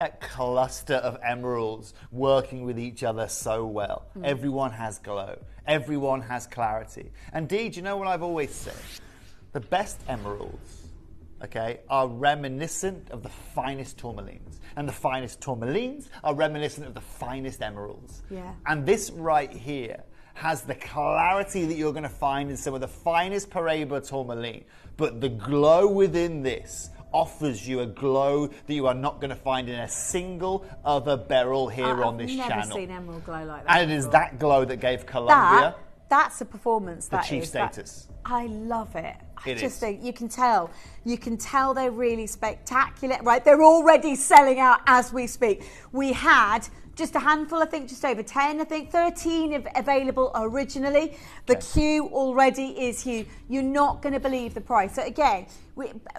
A cluster of emeralds working with each other so well. Everyone has glow. Everyone has clarity. And Dee, do you know what I've always said? The best emeralds, okay, are reminiscent of the finest tourmalines. And the finest tourmalines are reminiscent of the finest emeralds. Yeah. And this right here has the clarity that you're going to find in some of the finest Paraiba tourmaline. But the glow within this offers you a glow that you are not going to find in a single other beryl here on this channel. I've never seen emerald glow like that. And it is that glow that gave Columbia that's a performance. the chief status. I love it. I It just is. think you can tell they're really spectacular. Right, they're already selling out as we speak. We had just a handful, I think, just over 10, I think 13 available originally. The queue already is huge. You're not going to believe the price. So again,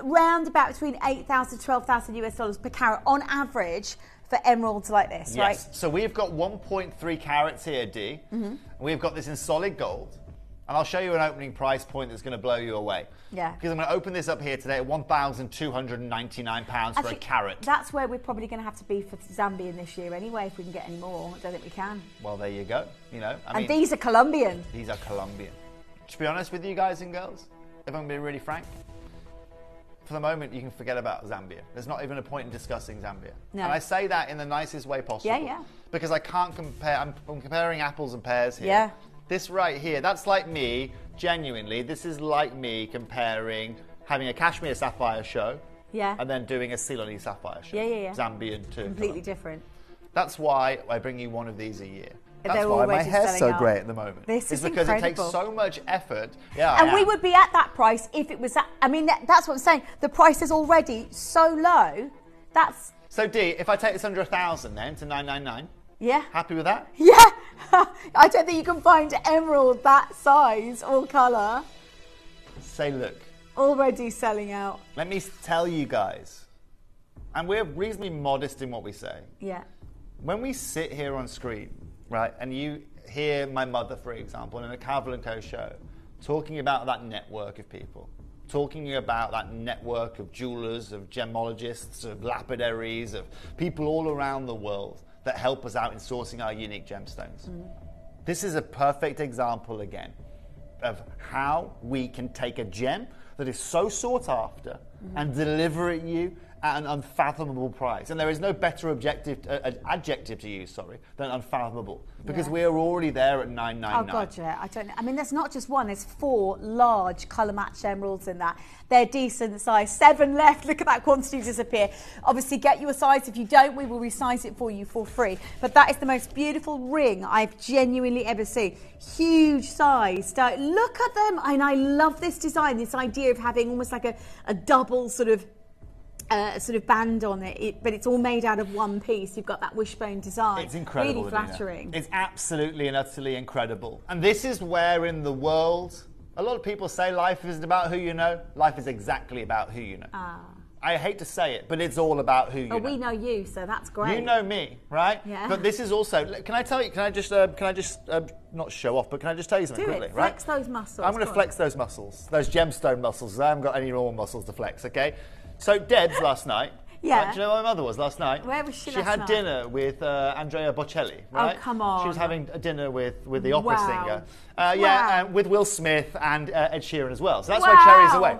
round about between 8,000 to 12,000 US dollars per carat on average for emeralds like this, right? Yes. So we've got 1.3 carats here, Dee. We've got this in solid gold. And I'll show you an opening price point that's going to blow you away. Yeah. Because I'm going to open this up here today at £1,299 for a carat. That's where we're probably going to have to be for Zambian this year anyway, if we can get any more. I don't think we can. Well, there you go. You know, I And mean, these are Colombian. these are Colombian. To be honest with you guys and girls, if I'm being really frank, for the moment, you can forget about Zambia. There's not even a point in discussing Zambia. No. And I say that in the nicest way possible. Yeah. Because I can't compare, I'm comparing apples and pears here. Yeah. This right here, that's like me, genuinely, this is like me comparing having a Kashmir sapphire show Yeah. and then doing a Ceylonese sapphire show. Yeah. Zambian to Completely Colombia. different. That's why I bring you one of these a year. That's They're why my already hair's selling so out. great at the moment. This is because incredible. it takes so much effort. Yeah, And we would be at that price if it was that. I mean, that's what I'm saying. The price is already so low. That's, So Dee, if I take this under 1,000 then to 999, yeah. happy with that? Yeah. I don't think you can find emerald that size or colour Say, look, already selling out. let me tell you guys, and we're reasonably modest in what we say. Yeah. When we sit here on screen, right, and you hear my mother, for example, in a Cavill & Co show, talking about that network of people, talking about that network of jewelers, of gemologists, of lapidaries, of people all around the world that help us out in sourcing our unique gemstones. This is a perfect example, again, of how we can take a gem that is so sought after and deliver it you at an unfathomable price. And there is no better adjective to use, than unfathomable. Because Yeah. we are already there at Oh, 999. God, yeah. I don't know. I mean, there's not just one. There's 4 large colour-matched emeralds in that. They're decent size. 7 left. Look at that quantity disappear. Obviously, get you a size. If you don't, we will resize it for you for free. But that is the most beautiful ring I've genuinely ever seen. Huge size. Look at them. And I love this design, this idea of having almost like a double sort of band on it, but it's all made out of one piece. You've got that wishbone design. It's incredible. Really Adina. flattering. It's absolutely and utterly incredible. And this is where in the world, a lot of people say life isn't about who you know. Life is exactly about who you know. I hate to say it, but it's all about who you know. We know you, so that's great. You know me, right? Yeah. But this is also. Can I tell you? Can I just not show off, but can I just tell you something Do quickly? it. Right? Flex those muscles. I'm going to flex those muscles, those gemstone muscles. 'Cause I haven't got any more muscles to flex. Okay. So Debs last night. Yeah. Right, do you know where my mother was last night? Where was she She last had night? dinner with Andrea Bocelli. Right? Oh, come on. She was having a dinner with the opera Wow. singer. Wow. Yeah, with Will Smith and Ed Sheeran as well. So that's why Wow. Cherry's away.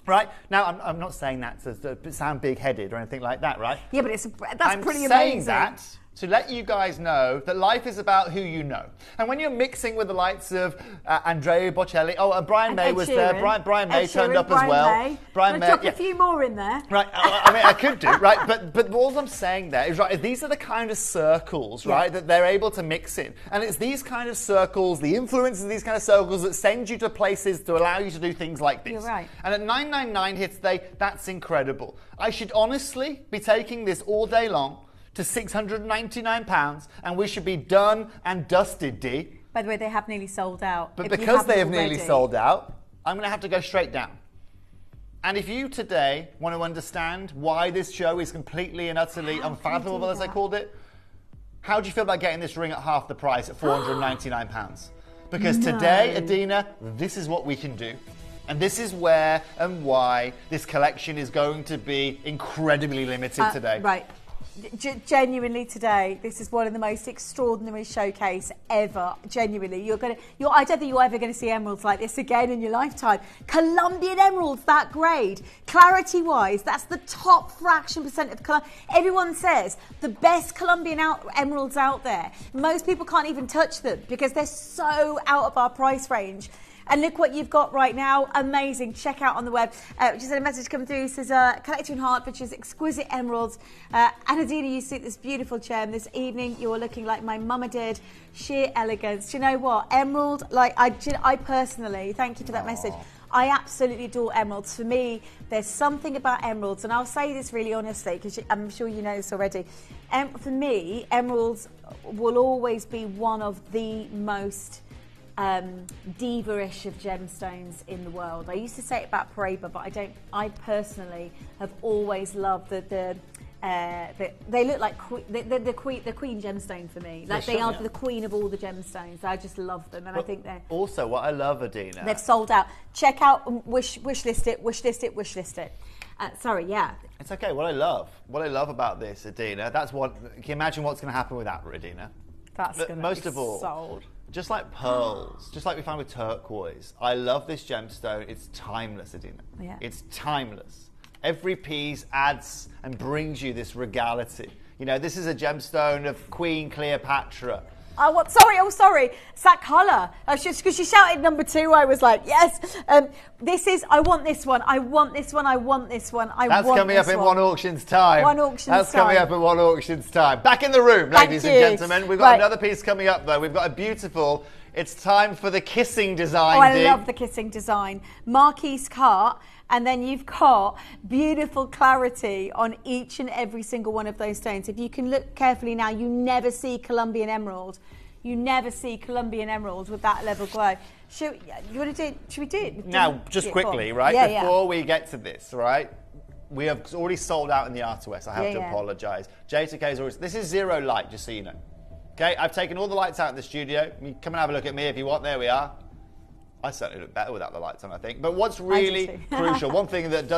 Right? Now, I'm not saying that to sound big-headed or anything like that, right? Yeah, but that's I'm pretty saying amazing. that to let you guys know that life is about who you know. And when you're mixing with the likes of Andrea Bocelli, Brian And May Ed was Sheeran. there. Brian May Ed turned Sheeran, up as Brian well. May. Brian May, Drop yeah. a few more in there. Right, I mean, I could do, right? But all I'm saying there is, right, these are the kind of circles, right, that they're able to mix in. And it's these kind of circles, the influences of these kind of circles that send you to places to allow you to do things like this. You're right. And at 999 here today, that's incredible. I should honestly be taking this all day long to £699, and we should be done and dusted, Dee. By the way, they have nearly sold out. But If you because they have haven't nearly already. sold out, I'm going to have to go straight down. And if you today want to understand why this show is completely and utterly How can you unfathomable, do as I that? called it, how do you feel about getting this ring at half the price at £499? Because today, Adina, this is what we can do. And this is where and why this collection is going to be incredibly limited today. Right. Genuinely today, this is one of the most extraordinary showcase ever. Genuinely, I don't think you're ever going to see emeralds like this again in your lifetime. Colombian emeralds, that grade, clarity-wise, that's the top fraction percent of everyone says the best Colombian emeralds out there. Most people can't even touch them because they're so out of our price range. And look what you've got right now. Amazing. Check out on the web. Just had a message come through. It says, collector in Hertfordshire's exquisite emeralds. And Adina, you see this beautiful gem this evening. You're looking like my mama did. Sheer elegance. Do you know what? Emerald, like I personally, thank you for that message. I absolutely adore emeralds. For me, there's something about emeralds, and I'll say this really honestly, because I'm sure you know this already. For me, emeralds will always be one of the most diva-ish of gemstones in the world. I used to say it about Paraiba, but I personally have always loved they look like the queen gemstone for me. Like they are the queen of all the gemstones. I just love them, and but I think they're also what I love, Adina. They've sold out. Check out and wish list it. Sorry, yeah. It's okay. What I love about this, Adina. Can you imagine what's going to happen with that, Adina? That's going to be sold. Just like pearls, just like we found with turquoise, I love this gemstone. It's timeless, Adina. Yeah. It's timeless. Every piece adds and brings you this regality. You know, this is a gemstone of Queen Cleopatra. Sorry. It's that colour. Just because she shouted number 2, I was like, yes. I want this one. That's coming up in one auction's time. That's coming up in one auction's time. Back in the room, ladies and gentlemen. We've got another piece coming up, though. We've got a beautiful, it's time for the kissing design. Oh, I love the kissing design. Marquise Cart. And then you've got beautiful clarity on each and every single one of those stones. If you can look carefully now, you never see Colombian emerald. You never see Colombian emerald with that level glow. Should we do it? Now, just quickly, right? Yeah, before we get to this, right? We have already sold out in the R2S. I have to apologise. JTK's already. This is zero light, just so you know. Okay, I've taken all the lights out in the studio. You come and have a look at me if you want. There we are. I certainly look better without the lights on, I think. But what's really crucial, one thing that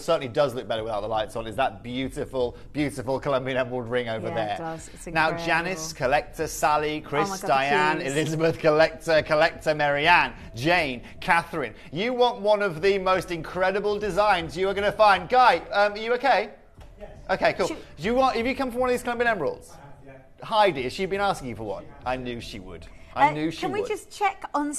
certainly does look better without the lights on is that beautiful, beautiful Colombian emerald ring over there. It does. It's now, Janice, Collector, Sally, Chris, Diane, Elizabeth, Collector, Marianne, Jane, Catherine. You want one of the most incredible designs you are going to find. Guy, are you okay? Yes. Okay, cool. Have you come for one of these Colombian emeralds? Yeah. Heidi, has she been asking you for one? I knew she would. Can we just check on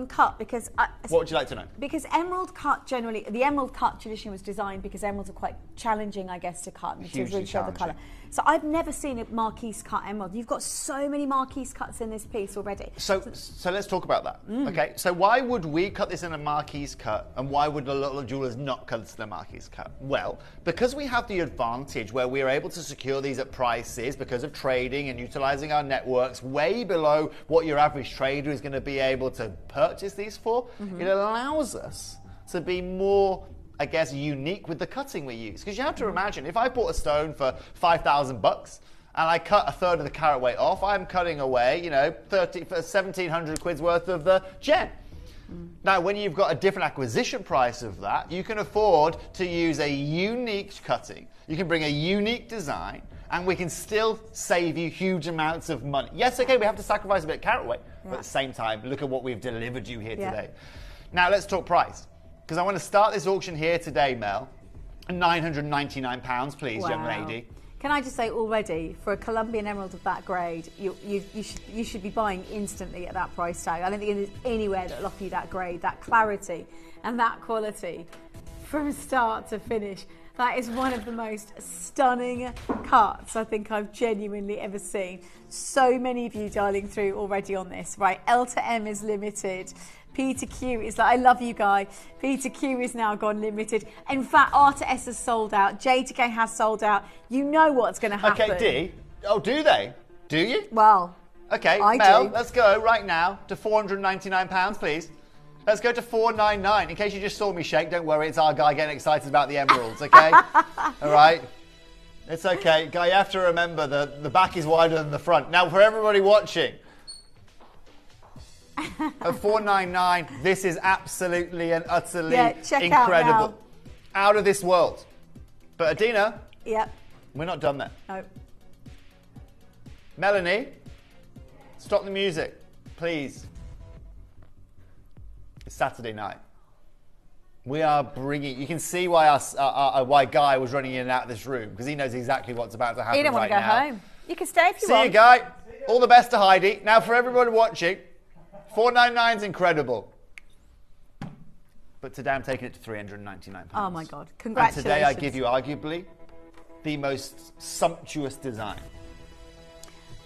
cut? Because what would you like to know? Because emerald cut generally, the emerald cut tradition was designed because emeralds are quite challenging, I guess, to cut and to really show the colour. So I've never seen a Marquise cut emerald. You've got so many Marquise cuts in this piece already. So let's talk about that. Okay. So why would we cut this in a Marquise cut, and why would a lot of jewelers not cut this in a Marquise cut? Well, because we have the advantage where we are able to secure these at prices because of trading and utilising our networks way below what your average trader is going to be able to purchase these for. It allows us to be more, I guess, unique with the cutting we use. Because you have to imagine, if I bought a stone for $5,000 and I cut a third of the carat weight off, I'm cutting away, 1,700 quid's worth of the gem. Now, when you've got a different acquisition price of that, you can afford to use a unique cutting. You can bring a unique design, and we can still save you huge amounts of money. Yes, okay, we have to sacrifice a bit of carat weight, but at the same time, look at what we've delivered you here today. Now, let's talk price. Because I want to start this auction here today, Mel. £999, please, young lady. Can I just say already, for a Colombian emerald of that grade, you should be buying instantly at that price tag. I don't think there's anywhere that will offer you that grade, that clarity and that quality from start to finish. That is one of the most stunning cuts I think I've genuinely ever seen. So many of you dialing through already on this, right? L to M is limited. P to Q is like, I love you, Guy. P to Q is now gone limited. In fact, R to S has sold out. J to K has sold out. You know what's going to happen. Okay, D. Oh, do they? Do you? Well, okay, I Mel, do. Let's go right now to £499, please. Let's go to $499. In case you just saw me shake, don't worry, it's our Guy getting excited about the emeralds, okay? All right? It's okay. Guy, you have to remember the back is wider than the front. Now, for everybody watching, at $499, this is absolutely and utterly incredible. Out Out of this world. But Adina, yep. We're not done there. No. Melanie, stop the music, please. It's Saturday night. We are bringing. You can see why why Guy was running in and out of this room, because he knows exactly what's about to happen. You don't want right to go now. home. You can stay if you See want. you, Guy. All the best to Heidi. Now, for everyone watching, $499 is incredible. But today I'm taking it to £399. Oh my God! And Congratulations. today I give you arguably the most sumptuous design.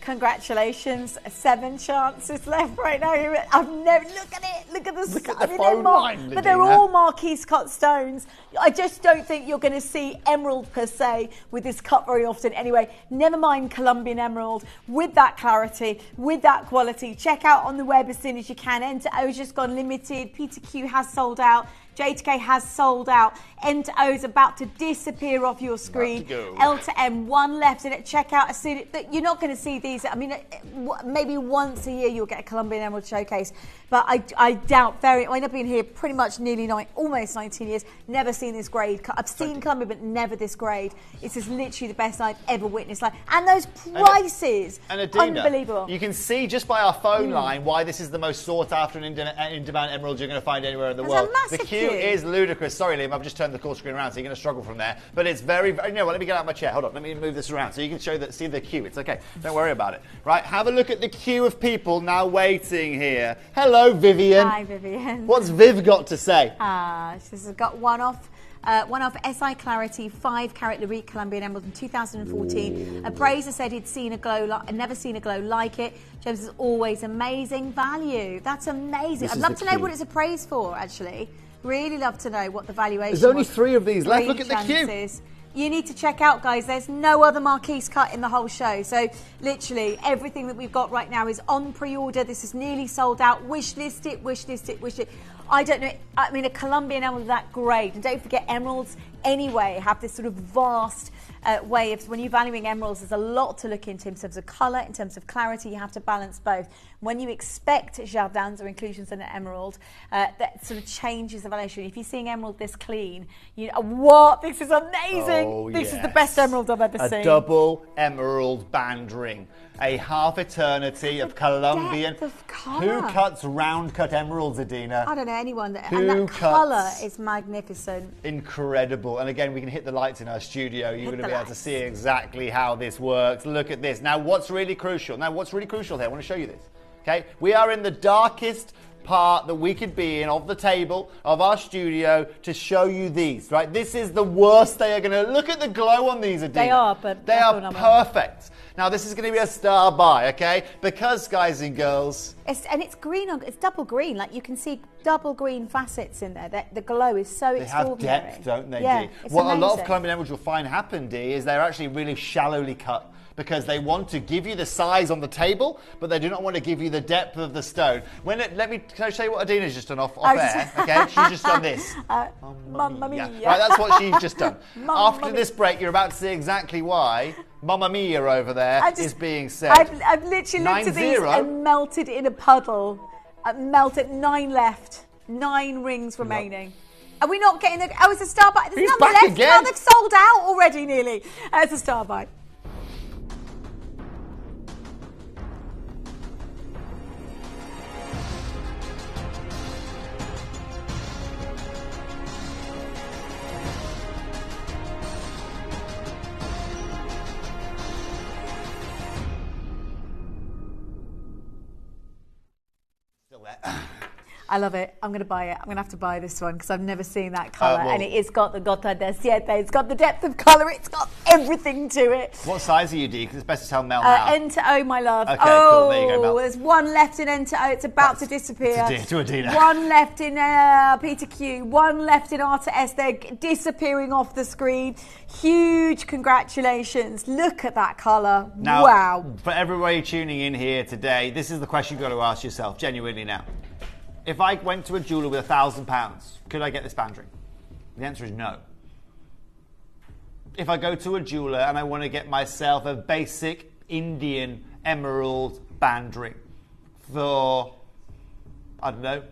Congratulations. 7 chances left right now. I've never, look at it. Look at the, Look at I the mean, phone line, but they're Ladina. all Marquise cut stones. I just don't think you're going to see emerald per se with this cut very often. Anyway, never mind Colombian emerald with that clarity, with that quality. Check out on the web as soon as you can. N2O's just gone limited. Peter Q has sold out. J2K has sold out. N2O is about to disappear off your screen. L to M, 1 left. And at checkout, as soon you're not going to see these. I mean, maybe once a year you'll get a Colombian Emerald showcase. But I doubt I've been here pretty much nearly almost 19 years. Never seen this grade. I've seen Colombia, but never this grade. This is literally the best I've ever witnessed. And those prices, and Adina, unbelievable. You can see just by our phone line why this is the most sought after and in-demand emerald you're going to find anywhere in the world. Massive The queue is ludicrous. Sorry, Liam, I've just turned the call screen around, so you're going to struggle from there. But it's very, you know what, let me get out of my chair. Hold on, let me move this around so you can see the queue. It's okay. Don't worry about it. Right, have a look at the queue of people now waiting here. Hello, Vivian. Hi, Vivian. What's Viv got to say? She's got one off SI Clarity 5-carat Larique Colombian Emerald in 2014. Appraiser said he'd never seen a glow like it. James is always amazing value. That's amazing. I'd love to know what it's appraised for, actually. Really love to know what the valuation is. There's only 3 of these left. Look at the queue. You need to check out, guys. There's no other Marquise cut in the whole show. So literally everything that we've got right now is on pre-order. This is nearly sold out. Wish list it, wish list it, wish it. I don't know. I mean, a Colombian emerald that great. And don't forget, emeralds anyway have this sort of vast way of, when you're valuing emeralds, there's a lot to look into in terms of colour, in terms of clarity. You have to balance both. When you expect jardins or inclusions in an emerald, that sort of changes the valuation. If you're seeing emerald this clean, you know, what? This is amazing. Oh, this is the best emerald I've ever seen. A double emerald band ring. A half eternity of Colombian. Depth of colour. Who cuts round cut emeralds, Adina? I don't know anyone. Who and that cuts? colour is magnificent. Incredible. And again, we can hit the lights in our studio. You're going to be able to see exactly how this works. Look at this. Now, what's really crucial? here? I want to show you this. Okay? We are in the darkest part that we could be in of the table of our studio to show you these, right? This is the worst they are going to look at the glow on these, Adina. They are, but they are perfect. Now this is going to be a star buy, okay? Because guys and girls, it's green it's double green. Like you can see double green facets in there. The glow is so extraordinary. They have depth, don't they, yeah, Dee? it's What amazing. a lot of Colombian emeralds you'll find happen, Dee, is they're actually really shallowly cut, because they want to give you the size on the table, but they do not want to give you the depth of the stone. Can I show you what Adina's just done off air? Okay, she's just done this. Mamma mia. Right, that's what she's just done. After mia. this break, you're about to see exactly why Mamma Mia over there is being said. I've literally looked at these 9-0. and melted in a puddle. Melted 9 left, 9 rings remaining. Are we not getting the? Oh, it's a star buy. There's He's nothing back left. again. Now they've sold out already, nearly. It's a star buy. Still there. I love it. I'm going to buy it. I'm going to have to buy this one because I've never seen that colour. Well, and it's got the gota de siete. It's got the depth of colour. It's got everything to it. What size are you, Dee? Because it's best to tell Mel now. N2O, my love. Okay, cool. There you go, Mel. There's 1 left in N2O. It's about to disappear. To Adina. 1 left in Peter Q. 1 left in R2S. They're disappearing off the screen. Huge congratulations. Look at that colour. Now, wow. For everybody tuning in here today, this is the question you've got to ask yourself, genuinely now. If I went to a jeweller with £1,000, could I get this band ring? The answer is no. If I go to a jeweller and I want to get myself a basic Indian emerald band ring for, I don't know,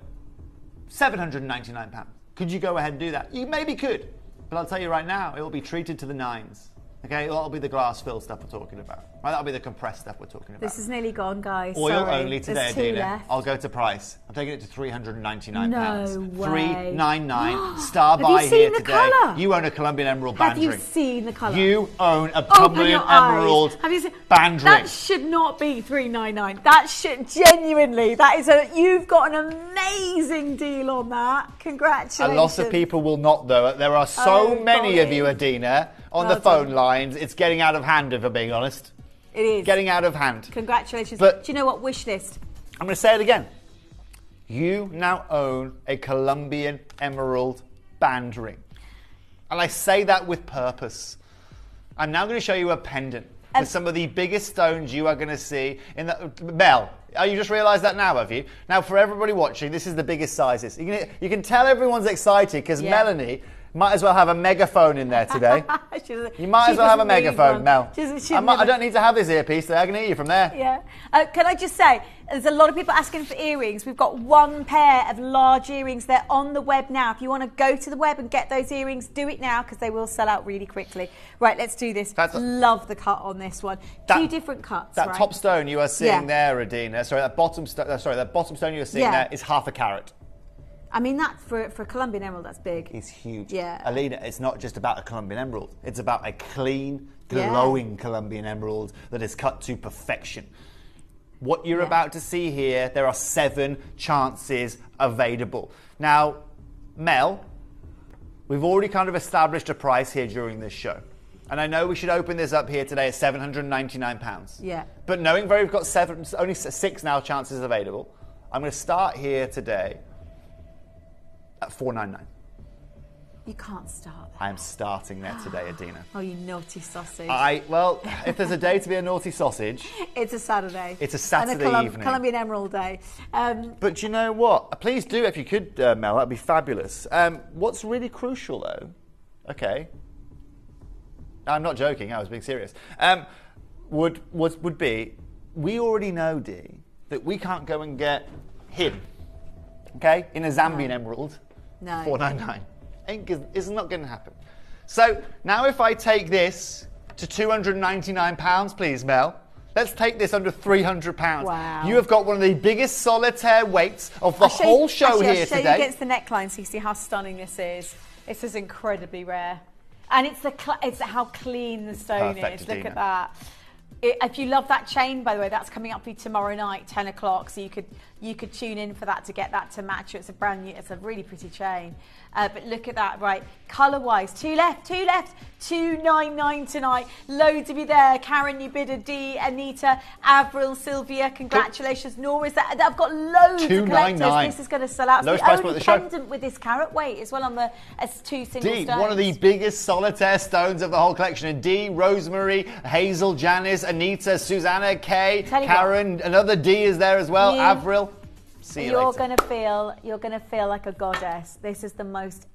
£799, could you go ahead and do that? You maybe could, but I'll tell you right now, it will be treated to the 9s. Okay, that'll be the glass fill stuff we're talking about. Right, that'll be the compressed stuff we're talking about. This is nearly gone, guys. Oil Sorry. only today, There's two Adina. left. I'll go to price. I'm taking it to £399. No way. $399. Star Have buy you seen here the today. colour? You own a Colombian Emerald Have band you ring. seen the colour? You own a Open Colombian your eyes. Emerald Have you seen? band ring. That should not be $399. That should genuinely. That is You've got an amazing deal on that. Congratulations. A lot of people will not, though. There are so many of you, Adina, on the phone lines. It's getting out of hand, if I'm being honest. It is. Getting out of hand. Congratulations. But- do you know what? Wish list. I'm going to say it again. You now own a Colombian Emerald band ring. And I say that with purpose. I'm now going to show you a pendant with some of the biggest stones you are going to see in the... Mel, you just realised that now, have you? Now, for everybody watching, this is the biggest sizes. You can tell everyone's excited because Melanie might as well have a megaphone in there today. You might as well have a megaphone, Mel. I don't need to have this earpiece today. I can hear you from there. Yeah. Can I just say, there's a lot of people asking for earrings. We've got one pair of large earrings. They're on the web now. If you want to go to the web and get those earrings, do it now because they will sell out really quickly. Right, let's do this. Love the cut on this one. Two different cuts. That top stone you are seeing there, Adina. Sorry, that bottom stone you are seeing there is half a carat. I mean, that for a Colombian emerald, that's big. It's huge. Yeah. Alina, it's not just about a Colombian emerald. It's about a clean, glowing Colombian emerald that is cut to perfection. What you're about to see here, there are 7 chances available. Now, Mel, we've already kind of established a price here during this show. And I know we should open this up here today at £799. Yeah. But knowing we've got only 6 now chances available, I'm going to start here today at $499. You can't start that. I am starting there today, Adina. Oh, you naughty sausage. Well, if there's a day to be a naughty sausage... It's a Saturday. It's a Saturday evening. Colombian Emerald Day. But you know what? Please do, if you could, Mel, that'd be fabulous. What's really crucial, though... Okay. I'm not joking, I was being serious. Would be, we already know, Dee, that we can't go and get him, okay, in a Zambian emerald, $499. It's not going to happen. So now if I take this to £299, please, Mel. Let's take this under £300. Wow. You have got one of the biggest solitaire weights of the whole show here I'll show today. you against the neckline so you see how stunning this is. This is incredibly rare. And it's how clean the stone Perfect, is. Look Adina. at that. If you love that chain, by the way, that's coming up for you tomorrow night, 10 o'clock. So you could tune in for that to get that to match. It's a really pretty chain. But look at that, right? Colour-wise, two left, $299 tonight. Loads of you there. Karen, you bid a D, Anita, Avril, Sylvia, congratulations. Nora, I've got loads of collectors. This is going to sell out. Lowest The price point only of the show. pendant with this carat weight as well on the as 2 single D, stones. one of the biggest solitaire stones of the whole collection. And D, Rosemary, Hazel, Janice, Anita, Susanna, Kay, Karen, another D is there as well. Avril. See you later. You're gonna feel like a goddess. This is the most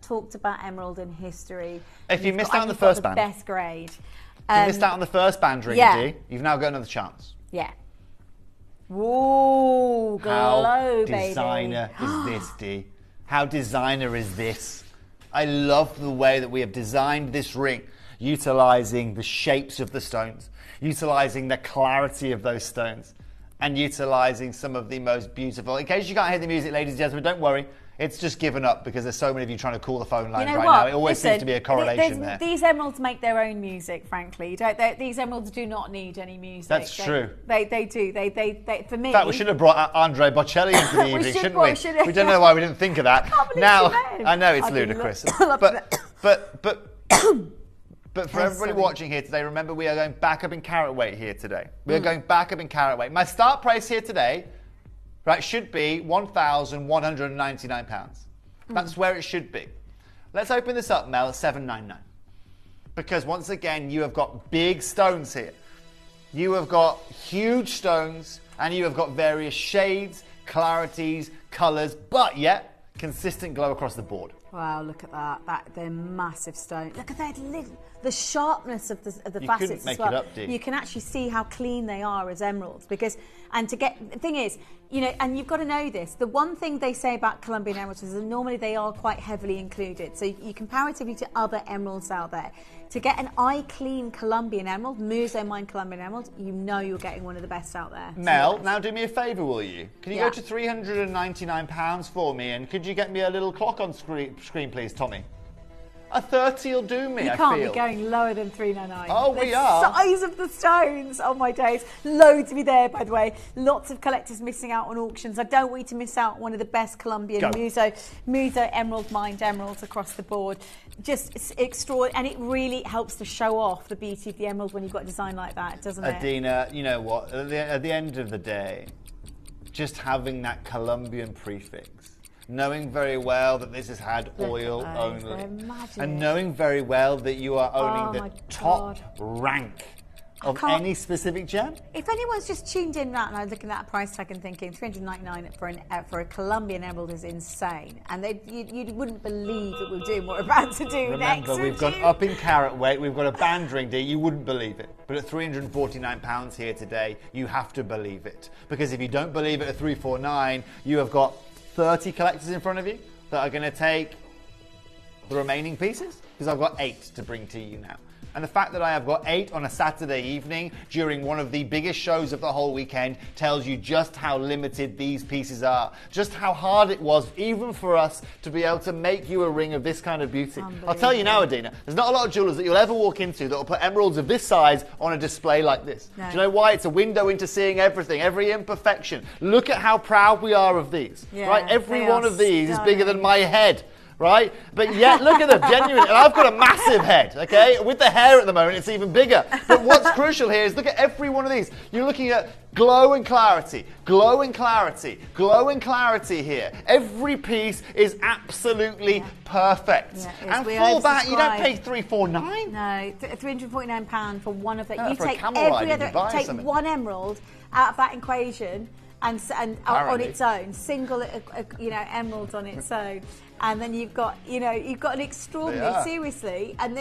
talked about emerald in history. If you missed out on the first band, best grade. You missed out on the first band ring, D. You've now got another chance. Yeah. Whoa, glow, baby. How designer is this, D? How designer is this? I love the way that we have designed this ring, utilising the shapes of the stones, utilising the clarity of those stones, and utilising some of the most beautiful... In case you can't hear the music, ladies and gentlemen, don't worry. It's just given up because there's so many of you trying to call the phone lines now. It always seems to be a correlation there. These emeralds make their own music, frankly. These emeralds do not need any music. That's true. They do. They for me... In fact, we should have brought Andre Bocelli in for the evening, shouldn't we? We don't know why we didn't think of that. I know it's ludicrous. But for everybody watching here today, remember we are going back up in carat weight here today. We are going back up in carat weight. My start price here today, right, should be £1,199. That's where it should be. Let's open this up, Mel, at $799. Because once again, you have got big stones here. You have got huge stones, and you have got various shades, clarities, colours, but yet consistent glow across the board. Wow, look at that. They're massive stones. Look at that little... the sharpness of the You facets couldn't make as well. it up, Dee. You can actually see how clean they are as emeralds the thing is, you know, and you've got to know this. The one thing they say about Colombian emeralds is that normally they are quite heavily included. So you comparatively to other emeralds out there, to get an eye clean Colombian emerald, Muso Mine Colombian emerald, you know you're getting one of the best out there. Mel, now do me a favour, will you? Can you Yeah. go to £399 for me, and could you get me a little clock on screen, please, Tommy? A 30 will do me, You I can't feel. be going lower than 399. Oh, we are. The size of the stones. Oh my days. Loads to be there, by the way. Lots of collectors missing out on auctions. I don't want you to miss out on one of the best Colombian Muso emerald mined emeralds across the board. Just extraordinary, and it really helps to show off the beauty of the emerald when you've got a design like that, doesn't it? Adina, you know what? At the end of the day, just having that Colombian prefix, knowing very well that this has had oil only, and knowing very well that you are owning the top rank of any specific gem. If anyone's just tuned in right now looking at that price tag and thinking $399 for a Colombian emerald is insane, and you wouldn't believe that we're doing what we're about to do next. Remember, we've gone up in carat weight, we've got a band ring, dear, you wouldn't believe it. But at £349 here today, you have to believe it. Because if you don't believe it at $349, you have got 30 collectors in front of you that are going to take the remaining pieces, because I've got 8 to bring to you now. And the fact that I have got 8 on a Saturday evening during one of the biggest shows of the whole weekend tells you just how limited these pieces are, just how hard it was even for us to be able to make you a ring of this kind of beauty. I'll tell you now, Adina, there's not a lot of jewelers that you'll ever walk into that will put emeralds of this size on a display like this. No. Do you know why? It's a window into seeing everything, every imperfection. Look at how proud we are of these. Right? Every one of these is bigger than my head. Right? But yet, look at them, genuinely. And I've got a massive head, okay? With the hair at the moment, it's even bigger. But what's crucial here is look at every one of these. You're looking at glow and clarity, glow and clarity, glow and clarity here. Every piece is absolutely perfect. And for that, you don't pay $349. No, £349 for one of them. You for a take camel every ride, other, take one emerald out of that equation and on its own, single, emerald on its own. And then you've got an extraordinary, seriously, and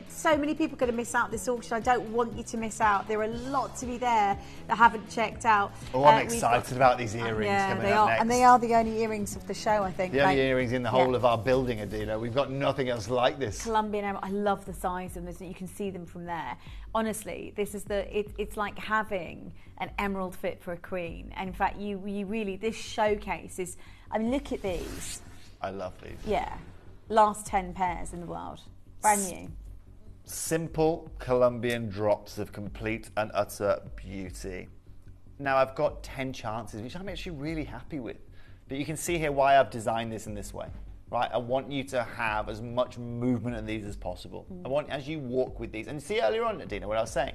so many people are going to miss out this auction. I don't want you to miss out. There are a lot to be there that haven't checked out. Oh, I'm excited about these earrings coming up next. And they are the only earrings of the show, I think. The only earrings in the whole of our building, Adina. We've got nothing else like this. Colombian emerald. I love the size of this. You can see them from there. Honestly, this is it's like having an emerald fit for a queen. And in fact, you really, this showcase is, I mean, look at these. I love these. Yeah. Last 10 pairs in the world. Brand new. Simple Colombian drops of complete and utter beauty. Now, I've got 10 chances, which I'm actually really happy with. But you can see here why I've designed this in this way. Right? I want you to have as much movement in these as possible. I want, as you walk with these, and see earlier on, Adina, what I was saying,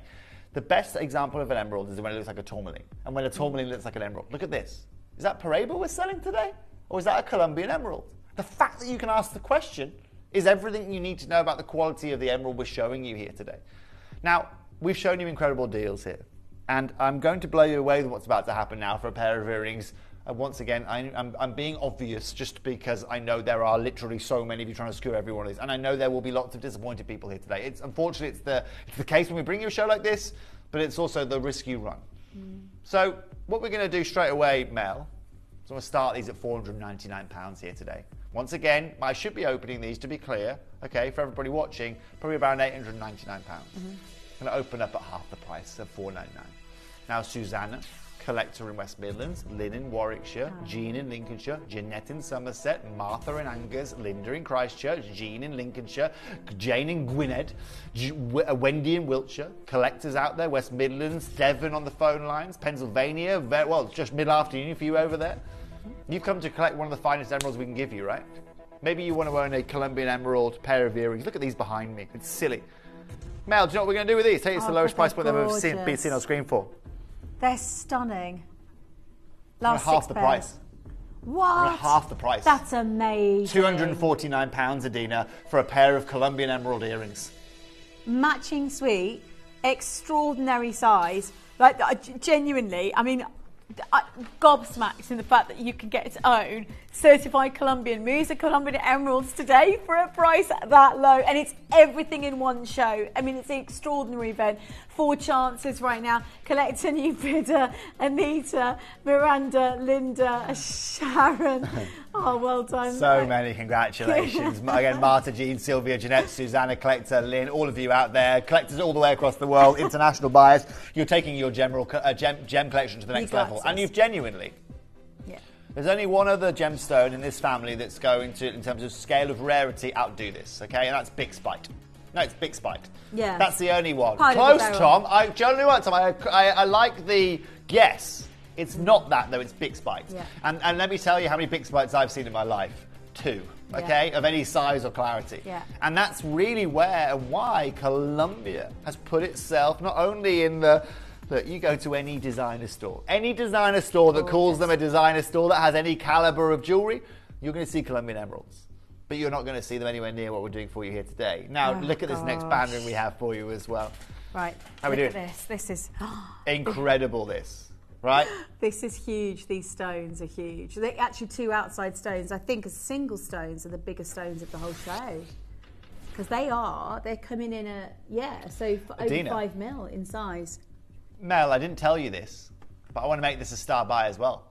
the best example of an emerald is when it looks like a tourmaline, and when a tourmaline looks like an emerald. Look at this. Is that Paraiba we're selling today? Or is that a Colombian emerald? The fact that you can ask the question is everything you need to know about the quality of the emerald we're showing you here today. Now, we've shown you incredible deals here, and I'm going to blow you away with what's about to happen now for a pair of earrings. Once again, I'm being obvious just because I know there are literally so many of you trying to screw every one of these, and I know there will be lots of disappointed people here today. Unfortunately, it's the case when we bring you a show like this, but it's also the risk you run. So what we're going to do straight away, Mel, so I'm going to start these at £499 here today. Once again, I should be opening these, to be clear, okay, for everybody watching, probably around £899. I'm going to open up at half the price of £499. Now, Susanna, collector in West Midlands, Lynn in Warwickshire, Jean in Lincolnshire, Jeanette in Somerset, Martha in Angers, Linda in Christchurch, Jean in Lincolnshire, Jane in Gwynedd, Wendy in Wiltshire, collectors out there, West Midlands, Devon on the phone lines, Pennsylvania, well, it's just mid-afternoon for you over there. You've come to collect one of the finest emeralds we can give you, right? Maybe you want to own a Colombian emerald pair of earrings. Look at these behind me. It's silly. Mel, do you know what we're going to do with these? Tell you it's the lowest price point they've ever been seen on screen for. They're stunning. Last half the price. What? Half the price. That's amazing. £249, Adina, for a pair of Colombian emerald earrings. Matching suite, extraordinary size. Like, genuinely, I mean, gobsmacked in the fact that you can get its own certified Colombian Musa Colombian emeralds today for a price that low, and it's everything in one show. I mean, it's an extraordinary event. 4 chances right now. Collect a new bidder. Anita, Miranda, Linda, Sharon. Oh, well done. So many congratulations. Again, Marta, Jean, Sylvia, Jeanette, Susanna, Collector, Lynn, all of you out there, collectors all the way across the world, international buyers. You're taking your gem collection to the next level. And you've genuinely... Yeah. There's only one other gemstone in this family that's going to, in terms of scale of rarity, outdo this, okay? And that's Big Spite. No, it's Big Spite. Yeah. That's the only one. Part Close, Tom. Do you know what, Tom? I like the guess. It's not that, though. It's Big Spite. Yeah. And let me tell you how many Big Spites I've seen in my life. 2, okay, of any size or clarity. Yeah. And that's really where and why Colombia has put itself not only in the... Look, you go to any designer store that calls them a designer store that has any caliber of jewellery, you're going to see Colombian emeralds. But you're not going to see them anywhere near what we're doing for you here today. Now, look at this next band ring we have for you as well. Right. How are we doing? This is... Incredible, this. Right? This is huge. These stones are huge. They're actually 2 outside stones. I think as single stones are the biggest stones of the whole show. Because they're coming in so over 5 mil in size. Mel, I didn't tell you this, but I want to make this a star buy as well.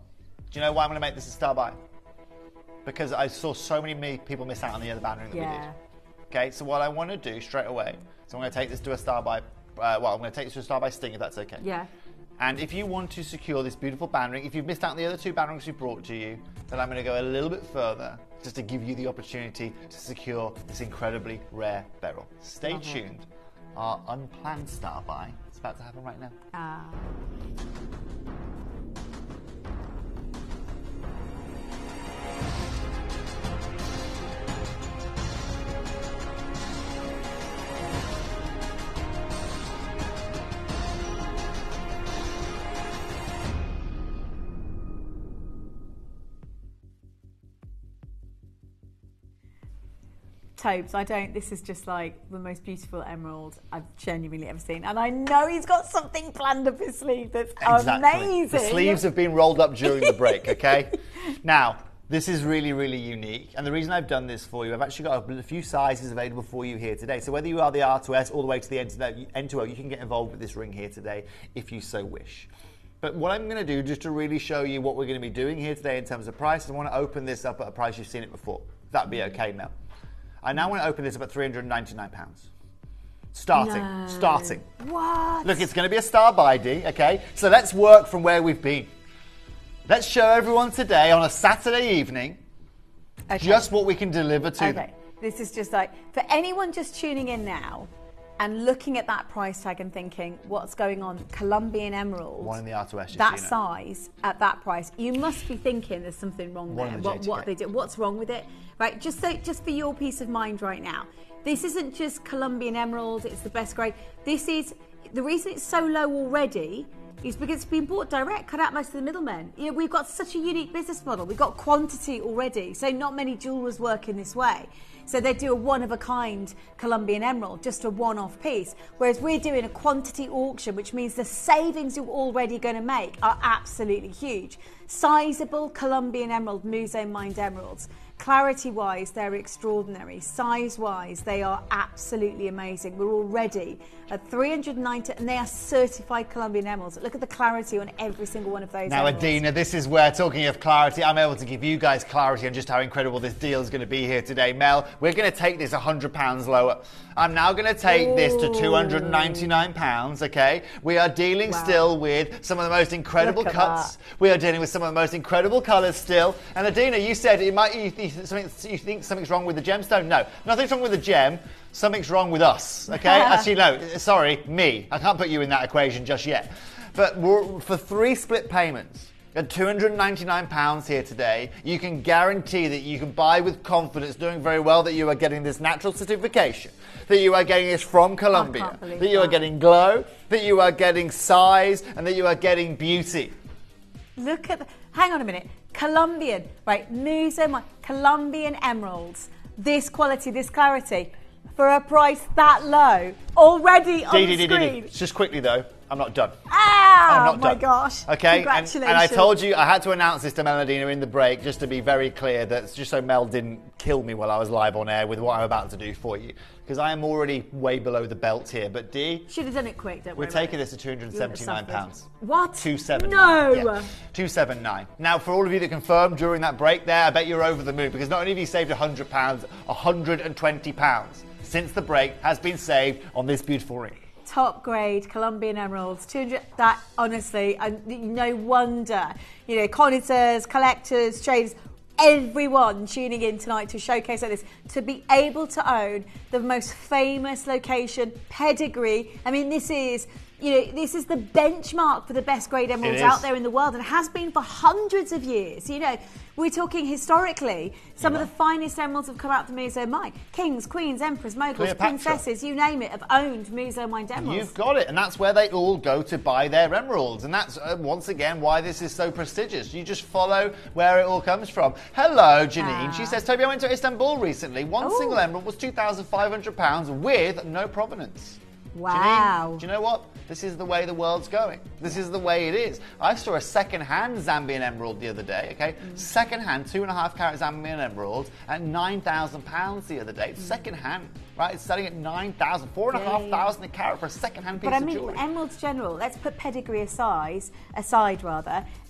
Do you know why I'm going to make this a star buy? Because I saw so many people miss out on the other band ring that we did. Okay, so what I want to do straight away, so I'm going to take this to a star buy, I'm going to take this to a star buy Sting if that's okay. Yeah. And if you want to secure this beautiful band ring, if you've missed out on the other 2 band rings we brought to you, then I'm going to go a little bit further just to give you the opportunity to secure this incredibly rare beryl. Stay tuned. Our unplanned star buy is about to happen right now. Tobes, this is just like the most beautiful emerald I've genuinely ever seen. And I know he's got something planned up his sleeve that's amazing. The sleeves have been rolled up during the break, okay? Now, this is really, really unique. And the reason I've done this for you, I've actually got a few sizes available for you here today. So whether you are the R2S all the way to the N2O, you can get involved with this ring here today if you so wish. But what I'm going to do, just to really show you what we're going to be doing here today in terms of price, I want to open this up at a price you've seen it before. That'd be okay, Mel. I now want to open this up at £399. Starting. What? Look, it's going to be a star by D, okay? So let's work from where we've been. Let's show everyone today on a Saturday evening just what we can deliver to them. This is just like, for anyone just tuning in now and looking at that price tag and thinking, what's going on? Colombian emerald. One in the R2S. That size at that price. You must be thinking there's something wrong there. What they do? What's wrong with it? Right, just for your peace of mind right now, this isn't just Colombian emerald, it's the best grade. This is, the reason it's so low already is because it's been bought direct, cut out most of the middlemen. You know, we've got such a unique business model. We've got quantity already, so not many jewelers work in this way. So they do a one-of-a-kind Colombian emerald, just a one-off piece. Whereas we're doing a quantity auction, which means the savings you're already going to make are absolutely huge. Sizable Colombian emerald, Musée Mined emeralds. Clarity-wise, they're extraordinary. Size-wise, they are absolutely amazing. We're already at 390, and they are certified Colombian emeralds. Look at the clarity on every single one of those Now, emeralds. Adina, this is where, talking of clarity, I'm able to give you guys clarity on just how incredible this deal is going to be here today. Mel, we're going to take this £100 lower. I'm now going to take this to £299, okay? We are dealing still with some of the most incredible cuts. We are dealing with some of the most incredible colours still. And Adina, you said you think something's wrong with the gemstone. No, nothing's wrong with the gem. Something's wrong with us, okay? Actually, no, sorry, me. I can't put you in that equation just yet. But for 3 split payments, at £299 here today, you can guarantee that you can buy with confidence, doing very well, that you are getting this natural certification, that you are getting this from Colombia, that you are getting glow, that you are getting size, and that you are getting beauty. Look at hang on a minute. Colombian, right, Musée, Colombian emeralds. This quality, this clarity, for a price that low, already on the screen. Just quickly though, I'm not done. not my done. gosh. Okay, Congratulations. and I told you I had to announce this to Mel and Adina in the break just to be very clear, that just so Mel didn't kill me while I was live on air with what I'm about to do for you, because I am already way below the belt here. But Dee, should have done it quick, don't we're worry. taking this to £279. What? 279. No. Yeah, 279. Now, for all of you that confirmed during that break there, I bet you're over the moon, because not only have you saved £100, £120 since the break has been saved on this beautiful ring. Top grade Colombian emeralds, 200. That honestly, no wonder. You know, connoisseurs, collectors, traders, everyone tuning in tonight to a showcase like this, to be able to own the most famous location, pedigree. I mean, this is, you know, this is the benchmark for the best grade emeralds out there in the world, and has been for hundreds of years. You know, we're talking historically, some of the finest emeralds have come out of the Muso mine. Kings, queens, emperors, moguls, Cleopatra. princesses, you name it, have owned Muso mined emeralds. You've got it, and that's where they all go to buy their emeralds, and that's once again why this is so prestigious. You just follow where it all comes from. Hello, Janine. She says, Toby, I went to Istanbul recently. One single emerald was £2,500 with no provenance. Wow. Janine, do you know what? This is the way the world's going. This is the way it is. I saw a second-hand Zambian emerald the other day, okay? Second-hand, 2.5 carat Zambian emerald at £9,000 the other day. Second-hand, right? It's selling at £9,000, £4,500 a carat for a second-hand piece But I of mean, jewellery. emeralds general, let's put pedigree aside,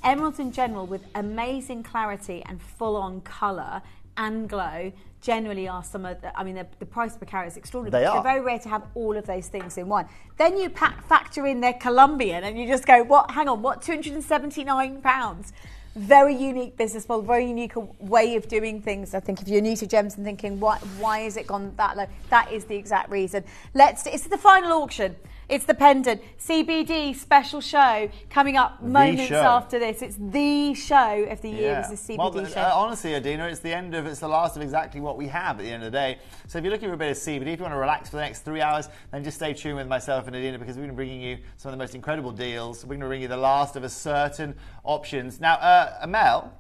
emeralds in general with amazing clarity and full-on colour and glow generally are some of the, I mean, the price per carat is extraordinary. They are. They're very rare to have all of those things in one. Then you factor in their Colombian and you just go, what, hang on, what, £279? Very unique business model, very unique way of doing things. I think if you're new to gems and thinking, why has it gone that low? That is the exact reason. It's the final auction. It's the pendant. CBD special show coming up moments after this. It's the show of the year. It's the CBD show. Honestly, Adina, it's the last of exactly what we have at the end of the day. So if you're looking for a bit of CBD, if you want to relax for the next 3 hours, then just stay tuned with myself and Adina, because we're going to be bringing you some of the most incredible deals. We're going to bring you the last of a certain options. Now, Amel.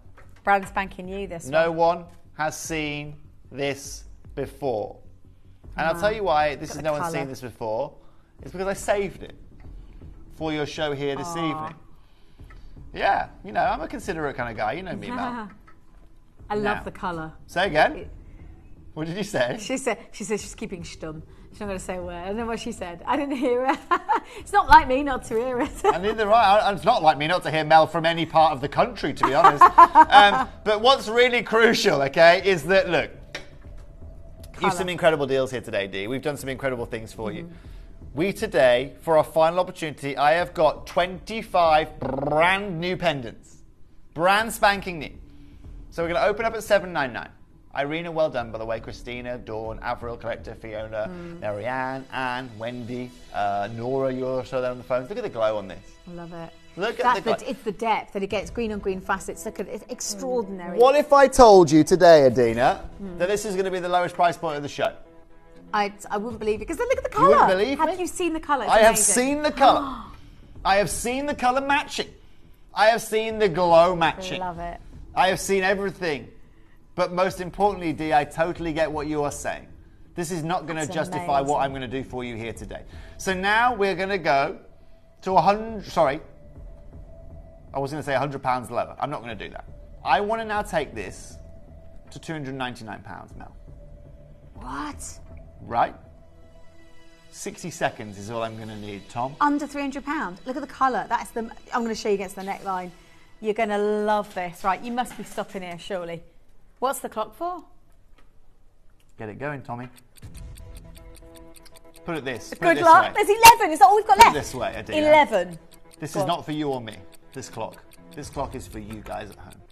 Brand spanking new this one. No one has seen this before. And I'll tell you why no one's seen this before. It's because I saved it for your show here this evening. Yeah, you know, I'm a considerate kind of guy. You know me, Mel. I love the colour. Say again. What did you say? She said she's keeping stum. She's not going to say a word. I don't know what she said. I didn't hear it. It's not like me not to hear it. And neither it's not like me not to hear Mel from any part of the country, to be honest. But what's really crucial, okay, is that, look, you've some incredible deals here today, Dee. We've done some incredible things for you. We today, for our final opportunity, I have got 25 brand new pendants. Brand spanking new. So we're going to open up at $7.99. Irina, well done, by the way. Christina, Dawn, Avril, Collector, Fiona, Marianne, Anne, Wendy, Nora, you're also there on the phones. Look at the glow on this. I love it. Look at the glow. It's the depth that it gets, green on green facets. Look at it. It's extraordinary. What if I told you today, Adina, that this is going to be the lowest price point of the show? I wouldn't believe it, because then look at the colour. You wouldn't believe me? Have you seen the colour? I have seen the colour. I have seen the colour matching. I have seen the glow matching. I love it. I have seen everything. But most importantly, Dee, I totally get what you are saying. This is not going to justify what I'm going to do for you here today. So now we're going to go to I was going to say £100 lower. I'm not going to do that. I want to now take this to £299 now. What? Right? 60 seconds is all I'm going to need, Tom. Under £300. Look at the colour. I'm going to show you against the neckline. You're going to love this. Right, you must be stopping here, surely. What's the clock for? Get it going, Tommy. Put it this. Good luck. There's 11. Is that all we've got left? Put it this way, Adina. 11. This is not for you or me, this clock. This clock is for you guys at home.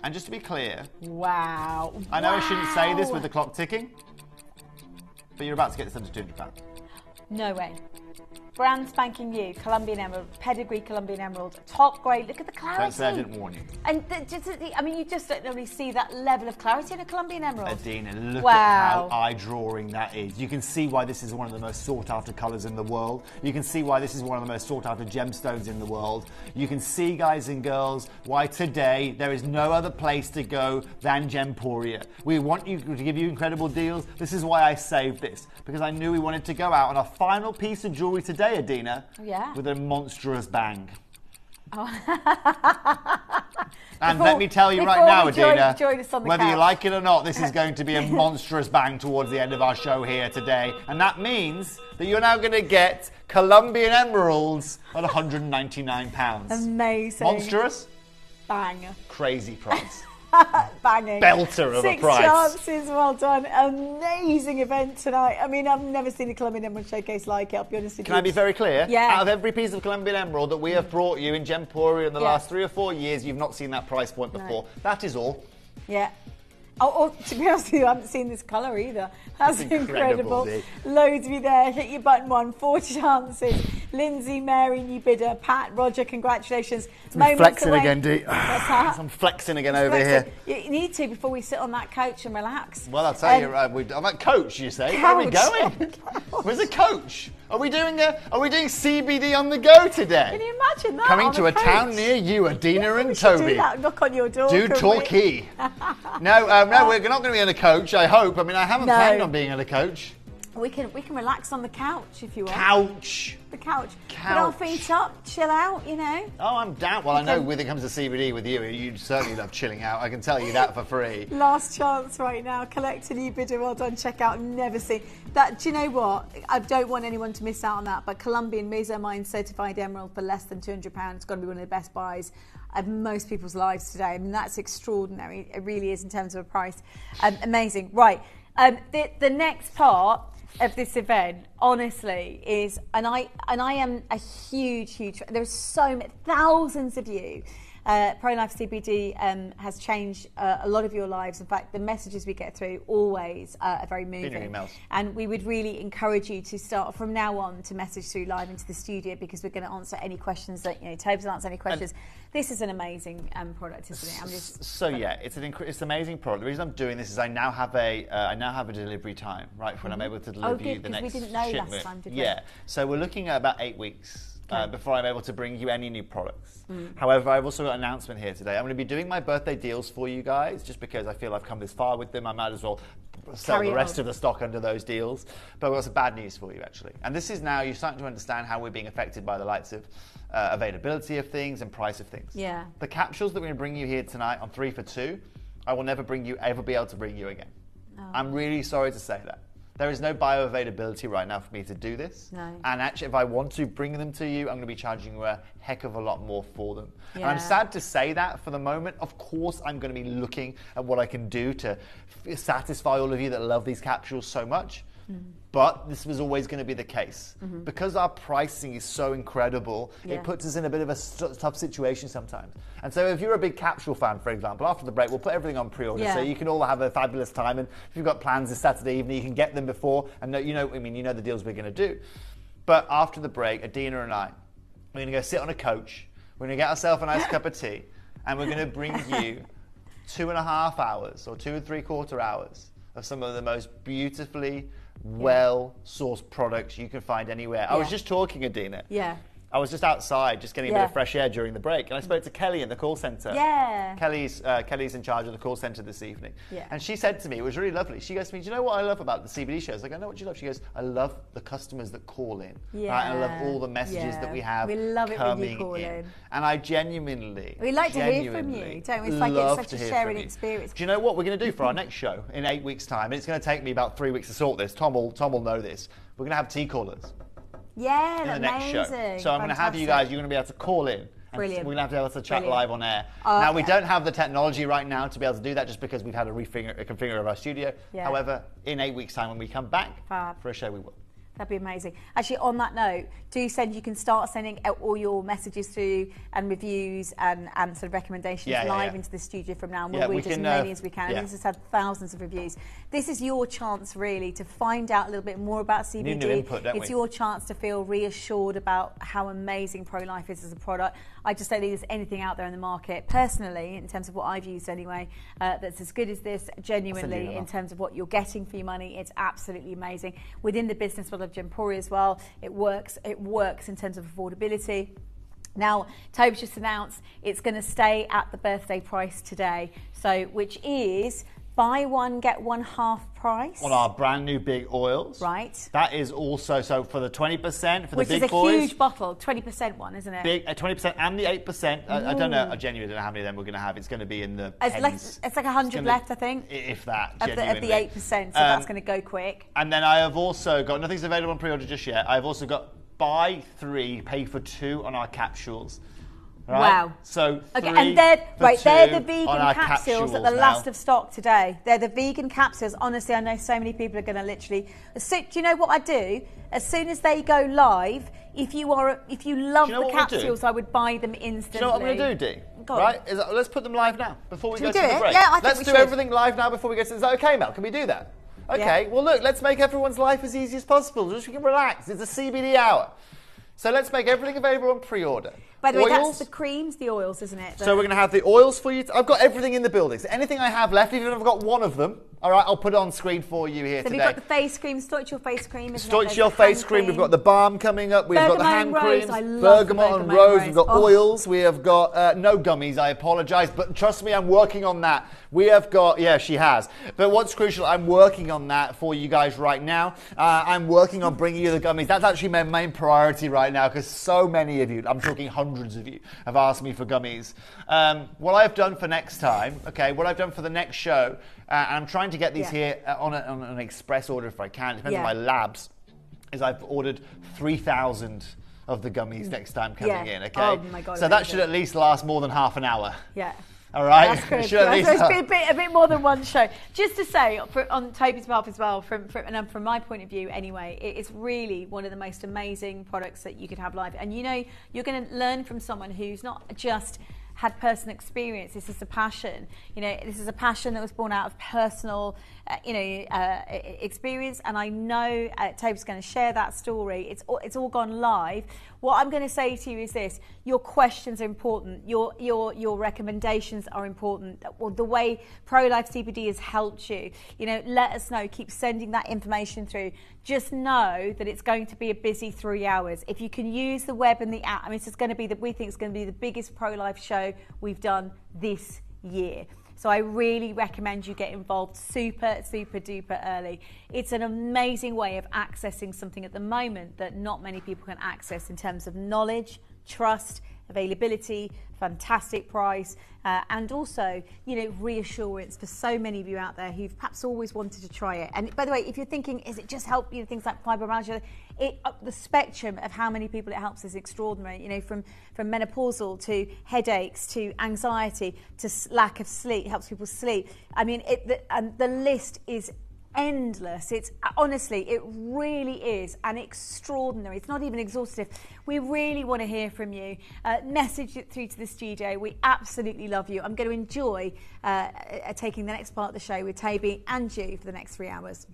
And just to be clear... Wow. I know I shouldn't say this with the clock ticking, but you're about to get this under £200. No way. Brand spanking new, Colombian emerald, pedigree Colombian emerald, top grade. Look at the clarity. Don't say I didn't warn you. And you just don't really see that level of clarity in a Colombian emerald. Adina, look at how eye-drawing that is. You can see why this is one of the most sought-after colours in the world. You can see why this is one of the most sought-after gemstones in the world. You can see, guys and girls, why today there is no other place to go than Gemporia. We want you to give you incredible deals. This is why I saved this, because I knew we wanted to go out on our final piece of jewellery today today, Adina, Yeah. with a monstrous bang. Oh. And let me tell you right now, Adina, join us on the whether you couch. like it or not, this is going to be a monstrous bang towards the end of our show here today. And that means that you're now going to get Colombian emeralds at £199. Amazing. Monstrous? Bang. Crazy price. Banging. Belter of a 6 price. chances, well done. Amazing event tonight. I mean, I've never seen a Colombian Emerald showcase like it, I'll be honest with you. Can I be very clear? Yeah. Out of every piece of Colombian emerald that we have brought you in Gemporia in the Yeah. last 3 or 4 years, you've not seen that price point before. No. That is all. Yeah. Oh, to be honest with you, I haven't seen this colour either. That's It's incredible, incredible. Dee. Loads of you there. Hit your button one. 4 chances. Lindsay, Mary, new bidder. Pat, Roger, congratulations. Moments Flexing away. again, Dee. What's that? I'm flexing again over here. You need to before we sit on that couch and relax. Well, I'll tell you, I'm at coach, you say. Where are we Couch. going? Where's the coach? Are we doing CBD on the go today? Can you imagine that? Coming on to a coach? town near you, Adina We and should Toby. do that. Knock on your door. Do couldn't we? Torquay. No, we're not going to be on a coach, I hope. I mean, I haven't No. planned on being on a coach. We can relax on the couch if you want. Couch. The couch. Put Couch. our feet up, chill out, you know. Oh, I'm down. Well, I know when it comes to CBD with you, you'd certainly love chilling out. I can tell you that for free. Last chance right now. Collect a new bidder. Well done. Check out. Never seen that. Do you know what? I don't want anyone to miss out on that. But Colombian Mesoamine certified emerald for less than £200. It's going to be one of the best buys of most people's lives today. I mean, that's extraordinary. It really is in terms of a price. Amazing. Right. The next part of this event, honestly, is, and I am a huge there's so many thousands of you. Pro-Life CBD has changed a lot of your lives. In fact, the messages we get through always are very moving. In your emails. And we would really encourage you to start from now on to message through live into the studio, because we're going to answer any questions that, you know, Toby's will answer any questions. This is an amazing product, isn't it? It's an amazing product. The reason I'm doing this is I now have a delivery time, right, when I'm able to deliver you the next we didn't know shipment. last time, did we? Yeah, so we're looking at about 8 weeks. Okay. Before I'm able to bring you any new products. However, I've also got an announcement here today. I'm going to be doing my birthday deals for you guys, just because I feel I've come this far with them. I might as well sell Carry the rest on. of the stock under those deals. But I've got some bad news for you, actually. And this is now, you're starting to understand how we're being affected by the likes of availability of things and price of things. Yeah. The capsules that we're going to bring you here tonight on 3 for 2, I will never ever be able to bring you again. Oh. I'm really sorry to say that. There is no bioavailability right now for me to do this. No. And actually, if I want to bring them to you, I'm going to be charging you a heck of a lot more for them. And I'm Yeah. sad to say that for the moment. Of course, I'm going to be looking at what I can do to satisfy all of you that love these capsules so much. But this was always going to be the case. Because our pricing is so incredible, Yeah. it puts us in a bit of a tough situation sometimes. And so if you're a big capsule fan, for example, after the break, we'll put everything on pre-order Yeah. so you can all have a fabulous time. And if you've got plans this Saturday evening, you can get them before. And you know the deals we're going to do. But after the break, Adina and I, we're going to go sit on a coach. We're going to get ourselves a nice cup of tea. And we're going to bring you 2.5 hours or 2 3/4 hours of some of the most beautifully well-sourced products you can find anywhere. I was Yeah. just talking, Adina. Yeah. I was just outside, just getting a bit Yeah. of fresh air during the break, and I spoke to Kelly in the call centre. Yeah. Kelly's in charge of the call centre this evening. Yeah. And she said to me, it was really lovely. She goes to me, do you know what I love about the CBD shows? I go, no, what do you love? She goes, I love the customers that call in. Yeah. Right? And I love all the messages Yeah. that we have We love it when you coming call in. And I genuinely, We like to hear from you, don't we? It's like it's love such to a hear sharing from you. experience. Do you know what we're going to do for our next show in 8 weeks' time? And it's going to take me about 3 weeks to sort this. Tom will know this. We're going to have tea callers Yeah, in the next show. amazing. So I'm going to have you guys, you're going to be able to call in. And Brilliant. we're going to be able to chat Brilliant. live on air. Now, we don't have the technology right now to be able to do that just because we've had a configure of our studio. Yeah. However, in 8 weeks' time when we come back Fab. for a show, we will. That'd be amazing. Actually, on that note, you can start sending out all your messages through and reviews and sort of recommendations live into the studio from now. And we'll read as many as we can. yeah. And this has had thousands of reviews. This is your chance, really, to find out a little bit more about CBD. New input, don't it's we? your chance to feel reassured about how amazing Pro-Life is as a product. I just don't think there's anything out there in the market, personally, in terms of what I've used anyway, that's as good as this, genuinely, in terms of what you're getting for your money. It's absolutely amazing. Within the business model of Gemporia as well, it works in terms of affordability. Now, Toby's just announced it's going to stay at the birthday price today, so which is buy one, get one half price. On our brand new big oils. Right. That is also, so for the 20%, for Which the big is a boys. huge bottle, 20% one, isn't it? Big, 20% and the 8%. I don't know, I genuinely don't know how many of them we're going to have. It's going to be in the pens. It's like 100 left, I think. If that, of genuinely. the 8%, so that's going to go quick. And then I have also got, nothing's available on pre-order just yet, I've also got buy 3, pay for 2 on our capsules. Right? Wow. So okay, 3 and they're the vegan on our capsules at the now. last of stock today. They're the vegan capsules. Honestly, I know so many people are going to literally. Do you know what I do? As soon as they go live, if you love the capsules, I would buy them instantly. Do you know what I'm going to do, Dee? Right? Let's put them live now before we go to the break. Yeah, I think let's we do should. everything live now before we get to. Is that okay, Mel? Can we do that? Okay. Yeah. Well, look, let's make everyone's life as easy as possible. Just so we can relax. It's a CBD hour. So let's make everything available on pre-order. By the way, that's the creams, the oils, isn't it? So we're going to have the oils for you. I've got everything in the building. So anything I have left, even if I've got one of them, all right, I'll put it on screen for you here so today. we've got the face cream, Stoichel face cream. Stoichel face cream. We've got the balm coming up. We've got the hand creams. I love Bergamot and rose. We've got oils. We have got no gummies. I apologise, but trust me, I'm working on that. We have got, yeah, she has. But what's crucial, I'm working on that for you guys right now. I'm working on bringing you the gummies. That's actually my main priority right now because so many of you, I'm talking hundreds of you, have asked me for gummies. What I've done for next time, okay, what I've done for the next show, and I'm trying to get these here on an express order if I can. It depends on my labs. Is I've ordered 3,000 of the gummies next time coming in. Okay. Oh my God. So that should at least last more than half an hour. Yeah. All right. That's good. So it's been a bit more than one show. Just to say, on Toby's behalf as well, from my point of view anyway, it's really one of the most amazing products that you could have live. And you know, you're going to learn from someone who's not just had personal experience. This is a passion. You know, this is a passion that was born out of personal, experience. And I know Toby's going to share that story. It's all gone live. What I'm going to say to you is this: your questions are important. Your recommendations are important. Well, the way Pro-Life CBD has helped you. You know, let us know. Keep sending that information through. Just know that it's going to be a busy 3 hours. If you can use the web and the app, I mean, it's going to be we think it's going to be the biggest pro-life show we've done this year. So I really recommend you get involved super, super duper early. It's an amazing way of accessing something at the moment that not many people can access in terms of knowledge, trust, availability, fantastic price, and also, you know, reassurance for so many of you out there who've perhaps always wanted to try it. And by the way, if you're thinking, is it just help, you know, things like fibromyalgia, the spectrum of how many people it helps is extraordinary. You know, from menopausal to headaches to anxiety to lack of sleep, it helps people sleep. I mean, the list is endless. It's honestly, it really is an extraordinary. It's not even exhaustive. We really want to hear from you. Message it through to the studio. We absolutely love you. I'm going to enjoy taking the next part of the show with Toby and you for the next 3 hours.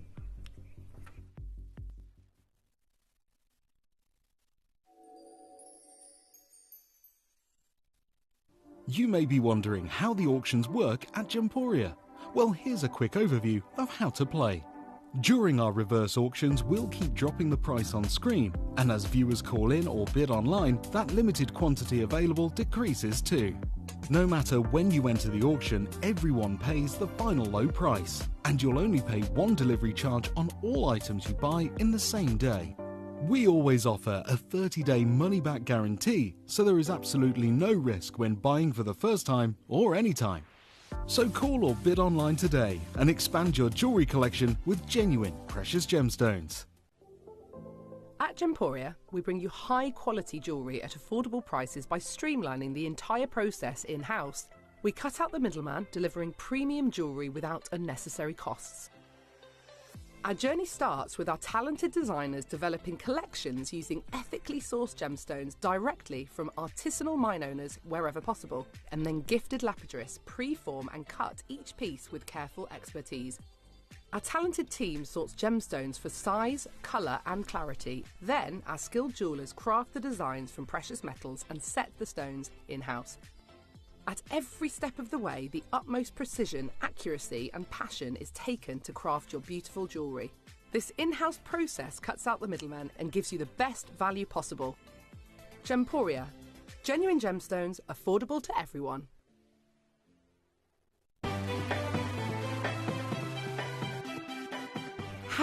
You may be wondering how the auctions work at Gemporia. Well, here's a quick overview of how to play. During our reverse auctions, we'll keep dropping the price on screen, and as viewers call in or bid online, that limited quantity available decreases too. No matter when you enter the auction, everyone pays the final low price, and you'll only pay one delivery charge on all items you buy in the same day. We always offer a 30-day money-back guarantee, so there is absolutely no risk when buying for the first time or any time. So call or bid online today and expand your jewellery collection with genuine precious gemstones. At Gemporia, we bring you high-quality jewellery at affordable prices by streamlining the entire process in-house. We cut out the middleman, delivering premium jewellery without unnecessary costs. Our journey starts with our talented designers developing collections using ethically sourced gemstones directly from artisanal mine owners wherever possible, and then gifted lapidarists pre-form and cut each piece with careful expertise. Our talented team sorts gemstones for size, colour and clarity. Then our skilled jewellers craft the designs from precious metals and set the stones in-house. At every step of the way, the utmost precision, accuracy and passion is taken to craft your beautiful jewellery. This in-house process cuts out the middleman and gives you the best value possible. Gemporia. Genuine gemstones, affordable to everyone.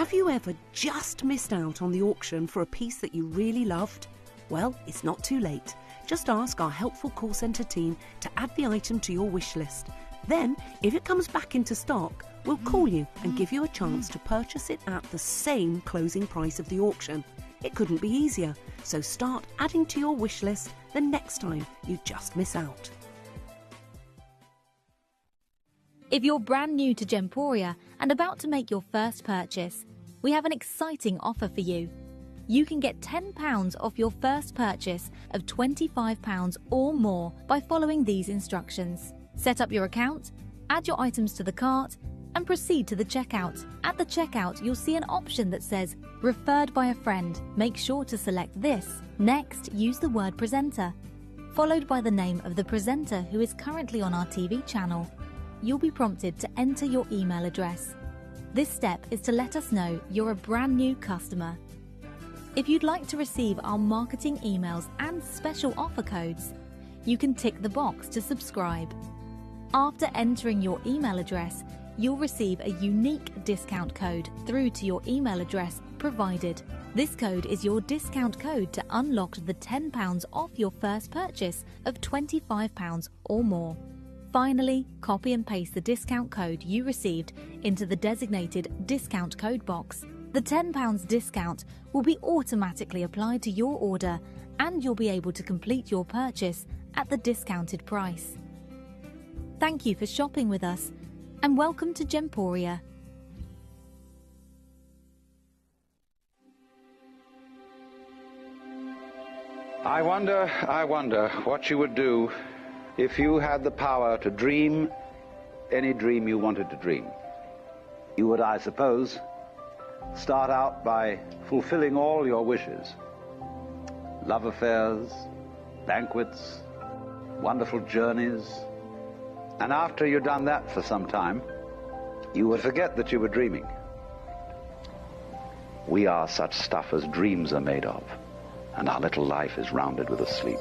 Have you ever just missed out on the auction for a piece that you really loved? Well, it's not too late. Just ask our helpful call centre team to add the item to your wish list. Then, if it comes back into stock, we'll call you and give you a chance to purchase it at the same closing price of the auction. It couldn't be easier, so start adding to your wish list the next time you just miss out. If you're brand new to Gemporia and about to make your first purchase, we have an exciting offer for you. You can get £10 off your first purchase of £25 or more by following these instructions. Set up your account, add your items to the cart, and proceed to the checkout. At the checkout, you'll see an option that says Referred by a friend. Make sure to select this. Next, use the word presenter, followed by the name of the presenter who is currently on our TV channel. You'll be prompted to enter your email address. This step is to let us know you're a brand new customer. If you'd like to receive our marketing emails and special offer codes, you can tick the box to subscribe. After entering your email address, you'll receive a unique discount code through to your email address provided. This code is your discount code to unlock the £10 off your first purchase of £25 or more. Finally, copy and paste the discount code you received into the designated discount code box. The £10 discount will be automatically applied to your order and you'll be able to complete your purchase at the discounted price. Thank you for shopping with us and welcome to Gemporia. I wonder what you would do if you had the power to dream any dream you wanted to dream. You would, I suppose, start out by fulfilling all your wishes. Love affairs, banquets, wonderful journeys. And after you'd done that for some time, you would forget that you were dreaming. We are such stuff as dreams are made of, and our little life is rounded with a sleep.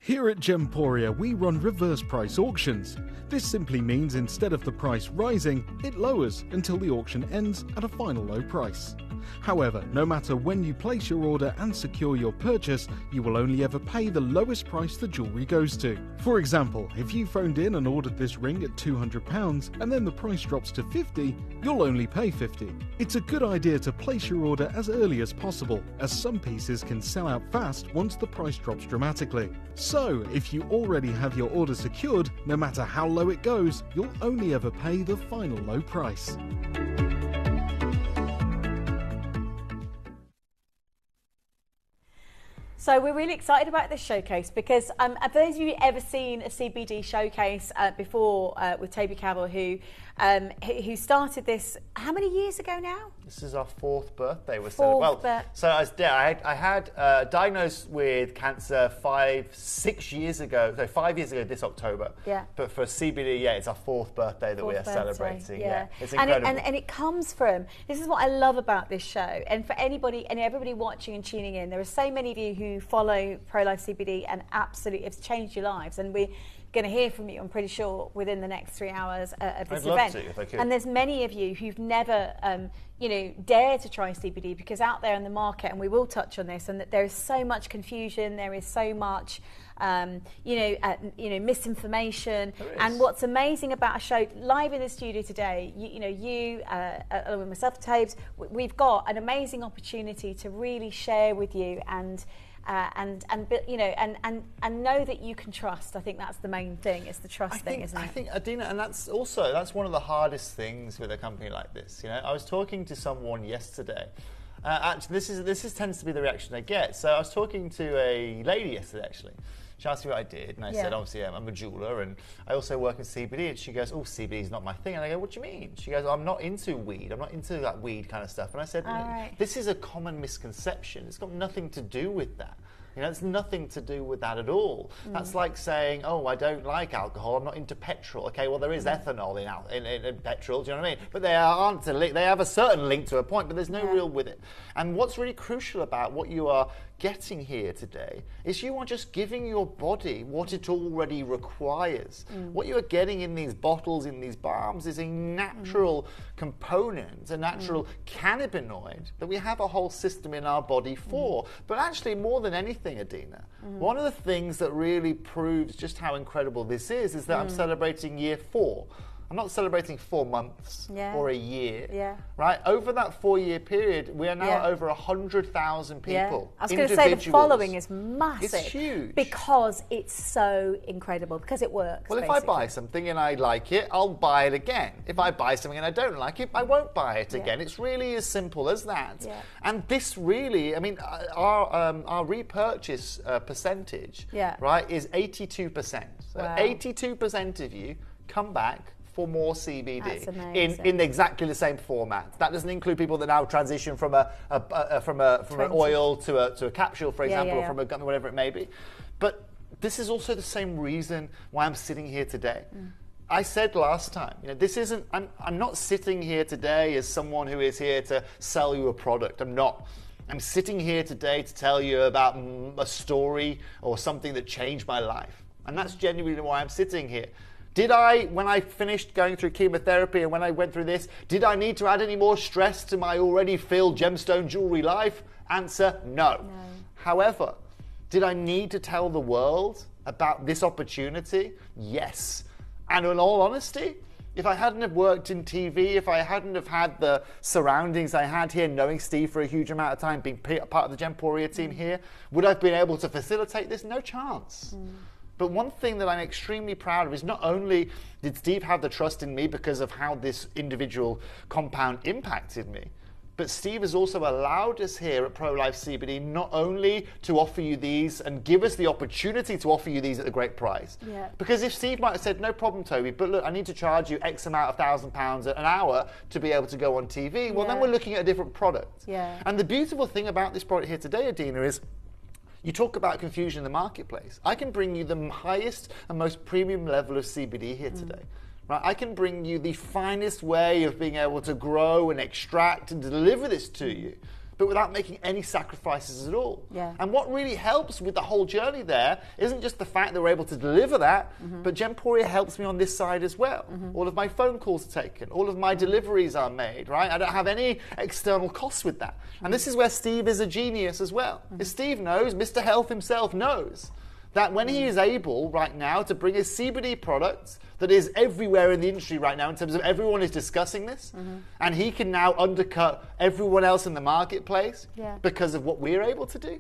Here at Gemporia, we run reverse price auctions. This simply means instead of the price rising, it lowers until the auction ends at a final low price. However, no matter when you place your order and secure your purchase, you will only ever pay the lowest price the jewellery goes to. For example, if you phoned in and ordered this ring at £200 and then the price drops to £50, you'll only pay £50. It's a good idea to place your order as early as possible, as some pieces can sell out fast once the price drops dramatically. So, if you already have your order secured, no matter how low it goes, you'll only ever pay the final low price. So we're really excited about this showcase because have those of you ever seen a CBD showcase before with Toby Cavill, who started this how many years ago now? This is our 4th birthday. So I had diagnosed with cancer 5 years ago this October. Yeah. But for CBD, it's our 4th birthday that we are celebrating. Yeah. It's incredible. And it comes from, this is what I love about this show. And for anybody and everybody watching and tuning in, there are so many of you who follow Pro-Life CBD and absolutely it's changed your lives. And we're going to hear from you, I'm pretty sure, within the next 3 hours of this event. I'd love to, if I could. And there's many of you who've never, dare to try CBD because out there in the market, and we will touch on this, and that there is so much confusion, there is so much, misinformation. And what's amazing about a show live in the studio today, along with myself, Tobes, we've got an amazing opportunity to really share with you and know that you can trust. I think that's the main thing. It's the trust thing, isn't it? I think, Adina, and that's one of the hardest things with a company like this. I was talking to someone yesterday. Actually, this tends to be the reaction I get. So I was talking to a lady yesterday, actually. She asked me what I did, and I said, obviously, I'm a jeweller, and I also work in CBD. And she goes, oh, CBD is not my thing. And I go, what do you mean? She goes, I'm not into weed. I'm not into that weed kind of stuff. And I said, this is a common misconception. It's got nothing to do with that. You know, it's nothing to do with that at all. That's like saying, oh, I don't like alcohol, I'm not into petrol. Okay, well, there is ethanol in petrol, do you know what I mean? But they have a certain link to a point, but there's no real with it. And what's really crucial about what you are getting here today is you are just giving your body what it already requires. What you are getting in these bottles, in these balms, is a natural component, a natural cannabinoid that we have a whole system in our body for. But actually, more than anything, Adina, one of the things that really proves just how incredible this is that I'm celebrating year 4. I'm not celebrating 4 months or a year, right? Over that 4-year period, we are now at over 100,000 people. I was going to say the following is massive. It's huge. Because it's so incredible, because it works. Well, if I buy something and I like it, I'll buy it again. If I buy something and I don't like it, I won't buy it again. It's really as simple as that. And this really, I mean, our repurchase percentage, right, is 82%. So 82% of you come back for more CBD in exactly the same format. That doesn't include people that now transition from an oil to a capsule, for example, or from a gummy, whatever it may be. But this is also the same reason why I'm sitting here today. I said last time, you know, this isn't. I'm not sitting here today as someone who is here to sell you a product. I'm not. I'm sitting here today to tell you about a story or something that changed my life, and that's genuinely why I'm sitting here. Did I, when I finished going through chemotherapy and when I went through this, did I need to add any more stress to my already filled gemstone jewelry life? Answer, no. However, did I need to tell the world about this opportunity? Yes. And in all honesty, if I hadn't have worked in TV, if I hadn't have had the surroundings I had here, knowing Steve for a huge amount of time, being part of the Gemporia team here, would I have been able to facilitate this? No chance. But one thing that I'm extremely proud of is not only did Steve have the trust in me because of how this individual compound impacted me, but Steve has also allowed us here at Pro-Life CBD not only to offer you these and give us the opportunity to offer you these at a great price. Because if Steve might have said, no problem, Toby, but look, I need to charge you X amount of £1,000 an hour to be able to go on TV, well, then we're looking at a different product. And the beautiful thing about this product here today, Adina, is you talk about confusion in the marketplace. I can bring you the highest and most premium level of CBD here today. Right? I can bring you the finest way of being able to grow and extract and deliver this to you, but without making any sacrifices at all. And what really helps with the whole journey there isn't just the fact that we're able to deliver that, but Gemporia helps me on this side as well. All of my phone calls are taken, all of my deliveries are made, right? I don't have any external costs with that. And this is where Steve is a genius as well. As Steve knows, Mr. Health himself knows that when he is able right now to bring a CBD product that is everywhere in the industry right now in terms of everyone is discussing this, and he can now undercut everyone else in the marketplace because of what we're able to do,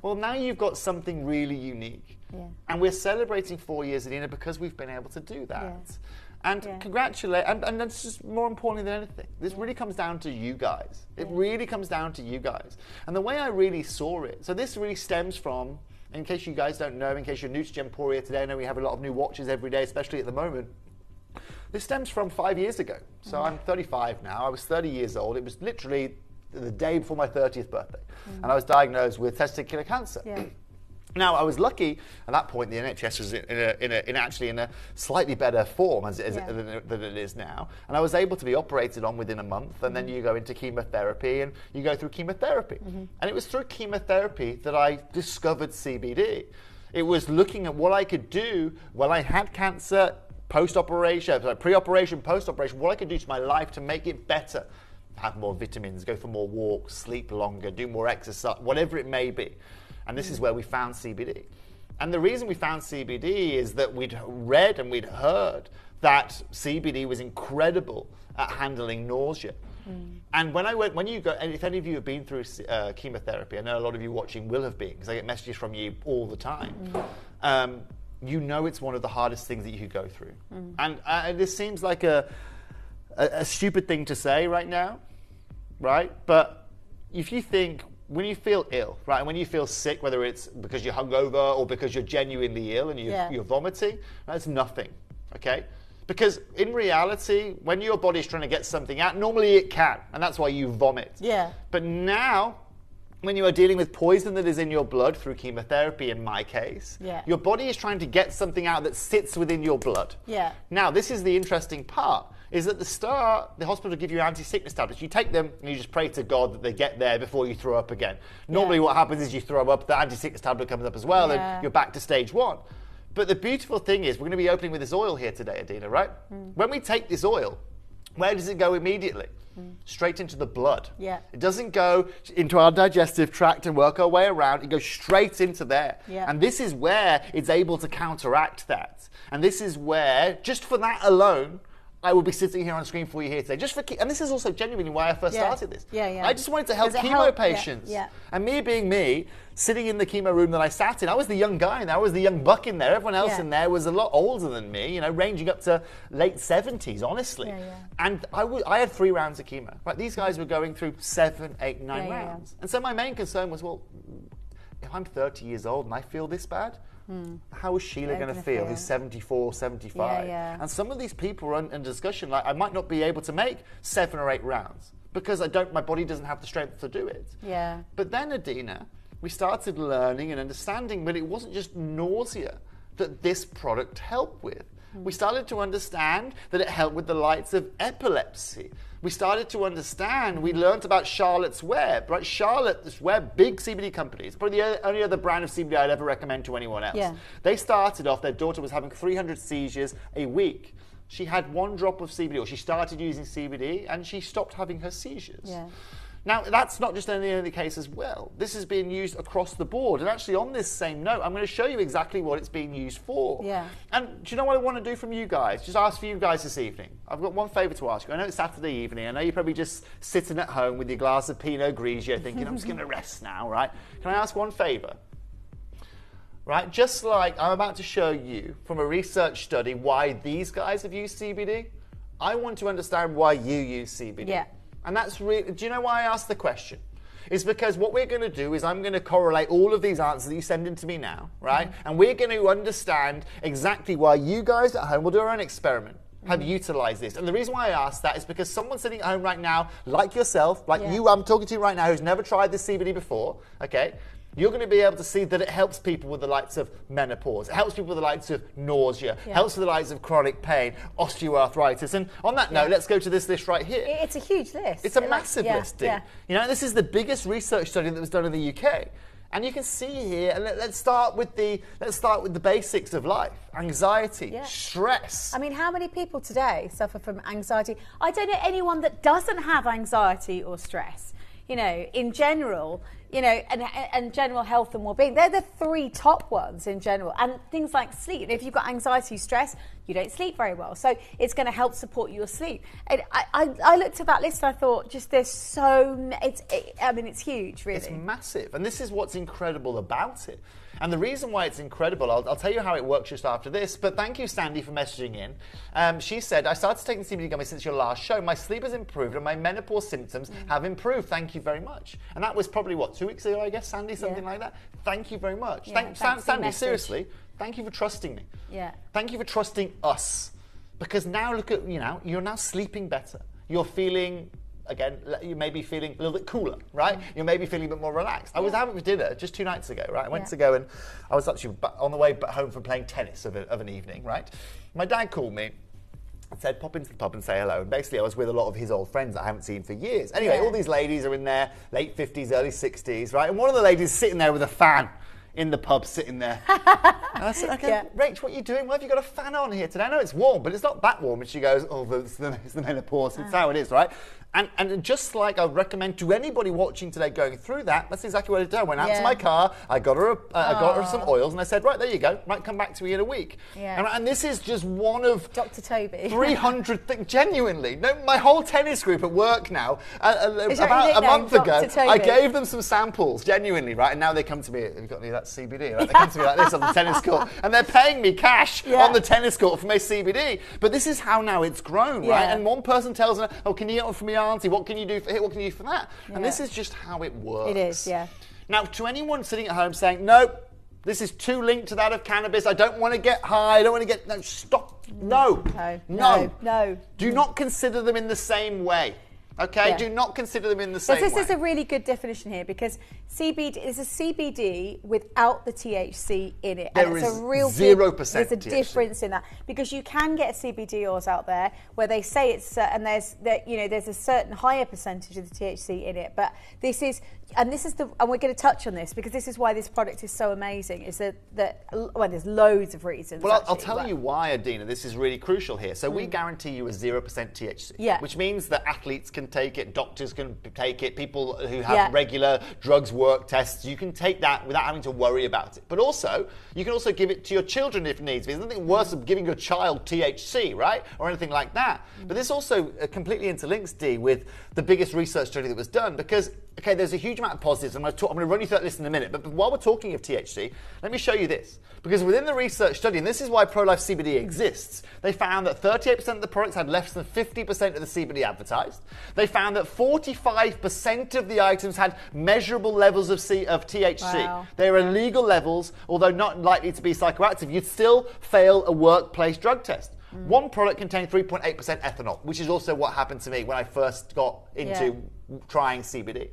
well, now you've got something really unique. And we're celebrating 4 years, Adina, because we've been able to do that. And congratulate, and that's just more importantly than anything. This really comes down to you guys. It really comes down to you guys. And the way I really saw it, so this really stems from, in case you guys don't know, in case you're new to Gemporia today, I know we have a lot of new watches every day, especially at the moment. This stems from 5 years ago. So I'm 35 now. I was 30 years old. It was literally the day before my 30th birthday. And I was diagnosed with testicular cancer. Now, I was lucky at that point. The NHS was in a slightly better form than it is now, and I was able to be operated on within a month. And then you go into chemotherapy, and you go through chemotherapy. And it was through chemotherapy that I discovered CBD. It was looking at what I could do when I had cancer, post-operation, pre-operation, post-operation, what I could do to my life to make it better. Have more vitamins, go for more walks, sleep longer, do more exercise, whatever it may be. And this is where we found CBD. And the reason we found CBD is that we'd read and we'd heard that CBD was incredible at handling nausea. And when you go, and if any of you have been through chemotherapy, I know a lot of you watching will have been, because I get messages from you all the time. You know it's one of the hardest things that you could go through. And this seems like a stupid thing to say right now, right? But if you think, when you feel ill, right, and when you feel sick, whether it's because you're hungover or because you're genuinely ill and you're vomiting, that's nothing, okay? Because in reality, when your body's trying to get something out, normally it can, and that's why you vomit. But now, when you are dealing with poison that is in your blood through chemotherapy, in my case, Yeah. your body is trying to get something out that sits within your blood. Yeah. Now, this is the interesting part, is at the start, the hospital give you anti-sickness tablets. You take them and you just pray to God that they get there before you throw up again. Normally what happens is you throw up, the anti-sickness tablet comes up as well, and you're back to stage 1. But the beautiful thing is, we're going to be opening with this oil here today, Adina, right? When we take this oil, where does it go immediately? Straight into the blood. Yeah. It doesn't go into our digestive tract and work our way around. It goes straight into there. Yeah. And this is where it's able to counteract that. And this is where, just for that alone, I will be sitting here on screen for you here today. Just for and this is also genuinely why I first started this. I just wanted to help chemo patients. And me being me, sitting in the chemo room that I sat in, I was the young guy and I was the young buck in there. Everyone else in there was a lot older than me, you know, ranging up to late 70s, honestly. And I had 3 rounds of chemo. Right? These guys were going through 7, 8, 9 rounds. And so my main concern was, well, if I'm 30 years old and I feel this bad, how is Sheila going to feel, who's 74, 75? And some of these people are in discussion, like, I might not be able to make 7 or 8 rounds because my body doesn't have the strength to do it. But then, Adina, we started learning and understanding that it wasn't just nausea that this product helped with. We started to understand that it helped with the likes of epilepsy. We started to understand, we learned about Charlotte's Web, right? Charlotte's Web, big CBD companies, probably the only other brand of CBD I'd ever recommend to anyone else. They started off, their daughter was having 300 seizures a week. She had 1 drop of CBD, or she started using CBD, and she stopped having her seizures. Now, that's not just only the case as well. This is being used across the board. And actually, on this same note, I'm going to show you exactly what it's being used for. And do you know what I want to do from you guys? Just ask for you guys this evening. I've got one favour to ask you. I know it's Saturday evening. I know you're probably just sitting at home with your glass of Pinot Grigio thinking, I'm just going to rest now, right? Can I ask one favour? Right, just like I'm about to show you from a research study why these guys have used CBD, I want to understand why you use CBD. And that's really, do you know why I asked the question? It's because what we're going to do is I'm going to correlate all of these answers that you send in to me now, right? And we're going to understand exactly why you guys at home, we'll do our own experiment, have utilised this. And the reason why I asked that is because someone sitting at home right now, like yourself, like you I'm talking to right now, who's never tried this CBD before, okay? You're going to be able to see that it helps people with the likes of menopause. It helps people with the likes of nausea. Helps with the likes of chronic pain, osteoarthritis. And on that note, let's go to this list right here. It's a huge list. It's a massive list, Dee. You know, this is the biggest research study that was done in the UK. And you can see here, and let's start with the basics of life: anxiety, stress. I mean, how many people today suffer from anxiety? I don't know anyone that doesn't have anxiety or stress. You know, in general, you know, and general health and well-being, they're the 3 top ones in general. And things like sleep. If you've got anxiety, stress, you don't sleep very well. So it's going to help support your sleep. And I looked at that list and I thought, just there's so, it's huge, really. It's massive. And this is what's incredible about it. And the reason why it's incredible, I'll tell you how it works just after this, but thank you, Sandy, for messaging in. She said, I started taking CBD gummies since your last show. My sleep has improved and my menopause symptoms have improved. Thank you very much. And that was probably, 2 weeks ago, I guess, Sandy, something like that? Thank you very much. Sandy, seriously, thank you for trusting me. Thank you for trusting us. Because now look at, you're now sleeping better. You're feeling... Again, you may be feeling a little bit cooler, right? You may be feeling a bit more relaxed. I was out for dinner just 2 nights ago, right? I went to go and I was actually on the way home from playing tennis of an evening, right? My dad called me and said, pop into the pub and say hello. And basically, I was with a lot of his old friends that I haven't seen for years. Anyway, all these ladies are in their late 50s, early 60s, right? And one of the ladies is sitting there with a fan in the pub, sitting there. And I said, okay, Rach, what are you doing? Why have you got a fan on here today? I know it's warm, but it's not that warm. And she goes, it's the menopause. It's how it is, right? And just like I would recommend to anybody watching today going through that, that's exactly what I did. I went out to my car, I got her some oils, and I said, right, there you go. Might come back to me in a week. And this is just one of Dr. Toby. 300 things. Genuinely. No, my whole tennis group at work now, about a month ago, I gave them some samples, genuinely, right? And now they come to me, have you got any of that CBD? Right? They come to me like this on the tennis court, and they're paying me cash on the tennis court for my CBD. But this is how now it's grown, right? And one person tells me, oh, can you get one for me, auntie? What can you do for here? What can you do for that? And this is just how it works. It is, Now, to anyone sitting at home saying, nope, this is too linked to that of cannabis, I don't want to get high, I don't want to get... No, stop. No. No. Do not consider them in the same way. Okay, Yeah. do not consider them in the same This way. is a really good definition here because CBD is a CBD without the THC in it. There and it's is a real 0% There's a THC. difference in that because you can get CBD oils out there where they say it's and there's a certain higher percentage of the THC in it. But this is and we're going to touch on this because this is why this product is so amazing. Is that there's loads of reasons. Well, I'll actually, tell but- you why, Adina. This is really crucial here. So we guarantee you a 0% THC, Yeah. which means that athletes can take it, doctors can take it, people who have Yeah. regular drugs work tests, you can take that without having to worry about it. But also, you can also give it to your children if needs be. There's nothing worse than giving your child THC, right? Or anything like that. But this also completely interlinks, Dee, with the biggest research study that was done because, okay, there's a huge amount of positives. I'm going to run you through this in a minute. But while we're talking of THC, let me show you this. Because within the research study, and this is why Pro-Life CBD exists, they found that 38% of the products had less than 50% of the CBD advertised. They found that 45% of the items had measurable levels of THC. Wow. They are illegal levels, although not likely to be psychoactive. You'd still fail a workplace drug test. One product contained 3.8% ethanol, which is also what happened to me when I first got into trying CBD.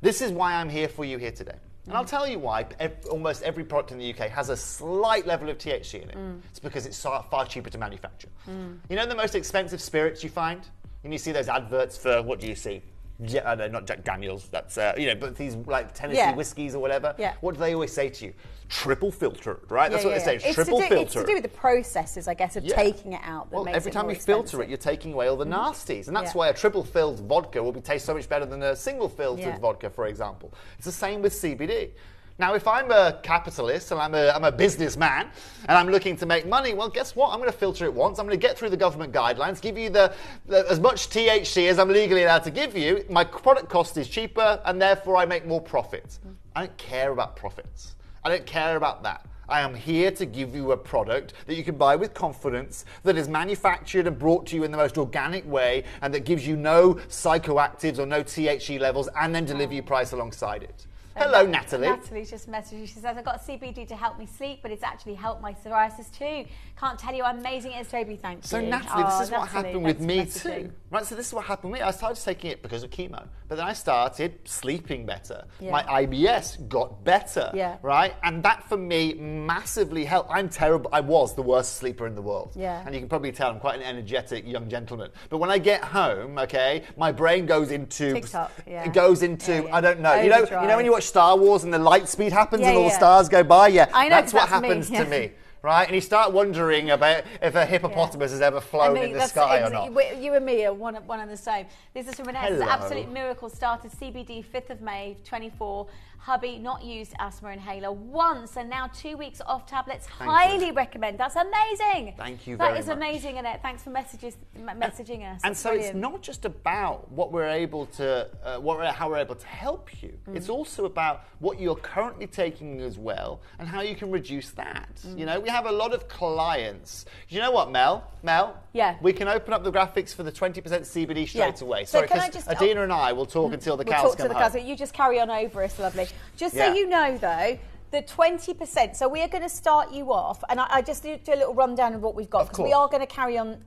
This is why I'm here for you here today. And I'll tell you why almost every product in the UK has a slight level of THC in it. It's because it's far cheaper to manufacture. You know the most expensive spirits you find? And you see those adverts for, what do you see? Not Jack Daniels, that's, but these like Tennessee whiskies or whatever. Yeah. What do they always say to you? Triple filtered, right? That's what they say, It's triple to do, filtered. It's to do with the processes, I guess, of taking it out. That Well, makes every it time more you filter expensive. it, you're taking away all the nasties. And that's Yeah. why a triple filled vodka will taste so much better than a single filtered vodka, for example. It's the same with CBD. Now, if I'm a capitalist and I'm a businessman and I'm looking to make money, well, guess what? I'm going to filter it once. I'm going to get through the government guidelines, give you as much THC as I'm legally allowed to give you. My product cost is cheaper, and therefore I make more profit. I don't care about profits. I don't care about that. I am here to give you a product that you can buy with confidence, that is manufactured and brought to you in the most organic way, and that gives you no psychoactives or no THC levels, and then deliver your price alongside it. Hello, Natalie. Natalie's just messaged. She says, I've got CBD to help me sleep, but it's actually helped my psoriasis too. Can't tell you how amazing it is, Toby. Thank you. So, Natalie, this is what Natalie, happened with me thanks for messaging. too. Right, so this is what happened with me. I started taking it because of chemo, but then I started sleeping better. Yeah. My IBS got better, Yeah. right? And that for me massively helped. I'm terrible. I was the worst sleeper in the world. Yeah. And you can probably tell I'm quite an energetic young gentleman. But when I get home, okay, my brain goes into TikTok, yeah. It goes into Yeah, yeah. I don't know. You know Overdrive. when you watch Star Wars and the light speed happens Yeah, and all the yeah. stars go by? Yeah. I know, That's what that's me, happens yeah. to me. Right, and you start wondering about if a hippopotamus has ever flown in the sky or not. You and me are one and the same. This is from Renee. It's an Hello. absolute miracle. Started CBD 5th of May, 24. Hubby not used asthma inhaler once, and now 2 weeks off tablets. Highly recommend. That's amazing. Thank you very That is much. amazing, Annette. Thanks for messaging us. And That's so it's brilliant. not just about what we're able to, how we're able to help you. It's also about what you're currently taking as well, and how you can reduce that. You know, we have a lot of clients. You know what, Mel? Yeah. We can open up the graphics for the 20% CBD straight Yeah. away. So Sorry, can I because just- Adina and I will talk until the We'll cows talk to come the home. cows. You just carry on over us, lovely. Just Yeah. so you know, though, the 20%. So we are going to start you off, and I just do a little rundown of what we've got, Of because we course. are going to carry on,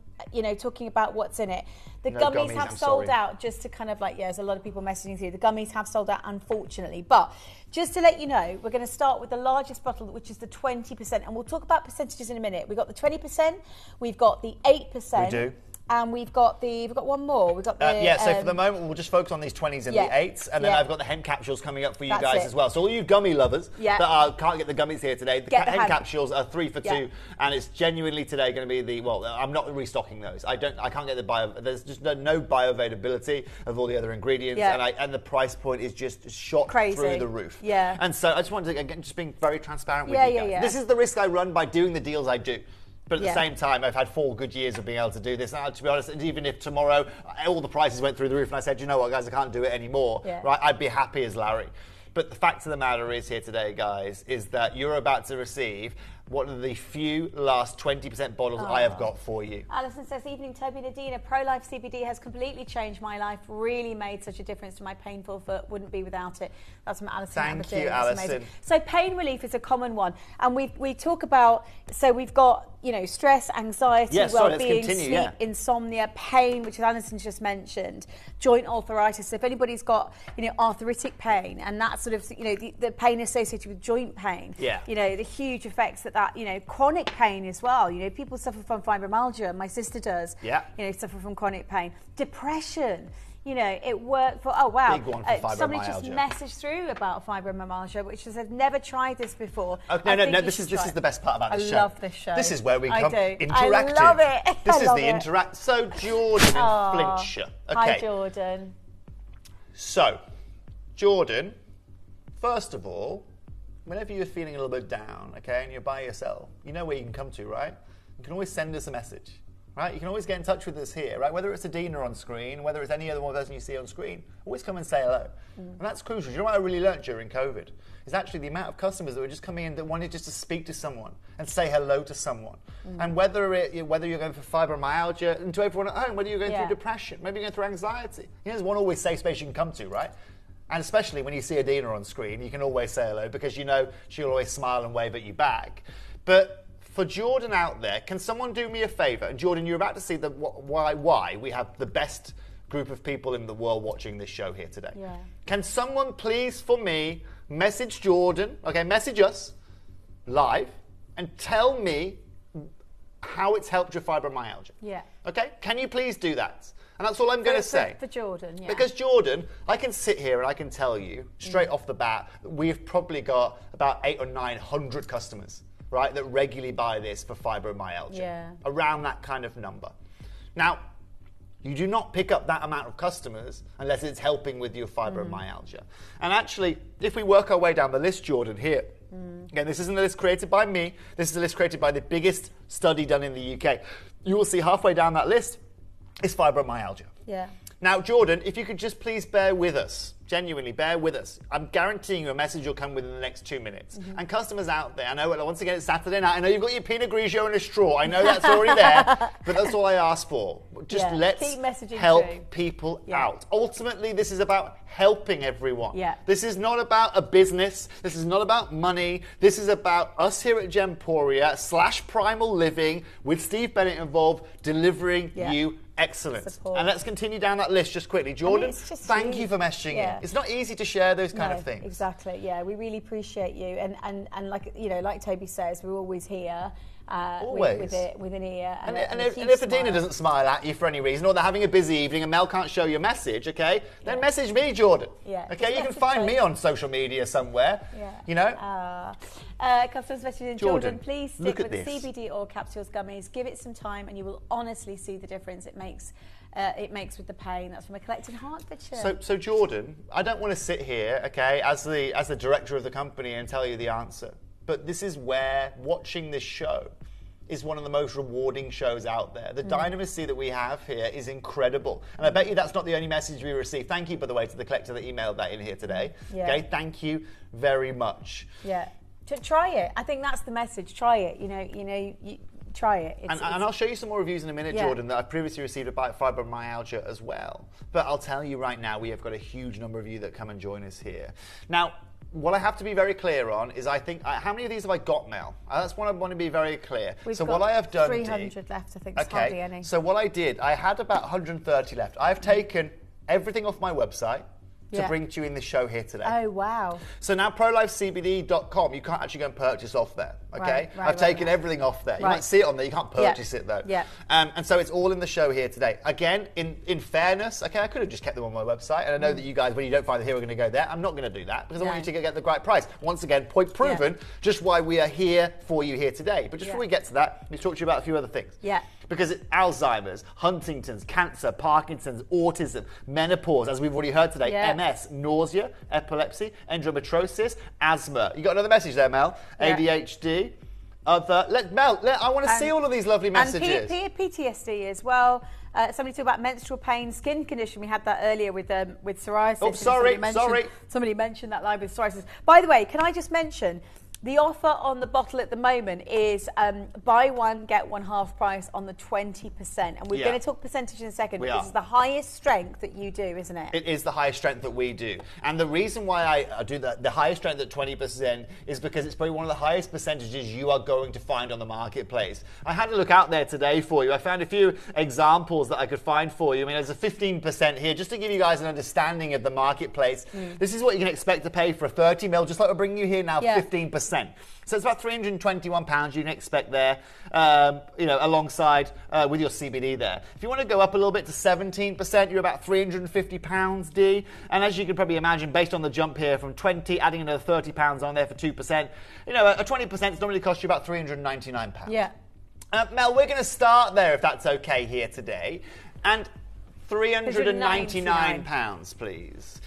talking about what's in it. The No gummies gummies, have I'm sold sorry. out, just to kind of there's a lot of people messaging through. The gummies have sold out, unfortunately. But just to let you know, we're going to start with the largest bottle, which is the 20%. And we'll talk about percentages in a minute. We've got the 20%, we've got the 8%. We do. And we've got one more. We've got the So for the moment, we'll just focus on these 20s and yeah. the 8s, and then Yeah. I've got the hemp capsules coming up for you That's guys it. as well. So all you gummy lovers Yeah. that can't get the gummies here today, the Get the hemp hemp. capsules are 3 for 2, Yeah. and it's genuinely today going to be I'm not restocking those. I can't get there's just no bioavailability of all the other ingredients, Yeah. and the price point is just shot Crazy. through the roof. Yeah. And so I just wanted to, again, just being very transparent with Yeah, you yeah, guys. yeah. This is the risk I run by doing the deals I do. But at Yeah. the same time, I've had 4 good years of being able to do this. And to be honest, even if tomorrow all the prices went through the roof and I said, you know what, guys, I can't do it anymore, Yeah. right? I'd be happy as Larry. But the fact of the matter is here today, guys, is that you're about to receive what are the few last 20% bottles I have got for you. Alison says, evening Toby and Adina, Pro-Life CBD has completely changed my life, really made such a difference to my painful foot, wouldn't be without it. That's from Alison. Thank you, Alison. So pain relief is a common one, and we talk about, so we've got, you know, stress, anxiety, well-being, sleep, insomnia, pain, which Alison's just mentioned, joint arthritis. So if anybody's got, you know, arthritic pain, and that sort of, you know, the pain associated with joint pain, you know, the huge effects that, you know, chronic pain as well. You know, people suffer from fibromyalgia. My sister does. You know, suffer from chronic pain. Depression. You know, it worked for, Big one for fibromyalgia. Somebody just messaged through about fibromyalgia, which says, I've never tried this before. Oh, no, this is the best part about this show. I love this show. This is where we come interactive. I love it. This is the interact. So, Jordan in Flintshire. Okay. Hi, Jordan. So, Jordan, first of all, whenever you're feeling a little bit down, okay, and you're by yourself, you know where you can come to, right? You can always send us a message. Right, you can always get in touch with us here, right? Whether it's Adina on screen, whether it's any other one person you see on screen, always come and say hello. And that's crucial. You know what I really learned during COVID? Is actually the amount of customers that were just coming in that wanted just to speak to someone and say hello to someone. And whether you're going for fibromyalgia, and to everyone at home, whether you're going through depression, maybe you're going through anxiety. You know, there's one always safe space you can come to, right? And especially when you see Adina on screen, you can always say hello because you know she'll always smile and wave at you back. But for Jordan out there, can someone do me a favour? And Jordan, you're about to see why we have the best group of people in the world watching this show here today. Can someone please, for me, message Jordan, okay, message us live, and tell me how it's helped your fibromyalgia? Okay? Can you please do that? And that's all I'm going to say. For Jordan, Because Jordan, I can sit here and I can tell you, straight off the bat, we've probably got about 800 or 900 customers, right, that regularly buy this for fibromyalgia. Around that kind of number. Now, you do not pick up that amount of customers unless it's helping with your fibromyalgia. And actually, if we work our way down the list, Jordan, here, again, this isn't a list created by me, this is a list created by the biggest study done in the UK. You will see halfway down that list is fibromyalgia. Now, Jordan, if you could just please bear with us, genuinely bear with us. I'm guaranteeing you a message will come within the next 2 minutes. And customers out there, I know, once again, it's Saturday night. I know you've got your Pinot Grigio and a straw. I know that's already there, but that's all I ask for. Just let's help people out. Ultimately, this is about helping everyone. This is not about a business. This is not about money. This is about us here at Gemporia / Primal Living with Steve Bennett involved, delivering you excellence. And let's continue down that list just quickly. Jordan, thank you for messaging in. It's not easy to share those kind of things. Exactly. We really appreciate you. And like, you know, like Toby says, we're always here. With an ear. And if Adina doesn't smile at you for any reason, or they're having a busy evening and Mel can't show you a message, okay, then message me, Jordan. Okay, you can find me on social media somewhere. You know? Customers messaging Jordan, please stick with CBD or capsules gummies. Give it some time and you will honestly see the difference it makes with the pain. That's from a collected Hertfordshire. So Jordan, I don't want to sit here, okay, as the director of the company and tell you the answer. But this is where watching this show is one of the most rewarding shows out there. The dynamisty that we have here is incredible. And I bet you that's not the only message we receive. Thank you, by the way, to the collector that emailed that in here today. Okay, thank you very much. Try it. I think that's the message. Try it. You try it. And I'll show you some more reviews in a minute, Jordan, that I've previously received about fibromyalgia as well. But I'll tell you right now, we have got a huge number of you that come and join us here. Now, what I have to be very clear on is, I think, how many of these have I got, Mel? That's what I want to be very clear. We've got what I have done, 300 left, I think. There's hardly any. So what I did, I had about 130 left. I've taken everything off my website to bring to you in the show here today. Oh, wow. So now ProLifeCBD.com, you can't actually go and purchase off there, okay? I've taken everything off there. You might see it on there, you can't purchase it though. And so it's all in the show here today. Again, in fairness, okay, I could have just kept them on my website, and I know that you guys, when you don't find it here, we're going to go there. I'm not going to do that, because I want you to get the right price. Once again, point proven, just why we are here for you here today. But just before we get to that, let me talk to you about a few other things. Because it's Alzheimer's, Huntington's, cancer, Parkinson's, autism, menopause, as we've already heard today, MS, nausea, epilepsy, endometriosis, asthma. You got another message there, Mel? ADHD, other. I want to see all of these lovely messages. And PTSD as well. Somebody talked about menstrual pain, skin condition. We had that earlier with psoriasis. Oh, sorry. Somebody mentioned that live with psoriasis. By the way, can I just mention, The offer on the bottle at the moment is buy one, get one half price on the 20%. And we're going to talk percentage in a second. This is the highest strength that you do, isn't it? It is the highest strength that we do. And the reason why I do the highest strength at 20% is because it's probably one of the highest percentages you are going to find on the marketplace. I had a look out there today for you. I found a few examples that I could find for you. I mean, there's a 15% here, just to give you guys an understanding of the marketplace. This is what you can expect to pay for a 30 ml, just like we're bringing you here now, 15%. So it's about £321 you can expect there, alongside with your CBD there. If you want to go up a little bit to 17%, you're about £350, D. And as you can probably imagine, based on the jump here from 20, adding another £30 on there for 2%, a 20% normally costs you about £399. Yeah. Mel, we're going to start there, if that's okay, here today. And £399, please.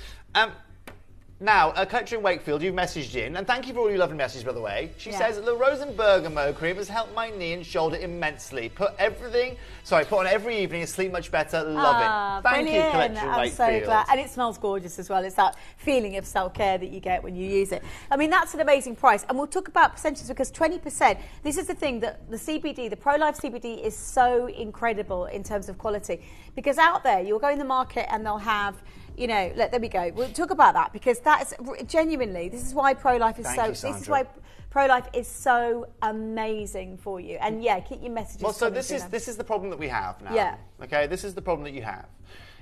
Now, Collector in Wakefield, you've messaged in, and thank you for all your lovely messages, by the way. She says, the Rosenberger Mo Cream has helped my knee and shoulder immensely. Put on every evening and sleep much better. Love it. Thank you, Collector in Wakefield. I'm so glad. And it smells gorgeous as well. It's that feeling of self-care that you get when you use it. I mean, that's an amazing price. And we'll talk about percentages because 20%, this is the thing that the CBD, the Pro-Life CBD is so incredible in terms of quality. Because out there, you'll go in the market and they'll have... there we go. We'll talk about that because that's genuinely, this is why Pro-Life is this is why Pro-Life is so amazing for you. And keep your messages. Well, so this is the problem that we have now. Yeah. Okay, this is the problem that you have,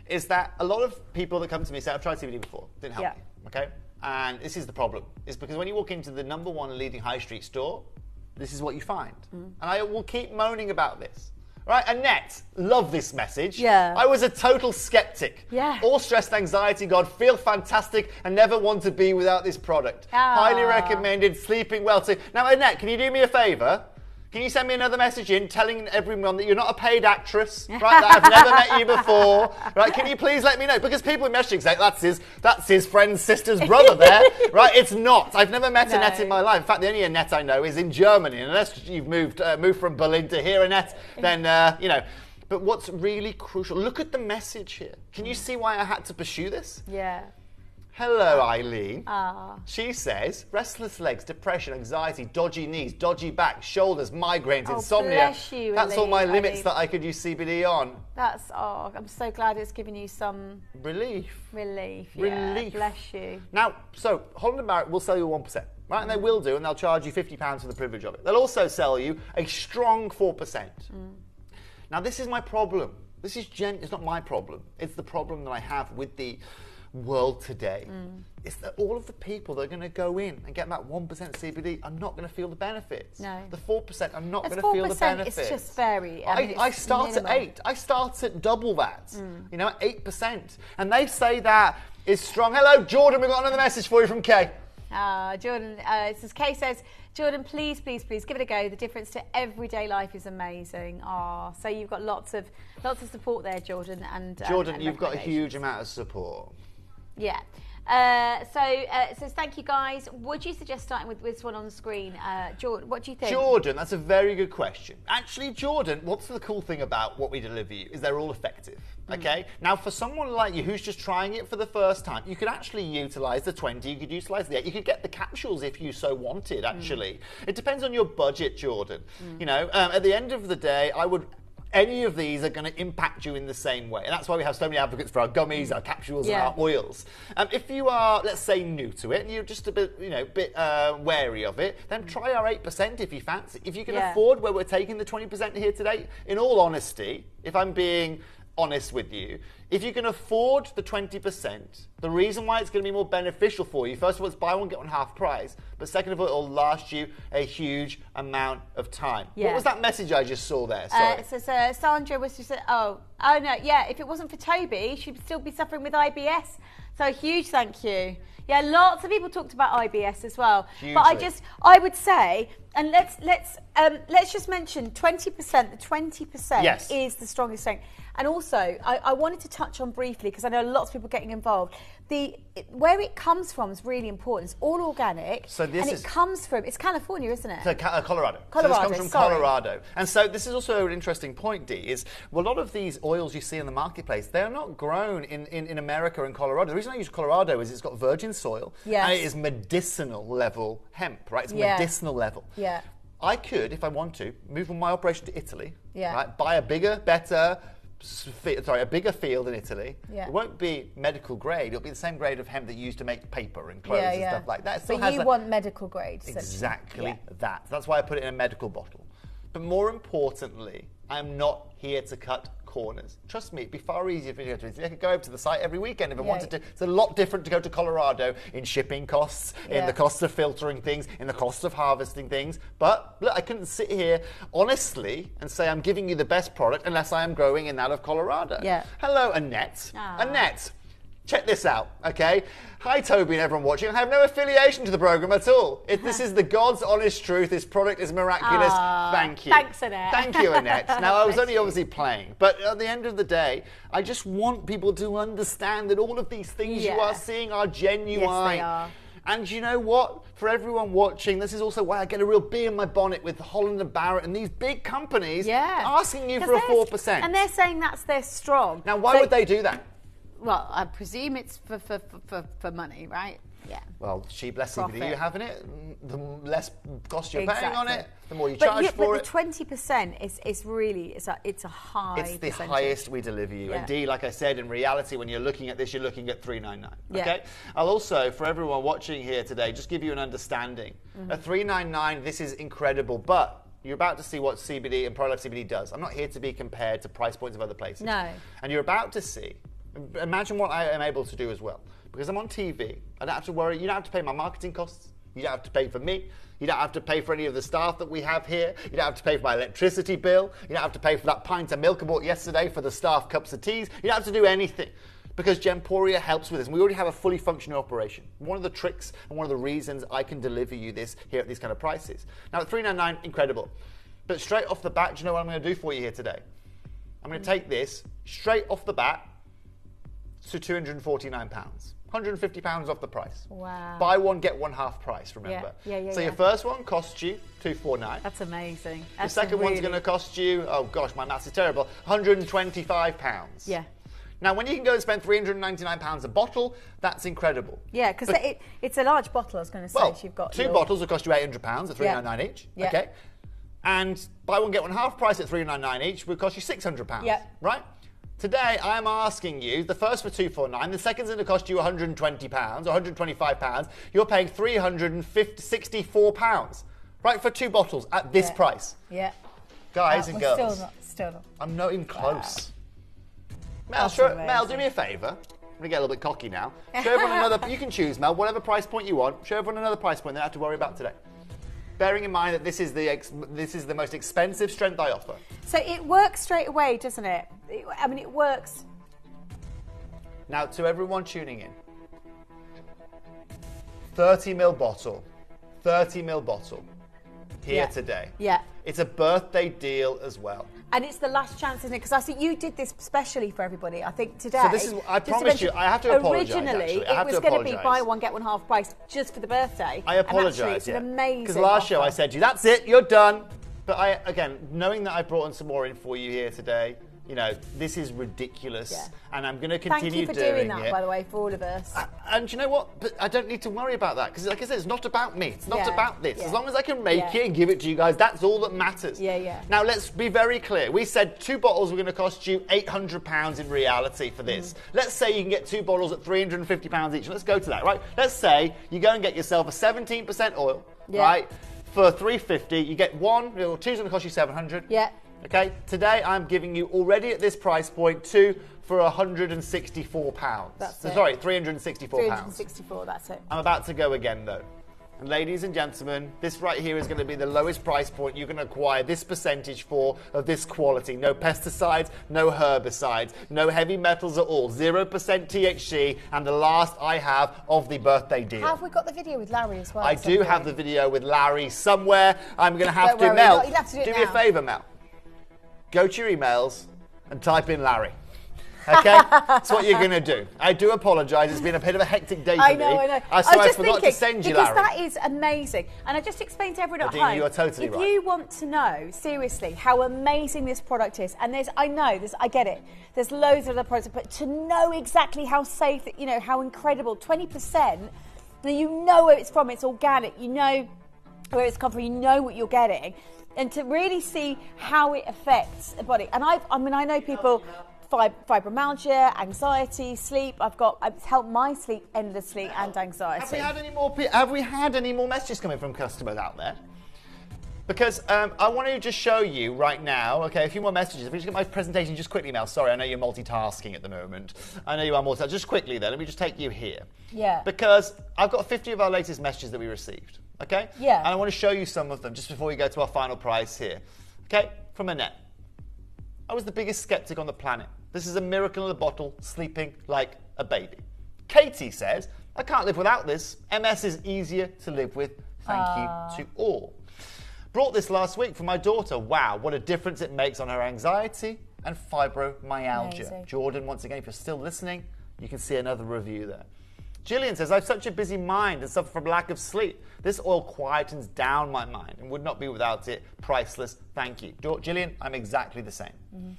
is that a lot of people that come to me say, I've tried CBD before, didn't help me. Okay, and this is the problem, is because when you walk into the #1 leading high street store, this is what you find, and I will keep moaning about this. Right, Annette, love this message. Yeah. I was a total skeptic. Yeah. All stress and anxiety, God, feel fantastic and never want to be without this product. Highly recommended, sleeping well too. Now, Annette, can you do me a favour? Can you send me another message in telling everyone that you're not a paid actress, right? That I've never met you before, right? Can you please let me know? Because people in messaging say that's his friend's sister's brother there, right? It's not. I've never met Annette in my life. In fact, the only Annette I know is in Germany. And unless you've moved from Berlin to here, Annette, then But what's really crucial? Look at the message here. Can you see why I had to pursue this? Yeah. Hello, Eileen. She says, restless legs, depression, anxiety, dodgy knees, dodgy back, shoulders, migraines, insomnia. Bless you, That's all my limits Eileen. that I could use CBD on. I'm so glad it's given you some... Relief. Yeah, bless you. Now, so Holland & Barrett will sell you 1%, right? And they will do, and they'll charge you £50 for the privilege of it. They'll also sell you a strong 4%. Now, this is my problem. It's not my problem. It's the problem that I have with the world today. It's that all of the people that are going to go in and get that 1% CBD are not going to feel the benefits. No. The 4% are not going to feel the benefits. It's just very... I start at 8. I start at double that. At 8%. And they say that is strong. Hello, Jordan. We've got another message for you from Kay. Jordan, Kay says, Jordan, please give it a go. The difference to everyday life is amazing. So you've got lots of support there, Jordan. And Jordan, you've got a huge amount of support. Yeah. So thank you guys. Would you suggest starting with this one on the screen? Jordan, what do you think? Jordan, that's a very good question. Actually, Jordan, what's the cool thing about what we deliver you is they're all effective. Okay? Now, for someone like you who's just trying it for the first time, you could actually utilise the 20, you could utilise the 8, you could get the capsules if you so wanted, actually. It depends on your budget, Jordan. At the end of the day, any of these are going to impact you in the same way. And that's why we have so many advocates for our gummies, our capsules, and our oils. If you are, let's say, new to it, and you're just a bit, wary of it, then try our 8% if you fancy. If you can afford where we're taking the 20% here today, in all honesty, if I'm being honest with you, if you can afford the 20%, the reason why it's going to be more beneficial for you, first of all, it's buy one, get one half price, but second of all, it'll last you a huge amount of time. Yeah. What was that message I just saw there? Sorry. So Sandra was just, no, if it wasn't for Toby, she'd still be suffering with IBS. So a huge thank you. Yeah, lots of people talked about IBS as well. Hugely. But I would say, and let's just mention 20%. The 20% is the strongest thing. And also, I wanted to touch on briefly, because I know lots of people getting involved, where it comes from is really important. It's all organic, So this and it comes from, it's California, isn't it? So, Colorado. So Colorado, this comes from sorry. Colorado. And so this is also an interesting point, Dee, is a lot of these oils you see in the marketplace, they're not grown in America and Colorado. The reason I use Colorado is it's got virgin soil, Yes. and it is medicinal level hemp, right? It's Yeah. medicinal level. Yeah. I could, if I want to, move my operation to Italy, Yeah. right? Buy a bigger, better, a bigger field in Italy. Yeah. It won't be medical grade. It'll be the same grade of hemp that you use to make paper and clothes and stuff like that. It still But has you that- want medical grade. essentially. Exactly Yeah. that. That's why I put it in a medical bottle. But more importantly, I'm not here to cut corners. Trust me, it'd be far easier for you to go to Italy. I could go over to the site every weekend if I wanted to. It's a lot different to go to Colorado in shipping costs, in Yeah. the cost of filtering things, in the cost of harvesting things. But look, I couldn't sit here honestly and say I'm giving you the best product unless I am growing in that of Colorado. Yeah. Hello, Annette. Ah. Annette. Check this out, okay? Hi, Toby and everyone watching. I have no affiliation to the program at all. This is the God's honest truth. This product is miraculous. Thank you. Thanks, Annette. Thank you, Annette. Now, I was Bless only you. obviously playing, but at the end of the day, I just want people to understand that all of these things you Yeah. are seeing are genuine. Yes, they are. And you know what? For everyone watching, this is also why I get a real bee in my bonnet with Holland and Barrett and these big companies asking you 'Cause for a they're- 4%. And they're saying that's their strong. Now, why So- would they do that? Well, I presume it's for money, right? Yeah. Well, cheap, less CBD Profit. you have in it, the less cost you're paying on it, Exactly. the more you charge for but it. the 20% is really it's a high. It's the percentage. highest we deliver you. Yeah. And Dee, like I said, in reality, when you're looking at this, you're looking at $3.99. Yeah. Okay. I'll also, for everyone watching here today, just give you an understanding. Mm-hmm. At $3.99, this is incredible, but you're about to see what CBD and Pro-Life CBD does. I'm not here to be compared to price points of other places. No. And you're about to see. Imagine what I am able to do as well. Because I'm on TV, I don't have to worry. You don't have to pay my marketing costs. You don't have to pay for me. You don't have to pay for any of the staff that we have here. You don't have to pay for my electricity bill. You don't have to pay for that pint of milk I bought yesterday for the staff cups of teas. You don't have to do anything. Because Gemporia helps with this. And we already have a fully functional operation. One of the tricks and one of the reasons I can deliver you this here at these kind of prices. Now at $3.99, incredible. But straight off the bat, do you know what I'm going to do for you here today? I'm going to take this straight off the bat to £249. £150 off the price. Wow. Buy one, get one half price, remember? Yeah, so your first one costs you $249. That's amazing. The That's second one's really- going to cost you, oh gosh, my maths is terrible, £125. Yeah. Now, when you can go and spend £399 a bottle, that's incredible. Yeah, because But- it's a large bottle. I was going to say. well, so you've got two your- bottles will cost you £800 at $3.99 each. Yeah. Okay. And buy one, get one half price at $3.99 each would cost you £600. Yeah. Right? Today, I'm asking you, the first for $249, the second's going to cost you £120 or £125. You're paying £364, right, for two bottles at this Yeah. price. Yeah. Guys and we're girls, Still not. I'm not even close. Mel, That's Mel, amazing. do me a favour. I'm going to get a little bit cocky now. Show everyone another, you can choose, Mel, whatever price point you want. Show everyone another price point they don't have to worry about today. Bearing in mind that this is the most expensive strength I offer. So it works straight away, doesn't it? I mean, it works. Now, to everyone tuning in, 30ml bottle, 30ml bottle here Yeah. today. Yeah. It's a birthday deal as well. And it's the last chance, isn't it? Because I see you did this specially for everybody. I think today. So this is- I just to promise mention, you, I have to apologise, Originally, actually. I have it to was going to be apologise. buy one get one half price just for the birthday. I And actually, apologise. it's an amazing. Because last show I offer. said to you, that's it, you're done. But again, knowing that I brought in some more in for you here today, you know, this is ridiculous. Yeah. And I'm going to Thank continue you for doing doing that, it. by the way, for all of us. And you know what? But I don't need to worry about that because, like I said, it's not about me. It's not Yeah, about this. yeah. As long as I can make Yeah. it and give it to you guys, that's all that matters. Yeah, yeah. Now, let's be very clear. We said two bottles were going to cost you £800 in reality for this. Let's say you can get two bottles at £350 each. Let's go to that, right? Let's say you go and get yourself a 17% oil, Yeah. right? For $350, you get one, or two's going to cost you $700. Yeah. Okay, today I'm giving you already at this price point two for £164. That's So, it. sorry, £364. 364, that's it. I'm about to go again though. And ladies and gentlemen, this right here is going to be the lowest price point you can acquire this percentage for of this quality. No pesticides, no herbicides, no heavy metals at all. 0% THC, and the last I have of the birthday deal. Have we got the video with Larry as well? I do have the video with Larry somewhere. I'm going to have Don't to, worry, Mel, you'll have to do it me a now. favour, Mel. Go to your emails and type in Larry. Okay? That's what you're going to do. I do apologise. It's been a bit of a hectic day for me. I know. So I was I just forgot thinking, to send you, because Larry. that is amazing. And I just explained to everyone at Adina, home. you are totally if right. you want to know, seriously, how amazing this product is, and I get it. There's loads of other products, but to know exactly how safe, how incredible, 20%, you know where it's from, it's organic, you know where it's come from, you know what you're getting. And to really see how it affects the body. And I know people, fibromyalgia, anxiety, sleep. It's helped my sleep endlessly and anxiety. Have we had any more messages coming from customers out there? Because I want to just show you right now, okay, a few more messages. If we just get my presentation just quickly, Mel. Sorry, I know you're multitasking at the moment. I know you are multitasking. Just quickly, though, let me just take you here. Yeah. Because I've got 50 of our latest messages that we received, okay? Yeah. And I want to show you some of them just before we go to our final prize here. Okay, from Annette. I was the biggest skeptic on the planet. This is a miracle in a bottle, sleeping like a baby. Katie says, I can't live without this. MS is easier to live with. Thank you to all. Brought this last week for my daughter. Wow, what a difference it makes on her anxiety and fibromyalgia. Amazing. Jordan, once again, if you're still listening, you can see another review there. Gillian says, I have such a busy mind and suffer from lack of sleep. This oil quietens down my mind and would not be without it. Priceless. Thank you. Gillian, I'm exactly the same. Mm-hmm.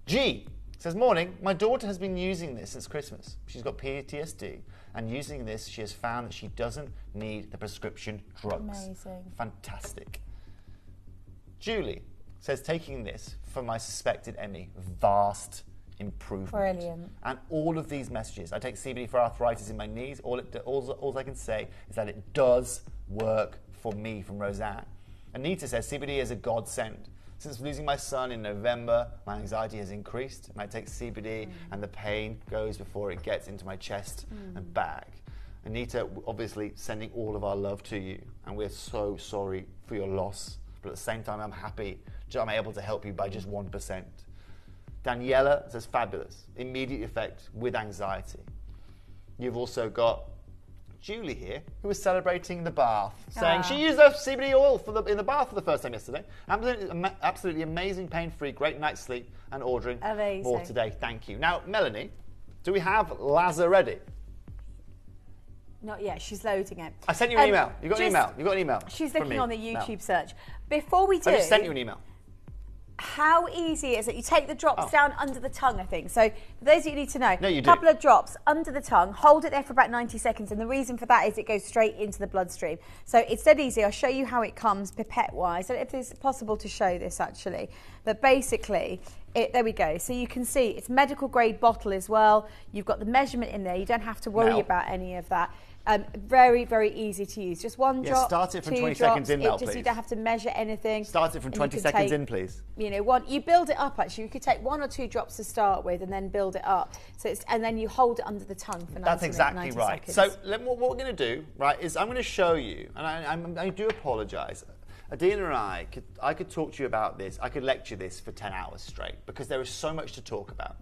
G says, morning, my daughter has been using this since Christmas. She's got PTSD, and using this, she has found that she doesn't need the prescription drugs. Amazing. Fantastic. Julie says, taking this for my suspected ME, vast improvement. Brilliant. And all of these messages, I take CBD for arthritis in my knees. All I can say is that it does work for me, from Roseanne. Anita says, CBD is a godsend. Since losing my son in November, my anxiety has increased, and I take CBD and the pain goes before it gets into my chest and back. Anita, obviously sending all of our love to you, and we're so sorry for your loss, but at the same time I'm happy that I'm able to help you by just 1%. Daniela says, fabulous, immediate effect with anxiety. You've also got Julie here, who was celebrating the bath, saying she used her CBD oil in the bath for the first time yesterday. Absolutely amazing, pain-free, great night's sleep, and ordering more today. Thank you. Now, Melanie, do we have Lazza ready? Not yet. She's loading it. I sent you an email. You got an email. You got an email. She's looking on the YouTube search. Before we do, I just sent you an email. How easy is it? You take the drops down under the tongue, I think. So for those of you who need to know, a couple of drops under the tongue, hold it there for about 90 seconds. And the reason for that is it goes straight into the bloodstream. So it's dead easy. I'll show you how it comes pipette-wise. I don't know if it's possible to show this actually. But basically, there we go. So you can see it's medical grade bottle as well. You've got the measurement in there. You don't have to worry about any of that. Very, very easy to use. Just one drop. Start it from 20 drops. seconds in, Mel, please. You don't have to measure anything. Start it from 20 seconds in, please. You build it up actually. You could take 1 or 2 drops to start with and then build it up. And then you hold it under the tongue for 90 That's exactly right. seconds. So what we're going to do, right, is I'm going to show you, and I do apologise. Adina and I could talk to you about this. I could lecture this for 10 hours straight because there is so much to talk about.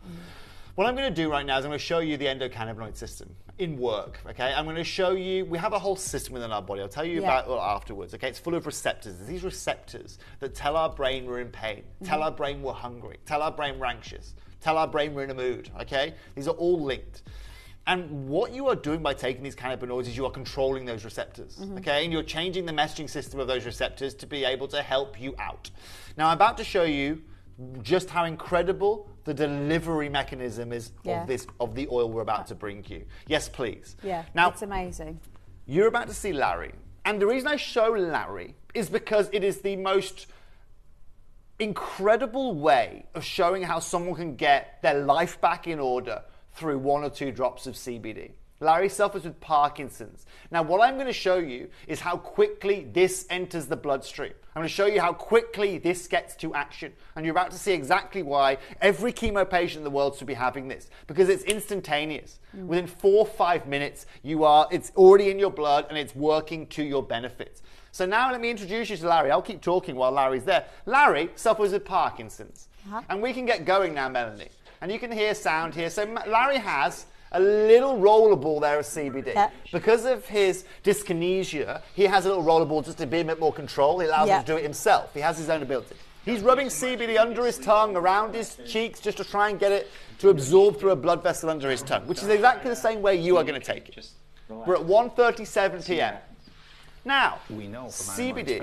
What I'm going to do right now is I'm going to show you the endocannabinoid system in work, okay? I'm going to show you, we have a whole system within our body. I'll tell you about it afterwards, okay? It's full of receptors. There's these receptors that tell our brain we're in pain, tell our brain we're hungry, tell our brain we're anxious, tell our brain we're in a mood, okay? These are all linked. And what you are doing by taking these cannabinoids is you are controlling those receptors, okay? And you're changing the messaging system of those receptors to be able to help you out. Now, I'm about to show you just how incredible the delivery mechanism is of the oil we're about to bring you. Yes, please. Yeah, now, it's amazing. You're about to see Larry. And the reason I show Larry is because it is the most incredible way of showing how someone can get their life back in order through 1 or 2 drops of CBD. Larry suffers with Parkinson's. Now, what I'm going to show you is how quickly this enters the bloodstream. I'm going to show you how quickly this gets to action. And you're about to see exactly why every chemo patient in the world should be having this. Because it's instantaneous. Within 4 or 5 minutes, it's already in your blood and it's working to your benefit. So now let me introduce you to Larry. I'll keep talking while Larry's there. Larry suffers with Parkinson's. And we can get going now, Melanie. And you can hear sound here. So Larry has a little rollerball there of CBD. Because of his dyskinesia, he has a little rollerball just to be a bit more control. He allows him to do it himself. He has his own ability. He's rubbing CBD under his tongue, around his cheeks, just to try and get it to absorb through a blood vessel under his tongue, which is exactly the same way you are going to take it. We're at 1:37 p.m. Now, we know from CBD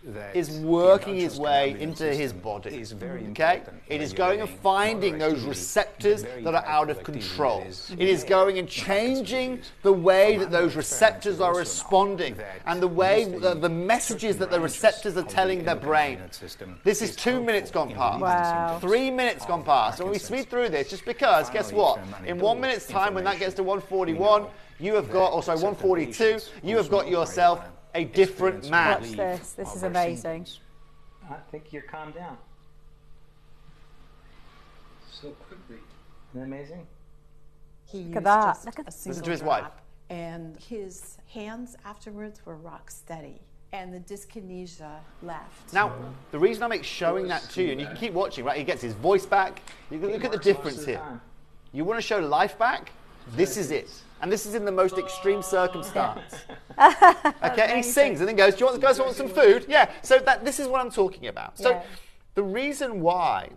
that is working its way into his body. Okay? It is going and finding those receptors that are out of control. It is going and changing the way that those receptors are responding and the way the messages that the receptors are telling their brain. This is 2 minutes gone past. Wow. 3 minutes gone past. And we speed through this just because, guess what? In 1 minute's time, when that gets to 1:41, you have got, 1:42, you have got yourself a different man. Watch this. This is amazing. I think you're calmed down. So quickly. Isn't that amazing? Look at that. Look at Listen to his wife. And his hands afterwards were rock steady. And the dyskinesia left. Now, the reason I'm showing that to you, and you can keep watching, right? He gets his voice back. You can look at the difference here. You want to show life back? This is it. And this is in the most extreme circumstance. Okay, and he sings and then goes, do you guys want some food? Yeah, so this is what I'm talking about. So the reason why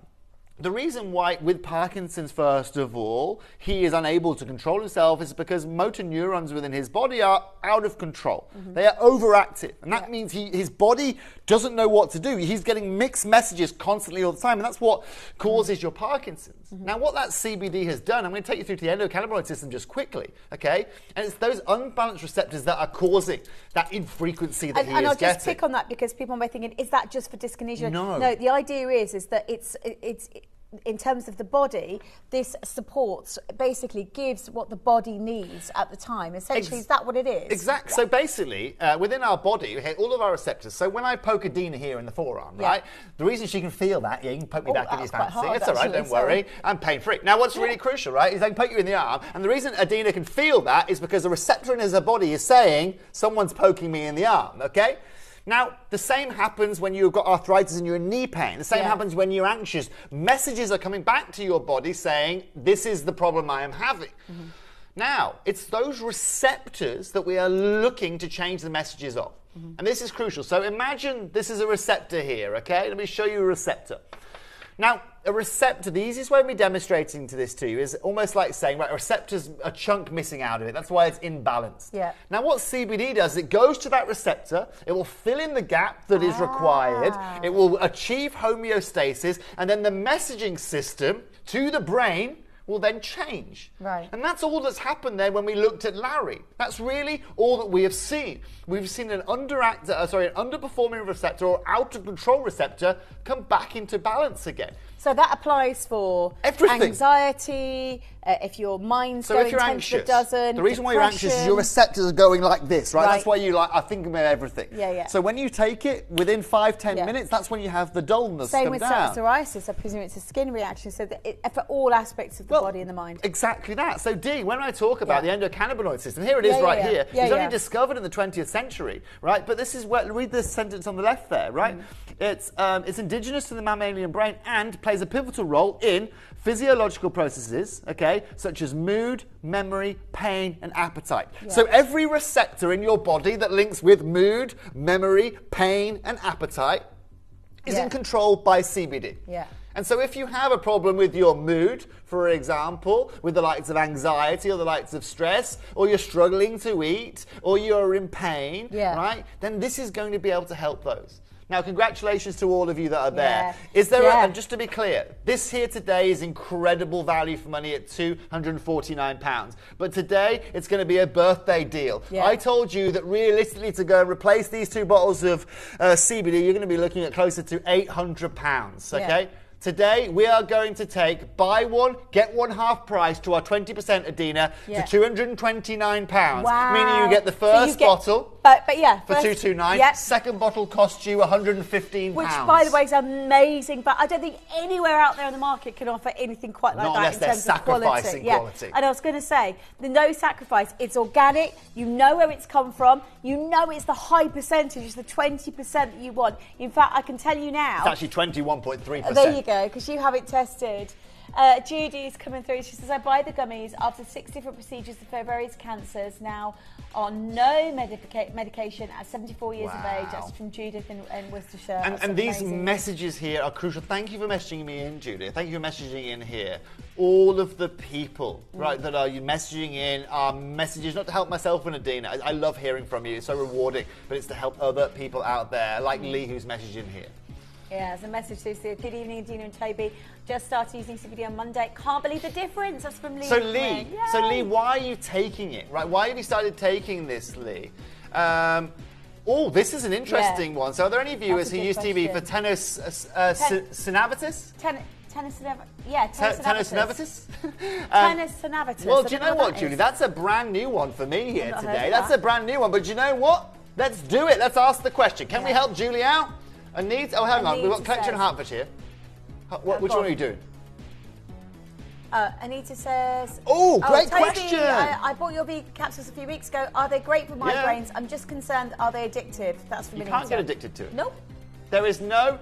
with Parkinson's, first of all, he is unable to control himself is because motor neurons within his body are out of control. They are overactive. And that means his body doesn't know what to do. He's getting mixed messages constantly all the time. And that's what causes your Parkinson's. Now, what that CBD has done, I'm going to take you through to the endocannabinoid system just quickly, okay? And it's those unbalanced receptors that are causing that infrequency that he is getting. And I'll just pick on that because people might be thinking, is that just for dyskinesia? No. No, the idea is that it's in terms of the body, this supports, basically gives what the body needs at the time. Essentially, is that what it is? Exactly. So basically, within our body, we have all of our receptors. So when I poke Adina here in the forearm, right, the reason she can feel that, you can poke me back if you fancy. It's all right, don't worry. I'm pain-free. Now, what's really crucial, right, is I can poke you in the arm, and the reason Adina can feel that is because the receptor in her body is saying, someone's poking me in the arm, okay? Now, the same happens when you've got arthritis and you're in knee pain. The same happens when you're anxious. Messages are coming back to your body saying, this is the problem I am having. Now, it's those receptors that we are looking to change the messages of. And this is crucial. So imagine this is a receptor here, okay? Let me show you a receptor. Now, a receptor, the easiest way of me demonstrating this to you is almost like saying, right, a receptor's a chunk missing out of it. That's why it's imbalanced. Yeah. Now, what CBD does, it goes to that receptor, it will fill in the gap that is required, it will achieve homeostasis, and then the messaging system to the brain will then change. Right. And that's all that's happened there when we looked at Larry. That's really all that we have seen. We've seen an underperforming receptor or out of control receptor come back into balance again. So that applies for everything. Anxiety, if your mind's going if you're 10 anxious, to the dozen. the reason why you're anxious is your receptors are going like this, right? That's why you I think about everything. Yeah. So when you take it, within 5-10 minutes, that's when you have the dullness Same come with down. psoriasis, I presume it's a skin reaction, so that for all aspects of the body and the mind. Exactly that. So Dee, when I talk about the endocannabinoid system, here it is here. It was only discovered in the 20th century, right? But this is where, read this sentence on the left there, right? It's indigenous to the mammalian brain and plays a pivotal role in physiological processes, okay, such as mood, memory, pain, and appetite. So every receptor in your body that links with mood, memory, pain, and appetite is in control by CBD. And so if you have a problem with your mood, for example, with the likes of anxiety or the likes of stress, or you're struggling to eat, or you're in pain, right, then this is going to be able to help those. Now, congratulations to all of you that are there. Is there, and just to be clear, this here today is incredible value for money at £249. But today, it's going to be a birthday deal. I told you that realistically to go and replace these 2 bottles of CBD, you're going to be looking at closer to £800, okay? Today, we are going to take buy one, get one half price to our 20% Adina to £229. Wow. Meaning you get the first bottle for £229. Second bottle costs you £115. Which, by the way, is amazing. But I don't think anywhere out there in the market can offer anything quite like that in terms of quality. And I was going to say, the no sacrifice, it's organic. You know where it's come from. You know it's the high percentage, it's the 20% that you want. In fact, I can tell you now. It's actually 21.3%. There you go, because you have it tested. Judy's coming through. She says, I buy the gummies after 6 different procedures for various cancers, now on no medication at 74 years of age. That's from Judith in Worcestershire. And these messages here are crucial. Thank you for messaging me in, Judith. Thank you for messaging in here. All of the people, right, that are you messaging in are messages not to help myself and Adina. I love hearing from you. It's so rewarding, but it's to help other people out there, like Lee, who's messaging here. Yeah, there's a message to say, good evening, Adina and Toby. Just started using CBD on Monday. Can't believe the difference. That's from Lee. So Lee, why are you taking it? Right? Why have you started taking this, Lee? This is an interesting one. So are there any viewers who use TV for tennis synovitis? Tennis synovitis. Well, do you know what, Julie? That's a brand new one for me here today. That's a brand new one. But do you know what? Let's do it. Let's ask the question. Can we help Julie out? Anita, hang on. We've got Collection Hertfordshire. Which one are you doing? Anita says... great Toby, question. I bought your vegan capsules a few weeks ago. Are they great for migraines? Yeah. I'm just concerned, are they addictive? That's from Anita. You can't get addicted to it. Nope. There is no...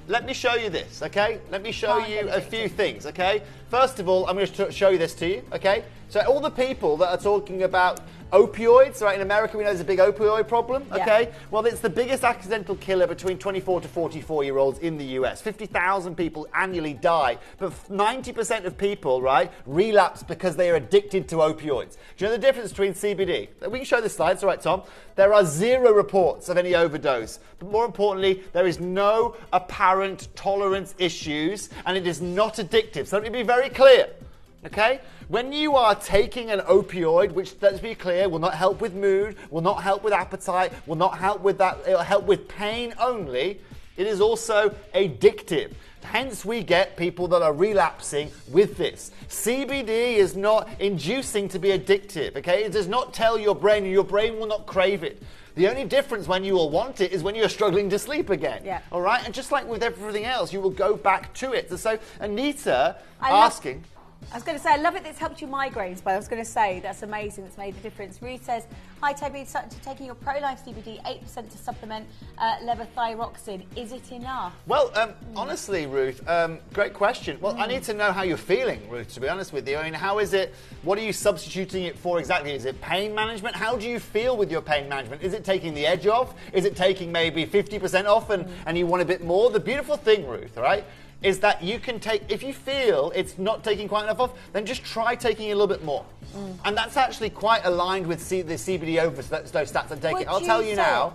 Let me show you this, okay? Let me show you a few things, okay? First of all, I'm going to show you this to you, okay? So all the people that are talking about opioids, right? In America, we know there's a big opioid problem, okay? Yeah. Well, it's the biggest accidental killer between 24 to 44-year-olds in the US. 50,000 people annually die, but 90% of people, right, relapse because they are addicted to opioids. Do you know the difference between CBD? We can show this slide. It's all right, Tom. There are 0 reports of any overdose, but more importantly, there is no apparent tolerance issues, and it is not addictive. So let me be very clear. Okay? When you are taking an opioid, which, let's be clear, will not help with mood, will not help with appetite, will not help with that, it'll help with pain only, it is also addictive. Hence, we get people that are relapsing with this. CBD is not inducing to be addictive, okay? It does not tell your brain, and your brain will not crave it. The only difference when you will want it is when you're struggling to sleep again. Yeah. All right? And just like with everything else, you will go back to it. So Anita asking... I was going to say, I love it that it's helped you migraines, but I was going to say, that's amazing, it's made a difference. Ruth says, hi Toby, taking your Pro-Life CBD, 8% to supplement levothyroxine. Is it enough? Well, honestly, Ruth, great question. Well, I need to know how you're feeling, Ruth, to be honest with you. I mean, how is it, what are you substituting it for exactly? Is it pain management? How do you feel with your pain management? Is it taking the edge off? Is it taking maybe 50% off and you want a bit more? The beautiful thing, Ruth, right, is that you can take, if you feel it's not taking quite enough off, then just try taking a little bit more. And that's actually quite aligned with the CBD overdose stats I'm taking. I'll tell you now,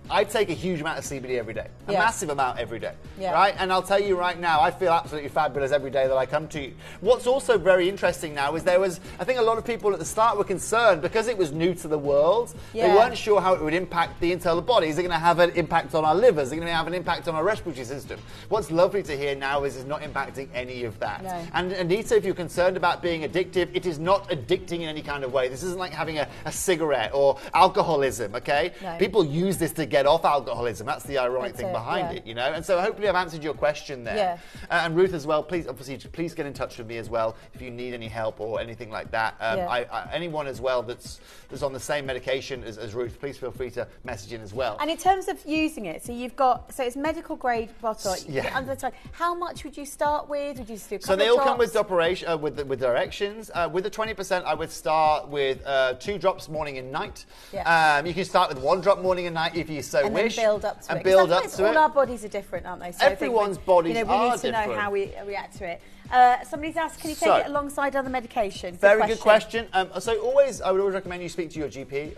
I take a huge amount of CBD every day, a massive amount every day, right? And I'll tell you right now, I feel absolutely fabulous every day that I come to you. What's also very interesting now is I think a lot of people at the start were concerned because it was new to the world. They weren't sure how it would impact the internal body. Is it going to have an impact on our livers? Is it going to have an impact on our respiratory system? What's lovely to hear now is it's not impacting any of that. No. And Anita, if you're concerned about being addictive, it is not addicting in any kind of way. This isn't like having a cigarette or alcoholism, okay? No. People use this to get off alcoholism. That's the ironic thing behind it, you know. And so hopefully I've answered your question there. And Ruth as well, please get in touch with me as well if you need any help or anything like that. Anyone as well that's on the same medication as Ruth, please feel free to message in as well. And in terms of using it, so it's medical grade bottle. Under the tongue. How much would you start with? Would you just do a couple So they all come with with directions. With the 20%, I would start with 2 drops morning and night. You can start with 1 drop morning and night if you so wish. And build up to and it. Build up to all our bodies are different, aren't they? So everyone's bodies are different. We need to know how we react to it. Somebody's asked, can you take it alongside other medication? Very good question. So I would always recommend you speak to your GP,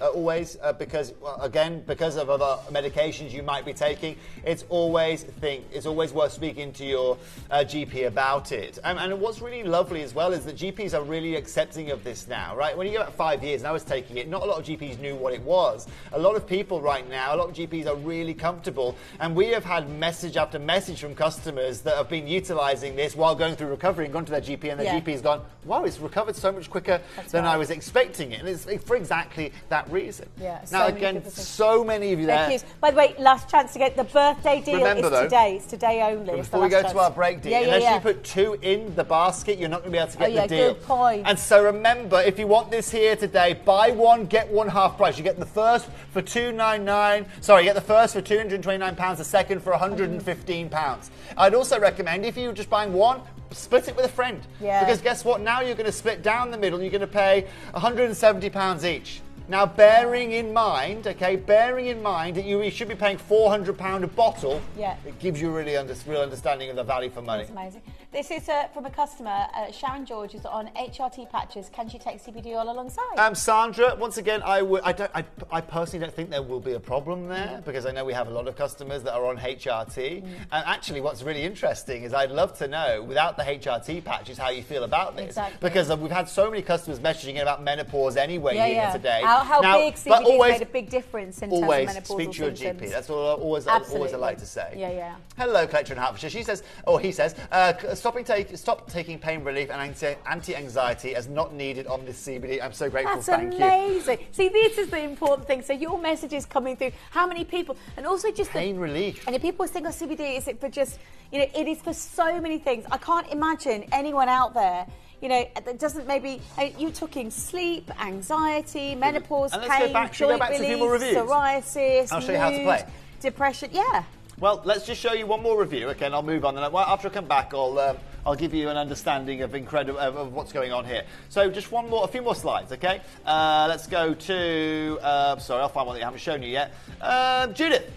because of other medications you might be taking. It's always worth speaking to your GP about it. And what's really lovely as well is that GPs are really accepting of this now, right? When you go back 5 years and I was taking it, not a lot of GPs knew what it was. A lot of people right now, a lot of GPs are really comfortable, and we have had message after message from customers that have been utilising this while going through recovery and gone to their GP, and their GP has gone, wow, it's recovered so much quicker than I was expecting it. And it's for exactly that reason. Now, again, so many of you there. By the way, last chance to get the birthday deal. Today. It's today only. Before we go to our break deal, unless you put 2 in the basket, you're not going to be able to get the deal. Good point. And so remember, if you want this here today, buy 1, get 1 half price. You get the first for £299. Sorry, you get the first for £229, the second for £115. I'd also recommend, if you're just buying 1, split it with a friend. Yeah. Because guess what? Now you're going to split down the middle. You're going to pay £170 each. Now, bearing in mind that you should be paying £400 a bottle, it gives you a really real understanding of the value for money. That's amazing. This is from a customer, Sharon George, is on HRT patches. Can she take CBD oil alongside? Sandra, once again, I personally don't think there will be a problem there because I know we have a lot of customers that are on HRT. And actually, what's really interesting is I'd love to know, without the HRT patches, how you feel about this. Exactly. Because we've had so many customers messaging in about menopause anyway here today. How big CBD has made a big difference in terms of menopausal speak to your symptoms. GP. That's all always I like to say. Yeah. Hello, collector in Hertfordshire. He says, stop taking pain relief and anti-anxiety as not needed on this CBD. I'm so grateful. Thank you. That's amazing. See, this is the important thing. So your message is coming through. How many people, and also just pain relief. And if people think of CBD, is it for just, it is for so many things. I can't imagine anyone out there, that doesn't maybe, you're talking sleep, anxiety, menopause, pain, joint relief, psoriasis, I'll show you how to play. Depression, Well, let's just show you one more review, okay, and I'll move on. And after I come back, I'll give you an understanding of of what's going on here. So just a few more slides, okay? Let's go to, sorry, I'll find one that I haven't shown you yet. Judith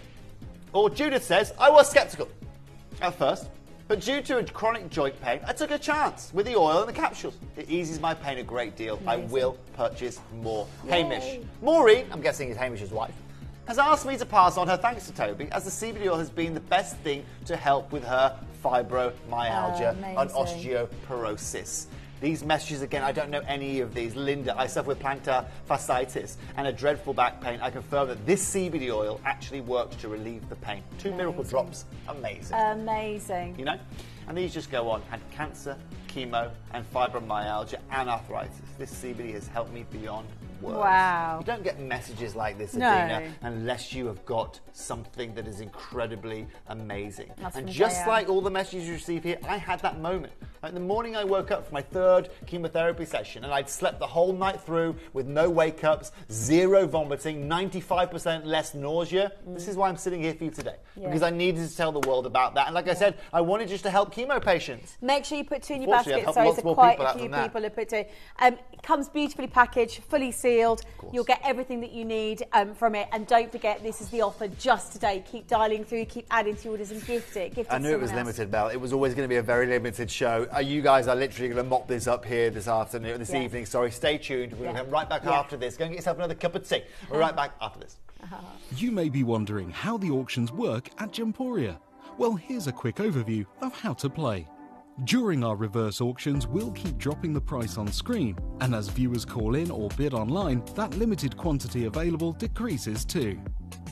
says, I was sceptical at first, but due to a chronic joint pain, I took a chance with the oil and the capsules. It eases my pain a great deal. Amazing. I will purchase more. Yay. Hamish. Maureen, I'm guessing is Hamish's wife, has asked me to pass on her thanks to Toby, as the CBD oil has been the best thing to help with her fibromyalgia and osteoporosis. These messages, again, I don't know any of these. Linda, I suffer with plantar fasciitis and a dreadful back pain. I confirm that this CBD oil actually works to relieve the pain. 2 miracle drops. Amazing. Amazing. And these just go on. Had cancer, chemo, and fibromyalgia and arthritis. This CBD has helped me beyond words. Wow. You don't get messages like this, Adina, unless you have got something that is incredibly amazing. And just like all the messages you receive here, I had that moment. Like the morning I woke up for my 3rd chemotherapy session and I'd slept the whole night through with no wake-ups, 0 vomiting, 95% less nausea. This is why I'm sitting here for you today. Because I needed to tell the world about that. And like I said, I wanted just to help chemo patients. Make sure you put 2 in your basket. So quite a few people have put 2. It comes beautifully packaged, fully sealed. You'll get everything that you need from it. And don't forget, this is the offer just today. Keep dialing through, keep adding to your orders and gift it. I knew it was limited, Belle. It was always going to be a very limited show. You guys are literally going to mop this up here this evening. Sorry, stay tuned. We're going to come right back after this. Go and get yourself another cup of tea. We're right back after this. You may be wondering how the auctions work at Gemporia. Well, here's a quick overview of how to play. During our reverse auctions, we'll keep dropping the price on screen, and as viewers call in or bid online, that limited quantity available decreases too.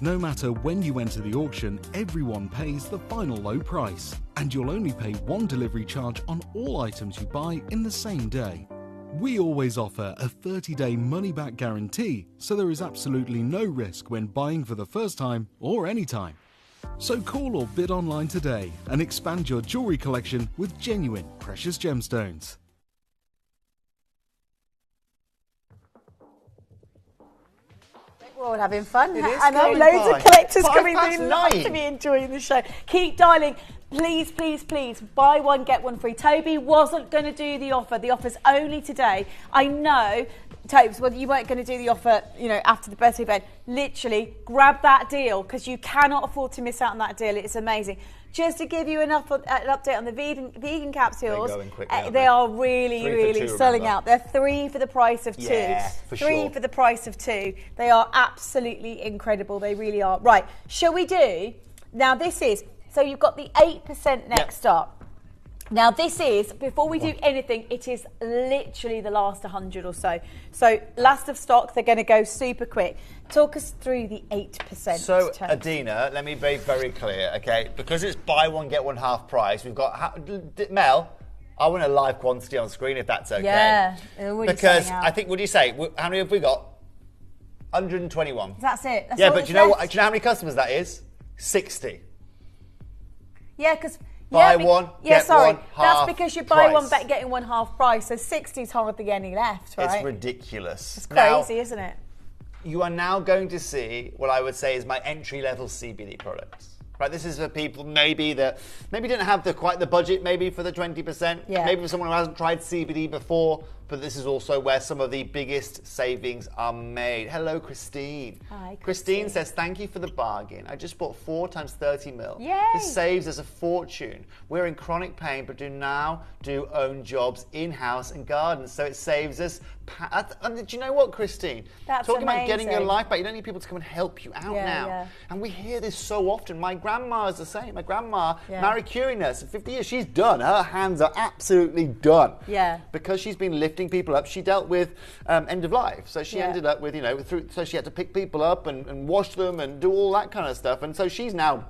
No matter when you enter the auction, everyone pays the final low price, and you'll only pay 1 delivery charge on all items you buy in the same day. We always offer a 30-day money-back guarantee, so there is absolutely no risk when buying for the first time or any time. So call or bid online today and expand your jewellery collection with genuine precious gemstones. We're all having fun. I know loads of collectors coming in. Love to be enjoying the show. Keep dialing. Please, please, please, buy one, get one free. Toby wasn't going to do the offer. The offer's only today. I know, Tobes, well, you weren't going to do the offer, after the birthday event. Literally, grab that deal because you cannot afford to miss out on that deal. It's amazing. Just to give you an update on the vegan capsules, they are really selling out. They're 3 for the price of 2. Three for the price of 2. They are absolutely incredible. They really are. Right, shall we do? Now this is, so you've got the 8% next up. Now this is, before we do anything, it is literally the last 100 or so. So last of stock, they're going to go super quick. Talk us through the 8%. So Adina, let me be very clear, okay? Because it's buy one, get one half price, we've got, Mel, I want a live quantity on screen if that's okay. Yeah. Because I think, what do you say? How many have we got? 121. That's it. That's but do you know what? Do you know how many customers that is? 60. Yeah, because... Buy one, get one, half That's because you buy price. one, getting one half price. So 60's hardly any left, right? It's ridiculous. It's crazy, isn't it? You are now going to see what I would say is my entry-level CBD products. Right, this is for people maybe didn't have quite the budget maybe for the 20%. Yeah. Maybe for someone who hasn't tried CBD before, but this is also where some of the biggest savings are made. Hello, Christine. Hi, Christine says, thank you for the bargain. I just bought 4 times 30 mil. Yay. This saves us a fortune. We're in chronic pain, but now do own jobs in-house and gardens, so it saves us. And do you know what, Christine? That's Talking about getting your amazing. life back, you don't need people to come and help you out now. Yeah. And we hear this so often. My grandma is the same. My grandma, Yeah. Marie Curie nurse, in 50 years, she's done. Her hands are absolutely done. Yeah. Because she's been lifting people up. She dealt with end of life. So she Yeah. ended up with, so she had to pick people up and wash them and do all that kind of stuff. And so she's now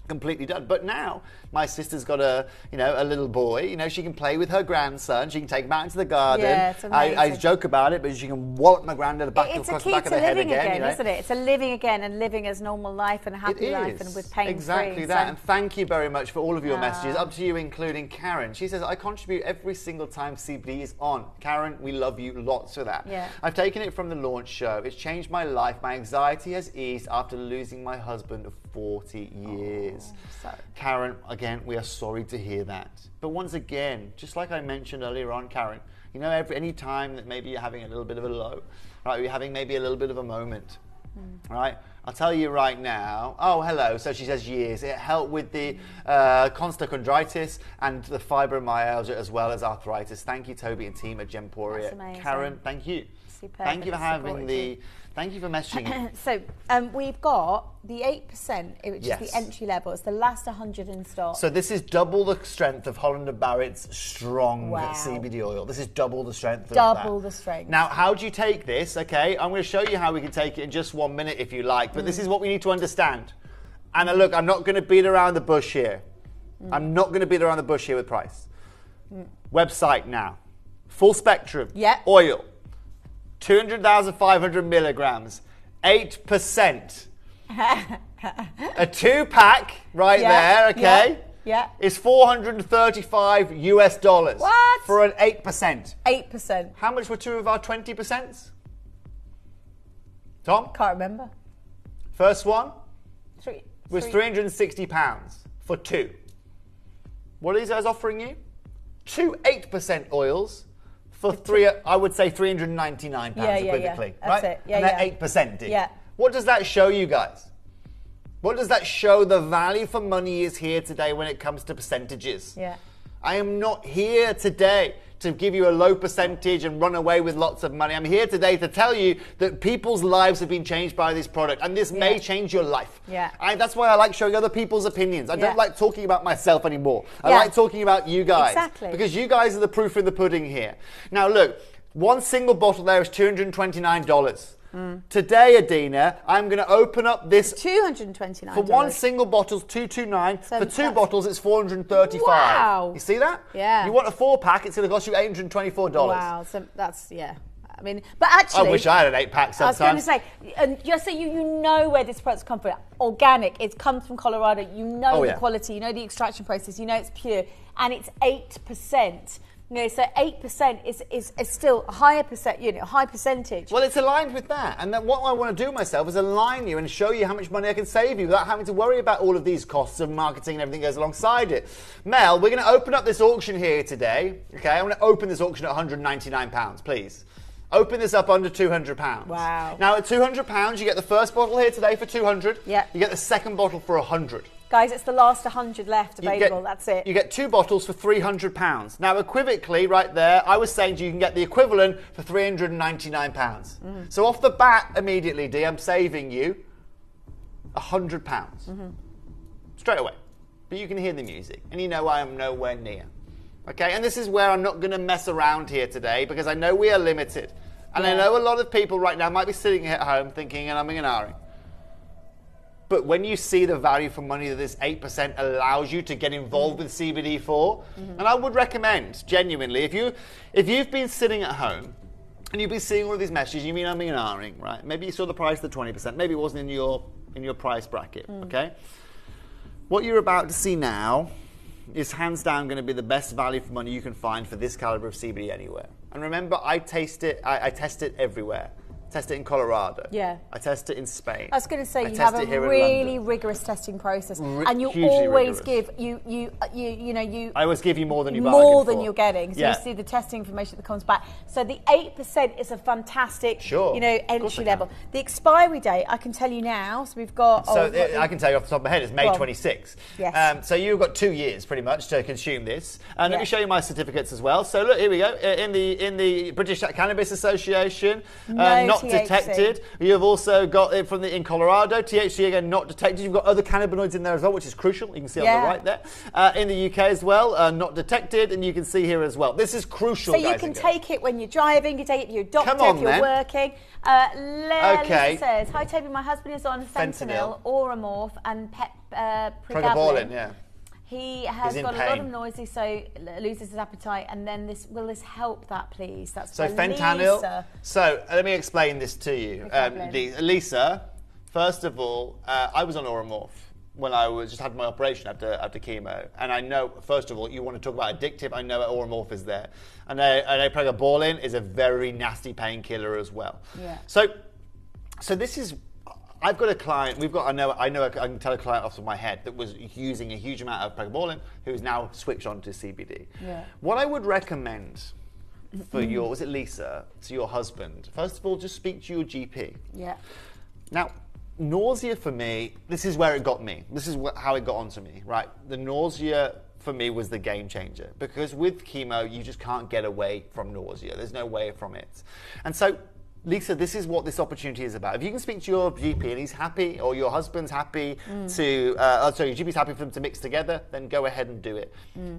completely done. But now my sister's got a little boy. She can play with her grandson. She can take him out into the garden. Yeah, it's I amazing. joke about it, but she can wallop my granddad It's a across the key back to of the head living again. isn't it? It's a living again and living as normal life and a happy life and with pain-free. Exactly that. So- And thank you very much for all of your messages, up to you, including Karen. She says, I contribute every single time CBD is on. Karen, we love you lots for that. Yeah. I've taken it from the launch show. It's changed my life. My anxiety has eased after losing my husband of 40 years. sorry. Karen, again, we are sorry to hear that. But once again, just like I mentioned earlier on, Karen, any time that maybe you're having a little bit of a low, right, you're having maybe a little bit of a moment, right? I'll tell you right now. Oh, hello. So she says years. It helped with the costochondritis and the fibromyalgia as well as arthritis. Thank you, Toby and team at Gemporia. That's amazing. Karen, thank you. Superb. Thank you for having Supported you. Thank you for messaging. So we've got the 8%, which Yes. is the entry level. It's the last 100 in stock. So this is double the strength of Holland & Barrett's strong Wow. CBD oil. This is double the strength of Double that. the strength. Now, how do you take this? Okay, I'm going to show you how we can take it in just 1 minute if you like, but this is what we need to understand. And look, I'm not going to beat around the bush here. I'm not going to beat around the bush here with price. Website now. Full spectrum. Yeah. Oil. 200,500 milligrams. 8%. A 2-pack right there, okay? Yeah. Is $435 US. What? For an 8%. 8%. How much were 2 of our 20%? Tom? Can't remember. First one Three. was £360 for 2. What are these guys offering you? 2 8% oils for I would say £399 Yeah, equivocally. That's right? it. Yeah, and yeah. that 8% did. Yeah. What does that show you guys? What does that show the value for money is here today when it comes to percentages? Yeah. I am not here today to give you a low percentage and run away with lots of money. I'm here today to tell you that people's lives have been changed by this product, and this may change your life. Yeah. That's why I like showing other people's opinions. I Yeah. don't like talking about myself anymore. I Yeah. like talking about you guys. Exactly. Because you guys are the proof in the pudding here. Now look, one single bottle there is $229. Today, Adina, I'm going to open up this. $229. For one single bottle, it's $229. So For 2 that's- bottles, it's $435. Wow. You see that? Yeah. You want a 4-pack, it's going to cost you $824. Wow. So that's, yeah. I mean, but actually. I wish I had an 8-pack I was going to sometimes. say, and just so you know where this product's come from. Organic, it comes from Colorado. You know Oh, the yeah. quality, you know the extraction process, you know it's pure, and it's 8%. So 8% is still a higher a high percentage. Well, it's aligned with that. And then what I want to do myself is align you and show you how much money I can save you without having to worry about all of these costs of marketing and everything goes alongside it. Mel, we're going to open up this auction here today. Okay, I'm going to open this auction at £199, please. Open this up under £200. Wow. Now, at £200, you get the first bottle here today for $200. Yeah. You get the second bottle for $100. Guys, it's the last 100 left available. That's it. You get 2 bottles for £300. Now, equivocally, right there, I was saying to you, you can get the equivalent for £399. So off the bat, immediately, Dee, I'm saving you £100. Straight away. But you can hear the music, and you know I am nowhere near. Okay, and this is where I'm not going to mess around here today, because I know we are limited. And I know a lot of people right now might be sitting at home thinking, and I'm and ahhing. But when you see the value for money that this 8% allows you to get involved with CBD for, and I would recommend, genuinely, if you've been sitting at home and you've been seeing all of these messages, you mean I'm and ahhing, right? Maybe you saw the price of the 20%, maybe it wasn't in your price bracket, okay? What you're about to see now is hands down going to be the best value for money you can find for this caliber of CBD anywhere. And remember, I test it everywhere. test it in Colorado. Yeah. I test it in Spain. I was going to say, I you test have it a here in really London. rigorous testing process, and you hugely always rigorous. give you I always give you more than you more bargained than for. you're getting. So Yeah. you see the testing information that comes back. So the 8% is a fantastic, Sure. Of course entry I level. can. The expiry date, I can tell you now. So we've got. So we've got the- I can tell you off the top of my head, it's May Go on. 26th. Yes. So you've got 2 years pretty much to consume this. And let Yeah. me show you my certificates as well. So look, here we go. In the British Cannabis Association, No not THC. detected. You've also got it in Colorado, THC again, not detected. You've got other cannabinoids in there as well, which is crucial. You can see on Yeah. the right there. In the UK as well, not detected, and you can see here as well. This is crucial, So you guys can and girls. take it when you're driving, you take it if you're a doctor, Come on, if you're then. working. Okay. Lisa says, hi Toby, my husband is on fentanyl, Oromorph and Pregabalin, yeah. He has He's in got a lot of pain. noisy, so loses his appetite, and then will this help that, please? That's So for fentanyl. Lisa. So let me explain this to you, Lisa. First of all, I was on Oromorph when I just had my operation after chemo, and I know, first of all, you want to talk about addictive. I know Oromorph is there, and I know Pregabalin is a very nasty painkiller as well. Yeah. So this is. I've got a client. I can tell a client off the top of my head that was using a huge amount of Pregabalin, who's now switched on to CBD. Yeah. What I would recommend for was it Lisa, to your husband? First of all, just speak to your GP. Yeah. Now, nausea for me, this is where it got me. This is how it got onto me, right? The nausea for me was the game changer, because with chemo, you just can't get away from nausea. There's no way from it. And so, Lisa, this is what this opportunity is about. If you can speak to your GP and he's happy, or your husband's happy your GP's happy for them to mix together, then go ahead and do it.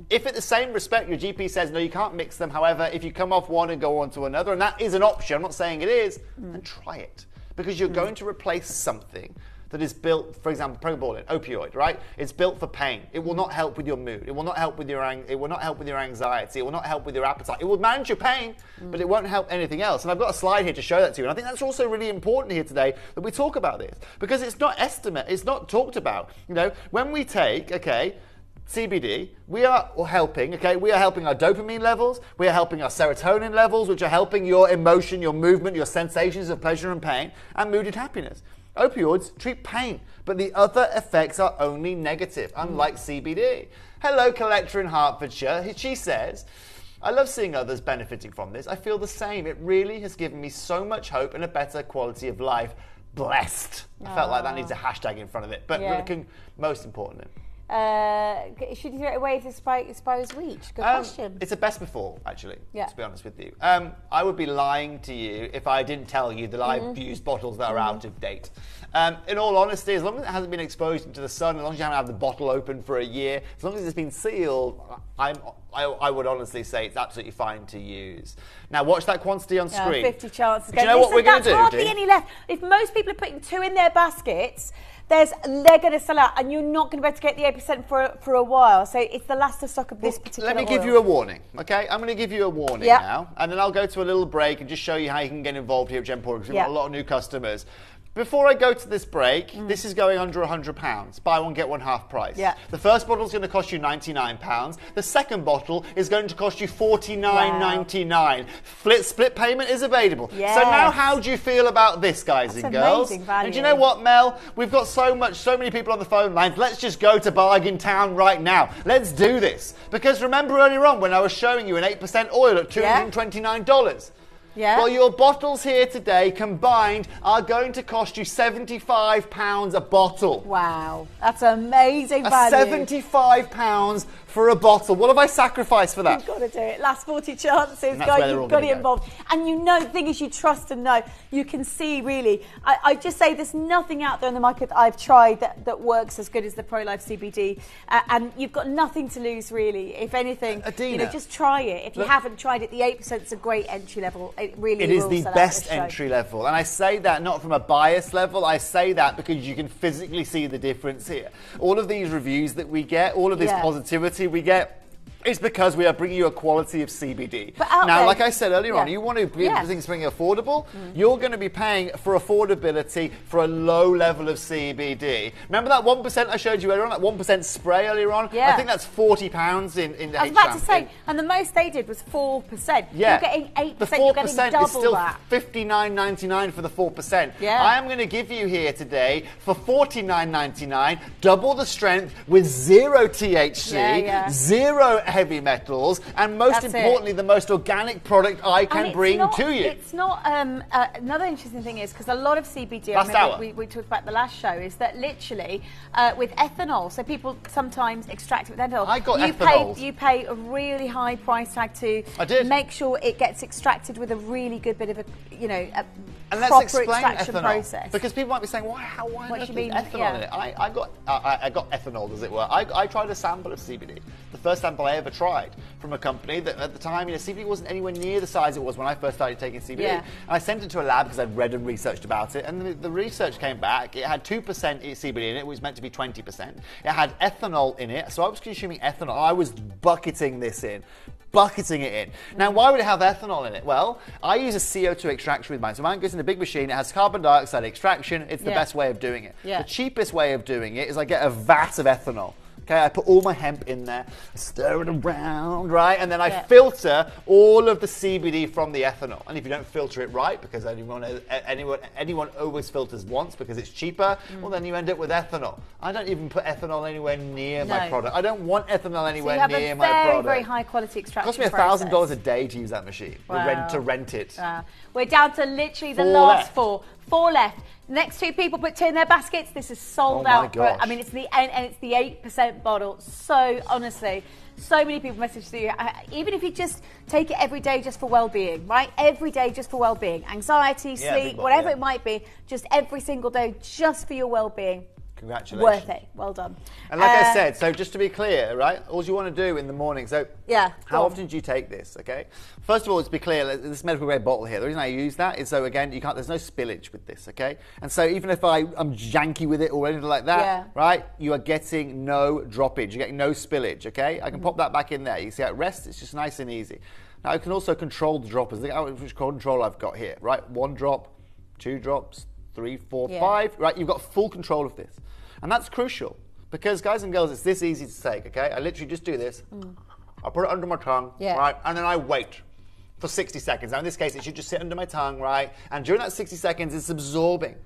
If at the same respect your GP says, no, you can't mix them, however, if you come off one and go on to another, and that is an option, I'm not saying it is, then try it. Because you're going to replace something that is built, for example, Pregabalin, opioid, right? It's built for pain. It will not help with your mood. It will not help with your anxiety. It will not help with your appetite. It will manage your pain, but it won't help anything else. And I've got a slide here to show that to you. And I think that's also really important here today that we talk about this, because it's not it's not talked about. When we take, CBD, we are helping our dopamine levels, we are helping our serotonin levels, which are helping your emotion, your movement, your sensations of pleasure and pain, and mood and happiness. Opioids treat pain, but the other effects are only negative, unlike CBD. Hello, collector in Hertfordshire. She says, I love seeing others benefiting from this. I feel the same. It really has given me so much hope and a better quality of life. Blessed. I felt like that needs a hashtag in front of it, but most importantly. Should you throw it away to expose reach? Good question. It's a best before, actually, Yeah. to be honest with you. I would be lying to you if I didn't tell you that I've used bottles that are out of date. In all honesty, as long as it hasn't been exposed into the sun, as long as you haven't had the bottle open for a year, as long as it's been sealed, I would honestly say it's absolutely fine to use. Now, watch that quantity on screen. 50 chances. Do you know what we're going to do? There's hardly any left. If most people are putting 2 in their baskets, they're going to sell out, and you're not going to be able to get the 8% for a while. So it's the last of stock of this particular Let me oil. give you a warning, okay? I'm going to give you a warning now, and then I'll go to a little break and just show you how you can get involved here at Gemporia, because we've got a lot of new customers. Before I go to this break, this is going under £100. Buy one, get one half price. Yeah. The first bottle is going to cost you £99. The second bottle is going to cost you $49.99. Split payment is available. Yes. So now how do you feel about this, guys and girls? Amazing value. And do you know what, Mel? We've got so many people on the phone lines. Let's just go to Bargain Town right now. Let's do this. Because remember earlier on when I was showing you an 8% oil at $229? Yeah. Well, your bottles here today combined are going to cost you £75 a bottle. Wow, that's amazing value. £75 for a bottle. What have I sacrificed for that? You've got to do it. Last 40 chances. And that's where they're all You've got to gonna get go. involved. And the thing is, you trust and know. You can see, really. I just say there's nothing out there in the market that I've tried that works as good as the ProLife CBD. And you've got nothing to lose, really. If anything, Adina, just try it. If you haven't tried it, the 8% is a great entry level. It really It is will the sell out best this show. entry level. And I say that not from a bias level. I say that because you can physically see the difference here. All of these reviews that we get, all of this positivity we get, It's because we are bringing you a quality of CBD. But out now, there- like I said earlier on, Yeah. you want to be Yeah. things being affordable, you're going to be paying for affordability for a low level of CBD. Remember that 1% I showed you earlier on, that 1% spray earlier on? Yeah. I think that's £40 in the I was about to H-Champ. say, and the most they did was 4%. Yeah. You're getting 8%, The you're getting 4% double is still that. $59.99 for the 4%. Yeah. I am going to give you here today for $49.99, double the strength with 0 THC, Yeah, yeah. 0 heavy metals, and most That's importantly, the most organic product I And can it's bring not- to you. It's not. Another interesting thing is because a lot of CBD, Last hour. we talked about the last show, is that literally with ethanol. So people sometimes extract it with ethanol. I got you ethanol. you pay a really high price tag to I did. make sure it gets extracted with a really good bit of a And let's proper explain extraction ethanol. process. Because people might be saying, why What on do earth you mean? is ethanol Yeah. in it? I got ethanol, as it were. I tried a sample of CBD. The first sample I ever tried from a company that at the time, CBD wasn't anywhere near the size it was when I first started taking CBD. Yeah. And I sent it to a lab because I'd read and researched about it. And the research came back. It had 2% CBD in it. It was meant to be 20%. It had ethanol in it. So I was consuming ethanol. I was bucketing this in. Bucketing it in. Now, why would it have ethanol in it? Well, I use a CO2 extraction with mine. So mine goes in a big machine. It has carbon dioxide extraction. It's the Yeah. best way of doing it. Yeah. The cheapest way of doing it is I get a vat of ethanol. Okay, I put all my hemp in there, stir it around, right? And then I Yeah. filter all of the CBD from the ethanol. And if you don't filter it right, because anyone always filters once because it's cheaper, well, then you end up with ethanol. I don't even put ethanol anywhere near my No. product. I don't want ethanol So anywhere you have near a my very, product. very high quality It extraction cost me process. $1,000 a day to use that machine, Wow. to rent it. We're down to literally the 4 last left. 4. 4 left. Next 2 people put 2 in their baskets. This is sold Oh my out. gosh. I mean, it's the 8% bottle. So honestly, so many people message you. Even if you just take it every day, just for well-being, right? Every day, just for well-being, anxiety, Yeah, sleep, big bottle, whatever yeah. it might be, just every single day, just for your well-being. Congratulations. Worth it. Well done. And like I said, so just to be clear, right, all you want to do in the morning, so Yeah, how go on. often do you take this, okay? First of all, let's be clear, this medical grade bottle here, the reason I use that is so, again, there's no spillage with this, okay? And so even if I'm janky with it or anything like that, Yeah. right, you are getting no droppage, you're getting no spillage, okay? I can pop that back in there. You see how it rests? It's just nice and easy. Now, I can also control the droppers. Look how much control I've got here, right? 1 drop, 2 drops, 3, 4, Yeah. 5, right? You've got full control of this. And that's crucial because, guys and girls, it's this easy to take, okay? I literally just do this. I put it under my tongue, Yeah. right? And then I wait for 60 seconds. Now, in this case, it should just sit under my tongue, right? And during that 60 seconds, it's absorbing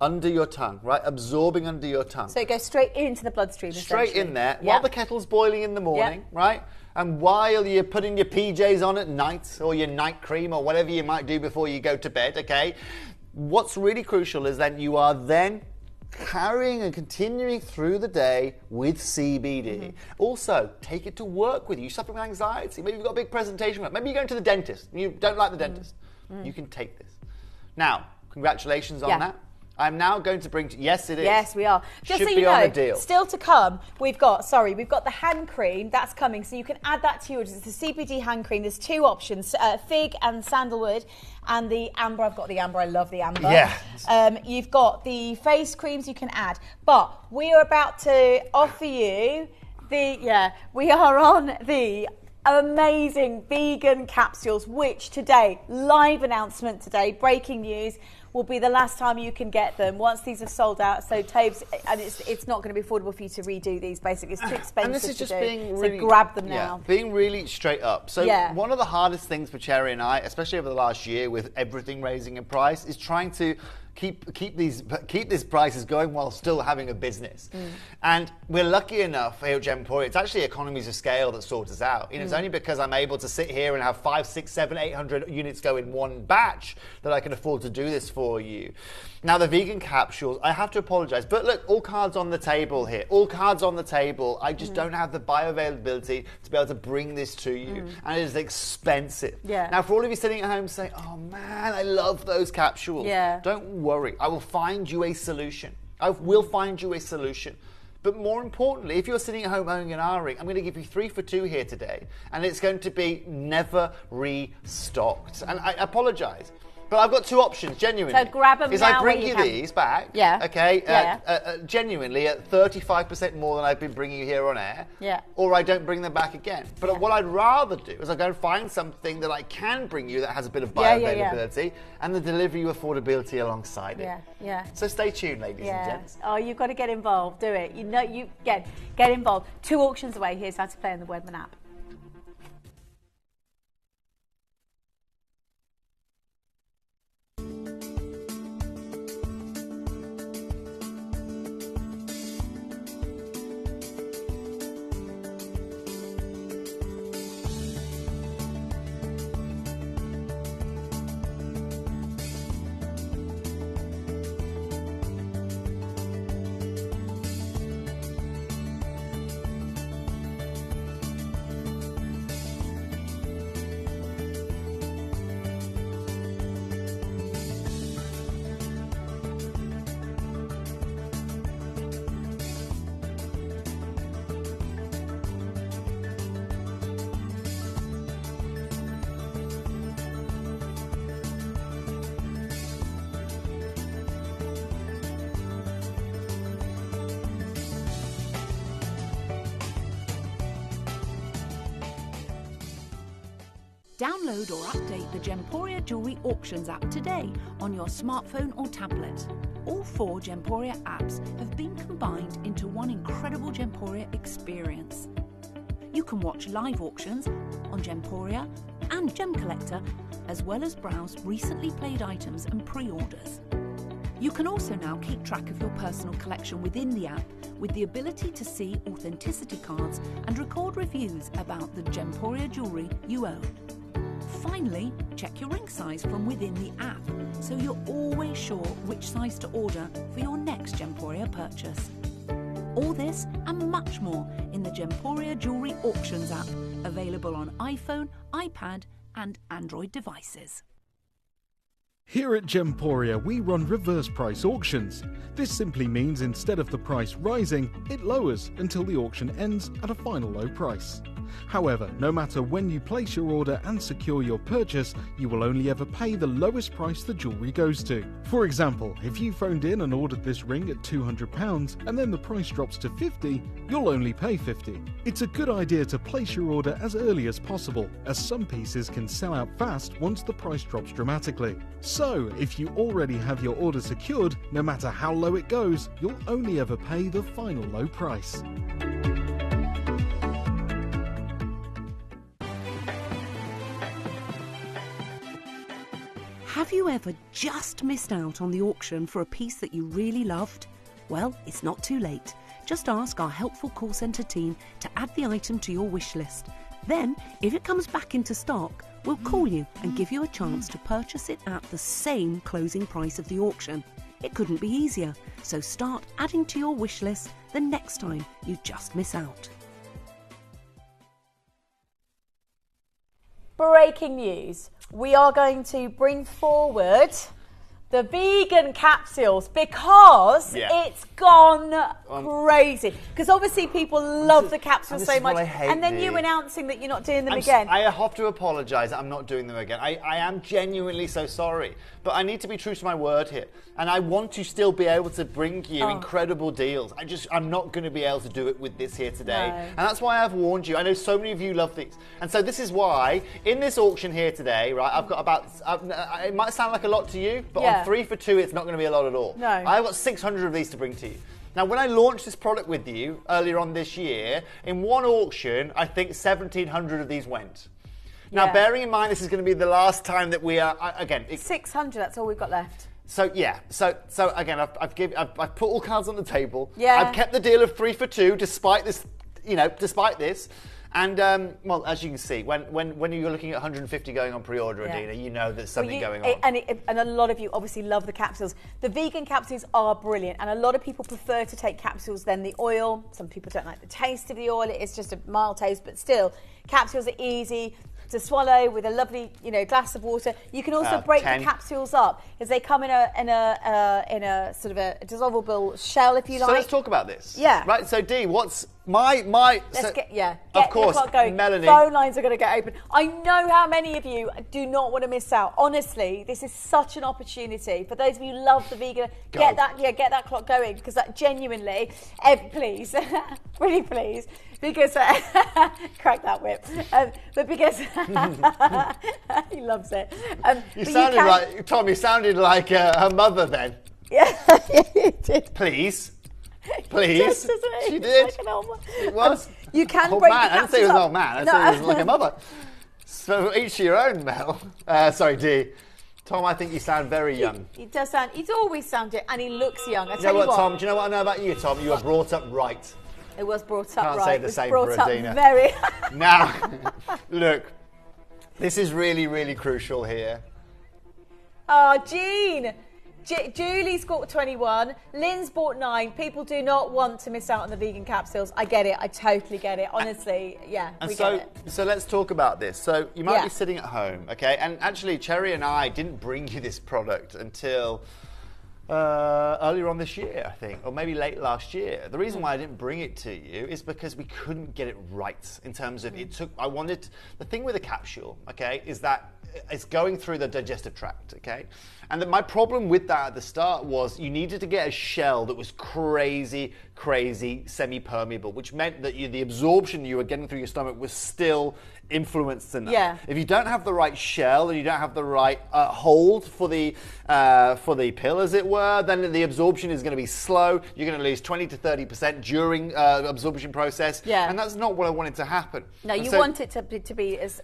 under your tongue, right? Absorbing under your tongue. So it goes straight into the bloodstream. Straight essentially. in there Yeah. while the kettle's boiling in the morning, right? And while you're putting your PJs on at night or your night cream or whatever you might do before you go to bed, okay? What's really crucial is that you are then carrying and continuing through the day with CBD. Also, take it to work with you. You suffer from anxiety. Maybe you've got a big presentation. Maybe you're going to the dentist and you don't like the dentist. You can take this. Now, congratulations on Yeah. that. I'm now going to bring... Yes, it is. Yes, we are. Just Should so be you on know, a deal. still to come, we've got the hand cream that's coming, so you can add that to yours. It's the CBD hand cream. There's 2 options, fig and sandalwood, and the amber. I've got the amber. I love the amber. Yeah. You've got the face creams you can add, but we are about to offer you we are on the amazing vegan capsules, which today, live announcement today, breaking news, will be the last time you can get them once these are sold out. So Taves, and it's not going to be affordable for you to redo these. Basically, it's too expensive And this is to just do. being really... So grab them now. being really straight up. So Yeah. one of the hardest things for Cherry and I, especially over the last year with everything raising in price, is trying to keep these prices going while still having a business. And we're lucky enough here at Gemporia, it's actually economies of scale that sort us out. It's only because I'm able to sit here and have 5, 6, 7, 800 units go in one batch that I can afford to do this for you. Now, the vegan capsules, I have to apologize, but look, all cards on the table here. All cards on the table. I just don't have the bioavailability to be able to bring this to you. And it is expensive. Yeah. Now, for all of you sitting at home saying, oh man, I love those capsules. Yeah. Don't worry. I will find you a solution. I will find you a solution. But more importantly, if you're sitting at home owning an R-Ring, I'm going to give you 3 for 2 here today. And it's going to be never restocked. And I apologize. But I've got two options, genuinely. So grab them Is now I bring while you you can. these back, Yeah. okay, Yeah. Genuinely at 35% more than I've been bringing you here on air, Yeah. or I don't bring them back again. But what I'd rather do is I go and find something that I can bring you that has a bit of bioavailability and then deliver you affordability alongside it. Yeah, yeah. So stay tuned, ladies and Yeah. gents. Oh, you've got to get involved. Do it. You know, you get involved. 2 auctions away. Here's how to play in the Wedman app. Download or update the Gemporia Jewellery Auctions app today on your smartphone or tablet. All 4 Gemporia apps have been combined into one incredible Gemporia experience. You can watch live auctions on Gemporia and Gem Collector, as well as browse recently played items and pre-orders. You can also now keep track of your personal collection within the app with the ability to see authenticity cards and record reviews about the Gemporia jewellery you own. Finally, check your ring size from within the app so you're always sure which size to order for your next Gemporia purchase. All this and much more in the Gemporia Jewellery Auctions app, available on iPhone, iPad and Android devices. Here at Gemporia, we run reverse price auctions. This simply means instead of the price rising, it lowers until the auction ends at a final low price. However, no matter when you place your order and secure your purchase, you will only ever pay the lowest price the jewellery goes to. For example, if you phoned in and ordered this ring at £200 and then the price drops to £50, you'll only pay £50. It's a good idea to place your order as early as possible, as some pieces can sell out fast once the price drops dramatically. So, if you already have your order secured, no matter how low it goes, you'll only ever pay the final low price. Have you ever just missed out on the auction for a piece that you really loved? Well, it's not too late. Just ask our helpful call centre team to add the item to your wish list. Then, if it comes back into stock, we'll call you and give you a chance to purchase it at the same closing price of the auction. It couldn't be easier, so start adding to your wish list the next time you just miss out. Breaking news. We are going to bring forward the vegan capsules because it's gone crazy. Because obviously people love the capsules so much. And then you announcing that you're not doing them again. I have to apologise that I'm not doing them again. I am genuinely so sorry. But I need to be true to my word here. And I want to still be able to bring you incredible deals. I'm not going to be able to do it with this here today. No. And that's why I've warned you. I know so many of you love these. And so this is why, in this auction here today, right, I've got about, it might sound like a lot to you, but on 3 for 2, it's not going to be a lot at all. No. I've got 600 of these to bring to you. Now, when I launched this product with you earlier on this year, in one auction, I think 1,700 of thent went. Now, bearing in mind this is going to be the last time that we are, again... 600, that's all we've got left. So, yeah. So again, I've put all cards on the table. Yeah. I've kept the deal of 3 for 2, despite this, despite this. And, well, as you can see, when you're looking at 150 going on pre-order, Adina, you know there's something going on. And a lot of you obviously love the capsules. The vegan capsules are brilliant, and a lot of people prefer to take capsules than the oil. Some people don't like the taste of the oil. It's just a mild taste, but still, capsules are easy to swallow with a lovely, glass of water. You can also break the capsules up as they come in a sort of a dissolvable shell, if you like. So let's talk about this. Yeah. Right. So Dee, what's Let's get of course, the clock going. Melanie. Phone lines are going to get open. I know how many of you do not want to miss out. Honestly, this is such an opportunity for those of you who love the vegan. Get that clock going, because that genuinely, please, really please, because crack that whip. But because he loves it. You sounded like Tom. You sounded like her mother then. Yeah, you did. Please. Just, doesn't it? She did. Like an old man. It was. You can Old break man. the I didn't say it was an capsules old man. I up. said it was like a mother. So each to your own, Mel. Sorry, Dee. Tom, I think you sound very young. He does sound. He's always sounded, and he looks young. I You tell know you what, Tom? Do you know what I know about you, Tom? You were brought up right. It was brought up Can't right. say It the was same brought for up Adina. very. Now, look, this is really, really crucial here. Oh, Jean. Julie's got 21. Lynn's bought 9. People do not want to miss out on the vegan capsules. I get it. I totally get it. Honestly, yeah, And we so, get it. so let's talk about this. So you might Yeah. be sitting at home, okay? And actually, Cherry and I didn't bring you this product until earlier on this year, I think, or maybe late last year. The reason why I didn't bring it to you is because we couldn't get it right in terms of the thing with a capsule, okay, is that it's going through the digestive tract, okay? And my problem with that at the start was you needed to get a shell that was crazy semi-permeable, which meant that the absorption you were getting through your stomach was still influenced enough. Yeah. If you don't have the right shell and you don't have the right hold for the pill, as it were, then the absorption is going to be slow. You're going to lose 20 to 30% during absorption process. Yeah. And that's not what I wanted to happen. No, And you so- want it to be as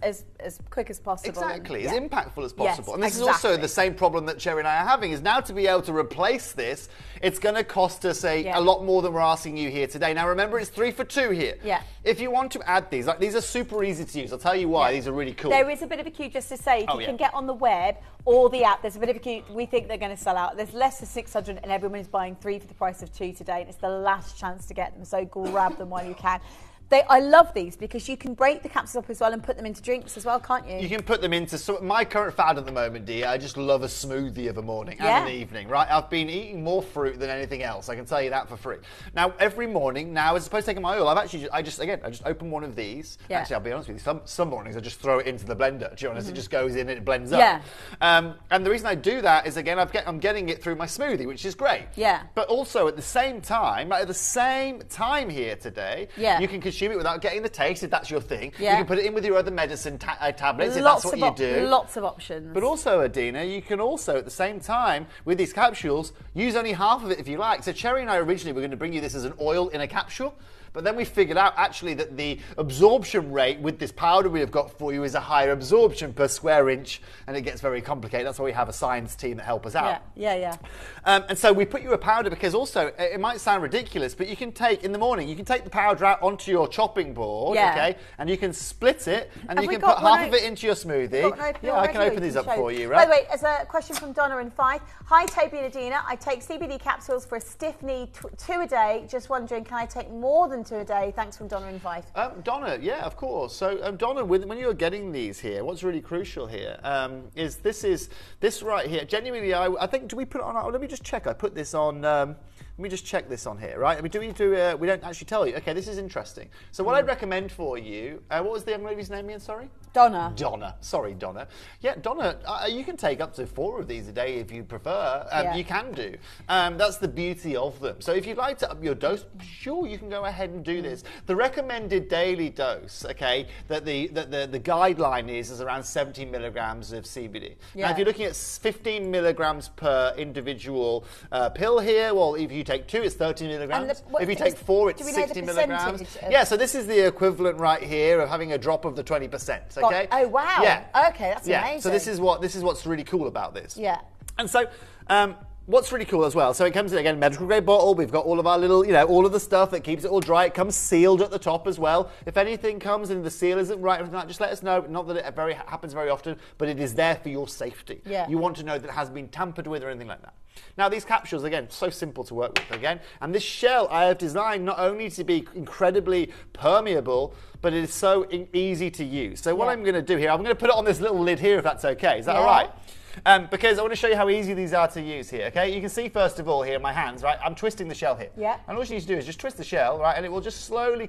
quick as possible. Exactly, and- as impactful as possible. Yes, and this is exactly. also the same problem that Cherry and I are having, is now to be able to replace this, it's going to cost us a lot more than we're asking you here today. Now remember, it's 3 for 2 here. Yeah. If you want to add these, these are super easy to use. I'll tell you why. These are really cool. There is a bit of a queue, just to say, if you can get on the web or the app, there's a bit of a queue. We think they're going to sell out. There's less than 600 and everyone is buying 3 for the price of 2 today, and it's the last chance to get them, so grab them while you can. I love these because you can break the capsules up as well and put them into drinks as well, can't you? You can put them into my current fad at the moment, Dia. I just love a smoothie of a morning and an evening, right? I've been eating more fruit than anything else. I can tell you that for free. Now, every morning, now as opposed to taking my oil, I just open one of these. Yeah. Actually, I'll be honest with you. Some mornings I just throw it into the blender. To be honest, it just goes in and it blends Yeah. up. And the reason I do that is, again, I'm getting it through my smoothie, which is great. Yeah. But also at the same time, here today, you can consume it without getting the taste, if that's your thing. Yeah. You can put it in with your other medicine tablets, if that's what you do. Lots of options. But also, Adina, you can also, at the same time, with these capsules, use only half of it if you like. So Cherry and I originally were going to bring you this as an oil in a capsule, but then we figured out actually that the absorption rate with this powder we have got for you is a higher absorption per square inch, and it gets very complicated. That's why we have a science team that help us out. Yeah. And so we put you a powder because also, it might sound ridiculous, but you can take the powder out onto your chopping board, okay, and you can split it, and you can put half of it into your smoothie. I can open these up for you, right? By the way, as a question from Donna in Fife. Hi, Toby and Adina. I take CBD capsules for a stiff knee, 2 a day. Just wondering, can I take more than 2 a day? Thanks from Donna in Fife. Donna, yeah, of course. So, Donna, when you're getting these here, what's really crucial here is this right here. Genuinely, I think, do we put it on? Let me just check. I put this on. Let me just check this on here, right? I mean, we don't actually tell you. Okay, this is interesting. So what I'd recommend for you, what was the young lady's name again, sorry? Donna. Sorry, Donna. Yeah, Donna, you can take up to 4 of these a day if you prefer. You can do. That's the beauty of them. So if you'd like to up your dose, sure, you can go ahead and do this. The recommended daily dose, okay, that the guideline is around 70 milligrams of CBD. Yeah. Now, if you're looking at 15 milligrams per individual pill here, well, if you take 2, it's 30 milligrams. If you take 4, it's 60 milligrams. Yeah, so this is the equivalent right here of having a drop of the 20%. Okay. Oh wow. Yeah. Okay, that's amazing. So this is what's really cool about this. Yeah. And so. What's really cool as well, so it comes in, again, medical grade bottle. We've got all of our little, all of the stuff that keeps it all dry. It comes sealed at the top as well. If anything comes and the seal isn't right, just let us know. Not that it happens very often, but it is there for your safety. Yeah. You want to know that it has been tampered with or anything like that. Now, these capsules, again, so simple to work with, again. And this shell I have designed not only to be incredibly permeable, but it is so easy to use. So what I'm going to do here, I'm going to put it on this little lid here, if that's okay. Is that all right? because I want to show you how easy these are to use here, okay? You can see, first of all, here in my hands, right? I'm twisting the shell here. Yeah. And all you need to do is just twist the shell, right? And it will just slowly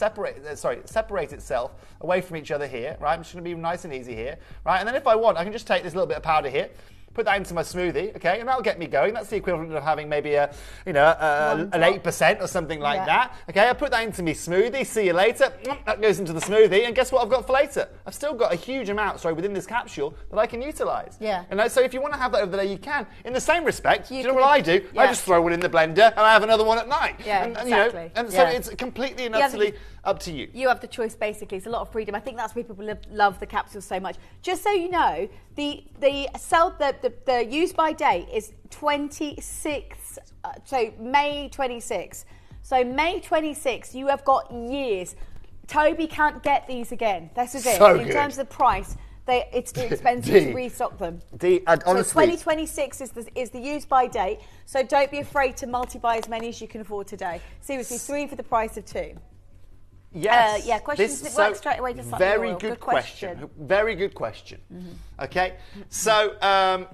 separate itself away from each other here, right? I'm just going to be nice and easy here, right? And then if I want, I can just take this little bit of powder here, put that into my smoothie, okay, and that'll get me going. That's the equivalent of having maybe an 8% or something like that. Okay, I put that into my smoothie. See you later. That goes into the smoothie, and guess what I've got for later? I've still got a huge amount, within this capsule that I can utilise. Yeah. And so if you want to have that over the day, you can. In the same respect, do you know what I do? I just throw one in the blender, and I have another one at night. Yeah, exactly. So it's completely and utterly up to you. You have the choice, basically. It's a lot of freedom. I think that's why people love the capsules so much. Just so you know, the use by date is 26, so May 26. So May 26, you have got years. Toby can't get these again. This is it. So in good. terms of price, it's too expensive to restock them. Honestly, so 2026 is the use by date. So don't be afraid to multi-buy as many as you can afford today. Seriously, 3 for the price of 2. Yes. Questions that work straight away. Just like very good question. Very good question. Mm-hmm. Okay, so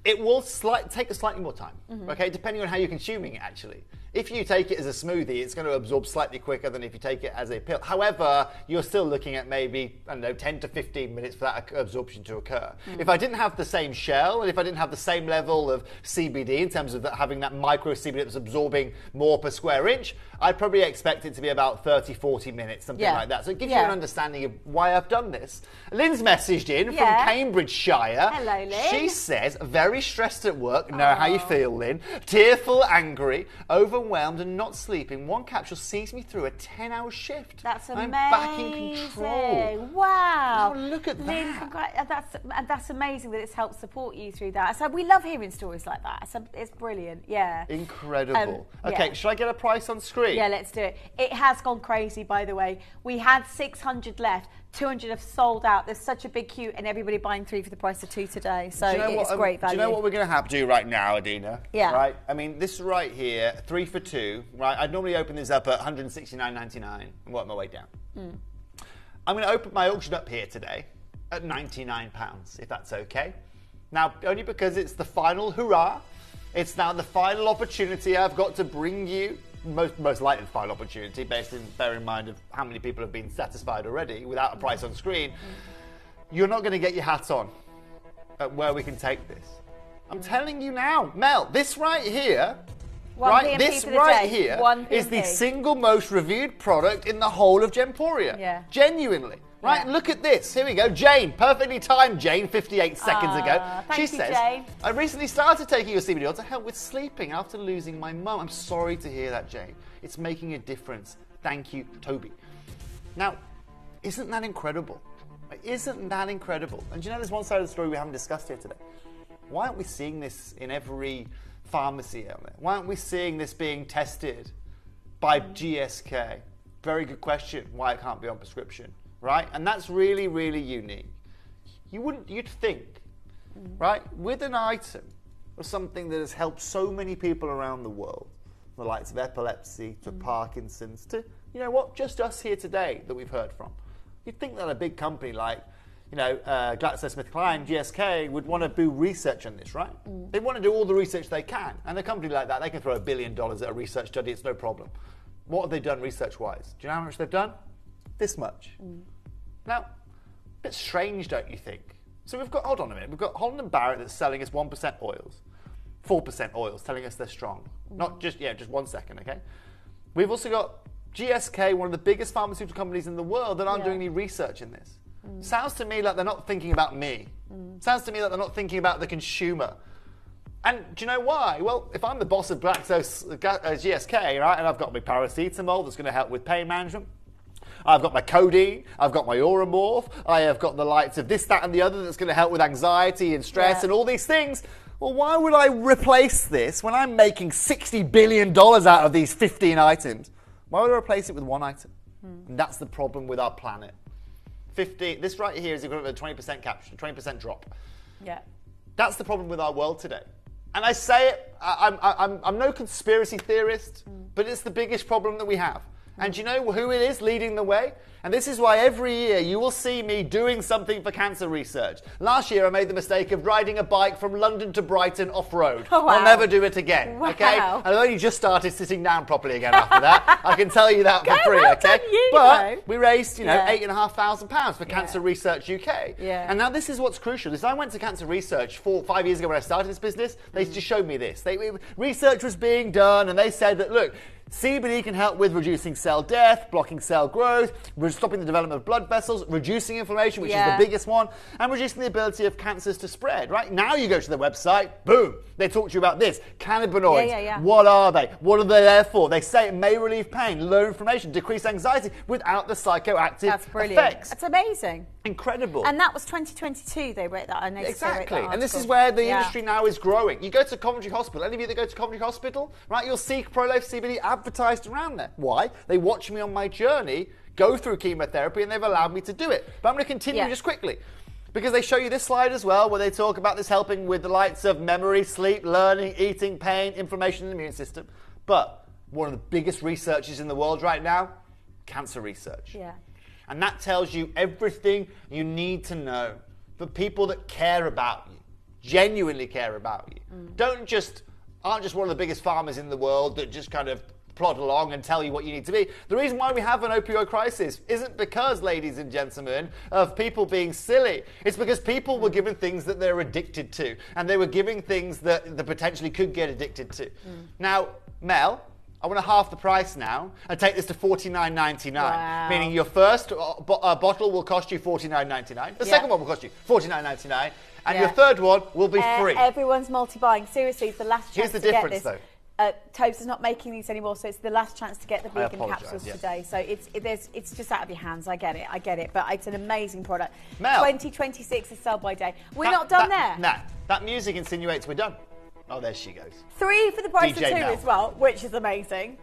it will take a slightly more time. Okay, depending on how you're consuming it. Actually, if you take it as a smoothie, it's going to absorb slightly quicker than if you take it as a pill. However, you're still looking at maybe 10 to 15 minutes for that absorption to occur. If I didn't have the same shell, and if I didn't have the same level of CBD in terms of having that micro CBD that's absorbing more per square inch, I'd probably expect it to be about 30, 40 minutes, something like that. So it gives you an understanding of why I've done this. Lynn's messaged in from Cambridgeshire. Hello, Lynn. She says, very stressed at work. Know how you feel, Lynn. Tearful, angry, overwhelmed and not sleeping. One capsule sees me through a 10-hour shift. That's amazing. I'm back in control. Wow. Now look at Lynn, that. that's amazing that it's helped support you through that. So we love hearing stories like that. It's brilliant. Yeah. Incredible. Okay, should I get a price on screen? Yeah, let's do it. It has gone crazy, by the way. We had 600 left. 200 have sold out. There's such a big queue, and everybody buying 3 for the price of 2 today. So it's great value. Do you know what we're going to have to do right now, Adina? Yeah. Right. I mean, this right here, 3 for 2. Right. I'd normally open this up at $169.99 and work my way down. I'm going to open my auction up here today at £99, if that's okay. Now, only because it's the final hurrah. It's now the final opportunity I've got to bring you. Most likely the final opportunity, bear in mind of how many people have been satisfied already without a price on screen. You're not going to get your hat on at where we can take this. I'm telling you now, Mel, this right here, is the single most reviewed product in the whole of Gemporia. Yeah. Genuinely. Right, look at this. Here we go. Jane, perfectly timed, Jane, 58 seconds ago. She says, Jane. I recently started taking your CBD oil to help with sleeping after losing my mum. I'm sorry to hear that, Jane. It's making a difference. Thank you, Toby. Now, isn't that incredible? Isn't that incredible? And do you know there's one side of the story we haven't discussed here today? Why aren't we seeing this in every pharmacy out there? Why aren't we seeing this being tested by GSK? Very good question, why it can't be on prescription. Right? And that's really, really unique. You'd think, right, with an item or something that has helped so many people around the world, the likes of epilepsy to Parkinson's to, just us here today that we've heard from. You'd think that a big company like, GlaxoSmithKline, GSK would want to do research on this, right? They want to do all the research they can. And a company like that, they can throw $1 billion at a research study, it's no problem. What have they done research-wise? Do you know how much they've done? This much. Now, a bit strange, don't you think? So hold on a minute, we've got Holland & Barrett that's selling us 1% oils, 4% oils, telling us they're strong. Not just 1 second, okay? We've also got GSK, one of the biggest pharmaceutical companies in the world, that aren't doing any research in this. Sounds to me like they're not thinking about me. Sounds to me like they're not thinking about the consumer. And do you know why? Well, if I'm the boss of GSK, right, and I've got my paracetamol that's going to help with pain management, I've got my codeine, I've got my Oromorph, I have got the likes of this, that, and the other that's going to help with anxiety and stress and all these things. Well, why would I replace this when I'm making $60 billion out of these 15 items? Why would I replace it with one item? And that's the problem with our planet. This right here is equivalent to a 20% capture, 20% drop. Yeah. That's the problem with our world today. And I say it, I'm no conspiracy theorist, but it's the biggest problem that we have. And do you know who it is leading the way? And this is why every year you will see me doing something for cancer research. Last year I made the mistake of riding a bike from London to Brighton off-road. Oh, wow. I'll never do it again, Wow. okay? And I've only just started sitting down properly again after that. I can tell you that for free, well okay? done you, but though. we raised, Yeah. £8,500 for Cancer Research UK. Yeah. And now this is what's crucial, is I went to Cancer Research 5 years ago when I started this business. They just showed me this. Research was being done and they said that, look, CBD can help with reducing cell death, blocking cell growth, stopping the development of blood vessels, reducing inflammation, which is the biggest one, and reducing the ability of cancers to spread, right? Now you go to the website, boom, they talk to you about this. Cannabinoids, what are they? What are they there for? They say it may relieve pain, lower inflammation, decrease anxiety without the psychoactive effects. That's amazing. Incredible. And that was 2022 they wrote that. I noticed they wrote Exactly. that And this is article. where the industry now is growing. You go to Coventry Hospital, any of you that go to Coventry Hospital, right, you'll see Pro-Life CBD advertised around there. Why? They watch me on my journey, go through chemotherapy, and they've allowed me to do it. But I'm going to continue just quickly. Because they show you this slide as well, where they talk about this helping with the likes of memory, sleep, learning, eating, pain, inflammation, and the immune system. But one of the biggest researchers in the world right now, cancer research. Yeah. And that tells you everything you need to know for people that care about you, genuinely care about you. Aren't just one of the biggest farmers in the world that just kind of plod along and tell you what you need to be. The reason why we have an opioid crisis isn't because, ladies and gentlemen, of people being silly. It's because people were given things that they're addicted to, and they were giving things that they potentially could get addicted to. Now, Mel, I want to half the price now and take this to $49.99. Wow. Meaning your first bottle will cost you $49.99. The second one will cost you $49.99. And your third one will be free. Everyone's multi-buying. Seriously, it's the last chance Here's the to get difference, this. though. Tobes is not making these anymore, so it's the last chance to get the vegan apologise, capsules yes. today. So it's just out of your hands. I get it, but it's an amazing product. Mel. 2026 is sell by day. We're not done there. Nah, that music insinuates we're done. Oh, there she goes. 3 for the price DJ of 2 Mel. as well, which is amazing.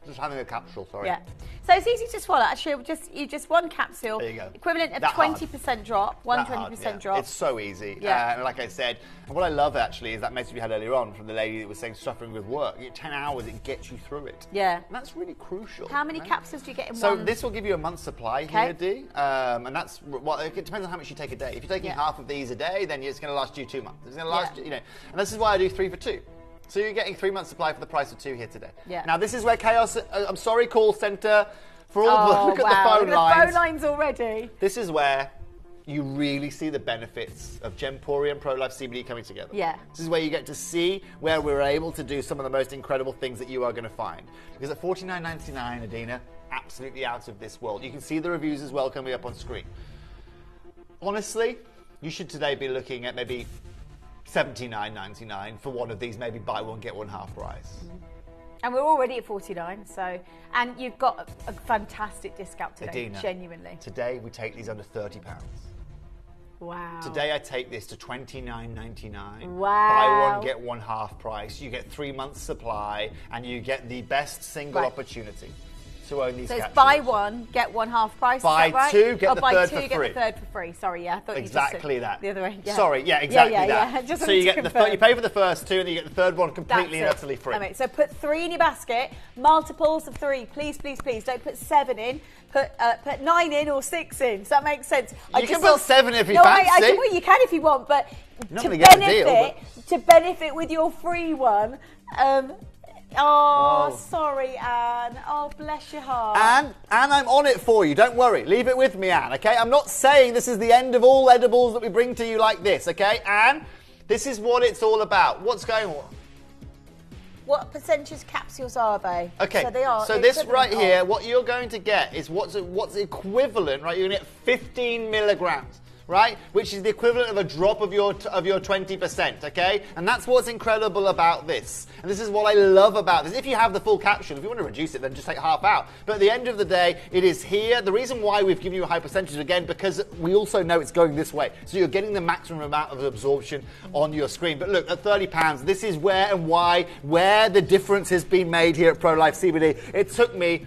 Just having a capsule, sorry. Yeah. So it's easy to swallow. Actually, just one capsule. There you go. Equivalent of That hard. 20% drop. One That hard, 20% yeah. drop. It's so easy. Yeah. And like I said, and what I love actually is that message we had earlier on from the lady that was saying suffering with work. 10 hours, it gets you through it. Yeah. And that's really crucial. How many right? capsules do you get in So one? this will give you a month's supply here, Dee. And that's, well, it depends on how much you take a day. If you're taking half of these a day, then it's going to last you 2 months. It's going to last, you know. And this is why I do 3 for 2. So you're getting 3 months supply for the price of 2 here today. Yeah. Now this is where Chaos, I'm sorry, call centre, for all the, look at the phone the lines. phone lines already. This is where you really see the benefits of Gemporia and Pro-Life CBD coming together. Yeah. This is where you get to see where we're able to do some of the most incredible things that you are going to find. Because at $49.99, Adina, absolutely out of this world. You can see the reviews as well coming up on screen. Honestly, you should today be looking at maybe $79.99 for one of these, maybe buy one, get one half price. And we're already at 49, so, and you've got a fantastic discount today, Adina, genuinely. Today we take these under £30. Wow. Today I take this to $29.99. Wow. Buy one, get one half price. You get 3 months supply and you get the best single opportunity to own these So it's capsules. buy one, get one half price. Buy is that right? two, get Oh, the buy third two, for get free. the third for free. Sorry, yeah. I thought Exactly you just that. The other way. Yeah. Sorry, yeah, exactly that. Yeah. Just So wanted you to get confirm. you pay for the first 2 and then you get the third one completely and That's utterly free. Okay, so put 3 in your basket, multiples of 3. Please, please, please. Don't put 7 in. Put 9 in or 6 in. Does that make sense? You can put 7 if you no, fancy. Well, you can if you want, but You're not to gonna get the deal, benefit, to benefit with your free one. Sorry, Anne. Oh, bless your heart. Anne, I'm on it for you. Don't worry. Leave it with me, Anne, okay? I'm not saying this is the end of all edibles that we bring to you like this, okay? Anne, this is what it's all about. What's going on? What percentage capsules are they? Okay, So they are. so this right here, what you're going to get is what's equivalent, right? You're going to get 15 milligrams, right? Which is the equivalent of a drop of your 20%, okay? And that's what's incredible about this. And this is what I love about this. If you have the full capsule, if you want to reduce it, then just take half out. But at the end of the day, it is here. The reason why we've given you a high percentage, again, because we also know it's going this way. So you're getting the maximum amount of absorption on your screen. But look, at £30, this is where where the difference has been made here at Pro-Life CBD. It took me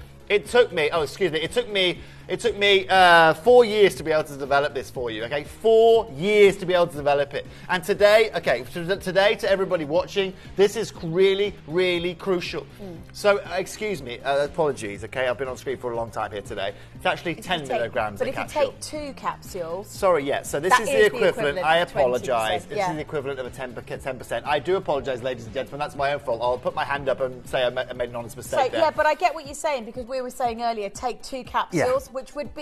It took me 4 years to be able to develop this for you, okay? 4 years to be able to develop it. And today, okay, today to everybody watching, this is really, really crucial. So, excuse me, apologies, okay? I've been on screen for a long time here today. It's actually 10 milligrams But a if you capsule. take 2 capsules... Sorry, yeah, so this That is is the the equivalent. equivalent I of 20%, apologise. This yeah. is the equivalent of a 10%. I do apologise, ladies and gentlemen. That's my own fault. I'll put my hand up and say I made an honest mistake So, there. yeah, but I get what you're saying, because we were saying earlier, take 2 capsules, which would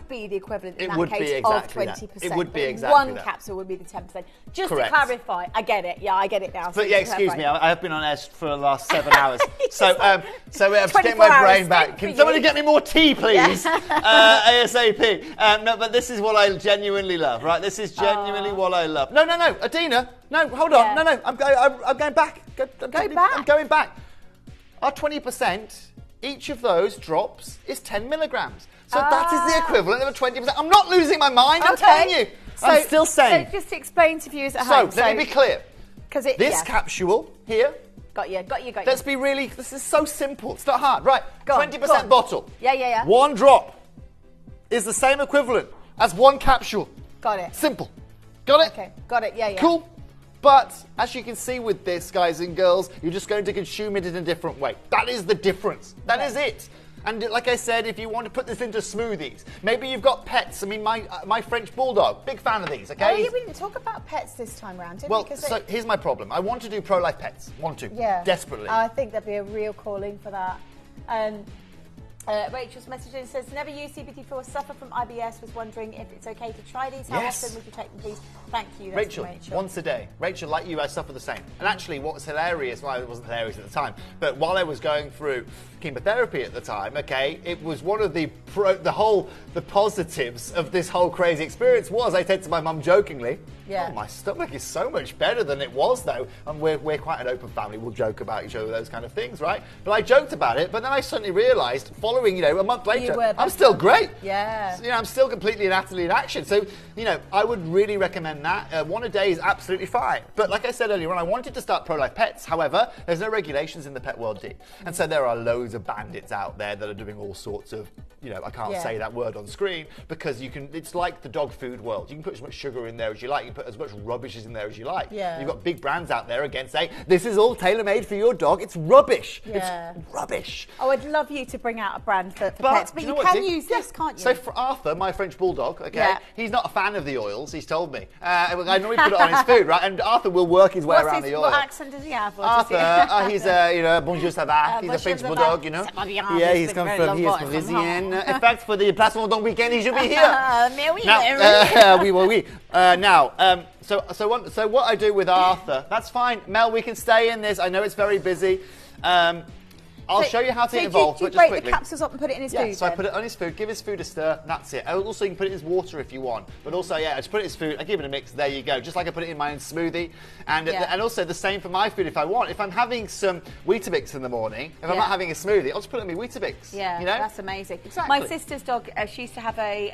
be the equivalent in that case of 20%. It would be But exactly one that. capsule would be the 10%. Just Correct. to clarify, I get it. Yeah, I get it now. But yeah, excuse me, I have been on air for the last 7 hours. So I'm just 24 getting my brain hours, back. same Can for somebody you. get me more tea, please? ASAP. No, but this is what I genuinely love, right? This is genuinely what I love. No, Adina. No, hold on. Yeah. No. I'm going back. I'm back. going back. Our 20%, each of those drops is 10 milligrams. So that is the equivalent of a 20%. I'm not losing my mind, I'm telling you. I'm still saying. So just explain to viewers at home. So, let me be clear. This This capsule here, Got you. let's be really, this is so simple. It's not hard. Right, Go on, 20% go on. bottle. Yeah. 1 drop is the same equivalent as 1 capsule. Got it. Simple. Got it? Okay, got it. Yeah. Cool. But as you can see with this, guys and girls, you're just going to consume it in a different way. That is the difference. That is it. And like I said, if you want to put this into smoothies, maybe you've got pets. I mean, my French Bulldog, big fan of these, okay? Oh, yeah, we didn't talk about pets this time round, did Well, we? so here's my problem. I want to do pro-life pets. Want to. Yeah. Desperately. I think there'd be a real calling for that. Rachel's messaging says, never used CBD4, suffer from IBS, was wondering if it's okay to try these. How Yes. often would you take them, please? Thank you. That's Rachel, from Rachel. once a day. Rachel, like you, I suffer the same. And actually, what was hilarious, well, it wasn't hilarious at the time, but while I was going through chemotherapy at the time, okay, it was one of the positives of this whole crazy experience was, I said to my mum jokingly, Yeah. oh, my stomach is so much better than it was, though. And we're quite an open family. We'll joke about each other, those kind of things, right? But I joked about it, but then I suddenly realised, following, a month later, were I'm still great. Yeah. So, I'm still completely and utterly in action. So, I would really recommend that. 1 a day is absolutely fine. But like I said earlier on, I wanted to start pro-life pets. However, there's no regulations in the pet world, D. And so there are loads of bandits out there that are doing all sorts of, I can't say that word on screen, because it's like the dog food world. You can put as much sugar in there as you like. You can put as much rubbish in there as you like. Yeah. You've got big brands out there again saying, this is all tailor-made for your dog. It's rubbish. Yeah. It's rubbish. Oh, I'd love you to bring out a brand for pets, but do you know what, can Dick? use this, can't you? So for Arthur, my French Bulldog, okay, Yeah. he's not a fan of the oils, he's told me. I normally put it on his food, right? And Arthur will work his way around the oil. What accent does he have? Or does he- Arthur, he's bonjour ça va. He's a Bonjour, French ça va. Bulldog, Ça va bien. Yeah, He's he's been come very from, long he is voice. Parisian. In fact, for the Placement Don weekend, he should be here. Mais oui, Oui. Now, so what I do with Arthur, that's fine. Mel, we can stay in this. I know it's very busy. I'll show you how to so evolve, do you but just break quickly. the capsules up and put it in his Yeah, food? so I then? put it on his food, give his food a stir, and that's it. Also, you can put it in his water if you want. But also, I just put it in his food, I give it a mix, there you go. Just like I put it in my own smoothie. And also the same for my food if I want. If I'm having some Weetabix in the morning, if I'm not having a smoothie, I'll just put it in my Weetabix. Yeah, that's amazing. Exactly. My sister's dog, she used to have a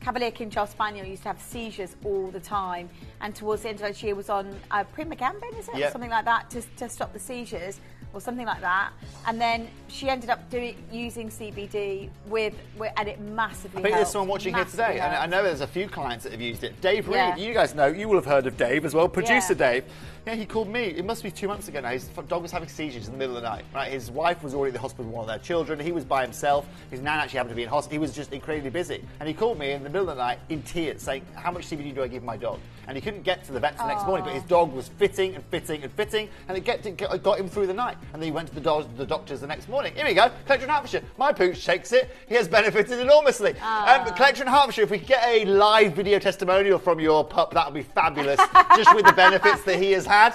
Cavalier King Charles Spaniel, used to have seizures all the time. And towards the end of the year was on Primagambin, is it? Yeah. Or something like that, to stop the seizures. Or something like that, and then she ended up using CBD and it massively I think there's helped. someone watching here today, and I know there's a few clients that have used it. Dave Reed, Yeah. you guys know, you will have heard of Dave as well, producer Yeah. Dave. Yeah, he called me, it must be 2 months ago now, his dog was having seizures in the middle of the night, right? His wife was already at the hospital with one of their children, he was by himself, his nan actually happened to be in hospital, he was just incredibly busy. And he called me in the middle of the night in tears saying, how much CBD do I give my dog? And he couldn't get to the vet the next morning, but his dog was fitting, and it got him through the night. And then he went to the doctors the next morning. Here we go, Collector in Hertfordshire. My pooch takes it, he has benefited enormously. Collector in Hertfordshire, if we get a live video testimonial from your pup, that would be fabulous, just with the benefits that he has had.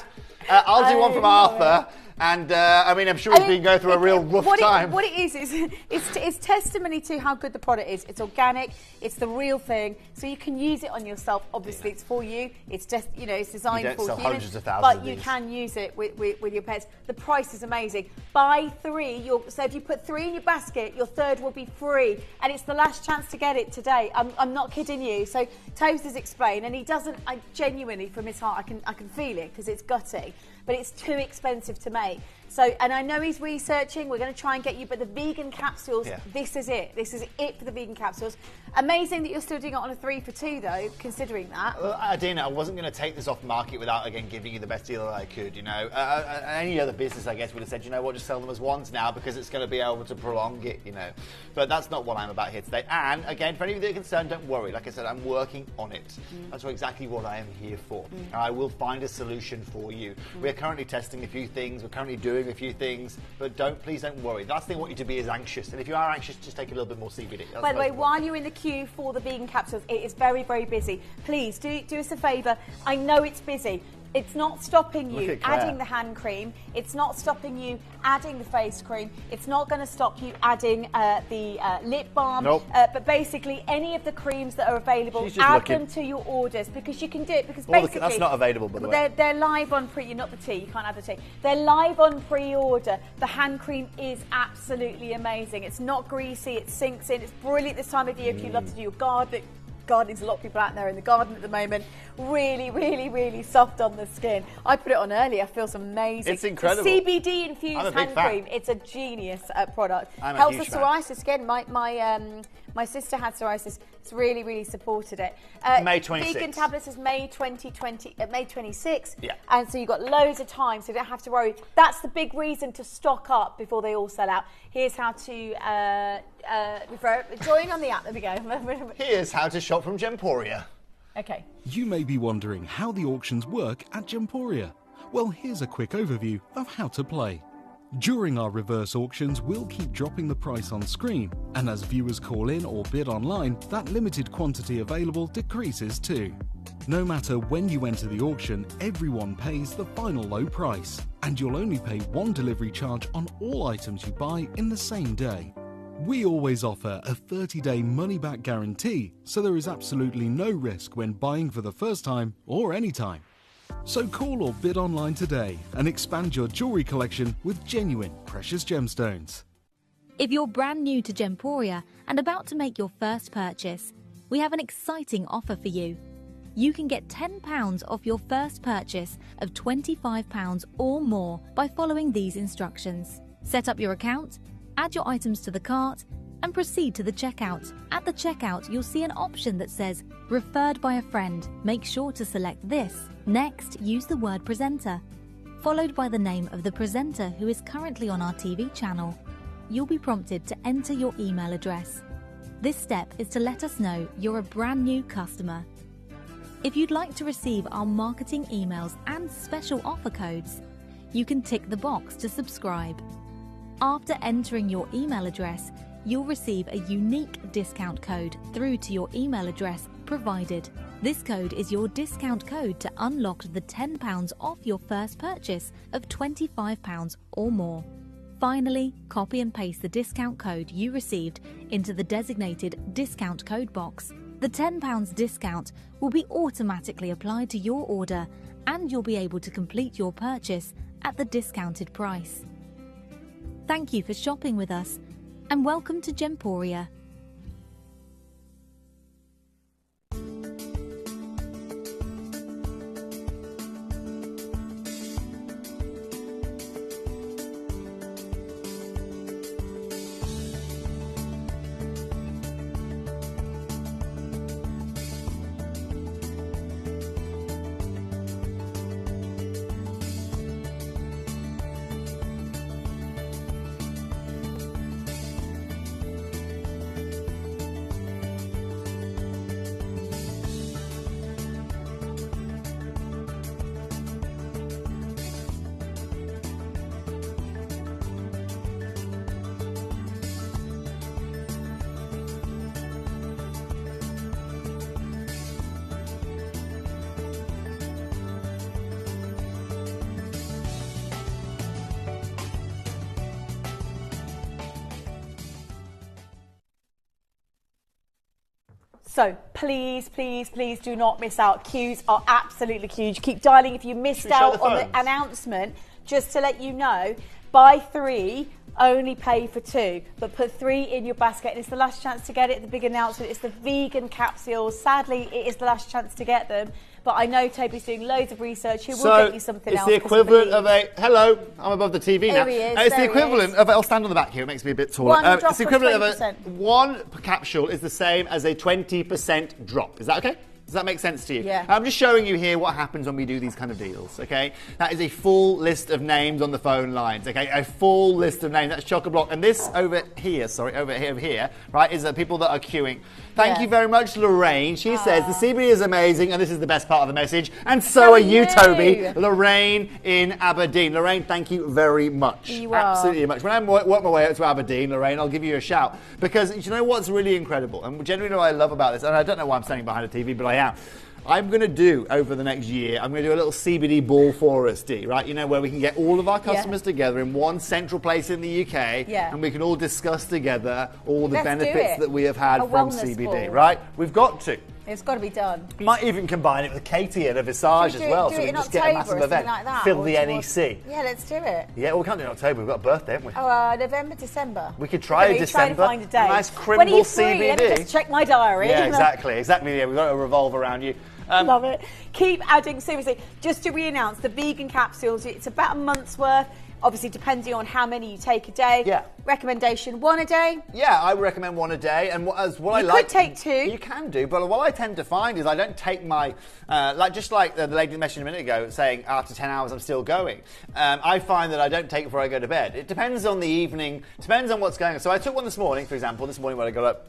I'll do one from Arthur. And I'm sure he's been going through a real rough time. What it is it's testimony to how good the product is. It's organic, it's the real thing, so you can use it on yourself. Obviously, it's for you. It's just it's designed You don't for sell humans, hundreds of thousands but of you these. can use it with your pets. The price is amazing. Buy 3. So if you put 3 in your basket, your third will be free, and it's the last chance to get it today. I'm not kidding you. So Toes has explained, and he doesn't. I genuinely, from his heart, I can feel it because it's gutting. But it's too expensive to make. So, and I know he's researching, we're going to try and get you, but the vegan capsules, this is it. This is it for the vegan capsules. Amazing that you're still doing it on a 3 for 2 though, considering that. Well, Adina, I wasn't going to take this off market without, again, giving you the best deal that I could, you know. Any other business, I guess, would have said, you know what, just sell them as ones now because it's going to be able to prolong it, you know. But that's not what I'm about here today. And, again, for any of you that are concerned, don't worry. Like I said, I'm working on it. That's exactly what I am here for. And I will find a solution for you. We're currently testing a few things. We're currently doing a few things. But please don't worry. The last thing I want you to be is anxious. And if you are anxious, just take a little bit more CBD. That's By the way, while you're in the queue for the vegan capsules, it is very, very busy. Please do us a favour. I know it's busy. It's not stopping you adding the hand cream. It's not stopping you adding the face cream. It's not going to stop you adding the lip balm. Nope. But basically, any of the creams that are available, add them to your orders because you can do it. Because basically, that's not available, by the way. They're live on not the tea. You can't have the tea. They're live on pre-order. The hand cream is absolutely amazing. It's not greasy. It sinks in. It's brilliant this time of year if you love to do your gardening's a lot of people out there in the garden at the moment. Really, really, really soft on the skin. I put it on earlier. I feel amazing. It's incredible. The CBD infused hand cream. It's a genius product. Helps with psoriasis. Again, my sister had psoriasis. It's really, really supported it. May 26th. Vegan tablets is May 2020, May 26th. Yeah. And so you've got loads of time, so you don't have to worry. That's the big reason to stock up before they all sell out. Here's how to join on the app. There we go. Here's how to shop from Gemporia. Okay. You may be wondering how the auctions work at Gemporia. Well, here's a quick overview of how to play. During our reverse auctions, we'll keep dropping the price on screen, and as viewers call in or bid online, that limited quantity available decreases too. No matter when you enter the auction, everyone pays the final low price, and you'll only pay one delivery charge on all items you buy in the same day. We always offer a 30-day money-back guarantee, so there is absolutely no risk when buying for the first time or any time. So call or bid online today and expand your jewellery collection with genuine precious gemstones. If you're brand new to Gemporia and about to make your first purchase, we have an exciting offer for you. You can get £10 off your first purchase of £25 or more by following these instructions. Set up your account, add your items to the cart, and proceed to the checkout. At the checkout, you'll see an option that says Referred by a friend. Make sure to select this. Next, use the word presenter, followed by the name of the presenter who is currently on our TV channel. You'll be prompted to enter your email address. This step is to let us know you're a brand new customer. If you'd like to receive our marketing emails and special offer codes, you can tick the box to subscribe. After entering your email address, you'll receive a unique discount code through to your email address provided. This code is your discount code to unlock the £10 off your first purchase of £25 or more. Finally, copy and paste the discount code you received into the designated discount code box. The £10 discount will be automatically applied to your order and you'll be able to complete your purchase at the discounted price. Thank you for shopping with us and welcome to Gemporia. So please, please, please do not miss out. Queues are absolutely huge. Keep dialing if you missed out on the announcement. Just to let you know, buy 3, only pay for 2. But put 3 in your basket. And it's the last chance to get it. The big announcement is the vegan capsules. Sadly, it is the last chance to get them. but I know Toby's doing loads of research. He will So get you something it's else. the 'cause I equivalent believe- of a hello. I'm above the TV now. There he is, It's the there he equivalent is. of. I'll stand on the back here. It makes me a bit taller. One drop It's the of equivalent of 20%. one capsule is the same as a 20% drop. Is that okay? Does that make sense to you? Yeah. I'm just showing you here what happens when we do these kind of deals, okay? That is a full list of names on the phone lines, okay? A full list of names. That's chock-a-block. And this over here, right, is the people that are queuing. Thank Yeah. you very much, Lorraine. She says, the CBD is amazing, and this is the best part of the message, and so are you, Toby. Lorraine in Aberdeen. Lorraine, thank you very much. You are. Absolutely much. When I work my way up to Aberdeen, Lorraine, I'll give you a shout. Because you know what's really incredible, and genuinely what I love about this, and I don't know why I'm standing behind a TV, but I am. I'm going to do, over the next year, I'm going to do a little CBD ball for us, Dee, right? You know, where we can get all of our customers together in one central place in the UK, and we can all discuss together all the Let's do benefits it. that we have had A from wellness CBD, ball. right? We've got to. It's got to be done. Might even combine it with Katie and a visage Should as we well, do so it we in can just get a October massive or something event. like that, Fill or the towards- NEC. Yeah, let's do it. Yeah, well, we can't do it in October. We've got a birthday, haven't we? Oh, November, December. We could try Okay, December. Try to find a day. Nice When are Crimble you free? Let me CBD. just check my diary. Yeah, exactly. Yeah, we've got to revolve around you. Love it. Keep adding, seriously, just to re-announce, the vegan capsules, it's about a month's worth, obviously depending on how many you take a day. Yeah. Recommendation, 1 a day? Yeah, I would recommend 1 a day. And what I You like... could take 2. You can do, but what I tend to find is I don't take my... just like the lady mentioned a minute ago, saying after 10 hours I'm still going. I find that I don't take it before I go to bed. It depends on the evening, depends on what's going on. So I took one this morning, for example, when I got up.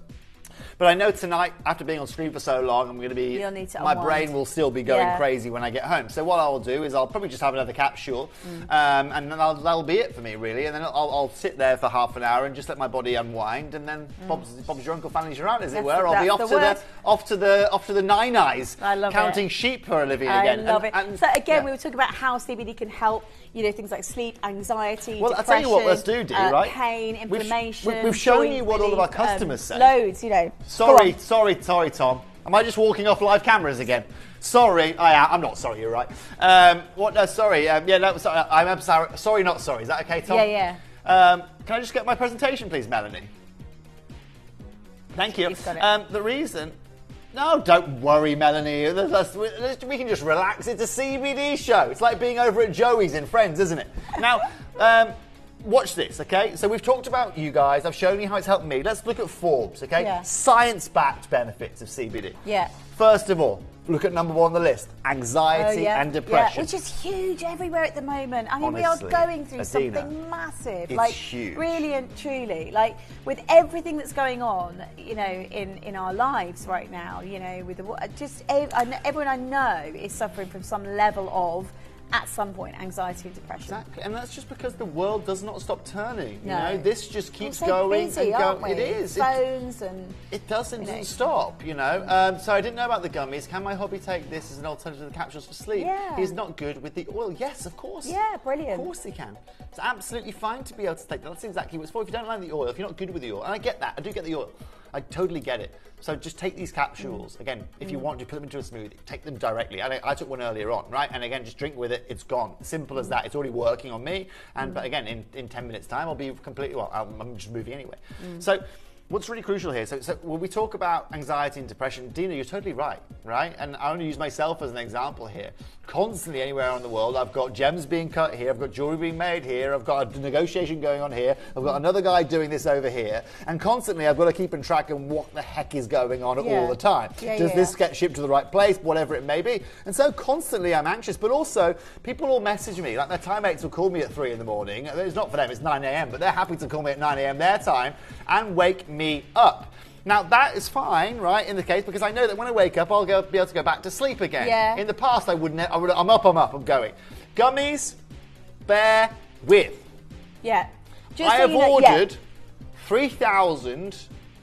But I know tonight, after being on screen for so long, I'm going to be... You'll need to my unwind. brain will still be going Yeah. crazy when I get home. So what I'll do is I'll probably just have another capsule, and then that'll be it for me, really. And then I'll sit there for half an hour and just let my body unwind, and then Bob's your uncle, Fanny's your aunt, as it were. I'll be off to the nine eyes, I love counting it. sheep for a living again. I love it. So again, we yeah. were talking about how CBD can help, things like sleep, anxiety, Well, depression, I'll tell you what, let's do, Dee, right? pain, inflammation. We've shown joint you what all of our relief, customers say. Loads, Sorry, Tom. Am I just walking off live cameras again? Sorry, I'm not sorry. You're right. Sorry. I'm sorry. Sorry, not sorry. Is that okay, Tom? Yeah. Can I just get my presentation, please, Melanie? Thank you. He's got it. The reason. No, don't worry, Melanie. We can just relax. It's a CBD show. It's like being over at Joey's in Friends, isn't it? Now, watch this, okay? So we've talked about you guys. I've shown you how it's helped me. Let's look at Forbes, okay? Yeah. Science-backed benefits of CBD. Yeah. First of all, look at number 1 on the list: anxiety and depression. Yeah, which is huge everywhere at the moment. I mean, Honestly, we are going through Adina, something massive. it's huge. Really and truly. With everything that's going on, in our lives right now, with everyone I know is suffering from some level of, at some point, anxiety and depression. Exactly, and that's just because the world does not stop turning. No. This just keeps We're so going busy, and aren't going. we? It is. Phones and... It doesn't stop, So I didn't know about the gummies. Can my hobby take this as an alternative to the capsules for sleep? Yeah. He's not good with the oil. Yes, of course. Yeah, brilliant. Of course he can. It's absolutely fine to be able to take that. That's exactly what it's for. If you don't like the oil, if you're not good with the oil, and I get that. I do get the oil. I totally get it. So just take these capsules. Again, if you want to put them into a smoothie, take them directly. I took one earlier on, right? And again, just drink with it. It's gone. Simple as that. It's already working on me. But again, in 10 minutes' time, I'll be completely, I'm just moving anyway. So what's really crucial here, so when we talk about anxiety and depression, Dina, you're totally right? And I only use myself as an example here. Constantly anywhere around the world, I've got gems being cut here, I've got jewelry being made here, I've got a negotiation going on here, I've got another guy doing this over here, and constantly I've got to keep in track of what the heck is going on all the time. Does this get shipped to the right place, whatever it may be? And so constantly I'm anxious, but also people will message me, like their time mates will call me at 3 in the morning. It's not for them, it's 9 a.m., but they're happy to call me at 9 a.m. their time and wake me up. Now, that is fine, right, in the case, because I know that when I wake up, I'll be able to go back to sleep again. Yeah. In the past, I'm up, I'm going. Gummies, bear with. Yeah. I have ordered 3,000,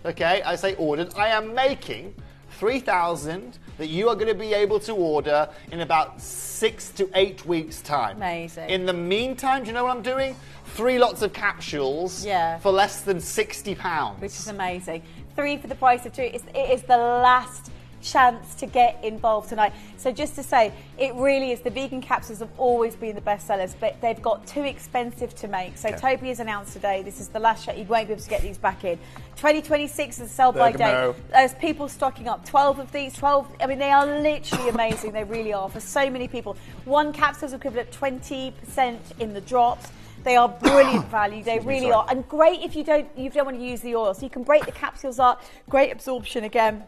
okay, I say ordered, I am making 3,000 that you are going to be able to order in about 6 to 8 weeks' time. Amazing. In the meantime, do you know what I'm doing? 3 lots of capsules for less than £60. Which is amazing. 3 for the price of 2. It is the last chance to get involved tonight. So just to say, it really is, the vegan capsules have always been the best sellers, but they've got too expensive to make. So Toby has announced today, this is the last shot, you won't be able to get these back in. 2026 is a sell by date. There's people stocking up 12 of these, 12, I mean, they are literally amazing, they really are, for so many people. One capsule is equivalent 20% in the drops. They are brilliant value. They really are, and great if you don't want to use the oil. So you can break the capsules up. Great absorption again.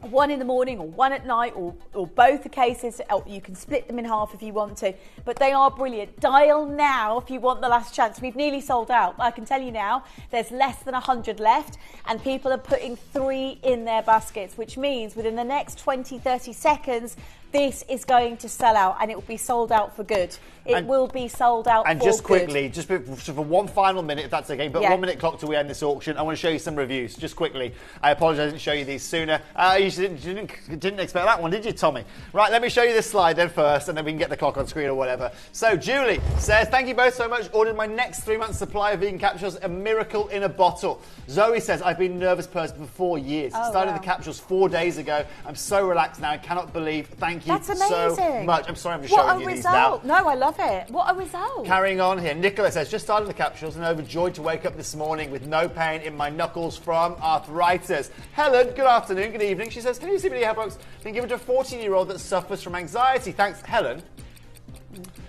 One in the morning or one at night, or both the cases. You can split them in half if you want to, but they are brilliant. Dial now if you want the last chance. We've nearly sold out. I can tell you now, there's less than 100 left, and people are putting 3 in their baskets, which means within the next 20-30 seconds, this is going to sell out, and it will be sold out for good. It will be sold out and for just good. quickly, just for one final minute, if that's okay, but 1 minute clock till we end this auction, I want to show you some reviews, just quickly. I apologise I didn't show you these sooner. You didn't expect that one, did you, Tommy? Right, let me show you this slide then first, and then we can get the clock on screen or whatever. So, Julie says, thank you both so much. Ordered my next 3 months supply of vegan capsules, a miracle in a bottle. Zoe says, I've been a nervous person for 4 years. Started the capsules 4 days ago. I'm so relaxed now. I cannot believe. Thank you so much. I'm sorry I'm just showing you these now. No, I love it. What a result. Carrying on here, Nicola says, just started the capsules and overjoyed to wake up this morning with no pain in my knuckles from arthritis. Helen, good afternoon, good evening. She says, can you see CBD hair products being given to a 14-year-old that suffers from anxiety? Thanks, Helen.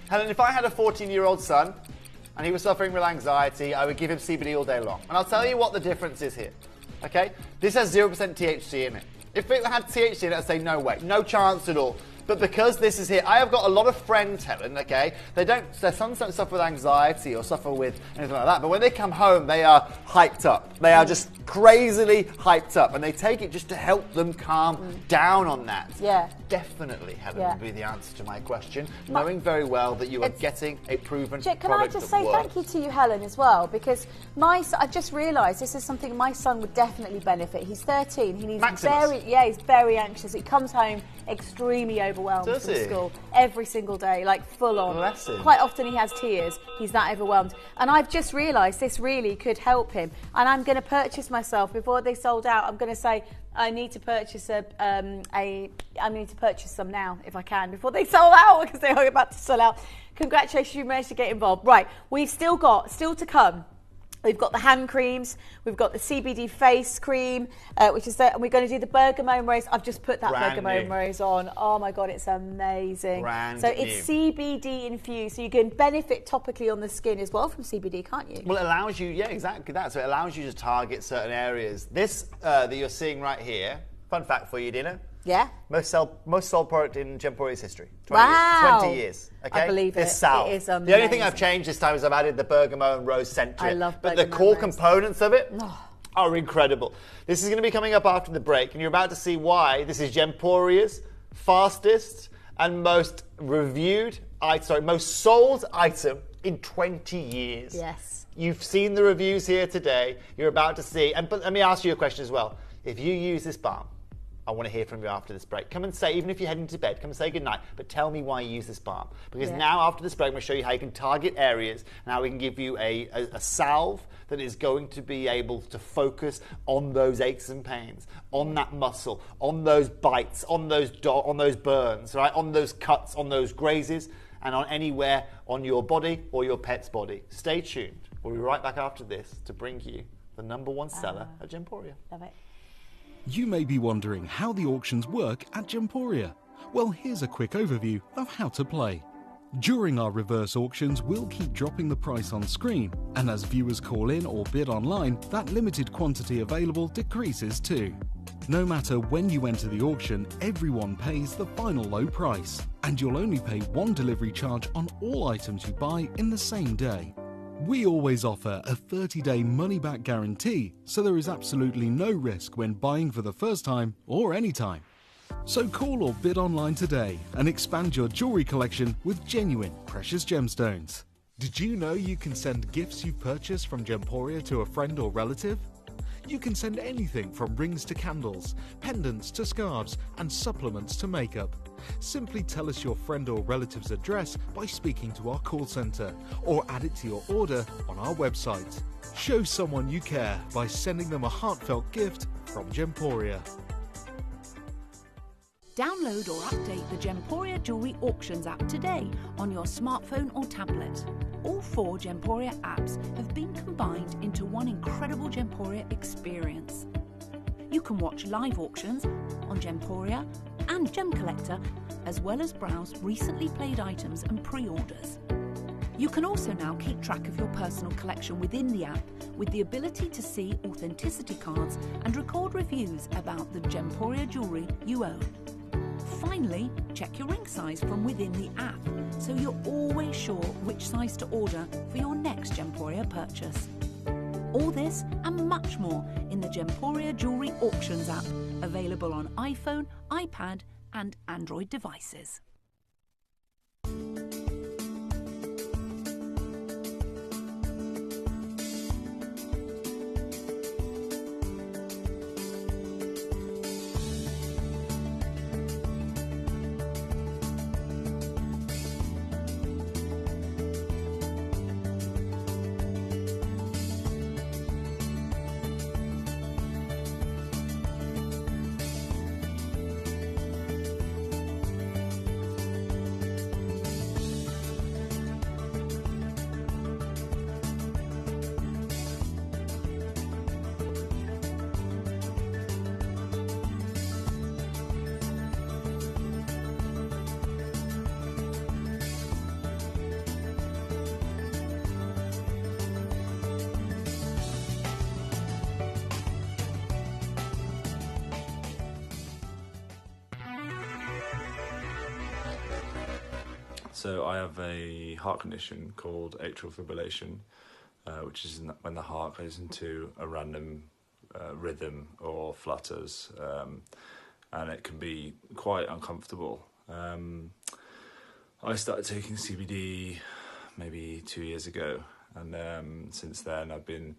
Helen, if I had a 14-year-old son and he was suffering with anxiety, I would give him CBD all day long. And I'll tell you what the difference is here. Okay? This has 0% THC in it. If it had THC in it, I'd say no way, no chance at all. But because this is here, I have got a lot of friends, Helen, okay? Their sons don't suffer with anxiety or suffer with anything like that, but when they come home, they are hyped up. They are just crazily hyped up, and they take it just to help them calm down on that. Yeah. Definitely, Helen, would be the answer to my question, knowing very well that you are getting a proven product Can I just say thank you to you, Helen, as well, because I've just realised this is something my son would definitely benefit. He's 13. He needs he's very anxious. He comes home extremely overwhelmed from school every single day, like full on. Bless him. Quite often he has tears. He's that overwhelmed. And I've just realised this really could help him. And I'm going to purchase myself before they sold out. I'm going to say I need to purchase I need to purchase some now if I can before they sold out, because they are about to sell out. Congratulations, you managed to get involved. Right, we've still to come. We've got the hand creams, we've got the CBD face cream, which is and we're going to do the bergamot rose. I've just put that bergamot rose on. Oh my God, it's amazing. It's CBD infused, so you can benefit topically on the skin as well from CBD, can't you? Well, it allows you, exactly that. So it allows you to target certain areas. This that you're seeing right here, fun fact for you, Dina. Yeah. Most sold product in Gemporia's history. 20 years. Okay. I believe it. It's salve. It is amazing. The only thing I've changed this time is I've added the bergamot and rose scent to it. I love But the core components of it are incredible. This is going to be coming up after the break, and you're about to see why this is Gemporia's fastest and most most sold item in 20 years. Yes. You've seen the reviews here today. You're about to see, but let me ask you a question as well. If you use this balm, I want to hear from you after this break. Come and say, even if you're heading to bed, come and say goodnight, but tell me why you use this balm. Because now, after this break, I'm going to show you how you can target areas, and how we can give you a salve that is going to be able to focus on those aches and pains, on that muscle, on those bites, on those burns, right? On those cuts, on those grazes, and on anywhere on your body or your pet's body. Stay tuned. We'll be right back after this to bring you the #1 seller at Gemporia. Love it. You may be wondering how the auctions work at Gemporia. Well, here's a quick overview of how to play. During our reverse auctions, we'll keep dropping the price on screen, and as viewers call in or bid online, that limited quantity available decreases too. No matter when you enter the auction, everyone pays the final low price, and you'll only pay one delivery charge on all items you buy in the same day. We always offer a 30-day money-back guarantee, so there is absolutely no risk when buying for the first time or anytime. So call or bid online today and expand your jewellery collection with genuine precious gemstones. Did you know you can send gifts you've purchased from Gemporia to a friend or relative? You can send anything from rings to candles, pendants to scarves, and supplements to makeup. Simply tell us your friend or relative's address by speaking to our call centre, or add it to your order on our website. Show someone you care by sending them a heartfelt gift from Gemporia. Download or update the Gemporia Jewellery Auctions app today on your smartphone or tablet. All 4 Gemporia apps have been combined into one incredible Gemporia experience. You can watch live auctions on Gemporia and Gem Collector, as well as browse recently played items and pre-orders. You can also now keep track of your personal collection within the app with the ability to see authenticity cards and record reviews about the Gemporia jewellery you own. Finally, check your ring size from within the app so you're always sure which size to order for your next Gemporia purchase. All this and much more in the Gemporia Jewellery Auctions app, available on iPhone, iPad and Android devices. So I have a heart condition called atrial fibrillation, which is when the heart goes into a random rhythm or flutters, and it can be quite uncomfortable. I started taking CBD maybe 2 years ago, and since then I've been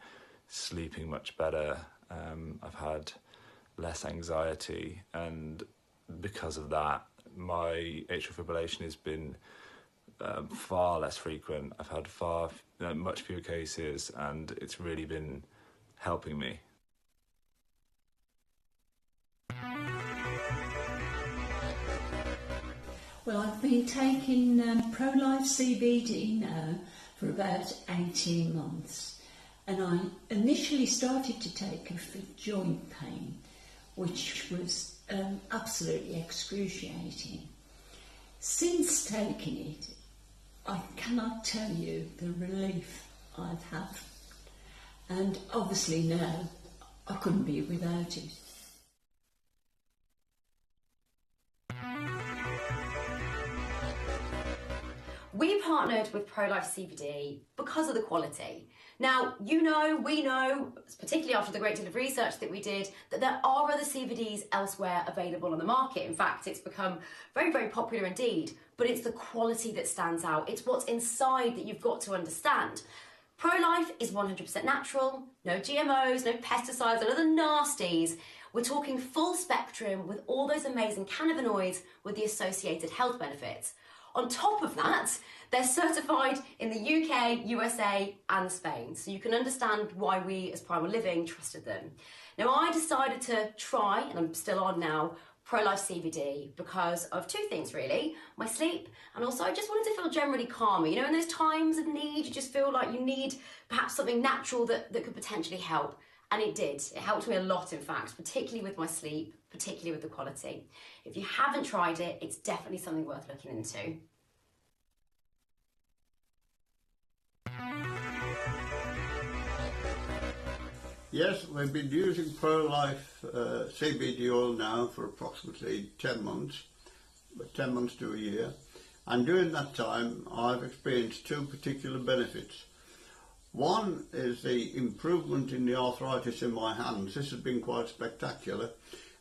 sleeping much better. I've had less anxiety, and because of that, my atrial fibrillation has been far less frequent. I've had much fewer cases, and it's really been helping me. Well, I've been taking Pro-Life CBD now for about 18 months, and I initially started to take it for joint pain, which was absolutely excruciating. Since taking it, I cannot tell you the relief I've had, and obviously now I couldn't be without it. We partnered with Pro-Life CBD because of the quality. Now, you know, we know, particularly after the great deal of research that we did, that there are other CBDs elsewhere available on the market. In fact, it's become very, very popular indeed, but it's the quality that stands out. It's what's inside that you've got to understand. Pro-Life is 100% natural, no GMOs, no pesticides, and other nasties. We're talking full spectrum with all those amazing cannabinoids with the associated health benefits. On top of that, they're certified in the UK, USA and Spain, so you can understand why we as Primal Living trusted them. Now, I decided to try, and I'm still on now, Pro-Life CBD because of two things really, my sleep, and also I just wanted to feel generally calmer. You know, in those times of need, you just feel like you need perhaps something natural that could potentially help. And it did. It helped me a lot, in fact, particularly with my sleep, particularly with the quality. If you haven't tried it, it's definitely something worth looking into. Yes, we've been using Pro-Life CBD oil now for approximately 10 months to a year. And during that time, I've experienced two particular benefits. One is the improvement in the arthritis in my hands. This has been quite spectacular,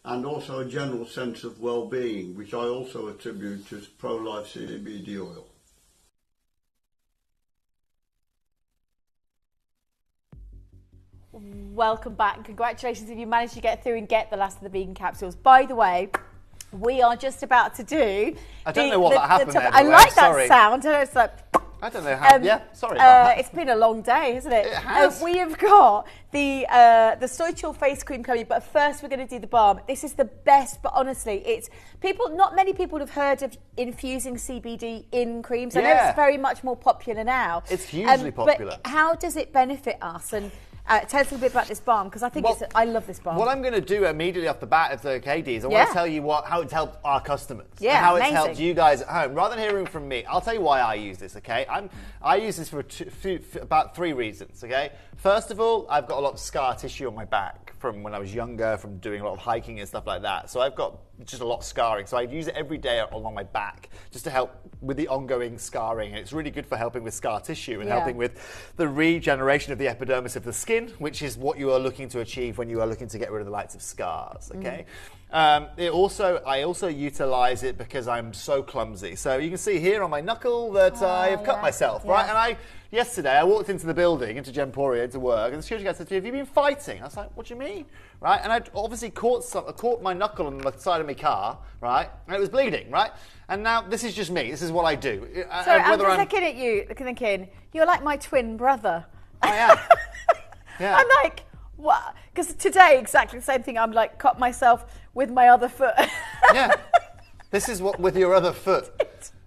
and also a general sense of well-being, which I also attribute to Pro-Life CBD oil. Welcome back. Congratulations if you managed to get through and get the last of the vegan capsules. By the way, we are just about to do... I don't know what that happened there, I like that sorry. sound. It's like... I don't know how. Sorry about that. It's been a long day, hasn't it? It has. We have got the Soychill face cream coming, but first we're going to do the balm. This is the best, but honestly, it's people. Not many people have heard of infusing CBD in creams. I know it's very much more popular now. It's hugely popular. But how does it benefit us? And tell us a bit about this balm, because I think I love this balm. What I'm going to do immediately off the bat, if it's okay, Dee, is I want to tell you how it's helped our customers. Yeah, and how amazing. it's helped you guys at home. Rather than hearing from me, I'll tell you why I use this, okay? I use this for about 3 reasons, okay? First of all, I've got a lot of scar tissue on my back from when I was younger, from doing a lot of hiking and stuff like that. So I've got just a lot of scarring. So I use it every day along my back just to help with the ongoing scarring. And it's really good for helping with scar tissue and helping with the regeneration of the epidermis of the skin, which is what you are looking to achieve when you are looking to get rid of the lights of scars, okay? I also utilize it because I'm so clumsy. So you can see here on my knuckle that I've cut myself, right? And yesterday I walked into the building, into Gemporia, into work, and the security guard said to me, "Have you been fighting?" I was like, "What do you mean?" Right? And I'd obviously caught my knuckle on the side of my car, right? And it was bleeding, right? And now this is just me. This is what I do. So I'm just looking at you, thinking, you're like my twin brother. I am. Yeah. I'm like, what? Because today, exactly the same thing. I'm like, cut myself with my other foot. Yeah. This is what with your other foot.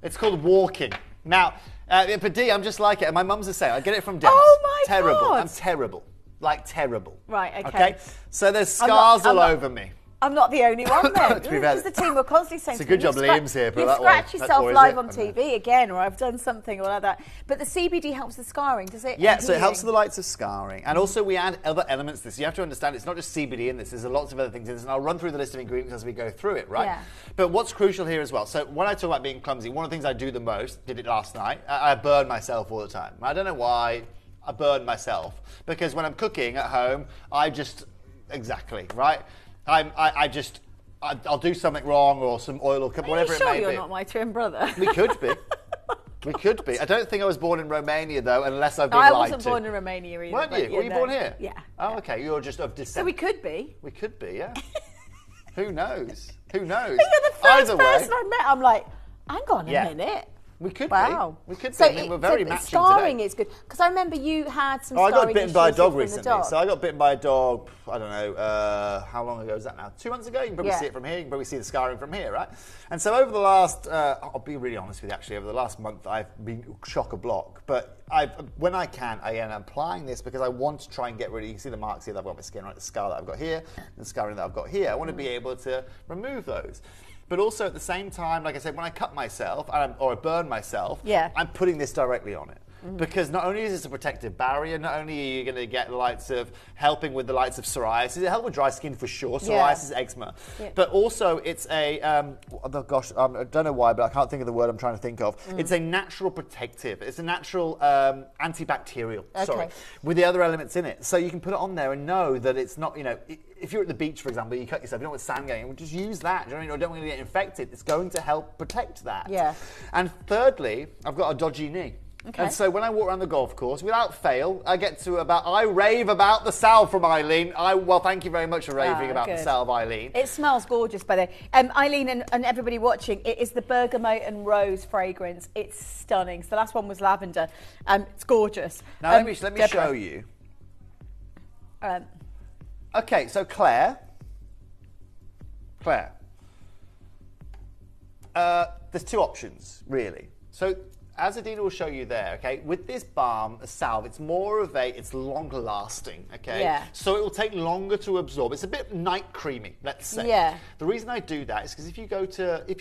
It's called walking. Now, but Dee, I'm just like it. And my mum's the same. I get it from Debs. Oh my terrible. God. I'm terrible. Like terrible. Right, okay. So there's scars all over me. I'm not the only one then. To be fair, Because the team were constantly saying it's a to me, good job Liam's here. You've scratched yourself live on TV again, or I've done something or like that. But the CBD helps the scarring, does it? Yeah, so it helps with the lights of scarring. And also we add other elements to this. You have to understand it's not just CBD in this. There's lots of other things in this. And I'll run through the list of ingredients as we go through it, right? Yeah. But what's crucial here as well, so when I talk about being clumsy, one of the things I do the most, did it last night, I burn myself all the time. I don't know why I burn myself. Because when I'm cooking at home, I just, right? I'll do something wrong or some oil will come, whatever it may be. Are you sure you're not my twin brother? We could be. We could be. I don't think I was born in Romania, though, unless I've been lied to. I wasn't born in Romania either. Weren't you? Were you born here? Yeah. Oh, okay. You're just of descent. So we could be. We could be, yeah. Who knows? Who knows? But you're the first person I met. I'm like, hang on a minute. We could be. We could be. I mean, we're very matching scarring today. is good. Because I remember you had some I scarring got bitten by a dog from the recently. dog. So I got bitten by a dog, I don't know, how long ago is that now? 2 months ago? You can probably see it from here. You can probably see the scarring from here, right? And so over the last, I'll be really honest with you, actually, over the last month, I've been chock-a-block. But when I can, I am applying this because I want to try and get rid of, you can see the marks here that I've got on my skin, right? The scar that I've got here, and the scarring that I've got here. I want to be able to remove those. But also at the same time, like I said, when I cut myself or I burn myself, I'm putting this directly on it. Because not only is this a protective barrier, not only are you going to get the lights of helping with the lights of psoriasis, it helps with dry skin for sure, psoriasis, eczema, but also it's a, I don't know why, but I can't think of the word I'm trying to think of. It's a natural protective. It's a natural antibacterial, with the other elements in it. So you can put it on there and know that it's not, if you're at the beach, for example, you cut yourself, you don't want sand getting, just use that. Do you know what I mean? Or don't want to get infected. It's going to help protect that. Yeah. And thirdly, I've got a dodgy knee. Okay. And so when I walk around the golf course, without fail, I rave about the salve from Eileen. Well, thank you very much for raving about the salve, Eileen. It smells gorgeous, by the way. Eileen and everybody watching, it is the bergamot and rose fragrance. It's stunning. So the last one was lavender. It's gorgeous. Now let me show you. Okay, so Claire. There's 2 options, really. So as Adina will show you there, okay, with this balm, a salve, it's long lasting, okay? Yeah. So it will take longer to absorb. It's a bit night creamy, let's say. Yeah. The reason I do that is because if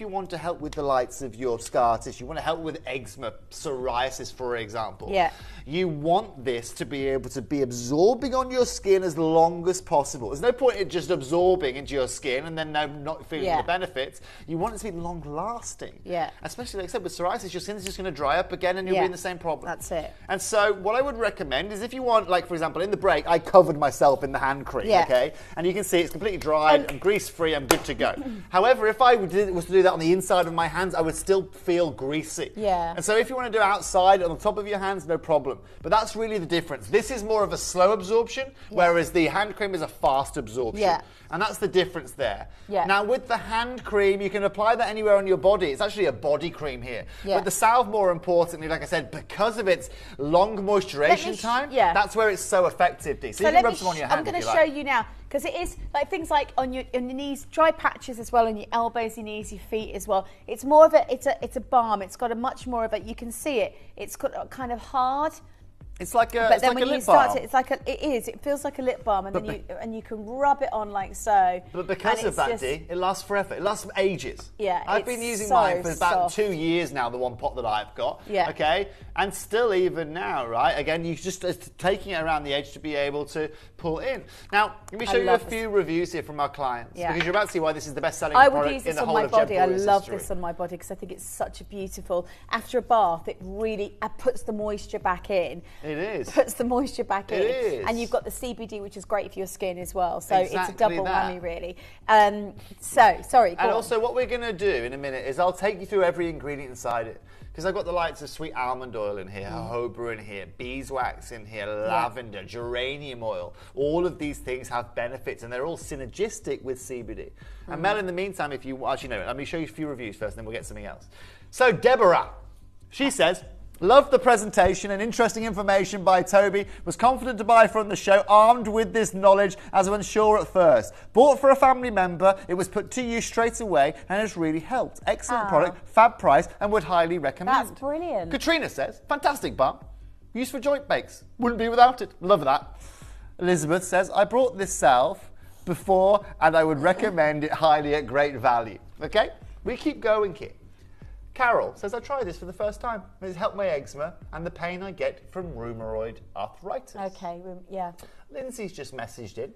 you want to help with the lights of your scar tissue, you want to help with eczema, psoriasis, for example. Yeah. You want this to be able to be absorbing on your skin as long as possible. There's no point in just absorbing into your skin and then not feeling the benefits. You want it to be long lasting. Yeah. Especially, like I said, with psoriasis, your skin is just going to dry up again and you'll be in the same problem. That's it. And so what I would recommend is if you want, like for example, in the break, I covered myself in the hand cream, okay? And you can see it's completely dried, I'm grease-free, I'm good to go. However, if I was to do that on the inside of my hands, I would still feel greasy. Yeah. And so if you want to do it outside on the top of your hands, no problem. problem. But that's really the difference. This is more of a slow absorption, whereas the hand cream is a fast absorption. Yeah. And that's the difference there. Yeah. Now, with the hand cream, you can apply that anywhere on your body. It's actually a body cream here. Yeah. But the salve, more importantly, like I said, because of its long moisturization time, that's where it's so effective, Dee. So you can rub some on your hand. I'm going if to you show like. you now, because it is like things like on your knees, dry patches as well, on your elbows, your knees, your feet as well. It's more of it's a balm. It's got a much more of a, you can see it. It's got a kind of hard. It's like a, but it's then like when a you lip start balm. it, it's like it feels like a lip balm, and then you can rub it on like so. But because of that, Dee, it lasts forever. It lasts ages. Yeah, I've been it's using so mine for about soft. 2 years now, the one pot that I've got. Yeah. Okay? And still even now, right? Again, you just taking it around the edge to be able to pull in. Now, let me show you a few reviews here from our clients. Yeah. Because you're about to see why this is the best-selling I would product use in this the on whole my of body. I Gemporia's love history. this on my body because I think it's such a beautiful. After a bath, it really puts the moisture back in. It is. Puts the moisture back in. It is. And you've got the CBD, which is great for your skin as well. So it's a Exactly double that. whammy, really. Sorry. Go And on. also, what we're going to do in a minute is I'll take you through every ingredient inside it. Because I've got the likes of sweet almond oil in here, jojoba in here, beeswax in here, lavender, geranium oil. All of these things have benefits, and they're all synergistic with CBD. And Mel, in the meantime, if you actually know, let me show you a few reviews first, and then we'll get something else. So Deborah, she says, loved the presentation and interesting information by Toby. Was confident to buy from the show, armed with this knowledge as I was unsure at first. Bought for a family member. It was put to use straight away and has really helped. Excellent product, fab price, and would highly recommend. That's brilliant. Katrina says, fantastic balm. Used for joint bakes. Wouldn't be without it. Love that. Elizabeth says, I brought this salve before and I would recommend it highly at great value. Okay? We keep going here. Carol says, I tried this for the first time. It's helped my eczema and the pain I get from rheumatoid arthritis. Okay, yeah. Lindsay's just messaged in.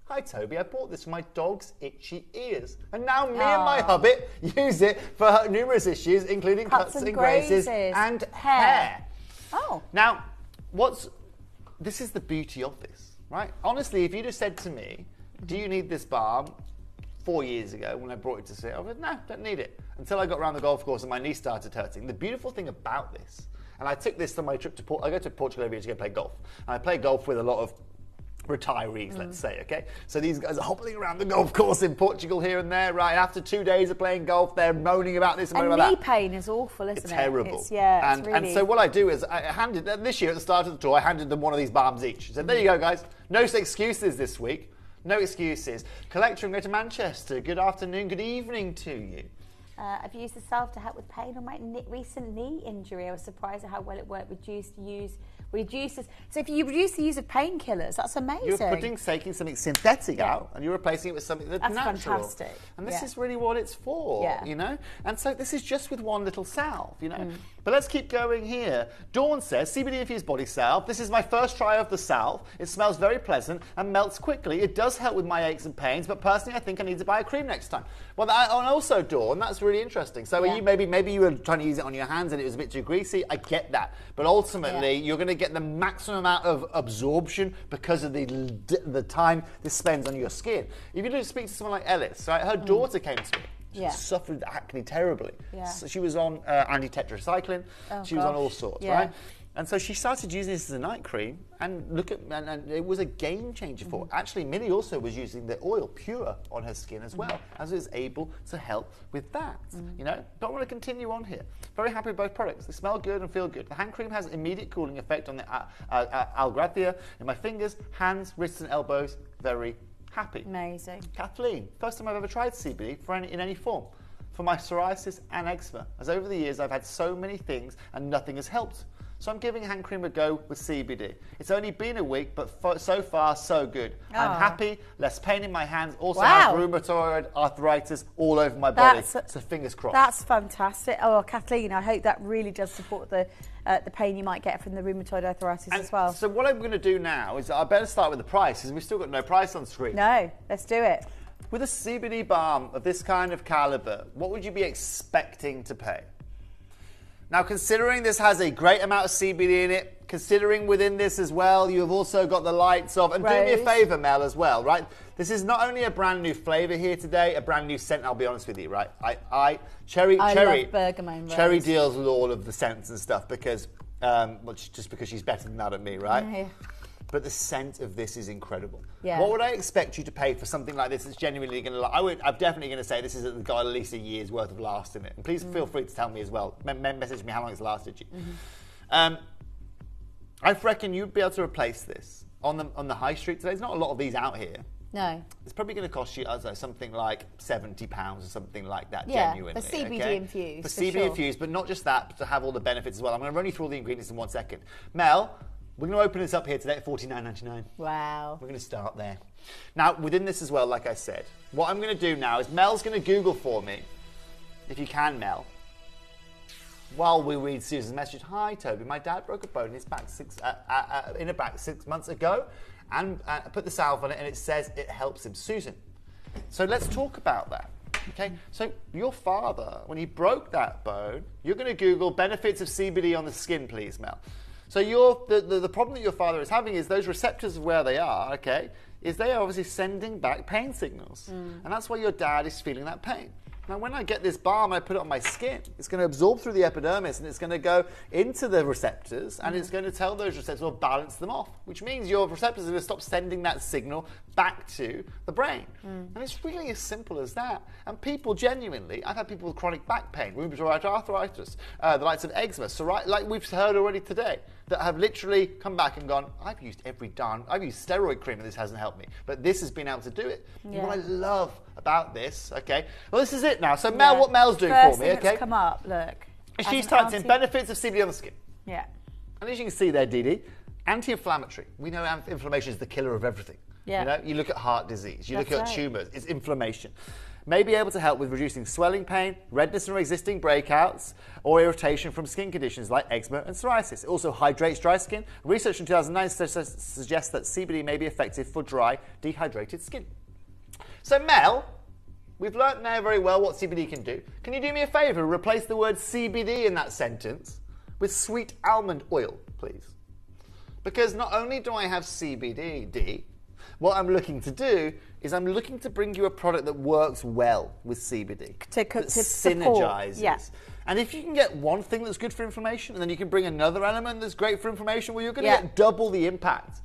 Hi Toby, I bought this for my dog's itchy ears. And now me and my hobbit use it for numerous issues, including cuts and grazes and hair. Oh. Now, this is the beauty of this, right? Honestly, if you just said to me, do you need this balm? 4 years ago when I brought it to see, I was no, don't need it. Until I got around the golf course and my knee started hurting. The beautiful thing about this, and I took this on my trip to I go to Portugal every year to go play golf. And I play golf with a lot of retirees, let's say, okay? So these guys are hobbling around the golf course in Portugal here and there, right? After 2 days of playing golf, they're moaning about this and moaning about knee that. pain is awful, isn't It's it? terrible. It's and really... so what I do is I handed, this year at the start of the tour, I handed them one of these balms each. I said, there you go, guys. No excuses this week. No excuses. Collector and go to Manchester. Good afternoon, good evening to you. I've used the salve to help with pain on my recent knee injury. I was surprised at how well it worked. Reduces. So if you reduce the use of painkillers, that's amazing. You're taking something synthetic out and you're replacing it with something that's natural. Fantastic. And this is really what it's for, you know? And so this is just with one little salve, you know? But let's keep going here. Dawn says, CBD infused body salve. This is my first try of the salve. It smells very pleasant and melts quickly. It does help with my aches and pains, but personally I think I need to buy a cream next time. Well, and also, Dawn, that's really interesting. So you maybe you were trying to use it on your hands and it was a bit too greasy. I get that. But ultimately, you're going to get the maximum amount of absorption because of the time this spends on your skin. If you just speak to someone like Ellis, right? Her daughter came to me. She suffered acne terribly. So she was on anti-tetracycline. She was on all sorts, right? And so she started using this as a night cream, and and it was a game changer for her. Actually, Millie also was using the oil pure on her skin as well, as it was able to help with that. You know, don't want to continue on here. Very happy with both products. They smell good and feel good. The hand cream has immediate cooling effect on the algrathia in my fingers, hands, wrists, and elbows. Very happy. Amazing. Kathleen, first time I've ever tried CBD in any form. For my psoriasis and eczema, as over the years I've had so many things and nothing has helped. So I'm giving hand cream a go with CBD. It's only been a week, but so far, so good. I'm happy, less pain in my hands, also have rheumatoid arthritis all over my body. So fingers crossed. That's fantastic. Oh, Kathleen, I hope that really does support the pain you might get from the rheumatoid arthritis as well. So what I'm going to do now is I better start with the price, because we've still got no price on screen. No, let's do it. With a CBD balm of this kind of caliber, what would you be expecting to pay? Now, considering this has a great amount of CBD in it, considering within this as well, you have also got the lights of, and do me a favour, Mel, as well, right? This is not only a brand new flavour here today, a brand new scent, I'll be honest with you, right? Cherry love bergamot rose. Cherry deals with all of the scents and stuff because just because she's better than that at me, right? Yeah. But the scent of this is incredible. Yeah. What would I expect you to pay for something like this that's genuinely going to... I'm definitely going to say this has got at least a year's worth of last in it. And please feel free to tell me as well. Message me how long it's lasted you. I reckon you'd be able to replace this on the high street today. There's not a lot of these out here. No. It's probably going to cost you, I don't know, something like £70 or something like that, Yeah, genuinely. for CBD okay? infused, For for CBD sure. infused, but not just that, but to have all the benefits as well. I'm going to run you through all the ingredients in 1 second. Mel, we're going to open this up here today at $49.99. Wow. We're going to start there. Now, within this as well, like I said, what I'm going to do now is Mel's going to Google for me, if you can, Mel, while we read Susan's message. Hi, Toby. My dad broke a bone in his back 6 months ago, and I put the salve on it, and it says it helps him. Susan, so let's talk about that. Okay, so your father, when he broke that bone, you're going to Google benefits of CBD on the skin, please, Mel. So the problem that your father is having is those receptors of where they are, okay, is they are obviously sending back pain signals. And that's why your dad is feeling that pain. Now, when I get this balm, I put it on my skin, it's going to absorb through the epidermis and it's going to go into the receptors and it's going to tell those receptors or balance them off, which means your receptors are going to stop sending that signal back to the brain. And it's really as simple as that. And people genuinely, I've had people with chronic back pain, rheumatoid arthritis, the likes of eczema, like we've heard already today, that have literally come back and gone, I've used I've used steroid cream and this hasn't helped me. But this has been able to do it. Yeah. What I love about this, okay, well, this is it now. So Mel, what Mel's doing for me, thing okay? that's come up, look. She's typed in benefits of CBD on the skin. Yeah. And as you can see there, Dee, anti-inflammatory. We know inflammation is the killer of everything. Yeah. You know, you look at heart disease, you look That's at right. tumours, it's inflammation. May be able to help with reducing swelling pain, redness from existing breakouts, or irritation from skin conditions like eczema and psoriasis. It also hydrates dry skin. Research in 2009 suggests that CBD may be effective for dry, dehydrated skin. So Mel, we've learnt now very well what CBD can do. Can you do me a favour? Replace the word CBD in that sentence with sweet almond oil, please. Because not only do I have CBD, Dee, what I'm looking to do is I'm looking to bring you a product that works well with CBD. To synergizes. support, yeah. And if you can get one thing that's good for inflammation, and then you can bring another element that's great for inflammation, well, you're going to get double the impact.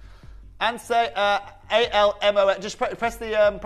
And say ALMO. Just press the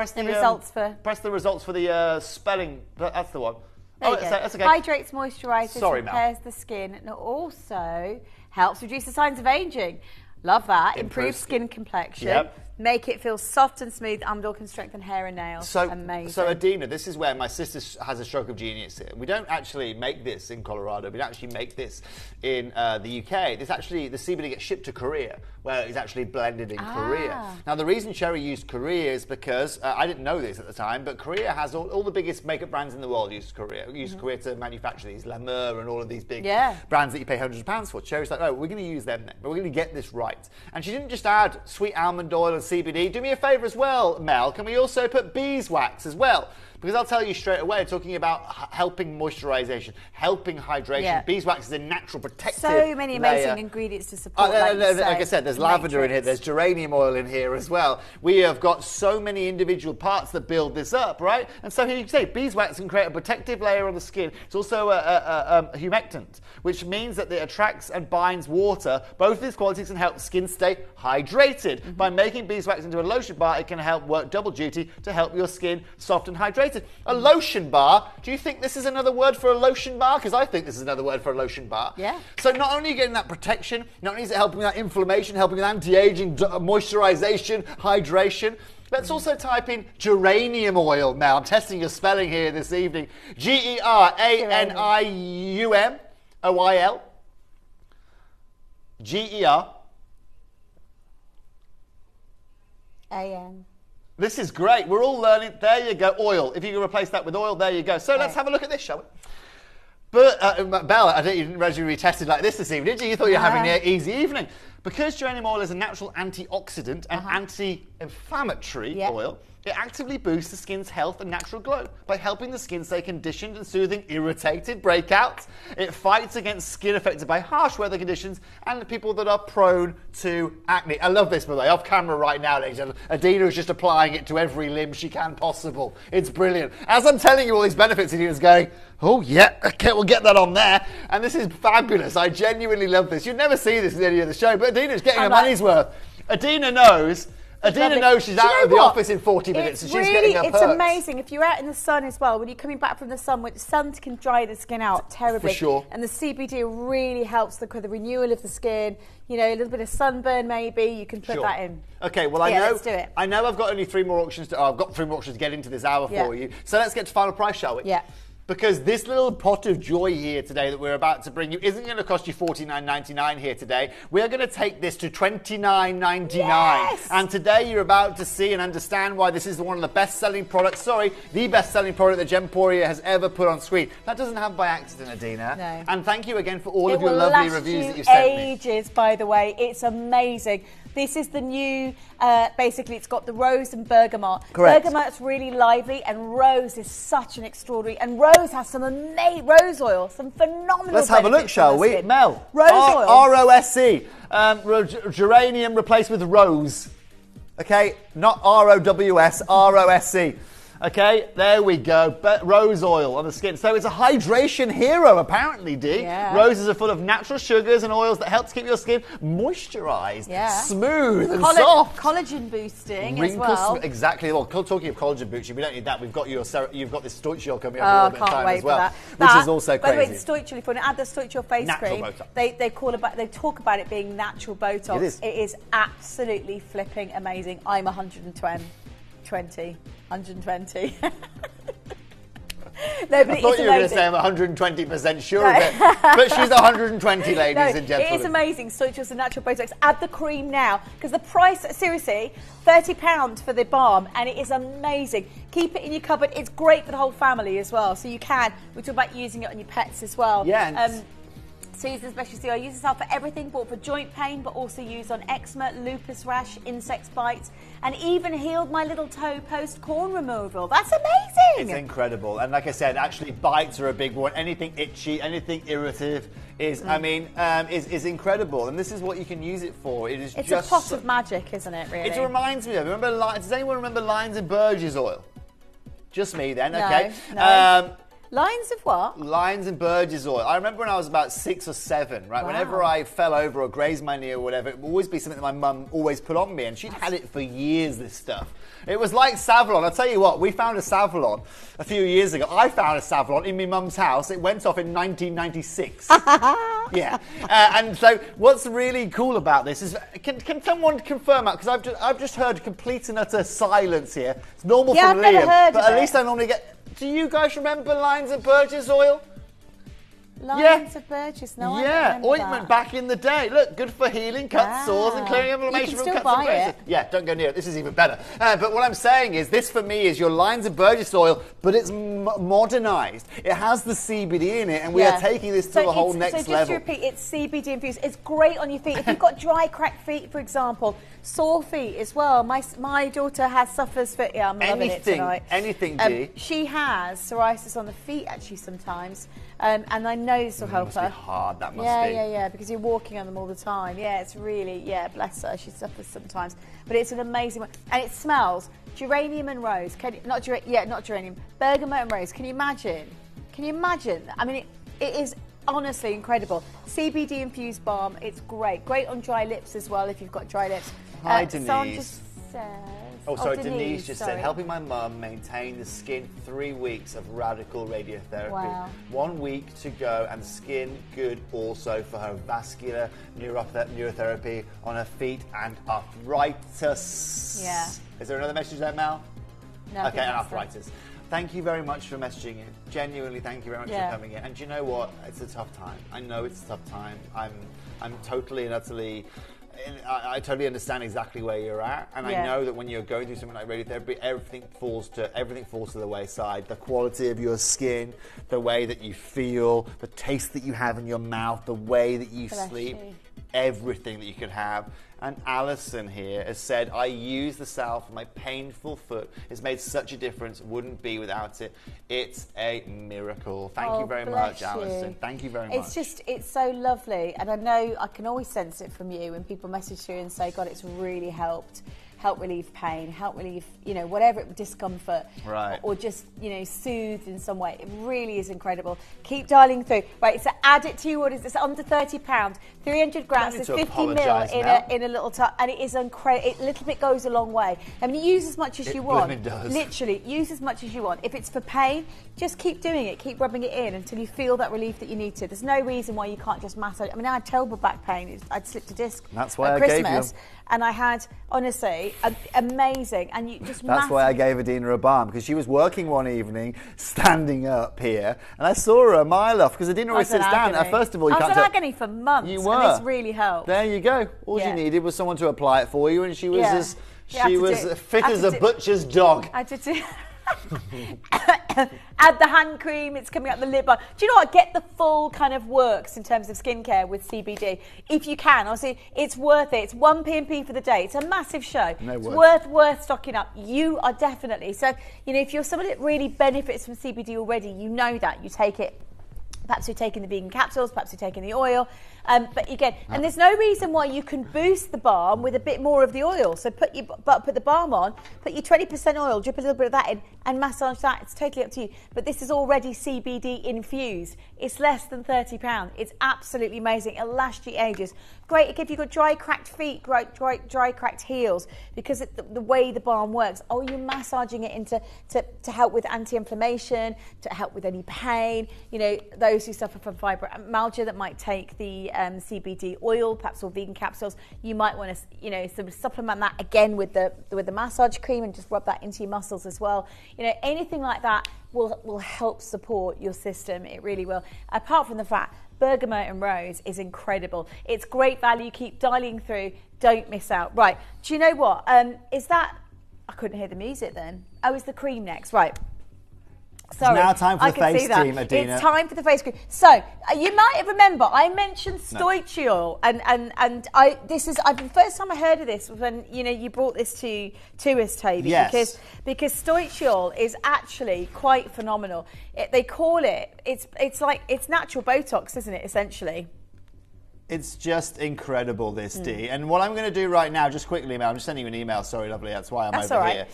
results for the spelling. That's the one. That's okay. Hydrates, moisturizes, Sorry, Mel. repairs the skin, and also helps reduce the signs of aging. Love that. Improves skin complexion. Yep. Make it feel soft and smooth, and also can strengthen hair and nails. Amazing. So Adina, this is where my sister has a stroke of genius here. We don't actually make this in Colorado. We don't actually make this in the UK. The CBD gets shipped to Korea, where it's actually blended in Korea. Now, the reason Cherry used Korea is because, I didn't know this at the time, but Korea has all the biggest makeup brands in the world use Korea. Use Korea to manufacture these, La Mer and all of these big brands that you pay hundreds of pounds for. Cherry's like, no, we're going to use them then. We're going to get this right. And she didn't just add sweet almond oil and CBD. Do me a favour as well, Mel. Can we also put beeswax as well? Because I'll tell you straight away, talking about helping moisturisation, helping hydration. Yeah. Beeswax is a natural protective So many amazing layer. ingredients to support. Like I said, there's lavender in here, there's geranium oil in here as well. We have got so many individual parts that build this up, right? And so here you can say beeswax can create a protective layer on the skin. It's also a humectant, which means that it attracts and binds water. Both of these qualities can help skin stay hydrated. By making beeswax into a lotion bar, it can help work double duty to help your skin soft and hydrated. A lotion bar. Do you think this is another word for a lotion bar? Because I think this is another word for a lotion bar. Yeah. So not only are you getting that protection, not only is it helping with that inflammation, helping with anti-aging, moisturization, hydration, let's also type in geranium oil now. I'm testing your spelling here this evening. Geranium-oil. A-N. This is great. We're all learning. There you go. Oil. If you can replace that with oil, there you go. So let's have a look at this, shall we? But Bella, you didn't realize you were tested like this evening, did you? You thought you were having an easy evening. Because geranium oil is a natural antioxidant and anti-inflammatory oil, it actively boosts the skin's health and natural glow by helping the skin stay conditioned and soothing irritated breakouts. It fights against skin affected by harsh weather conditions and the people that are prone to acne. I love this, by the way, off camera right now, ladies and gentlemen. Adina is just applying it to every limb she can possible. It's brilliant. As I'm telling you all these benefits, Adina's going, oh yeah, okay, we'll get that on there. And this is fabulous. I genuinely love this. You'd never see this in any of the show, but Adina's getting her money's worth. Adina knows she's out of the office in 40 minutes and she's getting her perks. It's amazing. If you're out in the sun as well, when you're coming back from the sun, the sun can dry the skin out terribly. For sure. And the CBD really helps the renewal of the skin. You know, a little bit of sunburn maybe, you can put that in. Okay, well let's do it. I know I've got only 3 more auctions I've got 3 more auctions to get into this hour for you. So let's get to final price, shall we? Yeah. Because this little pot of joy here today that we're about to bring you isn't going to cost you $49.99 here today. We're going to take this to $29.99. Yes! And today you're about to see and understand why this is one of the best-selling products, the best-selling product that Gemporia has ever put on screen. That doesn't happen by accident, Adina. No. And thank you again for all of your lovely reviews that you've sent me. Ages, by the way. It's amazing. This is the new, basically it's got the rose and bergamot. Correct. Bergamot's really lively and rose is such an extraordinary, and rose has some amazing, rose oil, some phenomenal Let's have a look, benefits shall on the we? skin. Mel. Rose oil. R-O-S-E. Geranium replaced with rose. Okay, not R-O-W-S, R-O-S-E. Okay, there we go. Rose oil on the skin. So it's a hydration hero, apparently, Dee. Yeah. Roses are full of natural sugars and oils that help to keep your skin moisturized, smooth and soft. Collagen boosting as well. Exactly. Well, talking of collagen boosting, we don't need that. You've got this Stoich oil coming up in a time as well, which is also crazy. By the way, the Stoich oil, if you want to add the Stoich oil face Natural cream, Botox. they talk about it being natural Botox. It is. It is absolutely flipping amazing. I'm 120. No, but I thought you were going to say I'm 120% sure of it. But she's 120, ladies and gentlemen. It is amazing. Stoich is the natural Botox. Add the cream now, because the price, seriously, £30 for the balm, and it is amazing. Keep it in your cupboard. It's great for the whole family as well. So you can. We talk about using it on your pets as well. Yeah. Season Specialty Oil. I use this out for everything, bought for joint pain, but also used on eczema, lupus rash, insect bites, and even healed my little toe post corn removal. That's amazing. It's incredible. And like I said, actually bites are a big one. Anything itchy, anything irritative is, is incredible. And this is what you can use it for. It's just a pot of magic, isn't it, really? It reminds me of, does anyone remember Lions and Burgess oil? Just me then, okay. No. Lines of what? Lions and Burgess oil. I remember when I was about 6 or 7, right? Wow. Whenever I fell over or grazed my knee or whatever, it would always be something that my mum always put on me, and she'd had it for years, this stuff. It was like Savlon. I'll tell you what, we found a Savlon a few years ago. I found a Savlon in my mum's house. It went off in 1996. Yeah. And so what's really cool about this is, can someone confirm that? Because I've just heard complete and utter silence here. It's normal for I've Liam, never heard but of at it. least I normally get... Do you guys remember Lions and Burgess oil? Lions of Burgess, no, I don't remember ointment that. back in the day. Look, good for healing cuts, sores, and clearing inflammation from cuts and bruises. Yeah, don't go near it. This is even better. But what I'm saying is, this for me is your Lions of Burgess oil, but it's modernised. It has the CBD in it, and we are taking this to a whole next level. So just to repeat, it's CBD infused. It's great on your feet. If you've got dry, cracked feet, for example, sore feet as well. My daughter suffers from. Yeah, I'm loving it tonight. Anything, Dee. She has psoriasis on the feet actually sometimes. And I know this will help her. Must be hard, that must be. Yeah, because you're walking on them all the time. Yeah, it's really, bless her, she suffers sometimes. But it's an amazing one. And it smells geranium and rose. Not geranium, bergamot and rose. Can you imagine? I mean, it is honestly incredible. CBD infused balm, it's great. Great on dry lips as well if you've got dry lips. Hi, Denise. Someone just says... Denise just said, helping my mum maintain the skin 3 weeks of radical radiotherapy. Wow. 1 week to go, and skin good also for her vascular neurotherapy on her feet and arthritis. Yeah. Is there another message there, Mel? No. Okay, and arthritis. Thank you very much for messaging in. Genuinely, thank you very much for coming in. And do you know what? It's a tough time. I know it's a tough time. I'm totally and utterly I totally understand exactly where you're at, and I know that when you're going through something like radiotherapy, everything falls to the wayside. The quality of your skin, the way that you feel, the taste that you have in your mouth, the way that you sleep, everything that you could have. And Alison here has said, I use the salve for my painful foot. It's made such a difference. Wouldn't be without it. It's a miracle. Thank you very much, Alison. Thank you very much. It's so lovely. And I know I can always sense it from you when people message you and say, God, it's really help relieve pain, help relieve, whatever discomfort, right, or just, soothe in some way. It really is incredible. Keep dialing through. Right, so add it to your orders. It's under £30, 300 grams. There's 50 mil in a little tub, and it is incredible. A little bit goes a long way. I mean, use as much as you want. It does. Literally, use as much as you want. If it's for pain, just keep doing it. Keep rubbing it in until you feel that relief that you need to. There's no reason why you can't just massage. I mean, I had terrible back pain. I'd slipped a disc That's why at I Christmas, gave you. and I had, honestly, amazing. And you just That's why I gave Adina a balm, because she was working one evening, standing up here, and I saw her a mile off, because Adina always sits down. First of all, you I can't was in agony for months. You were. And this really helped. There you go. All you needed was someone to apply it for you, and she was as fit as a butcher's dog. I did too. Add the hand cream, it's coming out the lip bar. Do you know what? Get the full kind of works in terms of skincare with CBD. If you can, obviously, it's worth it. It's 1 P&P for the day. It's a massive show. It's worth stocking up. You are definitely. So, if you're somebody that really benefits from CBD already, you know that. You take it. Perhaps you're taking the vegan capsules, perhaps you're taking the oil. But again, and there's no reason why you can boost the balm with a bit more of the oil. So put the balm on, put your 20% oil, drip a little bit of that in, and massage that. It's totally up to you. But this is already CBD infused. It's less than £30. It's absolutely amazing. It'll last you ages. Great if you've got dry, cracked feet, dry, cracked heels, because the way the balm works. Oh, you're massaging it to help with anti-inflammation, to help with any pain. Those who suffer from fibromyalgia that might take the CBD oil, perhaps, or vegan capsules, you might want to, sort of supplement that again with the massage cream and just rub that into your muscles as well. Anything like that will help support your system. It really will. Apart from the fact, bergamot and rose is incredible. It's great value. Keep dialing through. Don't miss out. Right. Do you know what? Is that? I couldn't hear the music then. Oh, is the cream next? Right. Sorry, it's now time for the face cream, Adina. It's time for the face cream. So you might remember I mentioned Stoichiol, and the first time I heard of this was when you brought this to us, Toby. Yes. Because Stoichiol is actually quite phenomenal. They call it it's natural Botox, isn't it? Essentially. It's just incredible, this Dee. And what I'm going to do right now, just quickly, Mel, I'm just sending you an email. Sorry, lovely. That's why I'm over here.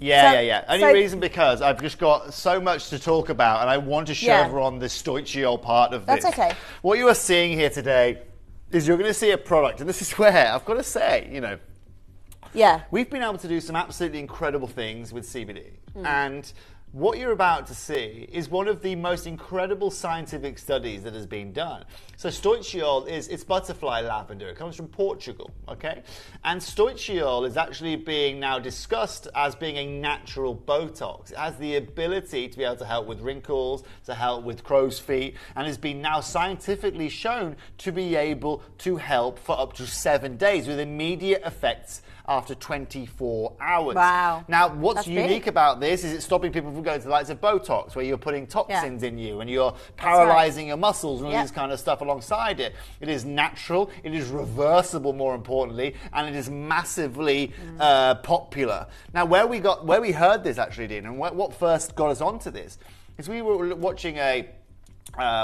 Yeah. Only reason because I've just got so much to talk about, and I want to show everyone the Stoichiol part of this. That's okay. What you are seeing here today is you're going to see a product, and this is where I've got to say, we've been able to do some absolutely incredible things with CBD, and what you're about to see is one of the most incredible scientific studies that has been done. So Stoichiol it's butterfly lavender. It comes from Portugal, okay? And Stoichiol is actually being now discussed as being a natural Botox. It has the ability to be able to help with wrinkles, to help with crow's feet, and has been now scientifically shown to be able to help for up to 7 days with immediate effects after 24 hours. Wow. Now, what's That's unique big. about this is it's stopping people from going to the likes of Botox, where you're putting toxins in you and you're paralyzing your muscles and all this kind of stuff alongside it. It is natural, it is reversible, more importantly, and it is massively popular. Now, where we heard this actually, Dean, and what first got us onto this is we were watching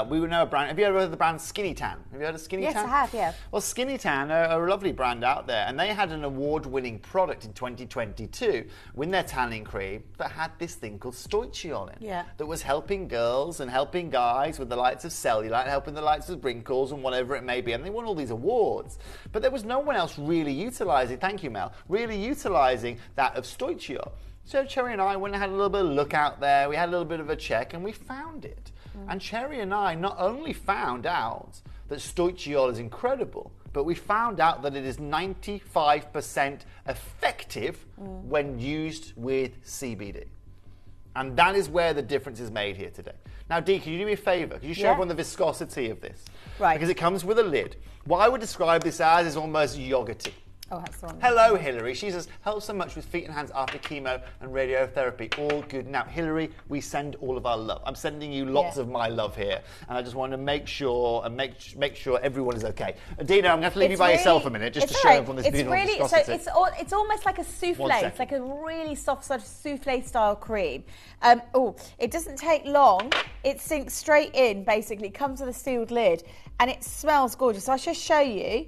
we would know a brand. Have you ever heard of the brand Skinny Tan? Have you heard of Skinny Tan? Yes, I have, yeah. Well, Skinny Tan are a lovely brand out there, and they had an award-winning product in 2022 with their tanning cream that had this thing called Stoichiol in, that was helping girls and helping guys with the likes of cellulite, helping the likes of wrinkles and whatever it may be, and they won all these awards. But there was no one else really utilising, thank you, Mel, really utilising that of Stoichiol. So Cherry and I went and had a little bit of a look out there, we had a little bit of a check, and we found it. And Cherry and I not only found out that Stoichiol is incredible, but we found out that it is 95% effective when used with CBD. And that is where the difference is made here today. Now, Dee, can you do me a favour? Can you show everyone the viscosity of this? Right. Because it comes with a lid. What I would describe this as is almost yogurty. Oh, that's the one. Hello, Hillary. She says, helps so much with feet and hands after chemo and radiotherapy. All good now. Hillary, we send all of our love. I'm sending you lots of my love here. And I just want to make sure and make sure everyone is okay. Adina, I'm going to have to leave you by yourself a minute just to show everyone this beautiful viscosity. So it's almost like a souffle. It's like a really soft sort of souffle style cream. It doesn't take long. It sinks straight in, basically. It comes with a sealed lid. And it smells gorgeous. So I'll just show you.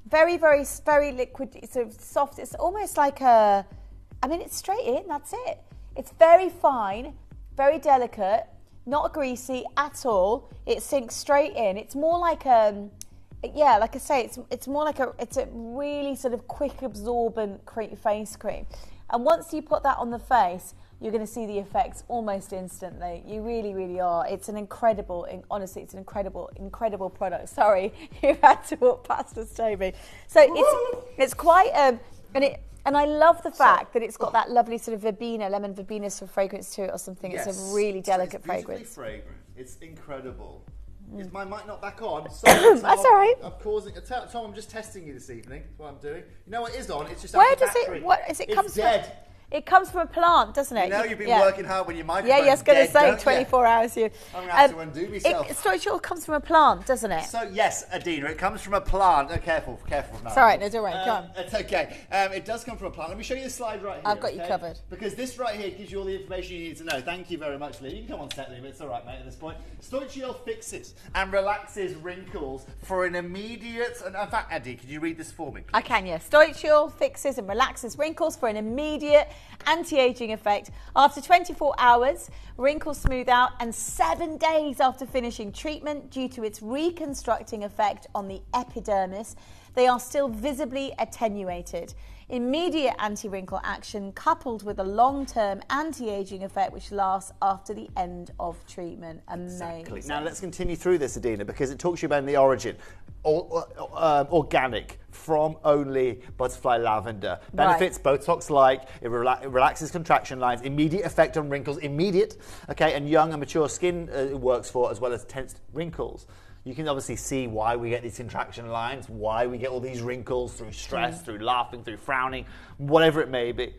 Very, very, very liquid, sort of soft. It's almost like it's straight in, that's it. It's very fine, very delicate, not greasy at all. It sinks straight in. It's more like like I say, it's more like it's a really sort of quick absorbent face cream. And once you put that on the face, you're going to see the effects almost instantly. You really, really are. It's an incredible, honestly, it's an incredible product. Sorry, you had to walk past us, Toby. So it's quite, and I love the fact that it's got that lovely sort of verbena, lemon verbena sort of fragrance to it or something. Yes. It's a really delicate it's fragrance. Fragrant. It's incredible. Is my mic not back on? Sorry, that's all right. I'm causing Tom, I'm just testing you this evening. That's what I'm doing. You know what is on? It's just Where does it? What is it? It's comes dead. From? It comes from a plant, doesn't it? You know you've been working hard when your microphone's I was going to dead, say 24 hours. I'm going to have to undo myself. Storage oil comes from a plant, doesn't it? So yes, Adina, it comes from a plant. Oh, careful now. It's all right, no, don't worry, go on. It's okay. It does come from a plant. Let me show you the slide right here. I've got you covered. Because this right here gives you all the information you need to know. Thank you very much, Lee. You can come on set, Lee, but it's all right, mate, at this point. Storage fixes and relaxes wrinkles for an immediate, and in fact, Eddie, could you read this for me, please? I can, yes. Storage fixes and relaxes wrinkles for an immediate anti-aging effect. After 24 hours, wrinkles smooth out, and 7 days after finishing treatment, due to its reconstructing effect on the epidermis, they are still visibly attenuated. Immediate anti-wrinkle action coupled with a long-term anti-aging effect which lasts after the end of treatment. Amazing. Exactly. Now let's continue through this, Adina, because it talks to you about the origin. Organic from only butterfly lavender. Benefits Botox-like, it relaxes contraction lines, immediate effect on wrinkles, immediate, okay, and young and mature skin it works for, as well as tensed wrinkles. You can obviously see why we get these contraction lines, why we get all these wrinkles through stress, through laughing, through frowning, whatever it may be.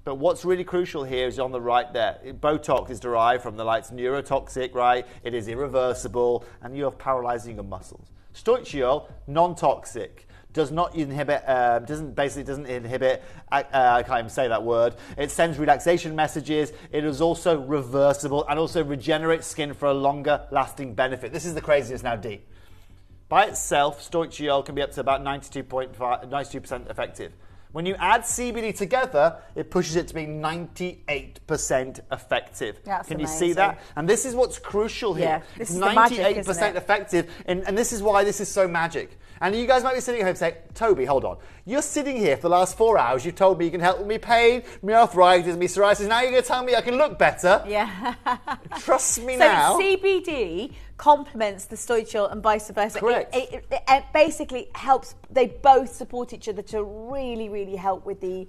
But what's really crucial here is on the right there. Botox is derived from the lights, neurotoxic, right? It is irreversible, and you're paralyzing your muscles. Stoichiol, non-toxic. Doesn't inhibit, I can't even say that word. It sends relaxation messages. It is also reversible and also regenerates skin for a longer lasting benefit. This is the craziness now, D. By itself, Stoichiol can be up to about 92% effective. When you add CBD together, it pushes it to be 98% effective. That's Can amazing. You see that? And this is what's crucial here. Yeah, this it's is 98% the magic, isn't it? Effective, and this is why this is so magic. And you guys might be sitting at home saying, Toby, hold on. You're sitting here for the last 4 hours. You've told me you can help with me pain, me arthritis, me psoriasis. Now you're going to tell me I can look better? Yeah. Trust me now. So CBD complements the Stoichiol and vice versa. Correct. It basically helps. They both support each other to really, really help with the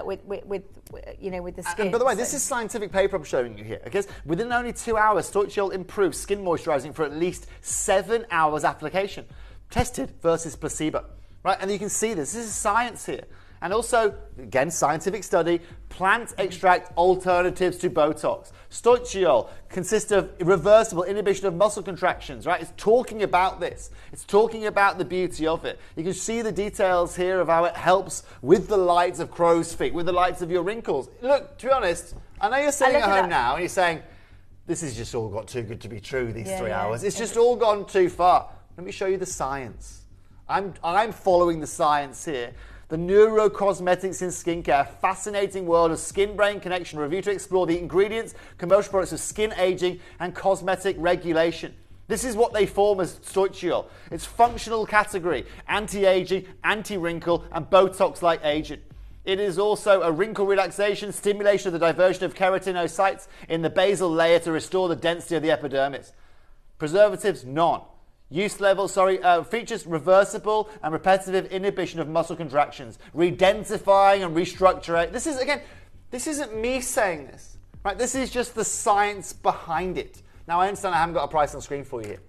with the skin. And by the way, this is scientific paper I'm showing you here. Because within only 2 hours, Stoichiol improves skin moisturizing for at least 7 hours application. Tested versus placebo, right? And you can see this. This is science here. And also, again, scientific study, plant extract alternatives to Botox. Stoichiol consists of reversible inhibition of muscle contractions, right? It's talking about this. It's talking about the beauty of it. You can see the details here of how it helps with the lights of crow's feet, with the lights of your wrinkles. Look, to be honest, I know you're sitting at home now and you're saying, this has just all got too good to be true, these 3 hours. It's just all gone too far. Let me show you the science. I'm following the science here. The Neurocosmetics in Skincare, fascinating world of skin-brain connection, review to explore the ingredients, commercial products of skin aging and cosmetic regulation. This is what they form as Stoichiol. Its functional category, anti-aging, anti-wrinkle, and Botox-like agent. It is also a wrinkle relaxation, stimulation of the diversion of keratinocytes in the basal layer to restore the density of the epidermis. Preservatives, none. Use level, features reversible and repetitive inhibition of muscle contractions, redensifying and restructuring. This isn't me saying this. Right, this is just the science behind it. Now, I understand I haven't got a price on screen for you here.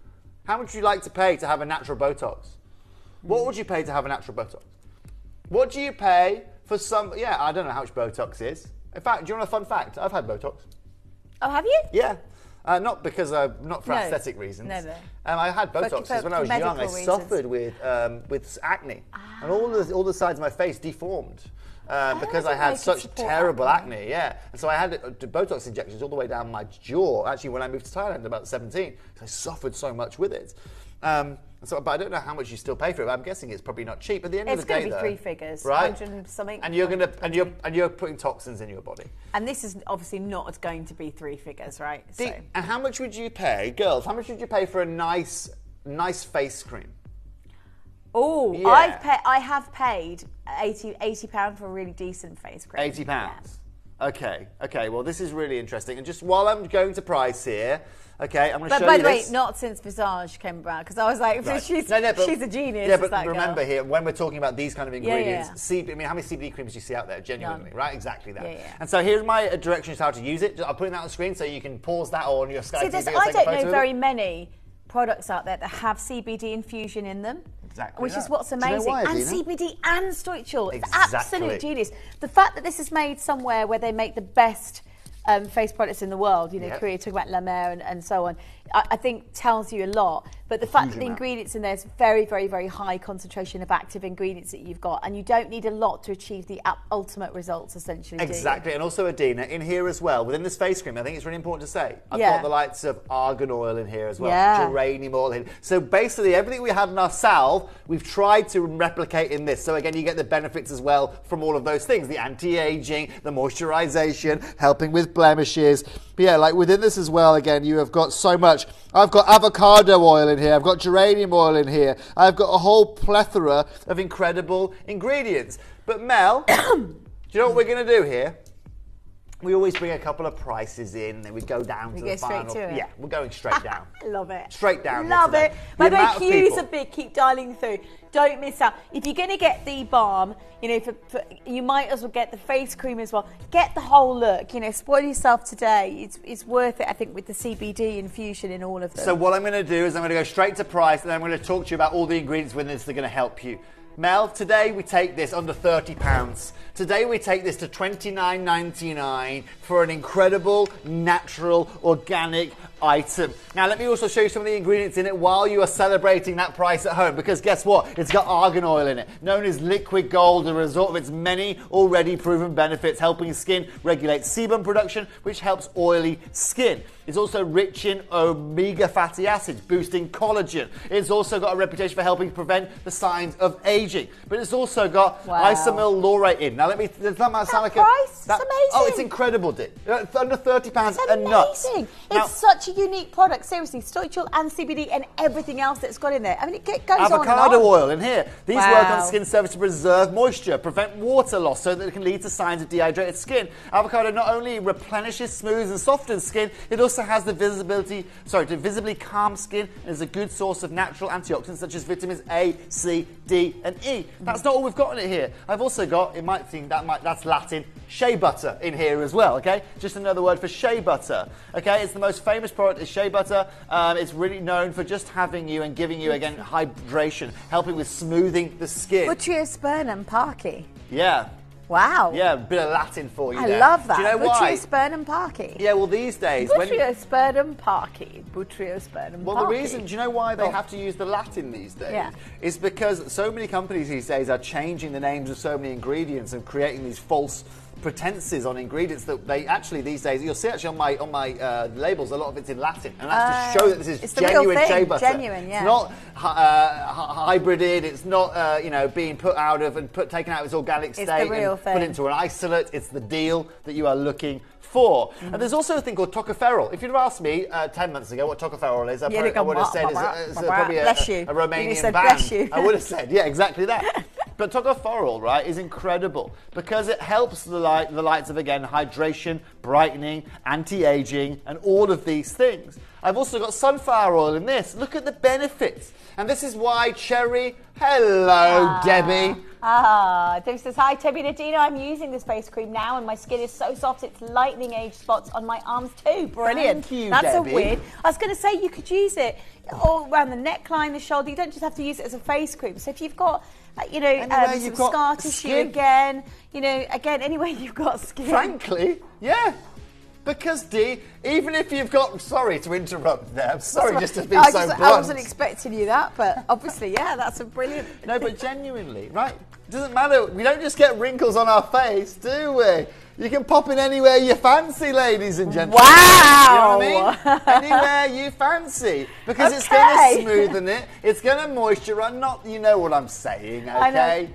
How much would you like to pay to have a natural Botox? What would you pay to have a natural Botox? What do you pay for some... Yeah, I don't know how much Botox is. In fact, do you want a fun fact? I've had Botox. Oh, have you? Yeah. Not for aesthetic reasons. Never. I had Botox because when I was young, I suffered with acne. And all the sides of my face deformed. Because I had such terrible acne, yeah. And so I had Botox injections all the way down my jaw, actually, when I moved to Thailand at about 17, because I suffered so much with it. But I don't know how much you still pay for it. But I'm guessing it's probably not cheap. At the end of the day, it's going to be 3 figures, right? 100 and something. And you're putting toxins in your body. And this is obviously not going to be 3 figures, right? And how much would you pay, girls? How much would you pay for a nice face cream? Oh, yeah. I have paid £80 for a really decent face cream. £80. Yeah. Okay. Well, this is really interesting. And just while I'm going to price here, okay, I'm going to show you this. But by the way, not since Visage came about, because I was like, right. she's a genius. Yeah, but remember here, when we're talking about these kind of ingredients, yeah. I mean, how many CBD creams do you see out there, genuinely, None. right? Exactly that. Yeah. And so here's my directions how to use it. I'm putting that on the screen so you can pause that or on your Skype TV. I don't know very many products out there that have CBD infusion in them. Exactly. Which is what's amazing. Do you know why, and CBD and Stoichel. It's absolute genius. The fact that this is made somewhere where they make the best face products in the world, Korea, talking about La Mer and so on, I think tells you a lot. But the fact that the ingredients in there is very, very, very high concentration of active ingredients that you've got, and you don't need a lot to achieve the ultimate results, essentially. Exactly, and also Adina, in here as well, within this face cream, I think it's really important to say, I've got the likes of argan oil in here as well, geranium oil in. So basically, everything we have in our salve, we've tried to replicate in this. So again, you get the benefits as well from all of those things, the anti-aging, the moisturization, helping with blemishes. But yeah, like within this as well, again, you have got so much. I've got avocado oil in here. I've got geranium oil in here. I've got a whole plethora of incredible ingredients. But Mel, do you know what we're going to do here? We always bring a couple of prices in, and then we go down to the final. Straight to it. Yeah, we're going straight down. Love it. Straight down. Love it. By the way, queues are big. Keep dialing through. Don't miss out. If you're going to get the balm, you might as well get the face cream as well. Get the whole look. Spoil yourself today. It's worth it, I think, with the CBD infusion in all of them. So what I'm going to do is I'm going to go straight to price, and then I'm going to talk to you about all the ingredients within this that are going to help you. Mel, today we take this under £30. Today we take this to $29.99 for an incredible, natural, organic item. Now let me also show you some of the ingredients in it while you are celebrating that price at home, because guess what? It's got argan oil in it, known as liquid gold, a result of its many already proven benefits, helping skin regulate sebum production, which helps oily skin. It's also rich in omega fatty acids, boosting collagen. It's also got a reputation for helping prevent the signs of aging. But it's also got isomyl laurate in. Now, does that might sound like it's amazing. Oh, it's incredible, Dick. It's under £30 and nuts. Amazing. It's such a unique product. Seriously, Stoichel and CBD and everything else that's got in there. I mean, it goes on and on. Avocado oil in here. These work on skin surface to preserve moisture, prevent water loss so that it can lead to signs of dehydrated skin. Avocado not only replenishes, smooths and softens skin, it also has the to visibly calm skin and is a good source of natural antioxidants such as vitamins A, C, D and E. That's not all we've got in it here. I've also got, it might think that's Latin, shea butter in here as well, okay? Just another word for shea butter, okay? It's the most famous product is shea butter. It's really known for just having you and giving you, again, hydration, helping with smoothing the skin. Butyrospernum parky. Yeah. Wow. Yeah, a bit of Latin for you I there. love that. Do you know why? Butyrospernum parky. Yeah, well, these days... Butyrospernum parky. Butyrospernum Well, parky. the reason, do you know why they have to use the Latin these days? Yeah. Is because so many companies these days are changing the names of so many ingredients and creating these false pretenses on ingredients that they actually these days, you'll see actually on my labels, a lot of it's in Latin, and that's to show that this is genuine shea butter. Genuine, yeah. It's not hybrided, it's not being put out of and taken out of its organic state the real and thing. put into an isolate. It's the deal that you are looking for. And there's also a thing called tocopherol. If you'd have asked me 10 months ago what tocopherol is, I would have said it's probably a Romanian band. I would have said, yeah, exactly that. But tocopherol, right, is incredible because it helps the lights of, again, hydration, brightening, anti-aging, and all of these things. I've also got sunflower oil in this. Look at the benefits. And this is why Cherry, hello, Debbie. Dave says, hi, Toby and Adina. I'm using this face cream now and my skin is so soft it's lightening age spots on my arms too. Brilliant. Thank you, That's Debbie. a weird. I was going to say you could use it all around the neckline, the shoulder. You don't just have to use it as a face cream. So if you've got, Anywhere you've some got scar tissue skin. again, anywhere you've got skin. Frankly, yeah. Because, Dee, even if you've got... Sorry to interrupt there. I'm sorry just to be so blunt. I wasn't expecting you that, but obviously, yeah, that's a brilliant... No, but genuinely, right? Doesn't matter. We don't just get wrinkles on our face, do we? You can pop in anywhere you fancy, ladies and gentlemen. Wow! You know what I mean? Anywhere you fancy. Because it's going to smoothen it. It's going to moisturise. Not, you know what I'm saying, okay? I know.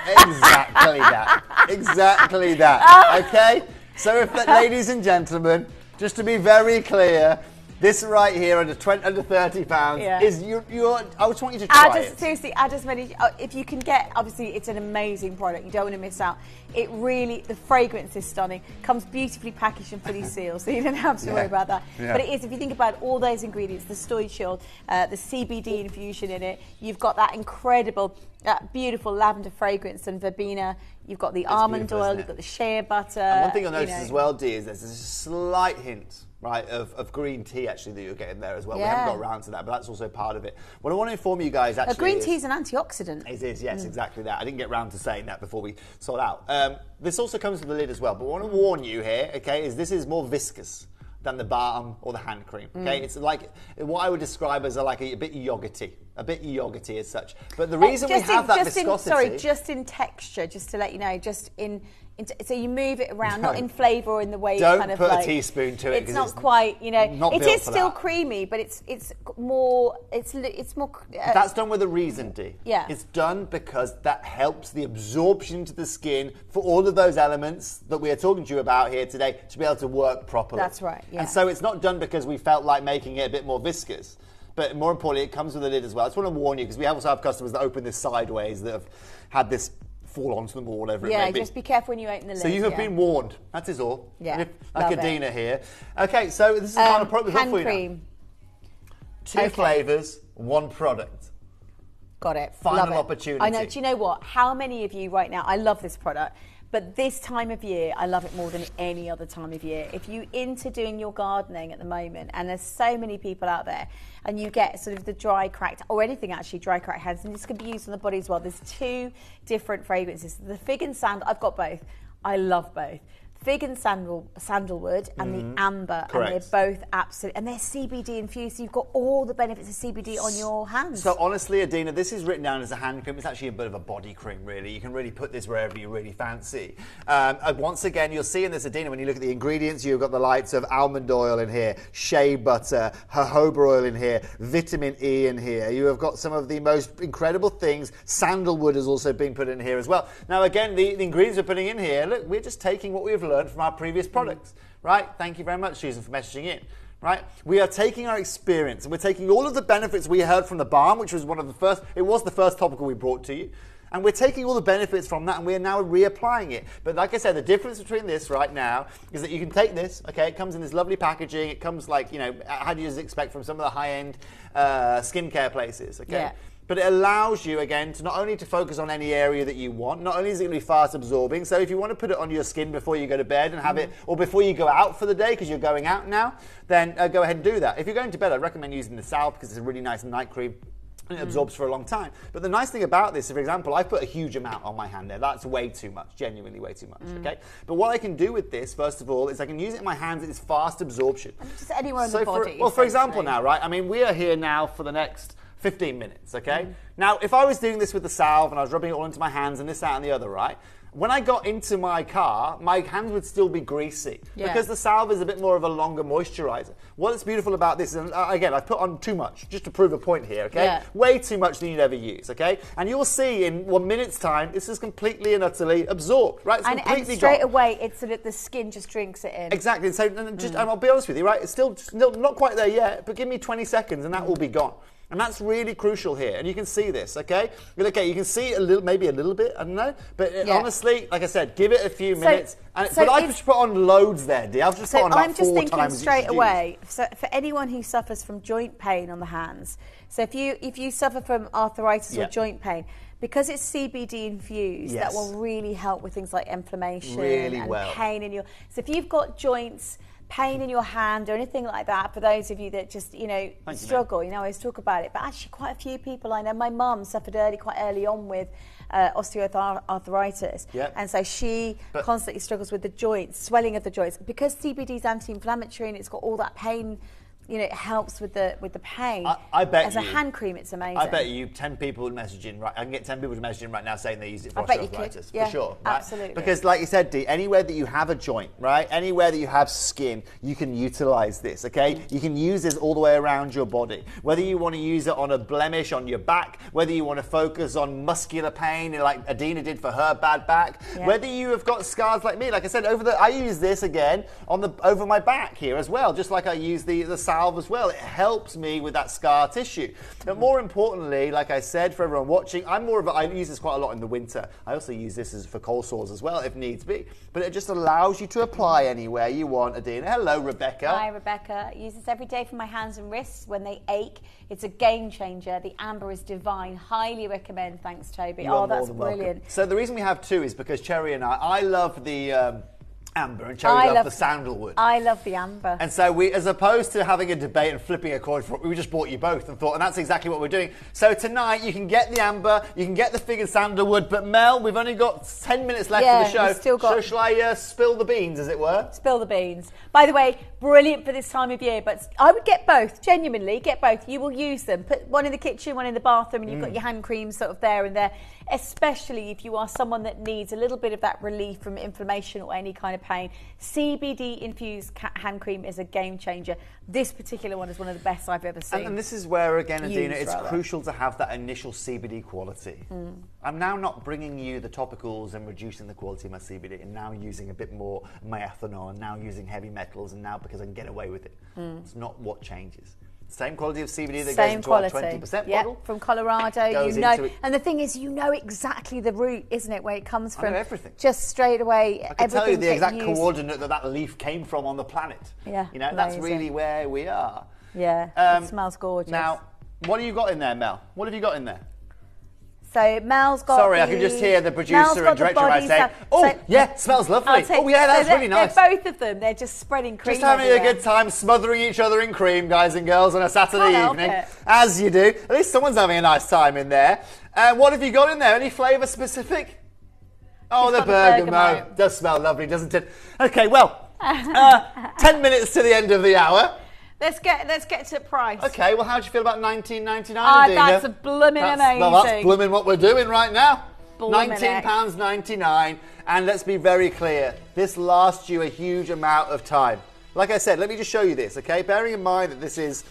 Exactly that. Exactly that, okay? So if, ladies and gentlemen, just to be very clear, this right here under 30 pounds is your. I just want you to try it. Seriously, add as many. If you can get, obviously, it's an amazing product. You don't want to miss out. It really, the fragrance is stunning. Comes beautifully packaged and fully sealed, so you don't have to worry about that. Yeah. But it is, if you think about all those ingredients, the Stoy Shield, the CBD infusion in it, you've got that incredible, beautiful lavender fragrance and verbena. You've got the almond oil, you've got the shea butter. And one thing you'll notice as well, Dee, is there's a slight hint, right, of green tea actually that you're getting there as well. We haven't got around to that, but that's also part of it. What I want to inform you guys actually green tea is an antioxidant. It is, yes, exactly that. I didn't get round to saying that before we sort out. This also comes with the lid as well, but I want to warn you here, okay, is this is more viscous than the balm or the hand cream, okay? It's like what I would describe as a bit yogurty as such. But the reason we have that viscosity... just in texture, just to let you know, so you move it around, not in flavour or in the way Don't kind of put a teaspoon to it. It's not quite, not it built is for still that. creamy, but it's more. That's done with a reason, Dee. Yeah. It's done because that helps the absorption to the skin for all of those elements that we are talking to you about here today to be able to work properly. That's right, yeah. And so it's not done because we felt like making it a bit more viscous. But more importantly, it comes with a lid as well. I just want to warn you because we also have customers that open this sideways that have had this fall onto them or whatever it may be. Yeah, just be careful when you open the lid. So you have been warned. That is all. Yeah, like Adina here. Okay, so this is the kind of product we've got for you now. Hand cream. 2 flavours, 1 product. Got it. Final Love it. opportunity. I know. Do you know what? How many of you right now? I love this product, but this time of year, I love it more than any other time of year. If you're into doing your gardening at the moment, and there's so many people out there, and you get sort of the dry cracked, or anything actually, dry cracked hands, and this can be used on the body as well. There's 2 different fragrances. The fig and sandal. I've got both. I love both. Fig and sandalwood and the amber, Correct. and they're both absolute, and they're CBD infused. So you've got all the benefits of CBD on your hands. So honestly, Adina, this is written down as a hand cream. It's actually a bit of a body cream, really. You can really put this wherever you really fancy. Once again, you'll see in this, Adina, when you look at the ingredients, you've got the likes of almond oil in here, shea butter, jojoba oil in here, vitamin E in here. You have got some of the most incredible things. Sandalwood has also been put in here as well. Now, again, the ingredients we're putting in here, look, we're just taking what we've learned from our previous products, right? Thank you very much, Susan, for messaging in, right? We are taking our experience and we're taking all of the benefits we heard from the balm, which was the first topical we brought to you, and we're taking all the benefits from that and we are now reapplying it. But like I said, the difference between this right now is that you can take this, okay, it comes in this lovely packaging, it comes like, how do you expect from some of the high-end skincare places, okay? Yeah. But it allows you, again, to not only to focus on any area that you want, not only is it going to be fast absorbing, so if you want to put it on your skin before you go to bed and have it, or before you go out for the day, because you're going out now, then go ahead and do that. If you're going to bed, I'd recommend using the salve because it's a really nice night cream. And it absorbs for a long time. But the nice thing about this, for example, I put a huge amount on my hand there. That's way too much, genuinely way too much, okay? But what I can do with this, first of all, is I can use it in my hands. It's fast absorption. And just anywhere on the body. For example now, right? I mean, we are here now for the next 15 minutes, okay? Now, if I was doing this with the salve and I was rubbing it all into my hands and this, that, and the other, right? When I got into my car, my hands would still be greasy because the salve is a bit more of a longer moisturizer. What's beautiful about this, and again, I've put on too much just to prove a point here, okay? Yeah. Way too much than you'd ever use, okay? And you'll see in 1 minute's time, this is completely and utterly absorbed, right? It's completely and straight gone. away, it's so that the skin just drinks it in. Exactly. So and I'll be honest with you, right? It's still not quite there yet, but give me 20 seconds and that will be gone. And that's really crucial here. And you can see this, okay? Okay, you can see a little, maybe a little bit, I don't know. But honestly, like I said, give it a few minutes. But I've just put on loads there, Dee. I've just put on about 4 times. I'm just thinking straight away, so for anyone who suffers from joint pain on the hands, so if you suffer from arthritis or joint pain, because it's CBD infused, Yes. that will really help with things like inflammation Really and well. pain in your. So if you've got joints, pain in your hand or anything like that, for those of you that just, struggle, I always talk about it, but actually quite a few people I know. My mum suffered quite early on with osteoarthritis, Yep. and so she constantly struggles with the joints, swelling of the joints. Because CBD is anti-inflammatory and it's got all that pain, it helps with the pain. I bet as you, a hand cream, it's amazing. I bet you 10 people would message in, right? I can get 10 people to message in right now saying they use it for I bet you osteoarthritis, could. for Yeah, sure. Right? absolutely. Because like you said, Dee, anywhere that you have a joint, right? Anywhere that you have skin, you can utilize this, okay? You can use this all the way around your body. Whether you want to use it on a blemish on your back, whether you want to focus on muscular pain, like Adina did for her bad back, whether you have got scars like me, like I said, I use this again over my back here as well, just like I use the salve as well. It helps me with that scar tissue. But more importantly, like I said, for everyone watching, I use this quite a lot in the winter. I also use this for cold sores as well, if needs be. But it just allows you to apply anywhere you want, Adina. Hello, Rebecca. Hi, Rebecca. I use this every day for my hands and wrists when they ache. It's a game changer. The amber is divine. Highly recommend. Thanks, Toby. That's brilliant. So the reason we have two is because Cherry and I love the amber, and Cherry loves the sandalwood. I love the amber. And so we, as opposed to having a debate and flipping a coin for it, we just bought you both and thought, and that's exactly what we're doing. So tonight you can get the amber, you can get the figured sandalwood, but Mel, we've only got 10 minutes left of the show. Still got... So shall I spill the beans, as it were? Spill the beans. By the way, brilliant for this time of year, but I would get both, genuinely, get both. You will use them. Put one in the kitchen, one in the bathroom, and you've got your hand cream sort of there and there, especially if you are someone that needs a little bit of that relief from inflammation or any kind of pain. CBD infused hand cream is a game changer. This particular one is one of the best I've ever seen. And this is where, again, Adina, it's crucial to have that initial CBD quality. I'm now not bringing you the topicals and reducing the quality of my CBD, and now using a bit more of my ethanol, and now using heavy metals, and now because I can get away with it. It's not what changes. Same quality of CBD that goes into our 20% bottle. From Colorado, and the thing is, exactly the route, isn't it, where it comes from. I know everything. Just straight away. I can tell you the exact coordinate that leaf came from on the planet. Yeah, that's really where we are. Yeah, it smells gorgeous. Now, what have you got in there, Mel? What have you got in there? So Mel's got. Sorry, I can just hear the producer and director right saying, smells lovely. That's really nice. They're both of them. They're just spreading cream. Just having a good time smothering each other in cream, guys and girls, on a Saturday evening. As you do. At least someone's having a nice time in there. What have you got in there? Any flavour specific? Oh, the bergamot. Does smell lovely, doesn't it? Okay, well, 10 minutes to the end of the hour. Let's get to price. Okay, well, how do you feel about $19.99? That's a blooming amazing. Well, that's blooming what we're doing right now. £19.99. £19.99. And let's be very clear, this lasts you a huge amount of time. Like I said, let me just show you this, okay? Bearing in mind that this is,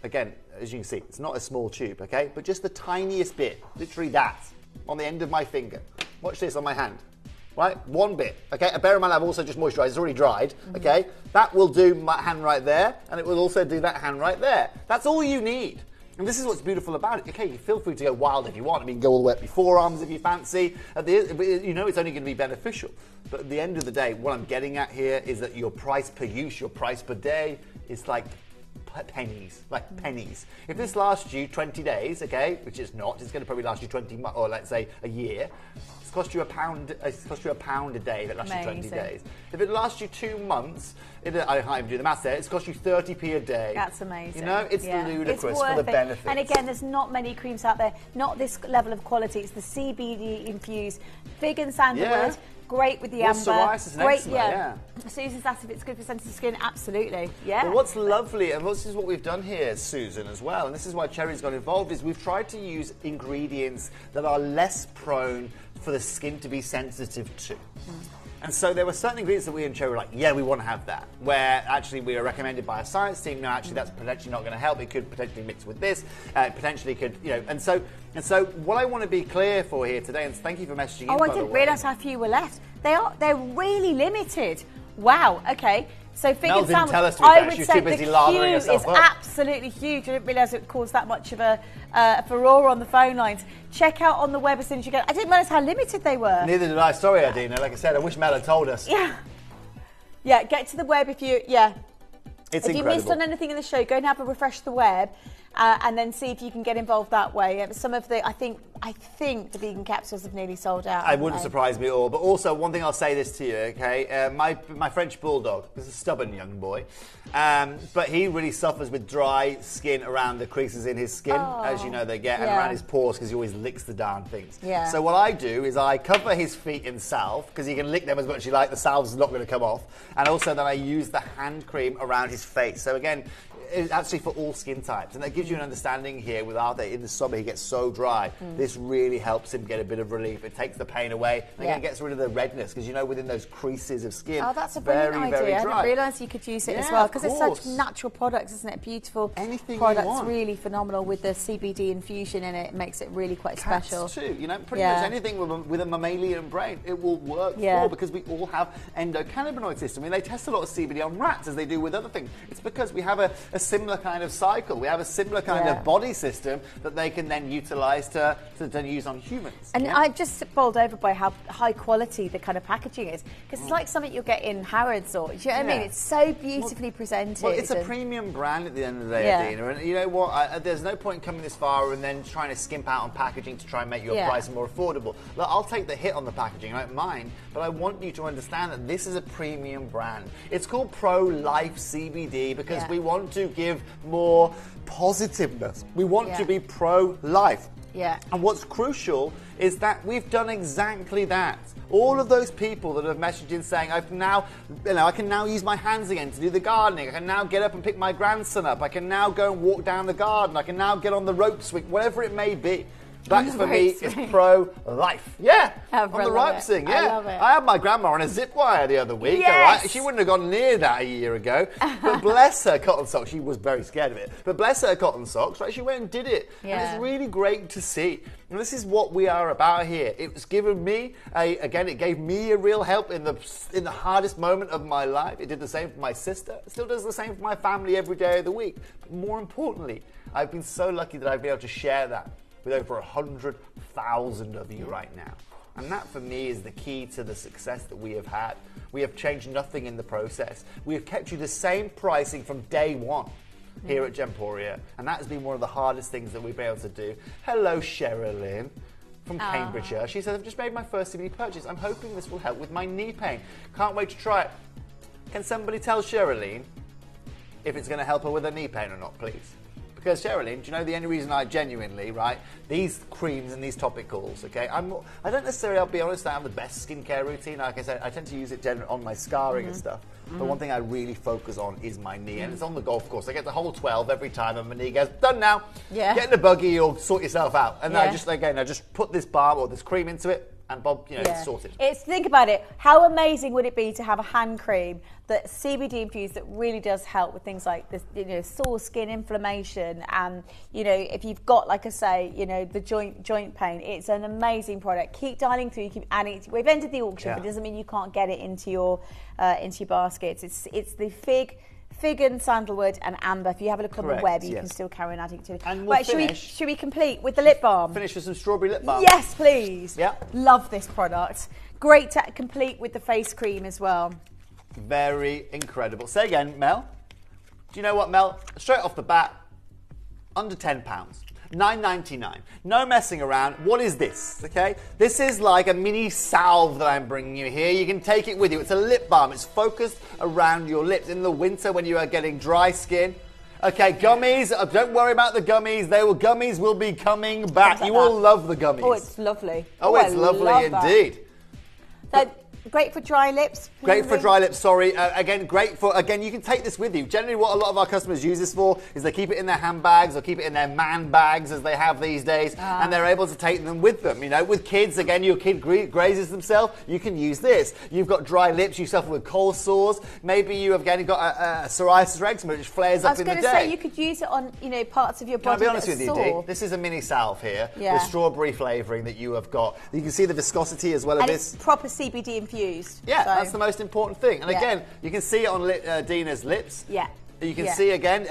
again, as you can see, it's not a small tube, okay? But just the tiniest bit, literally that, on the end of my finger. Watch this on my hand. Right, one bit, okay? Bear in mind I've also just moisturised, it's already dried, okay? That will do my hand right there, and it will also do that hand right there. That's all you need. And this is what's beautiful about it. Okay, you feel free to go wild if you want. I mean, go all the way up your forearms if you fancy. You know it's only going to be beneficial. But at the end of the day, what I'm getting at here is that your price per use, your price per day is like pennies, If this lasts you 20 days, okay, which it's not, it's going to probably last you 20, or let's say a year. It's cost you £1. It's cost you £1 a day if it lasts you 20 days. If it lasts you 2 months, I can't even do the maths there. It's cost you 30p a day. That's amazing. You know, it's ludicrous for the benefits. And again, there's not many creams out there, not this level of quality. It's the CBD infused fig and sandalwood. Great with the amber. Psoriasis and eczema, Susan's asked if it's good for sensitive skin. Absolutely, yeah. Well, what's lovely, and this is what we've done here, Susan, as well, and this is why Cherry's got involved, is we've tried to use ingredients that are less prone for the skin to be sensitive to. And so there were certain ingredients that we and Cherry were like, yeah, we want to have that. Where actually we were recommended by a science team, no, actually that's potentially not going to help. It could potentially mix with this. It potentially could, And so what I want to be clear for here today, and thank you for messaging in, by the way. I didn't realise how few were left. They're really limited. Wow. Okay. So fig and didn't tell us to I would she was say too busy the lathering queue herself is up. absolutely huge. I didn't realise it caused that much of a furore on the phone lines. Check out on the web as soon as you go. I didn't realise how limited they were. Neither did I. Sorry, Adina. Like I said, I wish Mel had told us. Yeah, get to the web if you. It's if incredible. you missed on anything in the show, go and have a refresh the web. and then see if you can get involved that way. Some of the, I think the vegan capsules have nearly sold out. It wouldn't surprise me at all. But also, one thing I'll say this to you, okay? My French bulldog is a stubborn young boy, but he really suffers with dry skin around the creases in his skin, as you know they get, and around his paws because he always licks the darn things. Yeah. So what I do is I cover his feet in salve because he can lick them as much as you like. The salve's not going to come off, and also then I use the hand cream around his face. So again, it's actually for all skin types, and that gives you an understanding here with Arthur. In the summer he gets so dry, this really helps him get a bit of relief. It takes the pain away, and again, it gets rid of the redness, because you know within those creases of skin, that's a brilliant idea. very dry. I didn't realise you could use it as well, because it's such natural products, isn't it? Beautiful products, really phenomenal with the CBD infusion in it. It makes it really quite special. Too, you know, pretty much anything with a mammalian brain, it will work for, because we all have endocannabinoid system. I mean, they test a lot of CBD on rats as they do with other things. It's because we have a similar kind of cycle. We have a similar kind of body system that they can then utilise to then use on humans. And I'm just bowled over by how high quality the kind of packaging is, because it's like something you'll get in Harrods, or, do you know what I mean? It's so beautifully presented. Well, it's a premium brand at the end of the day, Adina, and you know what? There's no point coming this far and then trying to skimp out on packaging to try and make your price more affordable. Look, I'll take the hit on the packaging, I don't mind, but I want you to understand that this is a premium brand. It's called Pro Life CBD because we want to give more positiveness. We want to be pro-life. Yeah. And what's crucial is that we've done exactly that. All of those people that have messaged in saying, I can now use my hands again to do the gardening. I can now get up and pick my grandson up. I can now go and walk down the garden. I can now get on the rope swing, whatever it may be. That for me is pro-life. Yeah, on the rope swing. Yeah, I love it. I had my grandma on a zip wire the other week. All right, she wouldn't have gone near that a year ago. But bless her cotton socks, she was very scared of it. But bless her cotton socks, right? She went and did it, and it's really great to see. And this is what we are about here. It's given me it gave me a real help in the hardest moment of my life. It did the same for my sister. It still does the same for my family every day of the week. But more importantly, I've been so lucky that I've been able to share that with over 100,000 of you right now. And that for me is the key to the success that we have had. We have changed nothing in the process. We have kept you the same pricing from day one here at Gemporia, and that has been one of the hardest things that we've been able to do. Hello, Sherilyn from Cambridgeshire. She says, I've just made my first CBD purchase. I'm hoping this will help with my knee pain. Can't wait to try it. Can somebody tell Sherilyn if it's going to help her with her knee pain or not, please? Because Sherilyn, do you know the only reason I genuinely, right, these creams and these topicals, okay, I don't necessarily, I'll be honest, I have the best skincare routine. Like I said, I tend to use it on my scarring and stuff. But one thing I really focus on is my knee, and it's on the golf course. I get the whole 12 every time, and my knee goes, done now. Yeah. Get in the buggy or sort yourself out. And I just put this balm or this cream into it, and Bob, it's sorted. Think about it. How amazing would it be to have a hand cream that's CBD infused that really does help with things like this, sore skin, inflammation, and if you've got, like I say, the joint pain. It's an amazing product. Keep dialing through. Keep adding it. We've ended the auction, but it doesn't mean you can't get it into your baskets. It's the fig and sandalwood and amber. If you have a look on the web, you can still carry on adding to it. And we'll should we complete with the lip balm? Finish with some strawberry lip balm. Yes, please. Yeah. Love this product. Great to complete with the face cream as well. Very incredible. Say again, Mel. Do you know what, Mel? Straight off the bat, under £10. $9.99. No messing around. What is this? Okay, this is like a mini salve that I'm bringing you here. You can take it with you. It's a lip balm. It's focused around your lips in the winter when you are getting dry skin. Okay, gummies. Don't worry about the gummies. Gummies will be coming back. You will love the gummies. Oh, it's lovely. Oh, it's lovely indeed. Great for dry lips. Great for dry lips, sorry. Again, you can take this with you. Generally, what a lot of our customers use this for is they keep it in their handbags or keep it in their man bags as they have these days, and they're able to take them with them. With kids, again, your kid grazes themselves, you can use this. You've got dry lips, you suffer with cold sores, maybe you have again got a psoriasis or eczema which flares up in the day. I was going to say, you could use it on, parts of your body. Can I be honest with you, Dee? This is a mini salve here with strawberry flavouring that you have got. You can see the viscosity as well as this. It's proper CBD infused. Yeah, that's the most important thing. And again, you can see it on Dina's lips. Yeah. You can see again,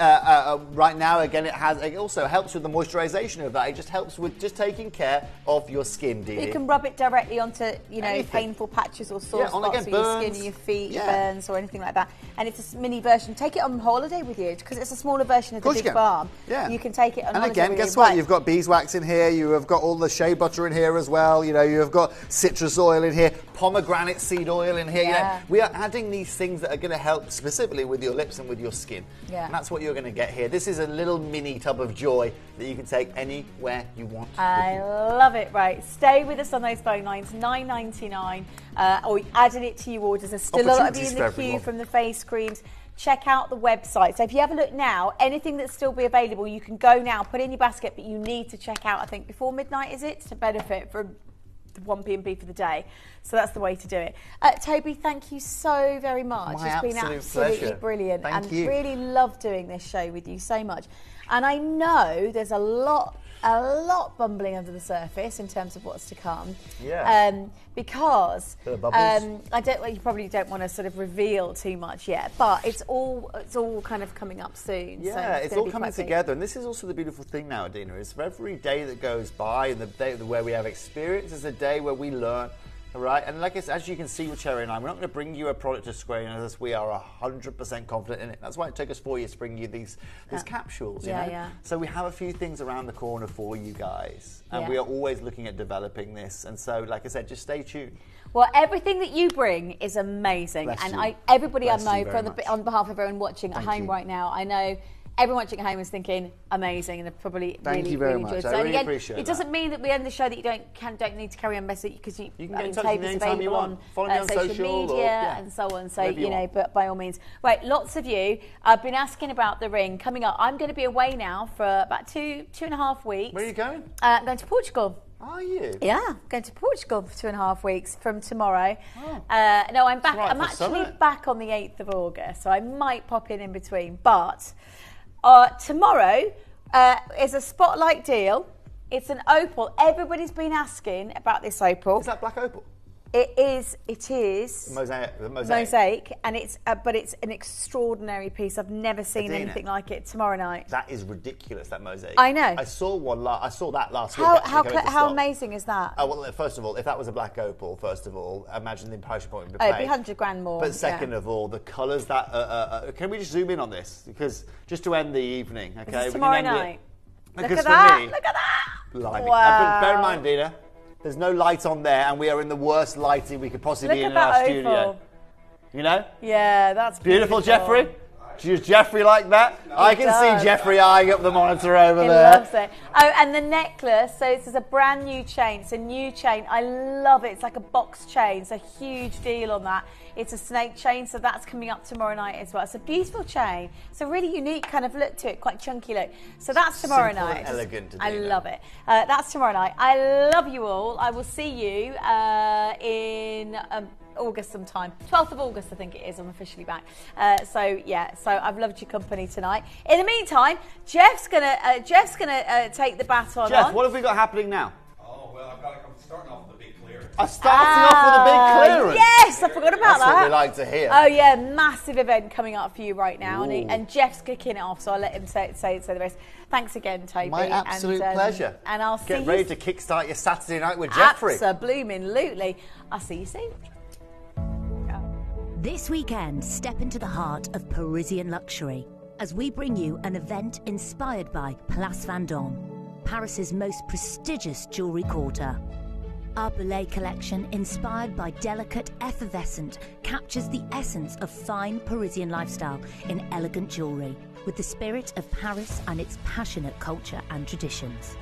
right now, again, it also helps with the moisturisation of that. It just helps with just taking care of your skin, Dee. You can rub it directly onto, Anything. painful patches or sore spots again, or your skin or your feet, burns or anything like that. And it's a mini version. Take it on holiday with you because it's a smaller version of the Big Balm. Yeah. You can take it on holiday And again, with guess you. what? You've got beeswax in here. You have got all the shea butter in here as well. You've got citrus oil in here, pomegranate seed oil in here. Yeah. We are adding these things that are going to help specifically with your lips and with your skin. Yeah. And that's what you're going to get here. This is a little mini tub of joy that you can take anywhere you want. I love it. Right, stay with us on those phone lines. $9.99, or adding it to your orders. There's still a lot of you in the queue from the face creams. Check out the website. So if you have a look now, anything that's still be available, you can go now, put it in your basket, but you need to check out, I think, before midnight, is it, to benefit from the 1 P&B for the day. So that's the way to do it. Toby, thank you so very much. My it's been absolute absolutely pleasure. brilliant. Thank you. Really love doing this show with you so much. And I know there's a lot bumbling under the surface in terms of what's to come. Yeah. Because Bit of bubbles. you probably don't want to sort of reveal too much yet, but it's all kind of coming up soon. Yeah, so it's all coming together, and this is also the beautiful thing now, Adina, is for every day that goes by and the day where we have experience is a day where we learn. All right, and as you can see with Cherry and I, we're not going to bring you a product to screen unless we are 100% confident in it. That's why it took us 4 years to bring you these capsules. You know? Yeah. So we have a few things around the corner for you guys, and we are always looking at developing this. And so, like I said, just stay tuned. Well, everything that you bring is amazing, Bless and you. everybody Bless I you know, very much. on behalf of everyone watching at home right now, I know. Everyone watching at home is thinking amazing, and they're probably Thank really, you very really much. enjoyed. I So really again, appreciate it doesn't mean that we end the show that you don't need to carry on messaging because you can get in touch with Toby's me anytime you available want. Follow me on social social media or, and so on. So whatever you want. but by all means, right. Lots of you have been asking about the ring coming up. I'm going to be away now for about two and a half weeks. Where are you going? I'm going to Portugal. Are you? Yeah, going to Portugal for 2.5 weeks from tomorrow. No, I'm back. right I'm for actually summer. back on the 8th of August, so I might pop in between. But tomorrow is a spotlight deal. It's an opal. Everybody's been asking about this opal. Is that black opal? It is. Mosaic. And it's but it's an extraordinary piece. I've never seen Adina. anything like it. Tomorrow night. That is ridiculous, that mosaic. I know. I saw one. I saw that last week. How actually, coming to how stock. amazing is that? Oh, well, first of all, if that was a black opal, first of all, imagine the price point would be It'd paid. be 100 grand more. But second of all, the colours that... can we just zoom in on this? Because just to end the evening, okay? This is we can tomorrow end it- night. Look Because at for that! me, Look at that! blimey. Wow. Bear in mind, Dina, there's no light on there, and we are in the worst lighting we could possibly be Look in at our that studio. opal. You know? Yeah, that's Beautiful, beautiful. Jeffrey? Does Jeffrey like that? I can does. see Jeffrey eyeing up the monitor over He there. loves it. Oh, and the necklace. So this is a brand new chain. It's a new chain. I love it. It's like a box chain. It's a huge deal on that. It's a snake chain, so that's coming up tomorrow night as well. It's a beautiful chain. It's a really unique kind of look to it, quite chunky look. So that's tomorrow Simple night. and elegant, I Adina. love it. That's tomorrow night. I love you all. I will see you in August sometime. 12th of August, I think it is. I'm officially back. So I've loved your company tonight. In the meantime, Jeff's gonna take the baton Jeff, on. what have we got happening now? Oh, well, I've got to come starting off with a big clearance. Starting off with a big clearance. Yes, I forgot about That's that. what we like to hear. Oh yeah, massive event coming up for you right now, Ooh. and Jeff's kicking it off. So I'll let him say the rest. Thanks again, Toby. My absolute pleasure. And I'll see Get you. ready to kickstart your Saturday night with Jeffrey. Absolutely. I'll see you soon. This weekend, step into the heart of Parisian luxury as we bring you an event inspired by Place Vendôme, Paris's most prestigious jewellery quarter. Our Belay collection, inspired by delicate, effervescent, captures the essence of fine Parisian lifestyle in elegant jewellery, with the spirit of Paris and its passionate culture and traditions.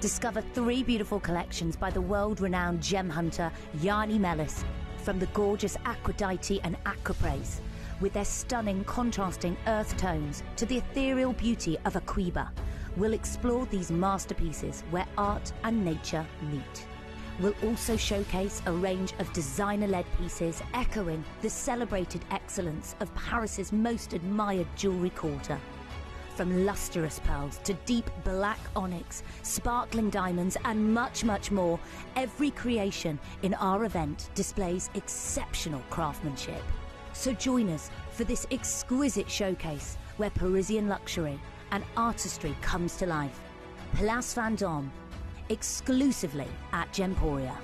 Discover 3 beautiful collections by the world-renowned gem hunter Yanni Melis, from the gorgeous Aphrodite and Aquapraise, with their stunning contrasting earth tones to the ethereal beauty of Aquiba. We'll explore these masterpieces where art and nature meet. We'll also showcase a range of designer-led pieces echoing the celebrated excellence of Paris's most admired jewellery quarter. From lustrous pearls to deep black onyx, sparkling diamonds, and much, much more, every creation in our event displays exceptional craftsmanship. So join us for this exquisite showcase where Parisian luxury and artistry comes to life. Place Vendôme, exclusively at Gemporia.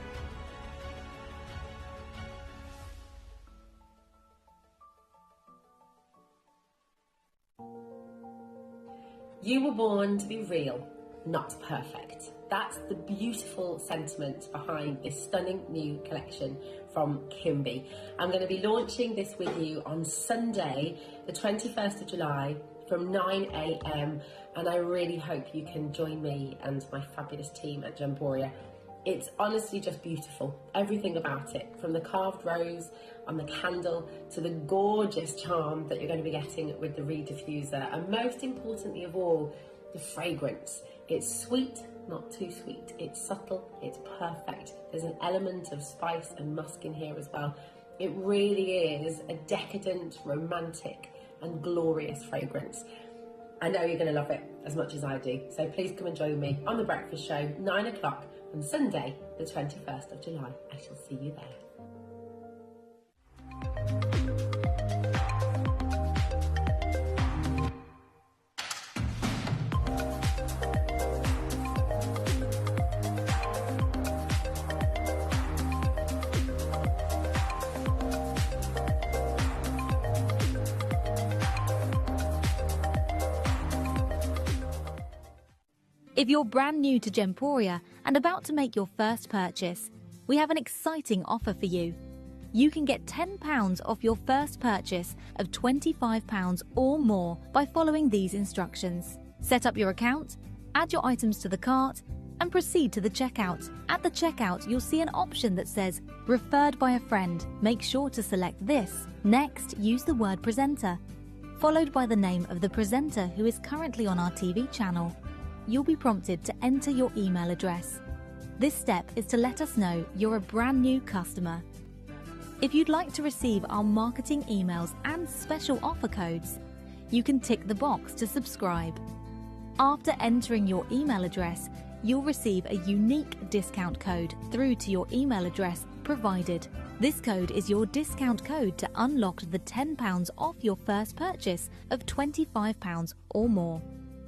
You were born to be real, not perfect. That's the beautiful sentiment behind this stunning new collection from Kimby. I'm going to be launching this with you on Sunday, the 21st of July from 9 a.m. and I really hope you can join me and my fabulous team at Gemporia. It's honestly just beautiful, everything about it, from the carved rose on the candle to the gorgeous charm that you're going to be getting with the Reed diffuser, and most importantly of all, the fragrance. It's sweet, not too sweet. It's subtle, it's perfect. There's an element of spice and musk in here as well. It really is a decadent, romantic and glorious fragrance. I know you're going to love it as much as I do. So please come and join me on The Breakfast Show, 9 o'clock on Sunday, the 21st of July. I shall see you there. If you're brand new to Gemporia and about to make your first purchase, we have an exciting offer for you. You can get £10 off your first purchase of £25 or more by following these instructions. Set up your account, add your items to the cart, and proceed to the checkout. At the checkout, you'll see an option that says Referred by a friend. Make sure to select this. Next, use the word presenter, followed by the name of the presenter who is currently on our TV channel. You'll be prompted to enter your email address. This step is to let us know you're a brand new customer. If you'd like to receive our marketing emails and special offer codes, you can tick the box to subscribe. After entering your email address, you'll receive a unique discount code through to your email address provided. This code is your discount code to unlock the £10 off your first purchase of £25 or more.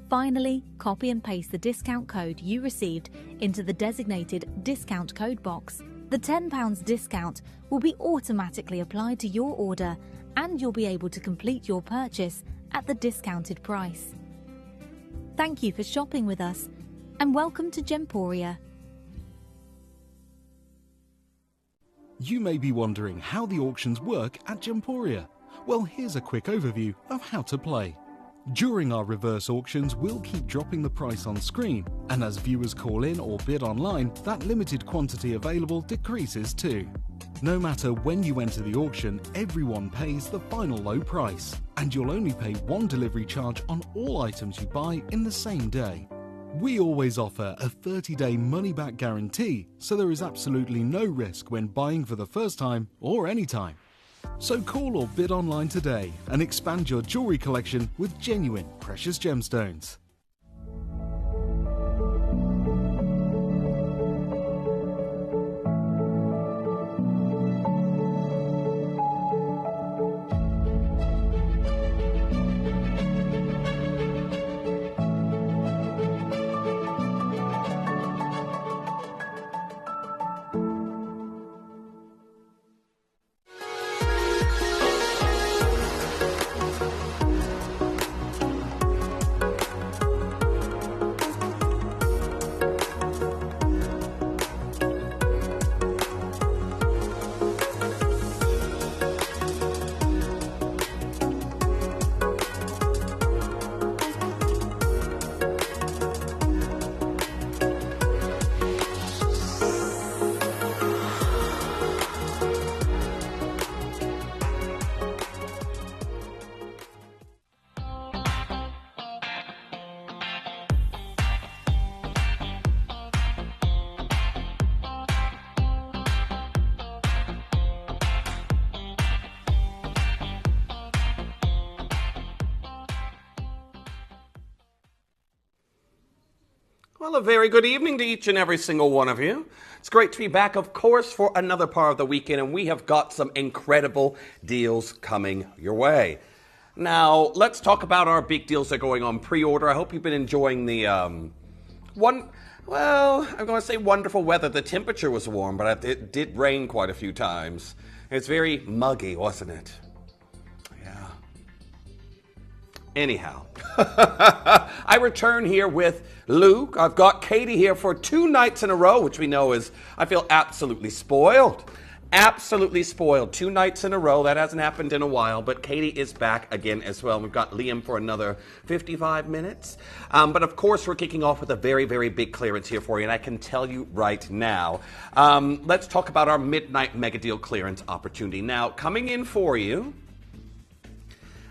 Finally, copy and paste the discount code you received into the designated discount code box. The £10 discount will be automatically applied to your order and you'll be able to complete your purchase at the discounted price. Thank you for shopping with us and welcome to Gemporia. You may be wondering how the auctions work at Gemporia. Well, here's a quick overview of how to play. During our reverse auctions, we'll keep dropping the price on screen, and as viewers call in or bid online, that limited quantity available decreases too. No matter when you enter the auction, everyone pays the final low price, and you'll only pay one delivery charge on all items you buy in the same day. We always offer a 30-day money-back guarantee, so there is absolutely no risk when buying for the first time or any time. So call or bid online today and expand your jewellery collection with genuine precious gemstones. Well, a very good evening to each and every single one of you. It's great to be back, of course, for another part of the weekend, and we have got some incredible deals coming your way. Now, let's talk about our big deals that are going on pre-order. I hope you've been enjoying the I'm going to say wonderful weather. The temperature was warm, but it did rain quite a few times. It's very muggy, wasn't it? Yeah. Anyhow, I return here with Luke. I've got Katie here for 2 nights in a row, which we know is, I feel absolutely spoiled. Absolutely spoiled. 2 nights in a row. That hasn't happened in a while, but Katie is back again as well. We've got Liam for another 55 minutes. But of course, we're kicking off with a very, very big clearance here for you, and I can tell you right now. Let's talk about our midnight mega deal clearance opportunity. Now, coming in for you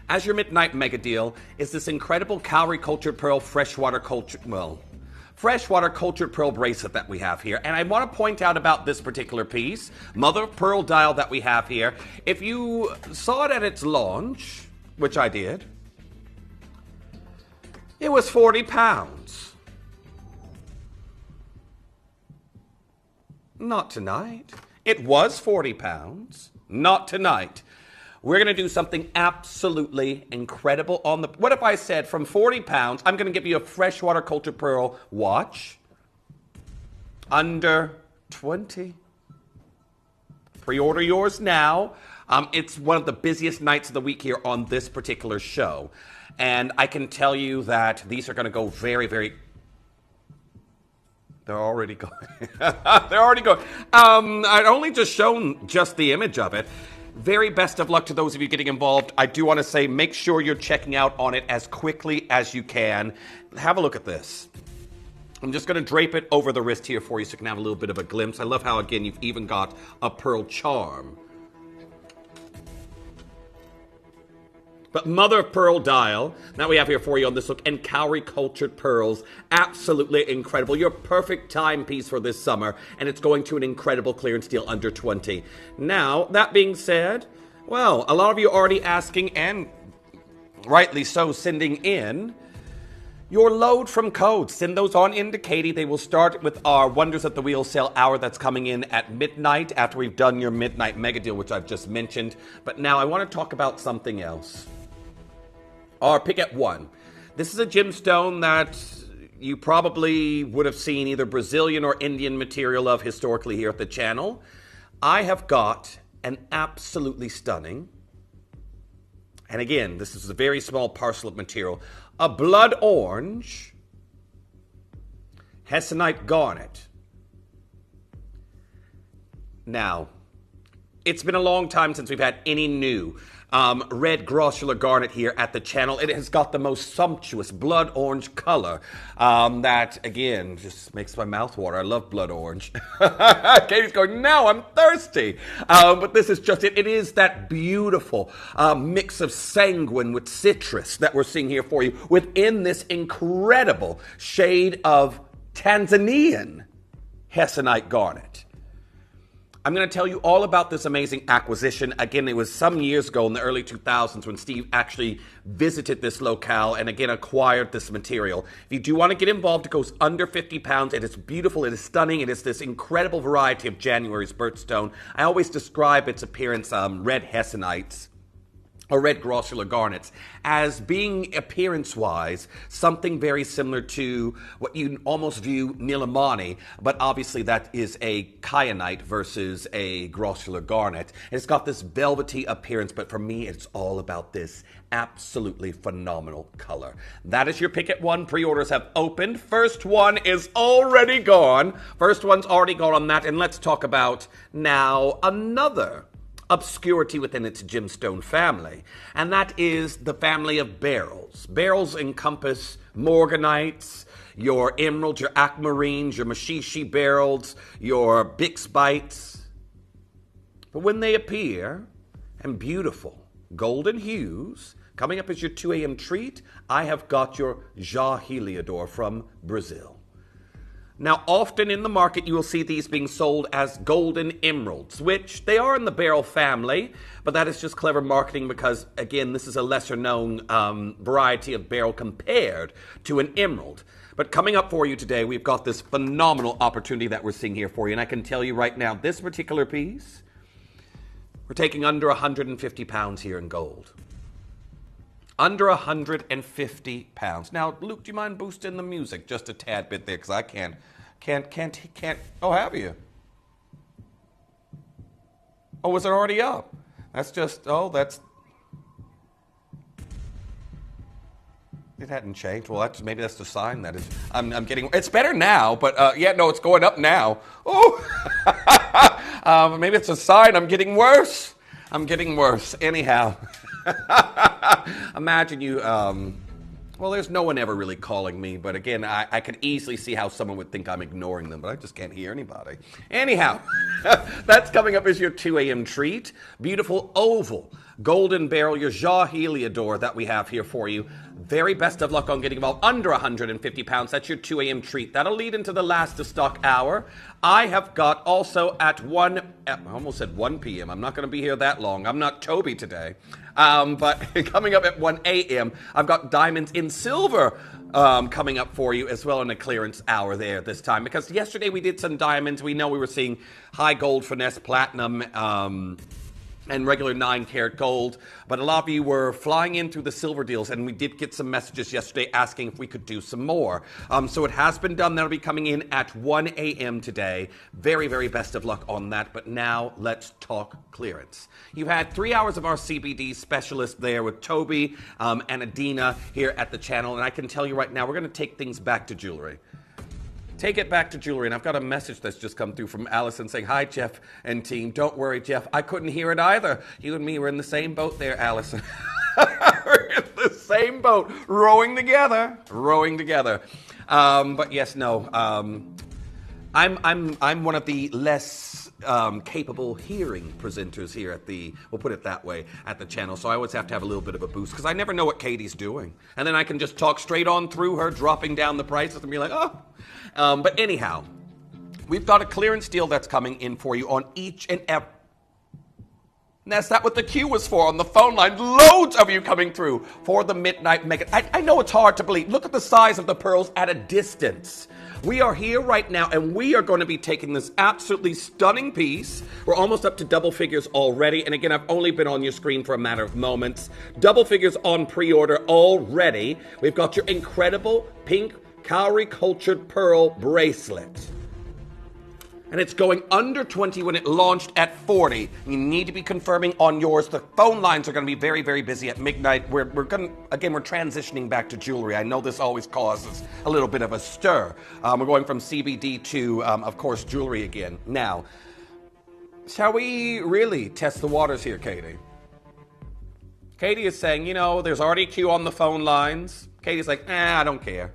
as your midnight mega deal is this incredible calorie cultured pearl freshwater cultured pearl bracelet that we have here. And I want to point out about this particular piece, mother of pearl dial that we have here. If you saw it at its launch, which I did, it was £40. Not tonight. It was £40. Not tonight. We're going to do something absolutely incredible on the... What if I said from £40, I'm going to give you a freshwater cultured pearl watch under 20? Pre-order yours now. It's one of the busiest nights of the week here on this particular show. And I can tell you that these are going to go very, very... They're already going. They're already going. I'd only just shown just the image of it. Very best of luck to those of you getting involved. I do want to say, make sure you're checking out on it as quickly as you can. Have a look at this. I'm just going to drape it over the wrist here for you so you can have a little bit of a glimpse. I love how, again, you've even got a pearl charm. But mother of pearl dial, that we have here for you on this look, and calorie cultured pearls, absolutely incredible. Your perfect timepiece for this summer, and it's going to an incredible clearance deal under 20. Now, that being said, well, a lot of you are already asking, and rightly so, sending in your load from codes. Send those on into Katie. They will start with our Wonders at the Wheel sale hour that's coming in at midnight after we've done your midnight mega deal, which I've just mentioned. But now I want to talk about something else. Our pick at 1. This is a gemstone that you probably would have seen either Brazilian or Indian material of historically here at the channel. I have got an absolutely stunning, and again, this is a very small parcel of material, a blood orange Hessonite garnet. Now, it's been a long time since we've had any new red grossular garnet here at the channel. It has got the most sumptuous blood orange color that, again, just makes my mouth water. I love blood orange. Katie's going, now I'm thirsty. But this is just it. It is that beautiful mix of sanguine with citrus that we're seeing here for you within this incredible shade of Tanzanian Hessonite garnet. I'm going to tell you all about this amazing acquisition. Again, it was some years ago in the early 2000s when Steve actually visited this locale and again acquired this material. If you do want to get involved, it goes under £50. It is beautiful. It is stunning. It is this incredible variety of January's birthstone. I always describe its appearance, red Hessonites, or red grossular garnets, as being appearance-wise something very similar to what you almost view Nilamani, but obviously that is a kyanite versus a grossular garnet. It's got this velvety appearance, but for me it's all about this absolutely phenomenal color. That is your pick at 1. Pre-orders have opened. First one is already gone. First one's already gone on that, and let's talk about now another obscurity within its gemstone family, and that is the family of beryls. Beryls encompass morganites, your emeralds, your aquamarines, your mashishi beryls, your bixbites. But when they appear in beautiful golden hues, coming up as your 2 a.m. treat, I have got your Ja Heliodor from Brazil. Now, often in the market, you will see these being sold as golden emeralds, which they are in the beryl family, but that is just clever marketing because, again, this is a lesser-known variety of beryl compared to an emerald. But coming up for you today, we've got this phenomenal opportunity that we're seeing here for you, and I can tell you right now, this particular piece, we're taking under £150 here in gold. Under £150. Now, Luke, do you mind boosting the music just a tad bit there? Because I can't. Oh, have you? Oh, was it already up? That's just, it hadn't changed. Well, maybe that's the sign that is, I'm getting, it's better now, but it's going up now. Oh, maybe it's a sign I'm getting worse. Anyhow. Imagine you, there's no one ever really calling me, but again, I could easily see how someone would think I'm ignoring them, but I just can't hear anybody. Anyhow, that's coming up as your 2 a.m. treat. Beautiful oval golden beryl, your Jaw Heliodor that we have here for you. Very best of luck on getting involved. Under £150. That's your 2 a.m. treat. That'll lead into the last of stock hour. I have got also at I almost said 1 p.m. I'm not going to be here that long. I'm not Toby today. But coming up at 1 a.m., I've got diamonds in silver coming up for you as well in a clearance hour there this time. Because yesterday we did some diamonds. We know we were seeing high gold, finesse, platinum, and regular 9-karat gold. But a lot of you were flying in through the silver deals, and we did get some messages yesterday asking if we could do some more. So it has been done. That'll be coming in at 1 a.m. today. Very, very best of luck on that. But now let's talk clearance. You had 3 hours of our CBD specialist there with Toby and Adina here at the channel. And I can tell you right now, we're going to take things back to jewelry. Take it back to jewelry. And I've got a message that's just come through from Allison saying, "Hi, Jeff and team. Don't worry, Jeff. I couldn't hear it either. You and me were in the same boat there, Allison." We're in the same boat, rowing together. But yes, no. I'm one of the less capable hearing presenters here at we'll put it that way, at the channel. So I always have to have a little bit of a boost because I never know what Katie's doing. And then I can just talk straight on through her, dropping down the prices and be like, oh. But anyhow, we've got a clearance deal that's coming in for you on each and every. And that's not what the queue was for on the phone line. Loads of you coming through for the Midnight Mega. I know it's hard to believe. Look at the size of the pearls at a distance. We are here right now, and we are going to be taking this absolutely stunning piece. We're almost up to double figures already. And again, I've only been on your screen for a matter of moments. Double figures on pre-order already. We've got your incredible pink cowrie cultured pearl bracelet. And it's going under 20 when it launched at 40. You need to be confirming on yours. The phone lines are going to be very, very busy at midnight. We're transitioning back to jewelry. I know this always causes a little bit of a stir. We're going from CBD to, of course, jewelry again. Now, shall we really test the waters here, Katie? Katie is saying, there's already a queue on the phone lines. Katie's like, I don't care.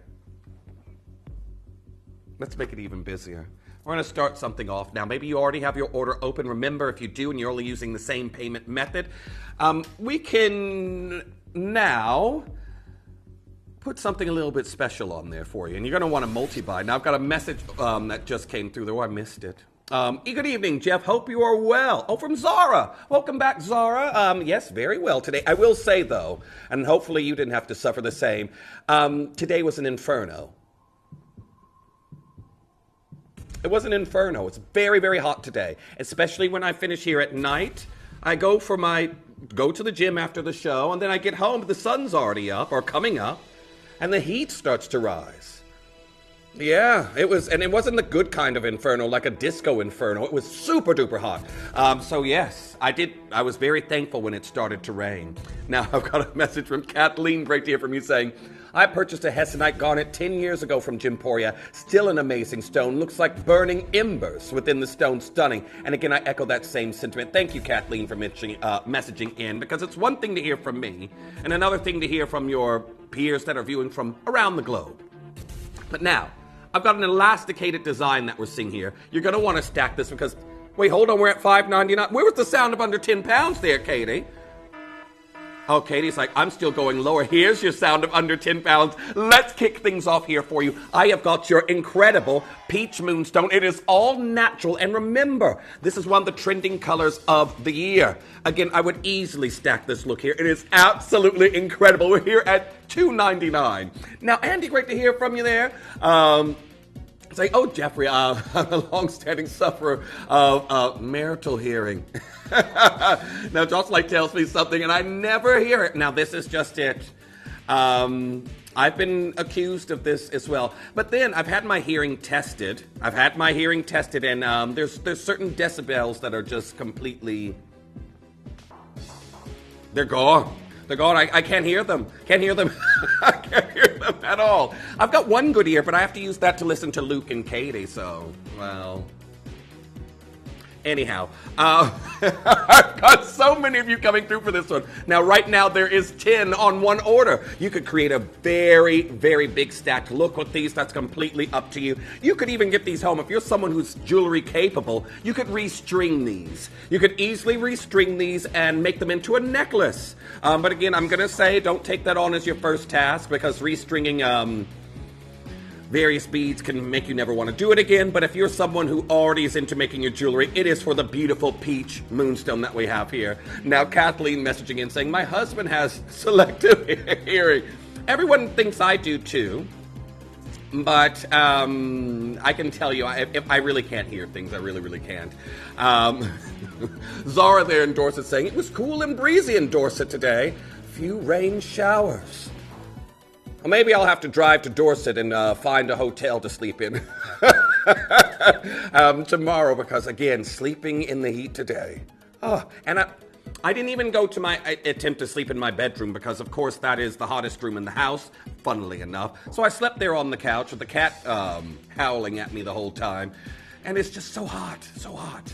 Let's make it even busier. We're going to start something off now. Maybe you already have your order open. Remember, if you do and you're only using the same payment method, we can now put something a little bit special on there for you. And you're going to want to multi-buy. Now, I've got a message that just came through, though I missed it. Good evening, Jeff. Hope you are well. Oh, from Zara. Welcome back, Zara. Yes, very well today. I will say, though, and hopefully you didn't have to suffer the same, today was an inferno. It was an inferno. It's very, very hot today, especially when I finish here at night. I go to the gym after the show, and then I get home, the sun's already up or coming up, and the heat starts to rise. Yeah, it wasn't the good kind of inferno, like a disco inferno. It was super duper hot. So yes, I was very thankful when it started to rain. Now I've got a message from Kathleen, great to hear from you, saying, I purchased a Hessonite garnet 10 years ago from Jimporia. Still an amazing stone. Looks like burning embers within the stone. Stunning. And again, I echo that same sentiment. Thank you, Kathleen, for messaging in, because it's one thing to hear from me and another thing to hear from your peers that are viewing from around the globe. But now, I've got an elasticated design that we're seeing here. You're going to want to stack this because, wait, hold on, we're at $5.99. Where was the sound of under 10 pounds there, Katie? Oh, Katie's like, I'm still going lower. Here's your sound of under 10 pounds. Let's kick things off here for you. I have got your incredible peach moonstone. It is all natural. And remember, this is one of the trending colors of the year. Again, I would easily stack this look here. It is absolutely incredible. We're here at $2.99. Now, Andy, great to hear from you there. Saying, oh, Jeffrey, I'm a long-standing sufferer of marital hearing. Now, Jocelyn tells me something, and I never hear it. Now, this is just it. I've been accused of this as well. But then I've had my hearing tested. And there's certain decibels that are just completely... They're gone. They're gone. I can't hear them. Can't hear them. I can't hear them at all. I've got one good ear, but I have to use that to listen to Luke and Katie, so, well... Anyhow, I've got so many of you coming through for this one. Now, right now, there is 10 on one order. You could create a very, very big stack. Look with these. That's completely up to you. You could even get these home. If you're someone who's jewelry capable, you could restring these. You could easily restring these and make them into a necklace. But again, I'm going to say don't take that on as your first task because restringing... various beads can make you never want to do it again, but if you're someone who already is into making your jewelry, it is for the beautiful peach moonstone that we have here. Now, Kathleen messaging in saying, my husband has selective hearing. Everyone thinks I do too, but I can tell you, I really can't hear things. I really, really can't. Zara there in Dorset saying, it was cool and breezy in Dorset today. Few rain showers. Well, maybe I'll have to drive to Dorset and find a hotel to sleep in tomorrow because, again, sleeping in the heat today. Oh, and I didn't even go to my attempt to sleep in my bedroom because, of course, that is the hottest room in the house, funnily enough. So I slept there on the couch with the cat howling at me the whole time. And it's just so hot, so hot.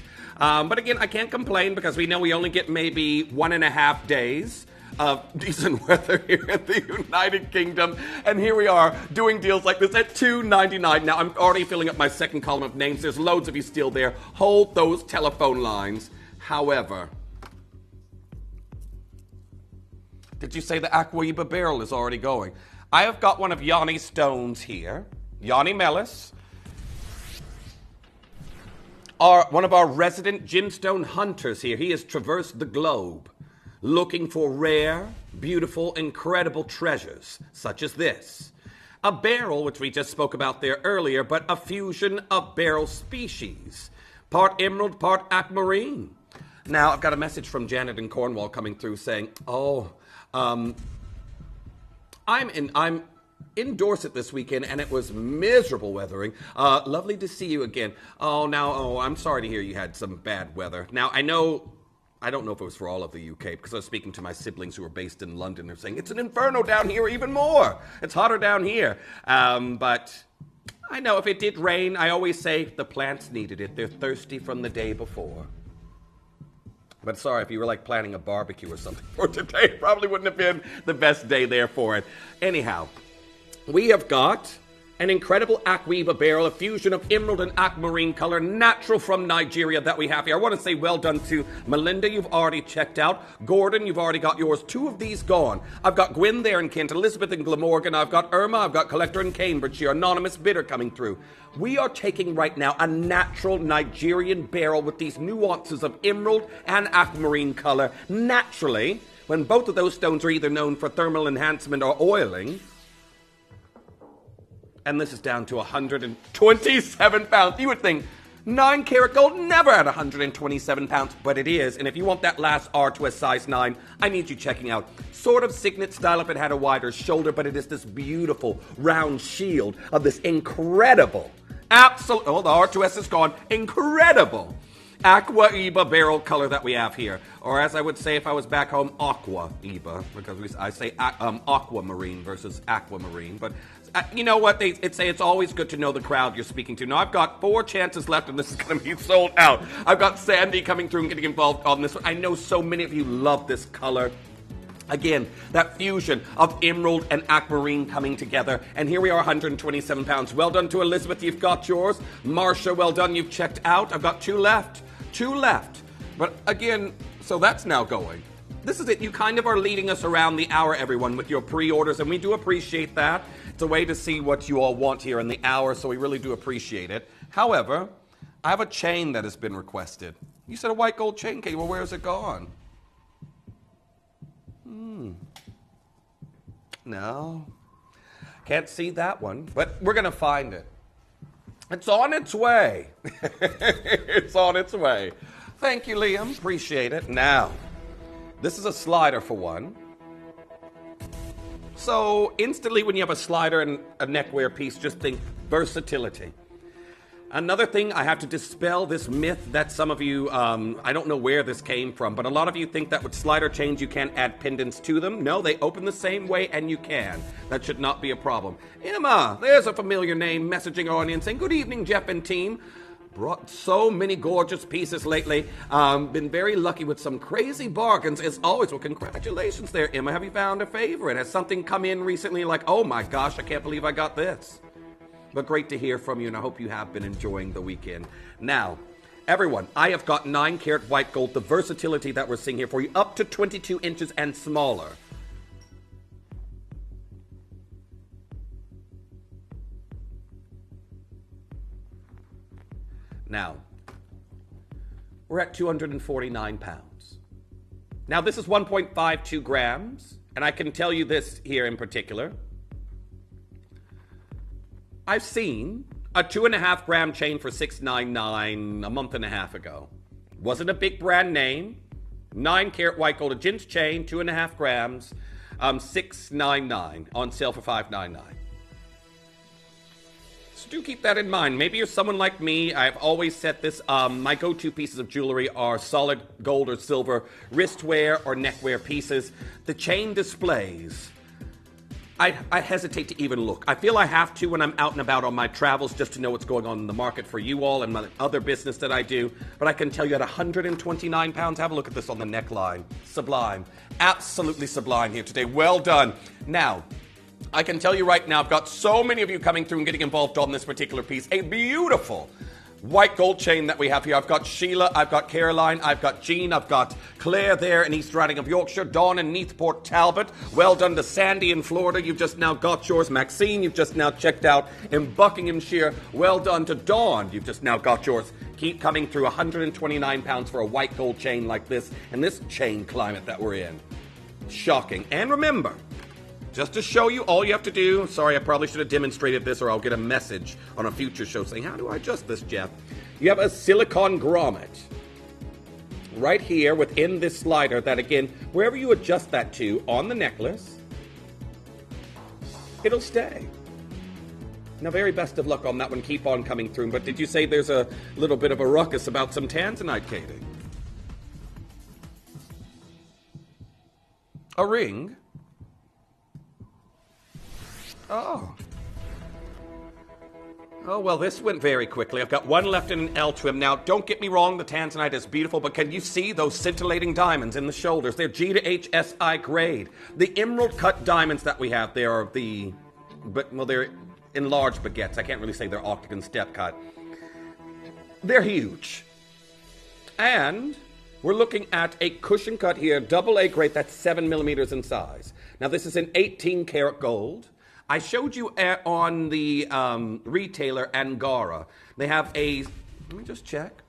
But, again, I can't complain because we know we only get maybe 1.5 days of decent weather here in the United Kingdom. And here we are doing deals like this at $2.99. Now, I'm already filling up my second column of names. There's loads of you still there. Hold those telephone lines. However, did you say the Aquaiba barrel is already going? I have got one of Yanni's stones here. Yanni Mellis. One of our resident gemstone hunters here. He has traversed the globe, looking for rare, beautiful, incredible treasures, such as this. A beryl, which we just spoke about there earlier, but a fusion of beryl species. Part emerald, part aquamarine. Now, I've got a message from Janet in Cornwall coming through saying, I'm in Dorset this weekend, and it was miserable weathering. Lovely to see you again. I'm sorry to hear you had some bad weather. Now, I don't know if it was for all of the UK, because I was speaking to my siblings who are based in London. They're saying, it's an inferno down here even more. It's hotter down here. But I know if it did rain, I always say the plants needed it. They're thirsty from the day before. But sorry, if you were like planning a barbecue or something for today, it probably wouldn't have been the best day there for it. Anyhow, we have got an incredible Aquaiba barrel, a fusion of emerald and aquamarine color, natural from Nigeria that we have here. I want to say well done to Melinda, you've already checked out. Gordon, you've already got yours. 2 of these gone. I've got Gwen there in Kent, Elizabeth in Glamorgan, I've got Irma, I've got Collector in Cambridgeshire, anonymous bidder coming through. We are taking right now a natural Nigerian barrel with these nuances of emerald and aquamarine color. Naturally, when both of those stones are either known for thermal enhancement or oiling, and this is down to 127 pounds. You would think 9-karat gold never at 127 pounds, but it is. And if you want that last R to a size 9, I need you checking out. Sort of signet style if it had a wider shoulder, but it is this beautiful round shield of this incredible, the R to S is gone, incredible Aquaiba barrel color that we have here. Or as I would say if I was back home, Aquaiba, because I say aquamarine versus aquamarine, but you know what? They say it's always good to know the crowd you're speaking to. Now, I've got 4 chances left, and this is going to be sold out. I've got Sandy coming through and getting involved on this one. I know so many of you love this color. Again, that fusion of emerald and aquamarine coming together. And here we are, 127 pounds. Well done to Elizabeth, you've got yours. Marsha, well done, you've checked out. I've got 2 left. 2 left. But again, so that's now going. this is it. You kind of are leading us around the hour, everyone, with your pre-orders, and we do appreciate that. It's a way to see what you all want here in the hour, so we really do appreciate it. However, I have a chain that has been requested. You said a white gold chain, Katie. Well, where's it gone? No. Can't see that one, but we're going to find it. It's on its way. It's on its way. Thank you, Liam. Appreciate it. Now, this is a slider for one. So instantly when you have a slider and a neckwear piece, just think versatility. Another thing, I have to dispel this myth that some of you, I don't know where this came from, but a lot of you think that with slider chains you can't add pendants to them. No, they open the same way and you can. That should not be a problem. Emma, there's a familiar name, messaging on in saying, good evening, Jeff and team. Brought so many gorgeous pieces lately. Been very lucky with some crazy bargains as always. Well, congratulations there, Emma. Have you found a favorite? Has something come in recently like, oh my gosh, I can't believe I got this? But great to hear from you, and I hope you have been enjoying the weekend. Now, everyone, I have got 9-karat white gold, the versatility that we're seeing here for you, up to 22 inches and smaller. Now, we're at 249 pounds. Now, this is 1.52 grams, and I can tell you this here in particular. I've seen a 2.5 gram chain for $699 a month and a half ago. Wasn't a big brand name. 9-karat white gold, a Gins chain, 2.5 grams, $699 on sale for $599. So do keep that in mind. Maybe you're someone like me. I've always said this. My go-to pieces of jewelry are solid gold or silver wristwear or neckwear pieces. The chain displays, I hesitate to even look. I feel I have to when I'm out and about on my travels just to know what's going on in the market for you all and my other business that I do. But I can tell you at 129 pounds, have a look at this on the neckline. Sublime. Absolutely sublime here today. Well done. Now, I can tell you right now, I've got so many of you coming through and getting involved on this particular piece. A beautiful white gold chain that we have here. I've got Sheila, I've got Caroline, I've got Jean, I've got Claire there in East Riding of Yorkshire, Dawn in Neathport Talbot. Well done to Sandy in Florida. You've just now got yours. Maxine, you've just now checked out in Buckinghamshire. Well done to Dawn. You've just now got yours. Keep coming through. 129 pounds for a white gold chain like this in this chain climate that we're in. Shocking. And remember, just to show you, all you have to do, sorry, I probably should have demonstrated this or I'll get a message on a future show saying, how do I adjust this, Jeff? You have a silicone grommet right here within this slider that, again, wherever you adjust that to on the necklace, it'll stay. Now, very best of luck on that one. Keep on coming through. But did you say there's a little bit of a ruckus about some tanzanite, Katie? A ring? Oh, well, this went very quickly. I've got one left in an L trim. Now, don't get me wrong, the tanzanite is beautiful, but can you see those scintillating diamonds in the shoulders? They're G to H SI grade. The emerald cut diamonds that we have, they're enlarged baguettes. I can't really say they're octagon step cut. They're huge. And we're looking at a cushion cut here, double A grade, that's 7 millimeters in size. Now, this is an 18-karat gold. I showed you on the retailer Angara. They have a, let me just check.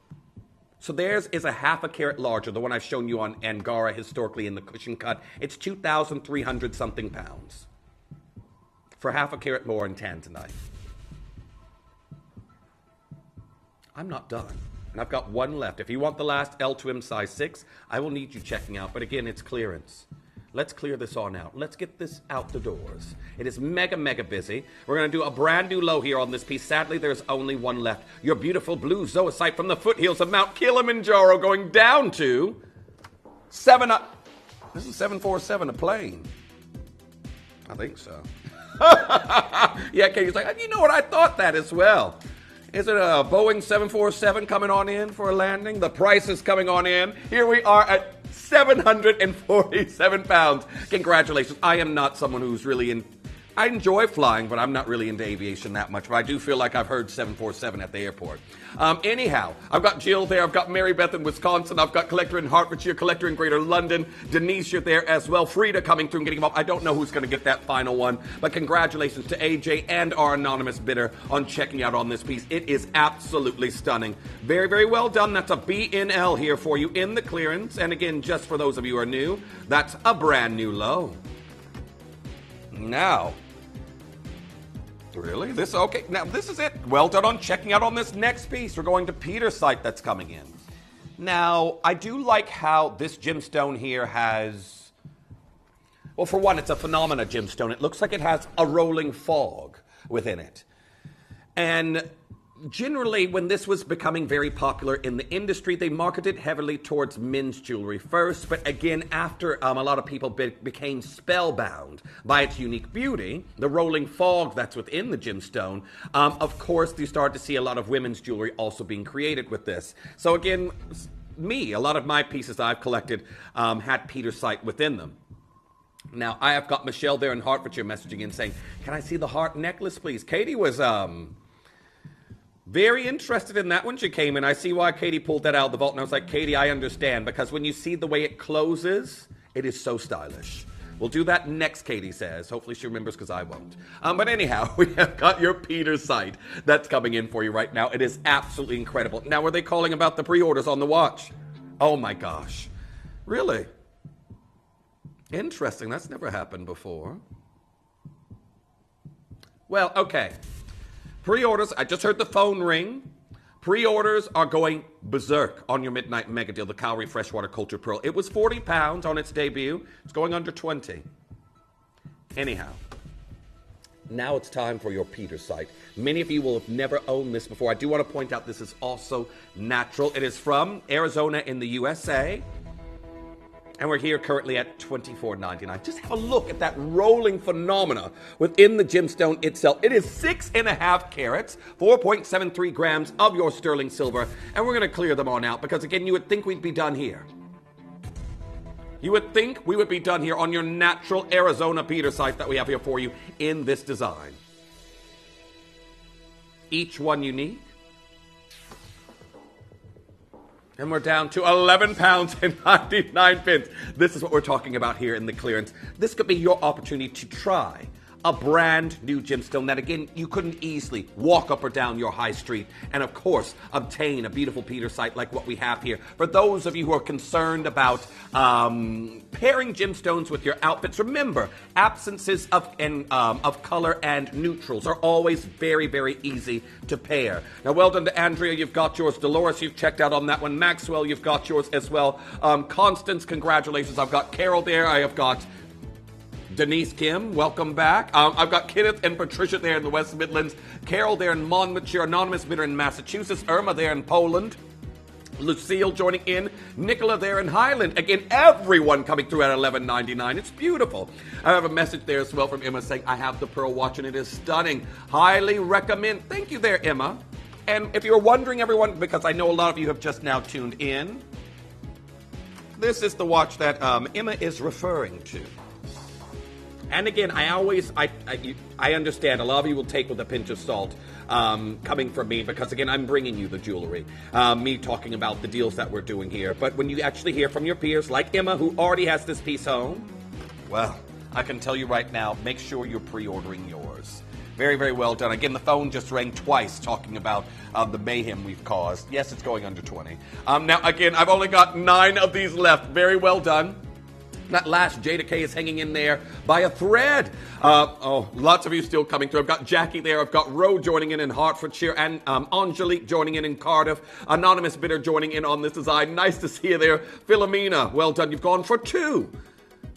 So theirs is a 0.5 carat larger, the one I've shown you on Angara historically in the cushion cut. It's 2,300 something pounds for 0.5 carat more in tanzanite. I'm not done. And I've got one left. If you want the last L to M size 6, I will need you checking out. But again, it's clearance. Let's clear this on out. Let's get this out the doors. It is mega, mega busy. We're going to do a brand new low here on this piece. Sadly, there's only one left. Your beautiful blue zoisite from the foothills of Mount Kilimanjaro going down to this is 747, a plane. I think so. Yeah, Katie's like, you know what? I thought that as well. Is it a Boeing 747 coming on in for a landing? The price is coming on in. Here we are at 747 pounds. Congratulations. I am not someone who's really I enjoy flying, but I'm not really into aviation that much. But I do feel like I've heard 747 at the airport. Anyhow, I've got Jill there. I've got Mary Beth in Wisconsin. I've got Collector in Hertfordshire, Collector in Greater London. Denise, you're there as well. Frida coming through and getting them up. I don't know who's going to get that final one, but congratulations to AJ and our anonymous bidder on checking out on this piece. It is absolutely stunning. Very, very well done. That's a BNL here for you in the clearance. And again, just for those of you who are new, that's a brand new low. Now, really? Okay, now this is it. Well done on checking out on this next piece. We're going to Peter's site that's coming in. Now, I do like how this gemstone here has, well, for one, it's a phenomena gemstone. It looks like it has a rolling fog within it. And generally, when this was becoming very popular in the industry, they marketed heavily towards men's jewelry first. But again, after a lot of people became spellbound by its unique beauty, the rolling fog that's within the gemstone, of course, you start to see a lot of women's jewelry also being created with this. So again, a lot of my pieces I've collected had Peter's site within them. Now, I have got Michelle there in Hertfordshire messaging in saying, can I see the heart necklace, please? Katie was very interested in that when she came in. I see why Katie pulled that out of the vault, and I was like, Katie, I understand, because when you see the way it closes, it is so stylish. We'll do that next, Katie says. Hopefully she remembers, because I won't. But anyhow, we have got your Peter site that's coming in for you right now. It is absolutely incredible. Now, were they calling about the pre-orders on the watch? Oh my gosh. Really? Interesting. That's never happened before. Well, okay. Pre-orders, I just heard the phone ring. Pre-orders are going berserk on your midnight mega deal, the Cowrie Freshwater Culture Pearl. It was £40 on its debut. It's going under 20. Anyhow, now it's time for your Peter site. Many of you will have never owned this before. I do want to point out this is also natural. It is from Arizona in the USA. And we're here currently at $24.99. Just have a look at that rolling phenomena within the gemstone itself. It is 6.5 carats, 4.73 grams of your sterling silver. And we're going to clear them on out because, again, you would think we'd be done here. You would think we would be done here on your natural Arizona Peter site that we have here for you in this design. Each one unique. And we're down to £11.99. This is what we're talking about here in the clearance. This could be your opportunity to try a brand new gemstone that, again, you couldn't easily walk up or down your high street and, of course, obtain a beautiful Peter site like what we have here. For those of you who are concerned about pairing gemstones with your outfits, remember, absences of color and neutrals are always very, very easy to pair. Now, well done to Andrea. You've got yours. Dolores, you've checked out on that one. Maxwell, you've got yours as well. Constance, congratulations. I've got Carol there. I have got Denise Kim, welcome back. I've got Kenneth and Patricia there in the West Midlands. Carol there in Monmouthshire. Anonymous bidder in Massachusetts. Irma there in Poland. Lucille joining in. Nicola there in Highland. Again, everyone coming through at $11.99. It's beautiful. I have a message there as well from Emma saying, I have the pearl watch and it is stunning. Highly recommend. Thank you there, Emma. And if you're wondering, everyone, because I know a lot of you have just now tuned in, this is the watch that Emma is referring to. And again, I understand a lot of you will take with a pinch of salt coming from me because, again, I'm bringing you the jewelry, me talking about the deals that we're doing here. But when you actually hear from your peers like Emma, who already has this piece home, well, I can tell you right now, make sure you're pre-ordering yours. Very, very well done. Again, the phone just rang twice talking about the mayhem we've caused. Yes, it's going under 20. Now, again, I've only got 9 of these left. Very well done. That last Jada K is hanging in there by a thread. Lots of you still coming through. I've got Jackie there. I've got Ro joining in Hertfordshire and Angelique joining in Cardiff. Anonymous bidder joining in on this design. Nice to see you there. Philomena, well done. You've gone for 2.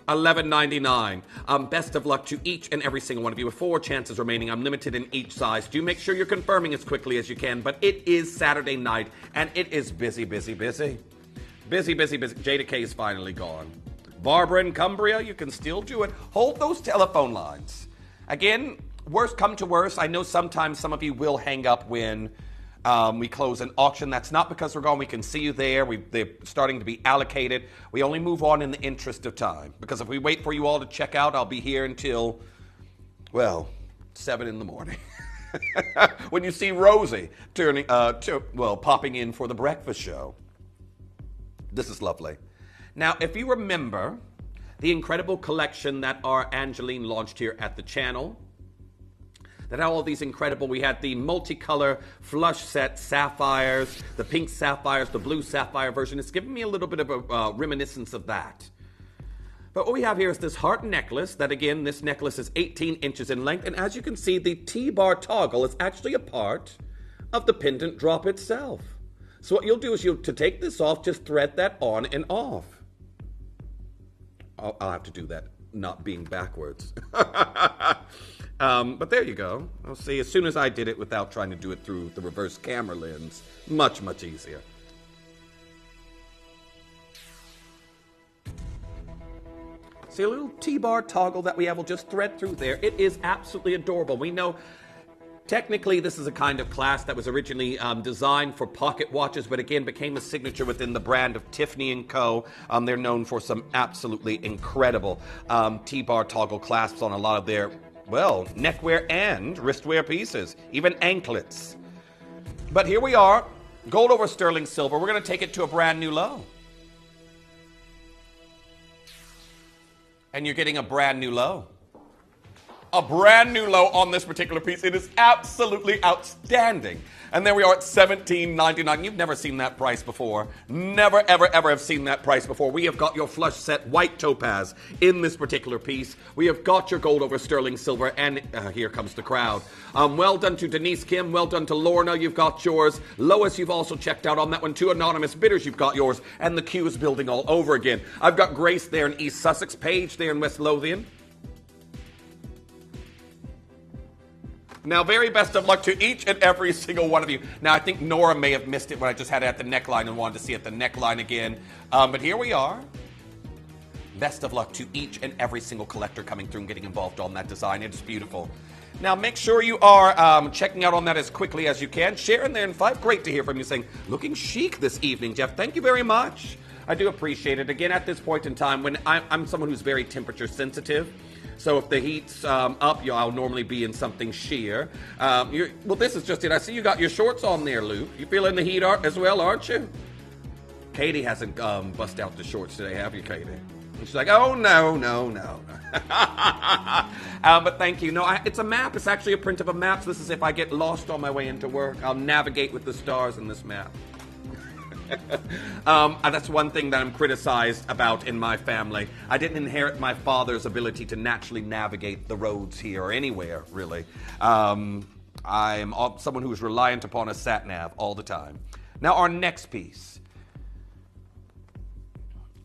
$11.99. Best of luck to each and every single one of you with 4 chances remaining. I'm limited in each size. Do make sure you're confirming as quickly as you can. But it is Saturday night and it is busy, busy, busy. Busy, busy, busy. Jada K is finally gone. Barbara in Cumbria, you can still do it. Hold those telephone lines. Again, worst come to worst, I know sometimes some of you will hang up when we close an auction. That's not because we're gone. We can see you there. They're starting to be allocated. We only move on in the interest of time. Because if we wait for you all to check out, I'll be here until well, 7 in the morning. When you see Rosie popping in for the breakfast show. This is lovely. Now, if you remember the incredible collection that our Angeline launched here at the channel, that had all these incredible, we had the multicolor flush set sapphires, the pink sapphires, the blue sapphire version. It's giving me a little bit of a reminiscence of that. But what we have here is this heart necklace that, again, this necklace is 18 inches in length. And as you can see, the T-bar toggle is actually a part of the pendant drop itself. So what you'll do is to take this off, just thread that on and off. I'll have to do that, not being backwards. But there you go. I'll see, as soon as I did it without trying to do it through the reverse camera lens, much, much easier. See, a little T-bar toggle that we have will just thread through there. It is absolutely adorable. We know technically this is a kind of clasp that was originally designed for pocket watches, but again became a signature within the brand of Tiffany & Co. They're known for some absolutely incredible T-bar toggle clasps on a lot of their, well, neckwear and wristwear pieces, even anklets. But here we are, gold over sterling silver. We're going to take it to a brand new low. And you're getting a brand new low. A brand new low on this particular piece. It is absolutely outstanding. And there we are at $17.99. You've never seen that price before. Never, ever, ever have seen that price before. We have got your flush set white topaz in this particular piece. We have got your gold over sterling silver, and here comes the crowd. Well done to Denise Kim. Well done to Lorna. You've got yours. Lois, you've also checked out on that one too. Anonymous Bidders, you've got yours. And the queue is building all over again. I've got Grace there in East Sussex. Paige there in West Lothian. Now, very best of luck to each and every single one of you. Now, I think Nora may have missed it when I just had it at the neckline and wanted to see it at the neckline again. But here we are. Best of luck to each and every single collector coming through and getting involved on that design. It's beautiful. Now, make sure you are checking out on that as quickly as you can. Sharon there in 5. Great to hear from you saying, looking chic this evening, Jeff. Thank you very much. I do appreciate it. Again, at this point in time, when I'm someone who's very temperature sensitive, so if the heat's up, I'll normally be in something sheer. Well, this is just it. I see you got your shorts on there, Luke. You feeling the heat as well, aren't you? Katie hasn't bust out the shorts today, have you, Katie? And she's like, oh, no. But thank you. No, it's a map. It's actually a print of a map. So this is if I get lost on my way into work. I'll navigate with the stars in this map. That's one thing that I'm criticized about in my family. I didn't inherit my father's ability to naturally navigate the roads here or anywhere, really. I'm someone who's reliant upon a sat-nav all the time. Now, our next piece.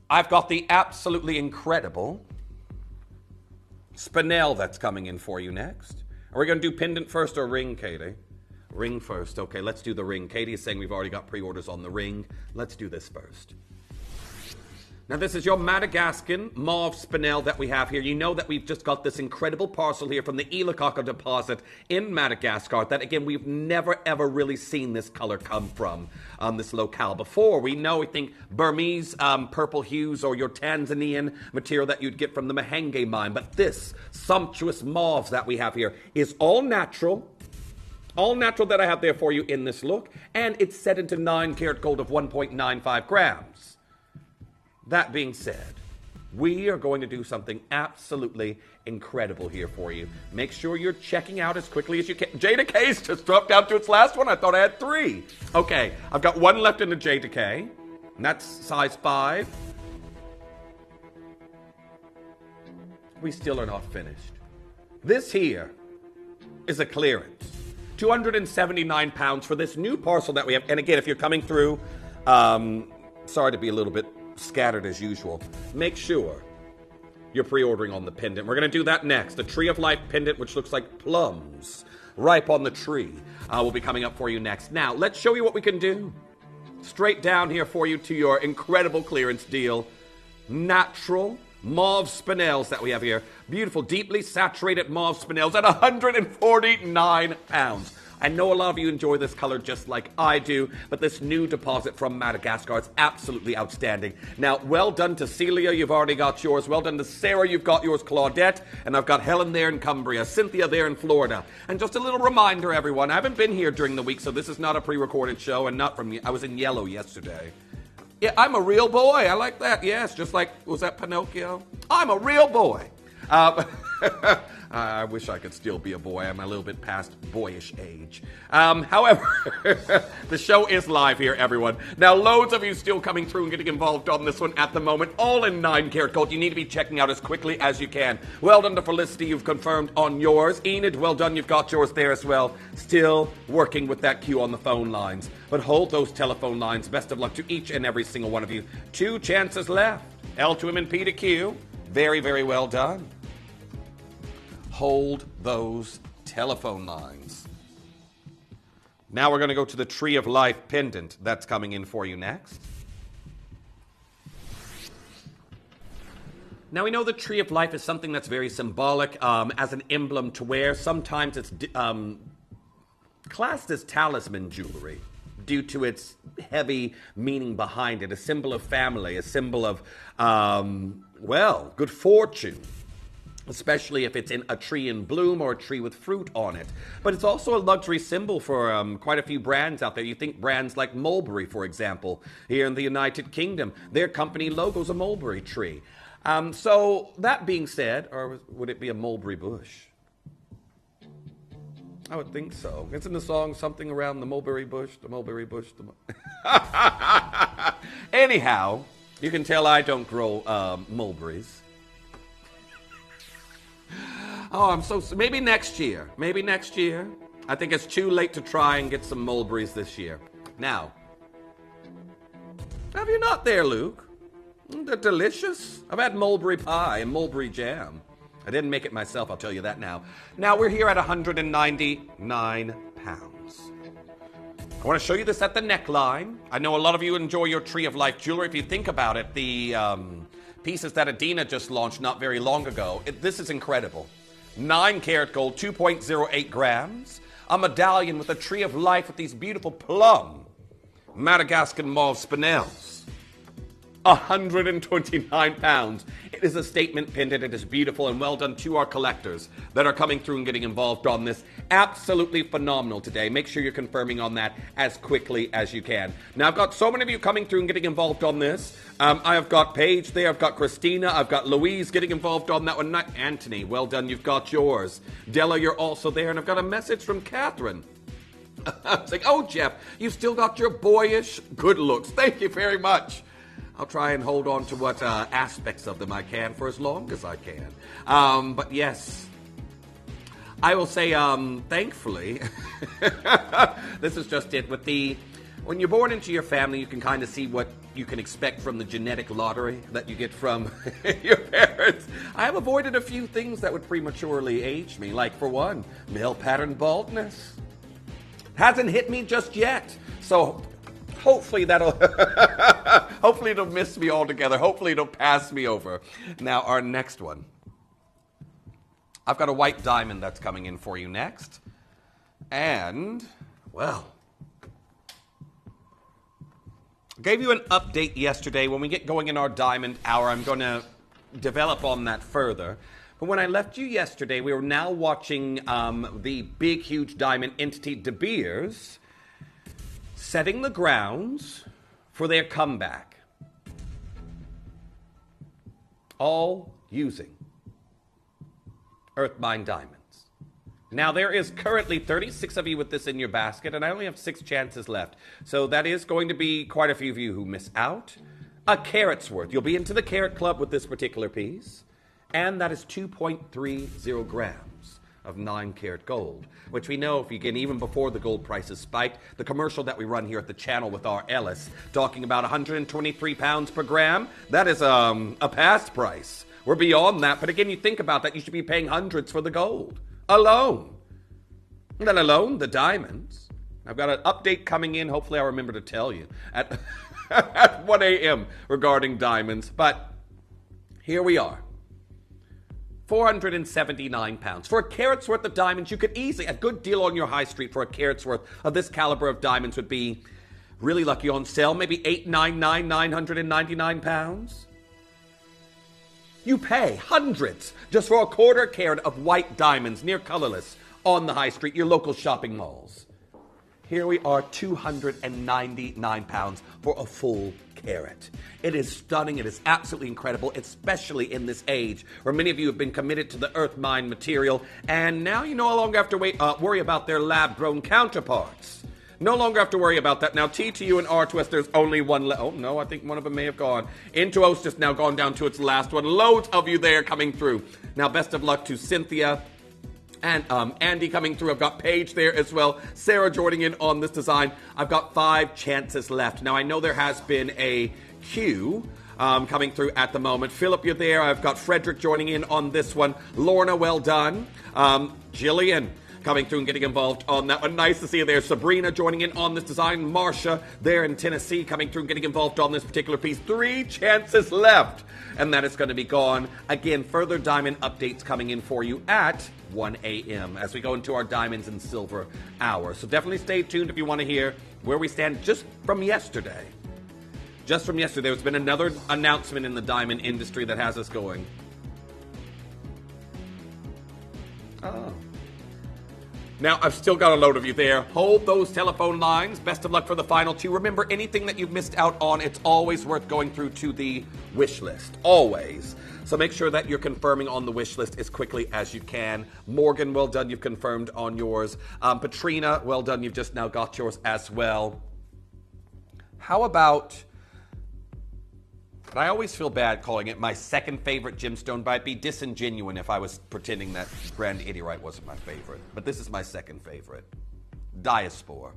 I've got the absolutely incredible Spinel that's coming in for you next. Are we going to do pendant first or ring, Katie? Ring first. Okay, let's do the ring. Katie is saying we've already got pre-orders on the ring. Let's do this first. Now, this is your Madagascan mauve spinel that we have here. You know that we've just got this incredible parcel here from the Ilokaka deposit in Madagascar that, again, we've never, ever really seen this color come from this locale before. We think Burmese purple hues or your Tanzanian material that you'd get from the Mahenge mine. But this sumptuous mauve that we have here is all natural. All natural that I have there for you in this look. And it's set into 9-karat gold of 1.95 grams. That being said, we are going to do something absolutely incredible here for you. Make sure you're checking out as quickly as you can. Jada K's just dropped down to its last one. I thought I had 3. Okay, I've got 1 left in the Jada K, and that's size 5. We still are not finished. This here is a clearance. 279 pounds for this new parcel that we have. And again, if you're coming through, sorry to be a little bit scattered as usual. Make sure you're pre-ordering on the pendant. We're going to do that next. The Tree of Life pendant, which looks like plums ripe on the tree, will be coming up for you next. Now, let's show you what we can do. Straight down here for you to your incredible clearance deal. Natural mauve spinels that we have here. Beautiful, deeply saturated mauve spinels at 149 pounds. I know a lot of you enjoy this color just like I do, but this new deposit from Madagascar is absolutely outstanding. Now, well done to Celia, you've already got yours. Well done to Sarah, you've got yours, Claudette. And I've got Helen there in Cumbria, Cynthia there in Florida. And just a little reminder, everyone, I haven't been here during the week, so this is not a pre-recorded show and not from me. I was in yellow yesterday. Yeah, I'm a real boy. I like that. Yes, just like, was that Pinocchio? I'm a real boy. I wish I could still be a boy. I'm a little bit past boyish age. However, the show is live here, everyone. Now, loads of you still coming through and getting involved on this one at the moment, all in 9-karat gold. You need to be checking out as quickly as you can. Well done to Felicity, you've confirmed on yours. Enid, well done, you've got yours there as well. Still working with that queue on the phone lines. But hold those telephone lines. Best of luck to each and every single one of you. 2 chances left. L to M and P to Q. Very, very well done. Hold those telephone lines. Now we're going to go to the Tree of Life pendant. That's coming in for you next. Now we know the Tree of Life is something that's very symbolic as an emblem to wear. Sometimes it's classed as talisman jewelry due to its heavy meaning behind it. A symbol of family, a symbol of, good fortune. Especially if it's in a tree in bloom or a tree with fruit on it. But it's also a luxury symbol for quite a few brands out there. You think brands like Mulberry, for example, here in the United Kingdom. Their company logo's a mulberry tree. So that being said, or would it be a mulberry bush? I would think so. Isn't the song something around the mulberry bush, the mulberry bush? Anyhow, you can tell I don't grow mulberries. Oh, I'm so... Maybe next year. Maybe next year. I think it's too late to try and get some mulberries this year. Now, have you not there, Luke? They're delicious. I've had mulberry pie and mulberry jam. I didn't make it myself, I'll tell you that now. Now, we're here at £199. I want to show you this at the neckline. I know a lot of you enjoy your Tree of Life jewelry. If you think about it, the pieces that Adina just launched not very long ago, this is incredible. 9-karat gold, 2.08 grams. A medallion with a Tree of Life with these beautiful plum Madagascar mauve spinels. £129. It is a statement pendant. It is beautiful, and well done to our collectors that are coming through and getting involved on this. Absolutely phenomenal today. Make sure you're confirming on that as quickly as you can. Now, I've got so many of you coming through and getting involved on this. I have got Paige there. I've got Christina. I've got Louise getting involved on that one. Anthony, well done. You've got yours. Della, you're also there. And I've got a message from Catherine. I was like, oh, Jeff, you've still got your boyish good looks. Thank you very much. I'll try and hold on to what aspects of them I can for as long as I can. But yes, I will say, thankfully, this is just it. When you're born into your family, you can kind of see what you can expect from the genetic lottery that you get from your parents. I have avoided a few things that would prematurely age me, like, for one, male pattern baldness. Hasn't hit me just yet. So hopefully hopefully it'll miss me altogether. Hopefully it'll pass me over. Now, our next one. I've got a white diamond that's coming in for you next. And, well, I gave you an update yesterday. When we get going in our diamond hour, I'm going to develop on that further. But when I left you yesterday, we were now watching the big, huge diamond entity De Beers setting the grounds for their comeback. All using Earthmine diamonds. Now, there is currently 36 of you with this in your basket, and I only have 6 chances left. So that is going to be quite a few of you who miss out. A carat's worth. You'll be into the carat club with this particular piece. And that is 2.30 grams of 9-karat gold, which we know, if you get even before the gold prices spiked, the commercial that we run here at the channel with our Ellis, talking about 123 pounds per gram, that is a past price. We're beyond that, but again, you think about that, you should be paying hundreds for the gold alone, let alone the diamonds. I've got an update coming in, hopefully I'll remember to tell you, at 1 a.m. regarding diamonds, but here we are. £479. For a carat's worth of diamonds, you could easily, a good deal on your high street for a carat's worth of this caliber of diamonds would be really lucky on sale, maybe £999. You pay hundreds just for a quarter carat of white diamonds, near colorless, on the high street, your local shopping malls. Here we are, £299 for a full carat. It is stunning. It is absolutely incredible, especially in this age where many of you have been committed to the earth mine material, and now you no longer have to worry about their lab-grown counterparts. No longer have to worry about that. Now, T to U and R to S, there's only one oh, no, I think one of them may have gone. Into O's just now gone down to its last one. Loads of you there coming through. Now, best of luck to Cynthia and Andy coming through. I've got Paige there as well. Sarah joining in on this design. I've got 5 chances left. Now, I know there has been a queue coming through at the moment. Philip, you're there. I've got Frederick joining in on this one. Lorna, well done. Jillian coming through and getting involved on that one. Nice to see you there. Sabrina joining in on this design. Marsha there in Tennessee coming through and getting involved on this particular piece. 3 chances left, and that is going to be gone. Again, further diamond updates coming in for you at 1 a.m. as we go into our diamonds and silver hour. So definitely stay tuned if you want to hear where we stand just from yesterday. Just from yesterday, there's been another announcement in the diamond industry that has us going. Oh. Now, I've still got a load of you there. Hold those telephone lines. Best of luck for the final 2. Remember, anything that you've missed out on, it's always worth going through to the wish list. Always. So make sure that you're confirming on the wish list as quickly as you can. Morgan, well done. You've confirmed on yours. Patrina, well done. You've just now got yours as well. How about... I always feel bad calling it my second favorite gemstone, but I'd be disingenuous if I was pretending that Grand Idiorite wasn't my favorite. But this is my second favorite. Diaspore.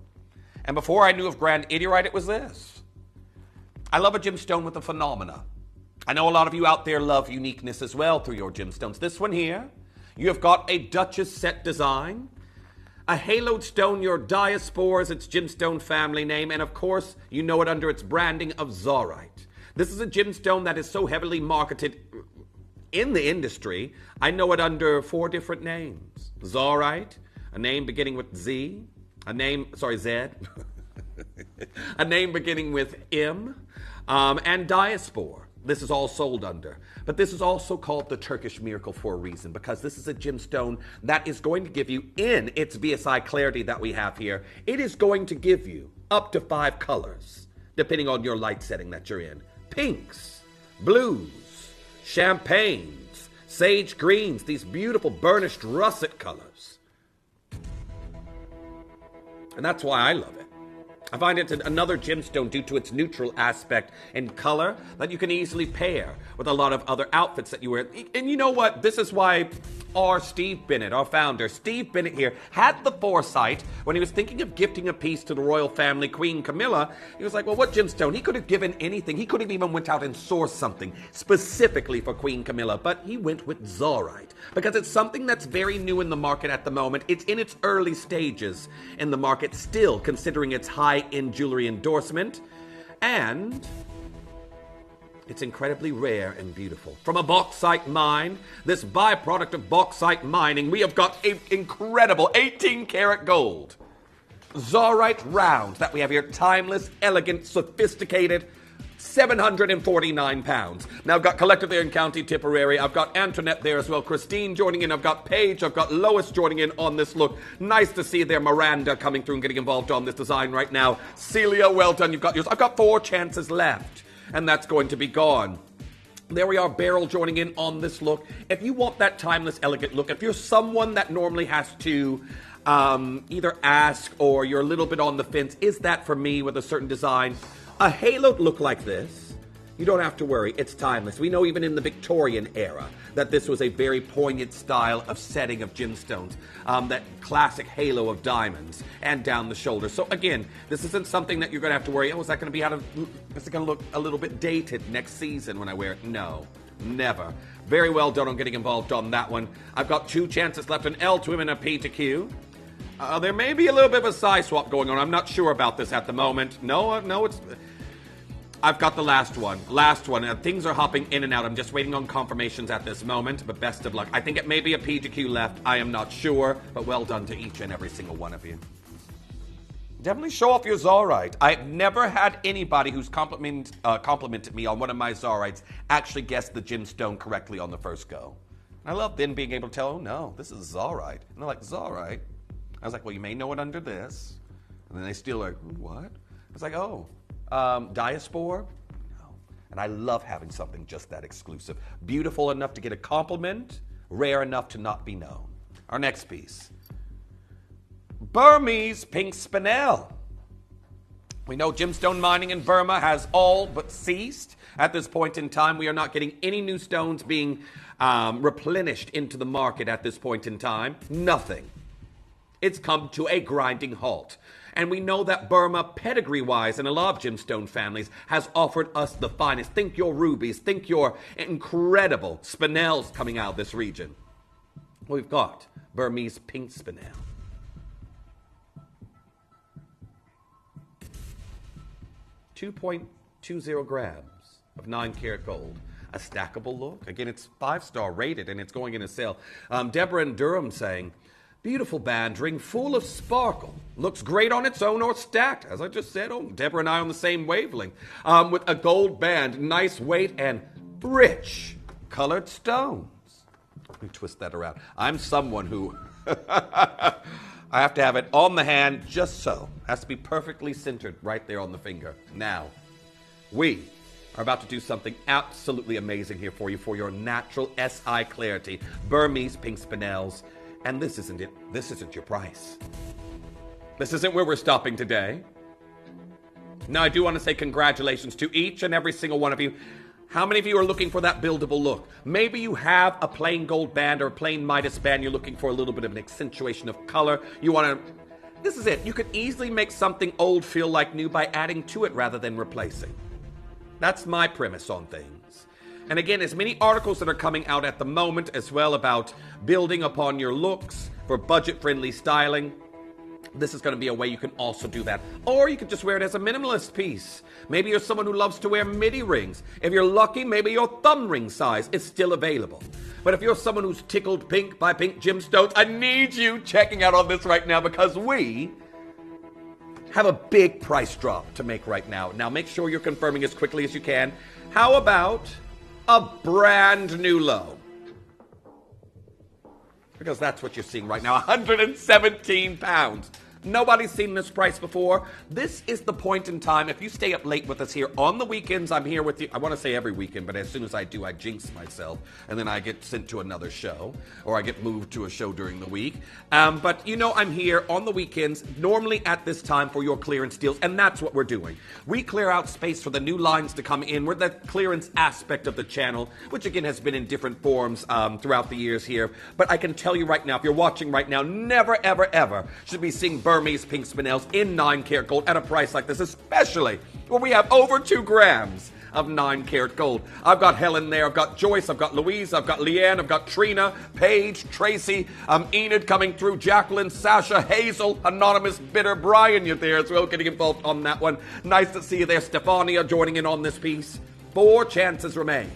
And before I knew of Grand Idiorite, it was this. I love a gemstone with a phenomena. I know a lot of you out there love uniqueness as well through your gemstones. This one here, you have got a Duchess set design. A haloed stone, your Diaspore is its gemstone family name. And of course, you know it under its branding of Zaurite. This is a gemstone that is so heavily marketed in the industry. I know it under 4 different names. Zaurite, a name beginning with Z, Z, a name beginning with M, and Diaspore. This is all sold under. But this is also called the Turkish Miracle for a reason, because this is a gemstone that is going to give you, in its BSI clarity that we have here, it is going to give you up to 5 colors, depending on your light setting that you're in. Pinks, blues, champagnes, sage greens, these beautiful burnished russet colors. And that's why I love it. I find it another gemstone due to its neutral aspect and color that you can easily pair with a lot of other outfits that you wear. And you know what? This is why Steve Bennett, our founder, Steve Bennett here, had the foresight when he was thinking of gifting a piece to the royal family, Queen Camilla. He was like, well, what gemstone? He could have given anything. He could have even went out and sourced something specifically for Queen Camilla, but he went with Zaurite because it's something that's very new in the market at the moment. It's in its early stages in the market still, considering its high-end jewelry endorsement, and it's incredibly rare and beautiful. From a bauxite mine, this byproduct of bauxite mining, we have got an incredible 18-karat gold Zaurite rounds that we have here. Timeless, elegant, sophisticated, 749 pounds. Now I've got Collective there in County Tipperary. I've got Antoinette there as well. Christine joining in. I've got Paige. I've got Lois joining in on this look. Nice to see there. Miranda coming through and getting involved on this design right now. Celia, well done. You've got yours. I've got 4 chances left, and that's going to be gone. There we are, Beryl joining in on this look. If you want that timeless, elegant look, if you're someone that normally has to either ask or you're a little bit on the fence, is that for me with a certain design? A haloed look like this, you don't have to worry, it's timeless. We know even in the Victorian era that this was a very poignant style of setting of gemstones, that classic halo of diamonds and down the shoulder. So again, this isn't something that you're going to have to worry, is it going to look a little bit dated next season when I wear it? No, never. Very well done on getting involved on that one. I've got 2 chances left, an L to M and a P to Q. There may be a little bit of a size swap going on. I'm not sure about this at the moment. No, it's... I've got the last one. Last one. Things are hopping in and out. I'm just waiting on confirmations at this moment, but best of luck. I think it may be a PGQ left. I am not sure, but well done to each and every single one of you. Definitely show off your Zaurite. I've never had anybody who's complimented me on one of my Zaurites actually guess the gemstone correctly on the first go. I love then being able to tell, oh no, this is Zaurite. And they're like, Zaurite? I was like, well, you may know it under this. And then they still like, what? I was like, oh. Diaspore? No. And I love having something just that exclusive. Beautiful enough to get a compliment, rare enough to not be known. Our next piece. Burmese Pink Spinel. We know gemstone mining in Burma has all but ceased. At this point in time, we are not getting any new stones being replenished into the market at this point in time. Nothing. It's come to a grinding halt. And we know that Burma, pedigree-wise, and a lot of gemstone families, has offered us the finest. Think your rubies, think your incredible spinels coming out of this region. We've got Burmese Pink Spinel. 2.20 grams of 9-karat gold. A stackable look. Again, it's 5-star rated, and it's going in a sale. Deborah in Durham saying, beautiful band ring full of sparkle. Looks great on its own or stacked. As I just said, Deborah and I on the same wavelength. With a gold band, nice weight, and rich colored stones. Let me twist that around. I'm someone who... I have to have it on the hand just so. Has to be perfectly centered right there on the finger. Now, we are about to do something absolutely amazing here for you for your natural SI clarity. Burmese Pink Spinels. And this isn't it. This isn't your price. This isn't where we're stopping today. Now, I do want to say congratulations to each and every single one of you. How many of you are looking for that buildable look? Maybe you have a plain gold band or a plain Midas band. You're looking for a little bit of an accentuation of color. You want to... This is it. You could easily make something old feel like new by adding to it rather than replacing. That's my premise on things. And again, as many articles that are coming out at the moment as well about building upon your looks for budget-friendly styling, this is going to be a way you can also do that. Or you could just wear it as a minimalist piece. Maybe you're someone who loves to wear midi rings. If you're lucky, maybe your thumb ring size is still available. But if you're someone who's tickled pink by pink gemstones, I need you checking out on this right now because we have a big price drop to make right now. Now, make sure you're confirming as quickly as you can. How about a brand new low? Because that's what you're seeing right now, 117 pounds. Nobody's seen this price before. This is the point in time. If you stay up late with us here on the weekends, I'm here with you. I want to say every weekend, but as soon as I do, I jinx myself. And then I get sent to another show, or I get moved to a show during the week. But you know I'm here on the weekends, normally at this time for your clearance deals, and that's what we're doing. We clear out space for the new lines to come in. We're the clearance aspect of the channel, which again has been in different forms throughout the years here. But I can tell you right now, if you're watching right now, never, ever, ever should be seeing Burmese Pink Spinels in 9-karat gold at a price like this, especially when we have over 2 grams of 9-karat gold. I've got Helen there, I've got Joyce, I've got Louise, I've got Leanne, I've got Trina, Paige, Tracy, Enid coming through, Jacqueline, Sasha, Hazel, Anonymous, Bitter, Brian, you're there as well, getting involved on that one. Nice to see you there, Stefania, joining in on this piece. 4 chances remain.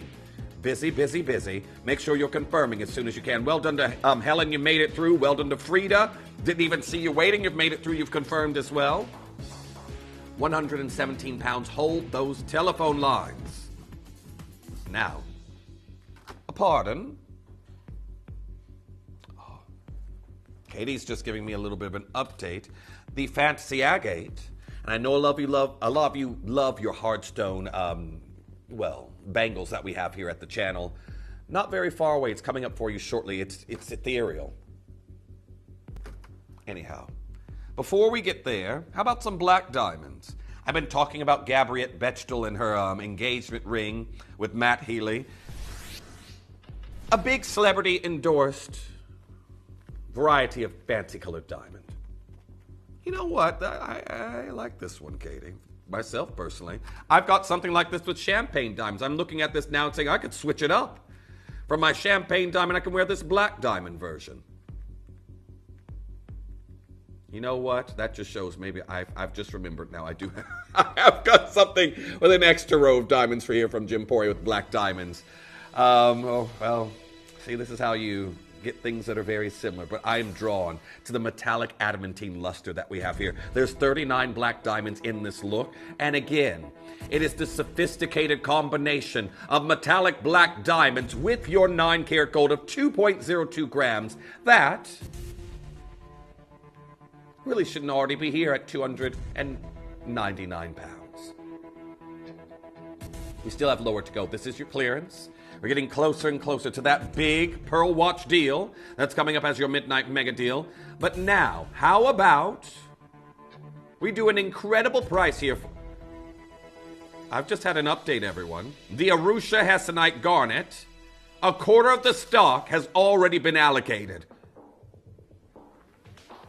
Busy, busy, busy. Make sure you're confirming as soon as you can. Well done to Helen, you made it through. Well done to Frida. Didn't even see you waiting. You've made it through. You've confirmed as well. 117 pounds. Hold those telephone lines. Now, a pardon. Oh, Katie's just giving me a little bit of an update. The Fantasy Agate, and I know a lot of you love your Hardstone, bangles that we have here at the channel. Not very far away. It's coming up for you shortly. It's ethereal. Anyhow, before we get there, how about some black diamonds? I've been talking about Gabriette Bechtel and her engagement ring with Matt Healy. A big celebrity endorsed variety of fancy colored diamond. You know what? I like this one, Katie. Myself, personally. I've got something like this with champagne diamonds. I'm looking at this now and saying I could switch it up. From my champagne diamond, I can wear this black diamond version. You know what? That just shows maybe I've just remembered now. I do. I've got something with an extra row of diamonds for here from Jemporia with black diamonds. Oh, well, see, this is how you get things that are very similar, but I'm drawn to the metallic adamantine luster that we have here. There's 39 black diamonds in this look, and again, it is the sophisticated combination of metallic black diamonds with your 9-karat gold of 2.02 grams that really shouldn't already be here at 299 pounds. We still have lower to go. This is your clearance. We're getting closer and closer to that big Pearl Watch deal that's coming up as your midnight mega deal. But now, how about we do an incredible price here? I've just had an update, everyone. The Arusha Hessonite Garnet, a quarter of the stock has already been allocated.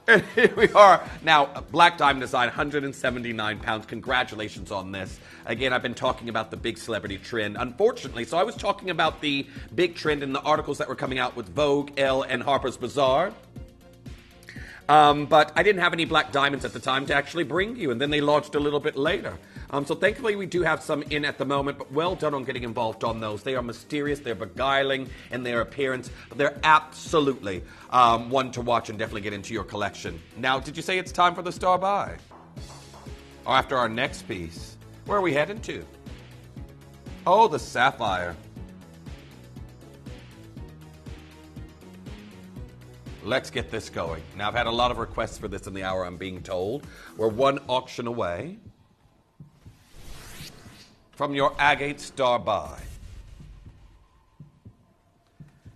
And here we are. Now, Black Diamond Design, 179 pounds. Congratulations on this. Again, I've been talking about the big celebrity trend. Unfortunately, so I was talking about the big trend in the articles that were coming out with Vogue, Elle, and Harper's Bazaar. But I didn't have any black diamonds at the time to actually bring you, and then they launched a little bit later. So thankfully we do have some in at the moment, but well done on getting involved on those. They are mysterious, they're beguiling in their appearance, but they're absolutely one to watch and definitely get into your collection. Now, did you say it's time for the star buy? Or after our next piece? Where are we heading to? Oh, the sapphire. Let's get this going. Now, I've had a lot of requests for this in the hour, I'm being told. We're one auction away from your agate star buy.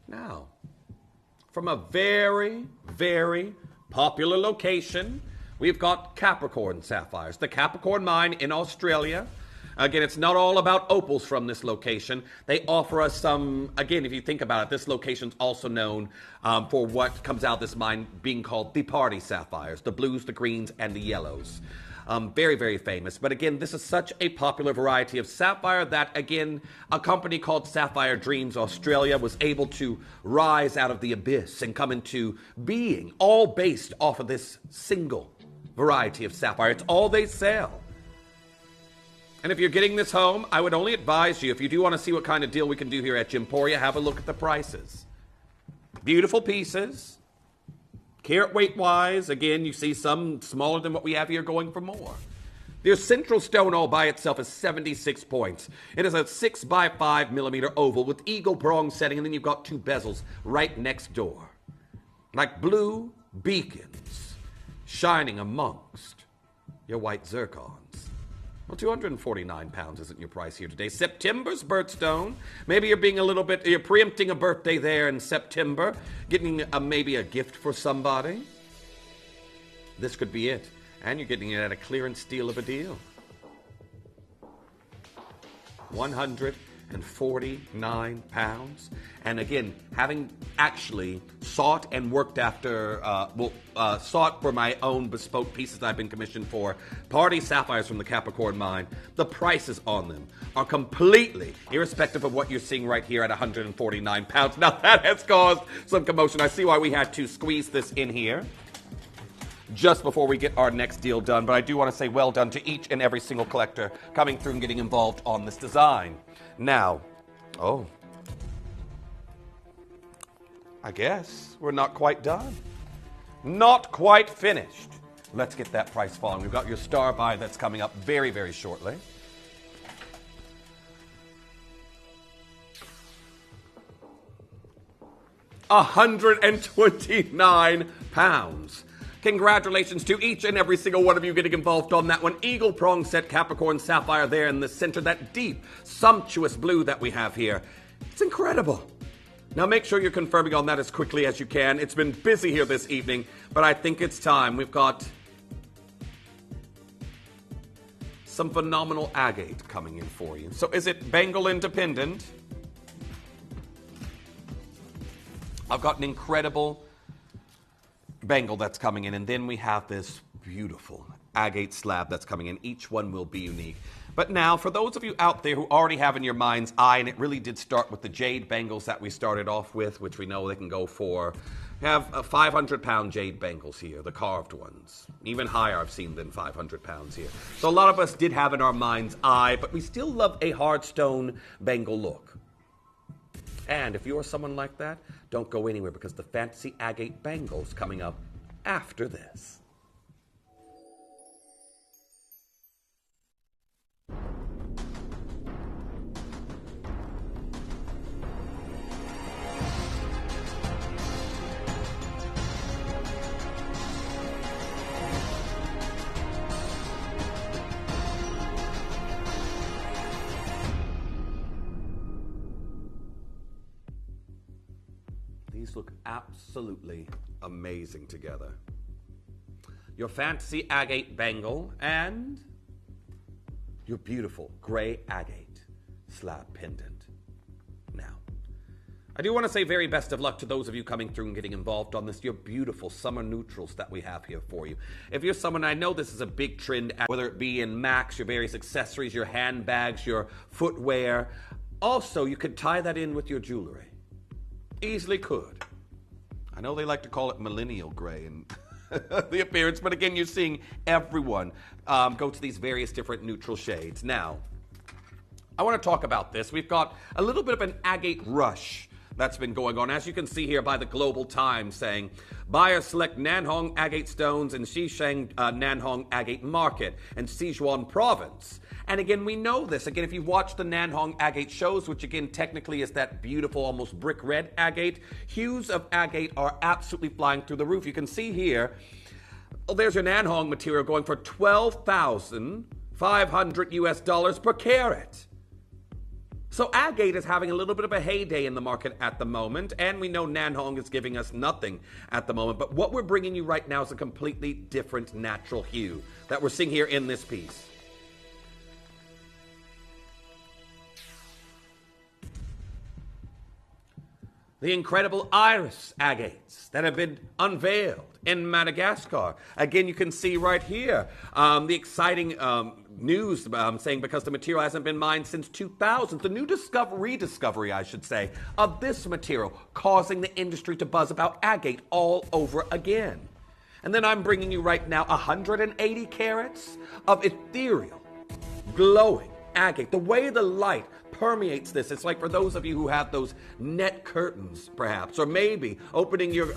Now, from a very, very popular location, we've got Capricorn sapphires. The Capricorn mine in Australia. Again, it's not all about opals from this location. They offer us some, again, if you think about it, this location's also known for what comes out of this mine being called the party sapphires, the blues, the greens, and the yellows. Very, very famous. But again, this is such a popular variety of sapphire that, again, a company called Sapphire Dreams Australia was able to rise out of the abyss and come into being, all based off of this single variety of sapphire. It's all they sell. And if you're getting this home, I would only advise you, if you do want to see what kind of deal we can do here at Jemporia, have a look at the prices. Beautiful pieces. Carat weight-wise, again, you see some smaller than what we have here going for more. Your central stone all by itself is 76 points. It is a 6x5 millimeter oval with eagle prong setting, and then you've got two bezels right next door. Like blue beacons shining amongst your white zircons. Well, 249 pounds isn't your price here today. September's birthstone. Maybe you're being a little bit, you're preempting a birthday there in September, getting maybe a gift for somebody. This could be it. And you're getting it at a clearance deal of a deal. 149 pounds. And again, having actually sought and worked after, sought for my own bespoke pieces I've been commissioned for, party sapphires from the Capricorn mine, the prices on them are completely irrespective of what you're seeing right here at 149 pounds. Now that has caused some commotion. I see why we had to squeeze this in here just before we get our next deal done. But I do want to say well done to each and every single collector coming through and getting involved on this design. Now, I guess we're not quite done. Not quite finished. Let's get that price falling. We've got your star buy that's coming up very, very shortly. £129. Congratulations to each and every single one of you getting involved on that one. Eagle prong set Capricorn sapphire there in the center, that deep, sumptuous blue that we have here. It's incredible. Now make sure you're confirming on that as quickly as you can. It's been busy here this evening, but I think it's time. We've got some phenomenal agate coming in for you. So is it Bengal Independent? I've got an incredible Bengal that's coming in, and then we have this beautiful agate slab that's coming in. Each one will be unique. But now, for those of you out there who already have in your mind's eye, and it really did start with the jade bangles that we started off with, which we know they can go for have 500-pound jade bangles here, the carved ones. Even higher I've seen than 500 pounds here. So a lot of us did have in our mind's eye, but we still love a hard stone bangle look. And if you're someone like that, don't go anywhere because the Fantasy Agate Bangle's coming up after this. These look absolutely amazing together. Your Fantasy Agate Bangle and your beautiful gray agate slab pendant. Now, I do want to say very best of luck to those of you coming through and getting involved on this, your beautiful summer neutrals that we have here for you. If you're someone, I know this is a big trend, whether it be in Max, your various accessories, your handbags, your footwear. Also, you could tie that in with your jewelry. Easily could. I know they like to call it millennial gray and the appearance, but again, you're seeing everyone go to these various different neutral shades. Now, I want to talk about this. We've got a little bit of an agate rush that's been going on. As you can see here by the Global Times saying, buyers select Nanhong agate stones in Xisheng Nanhong agate market in Sichuan province. And again, we know this. Again, if you've watched the Nanhong agate shows, which again technically is that beautiful, almost brick red agate, hues of agate are absolutely flying through the roof. You can see here, there's your Nanhong material going for $12,500 US per carat. So agate is having a little bit of a heyday in the market at the moment, and we know Nanhong is giving us nothing at the moment. But what we're bringing you right now is a completely different natural hue that we're seeing here in this piece. The incredible iris agates that have been unveiled in Madagascar. Again, you can see right here the exciting news saying because the material hasn't been mined since 2000. The new rediscovery, I should say, of this material causing the industry to buzz about agate all over again. And then I'm bringing you right now 180 carats of ethereal, glowing agate. The way the light permeates this, it's like for those of you who have those net curtains, perhaps, or maybe opening your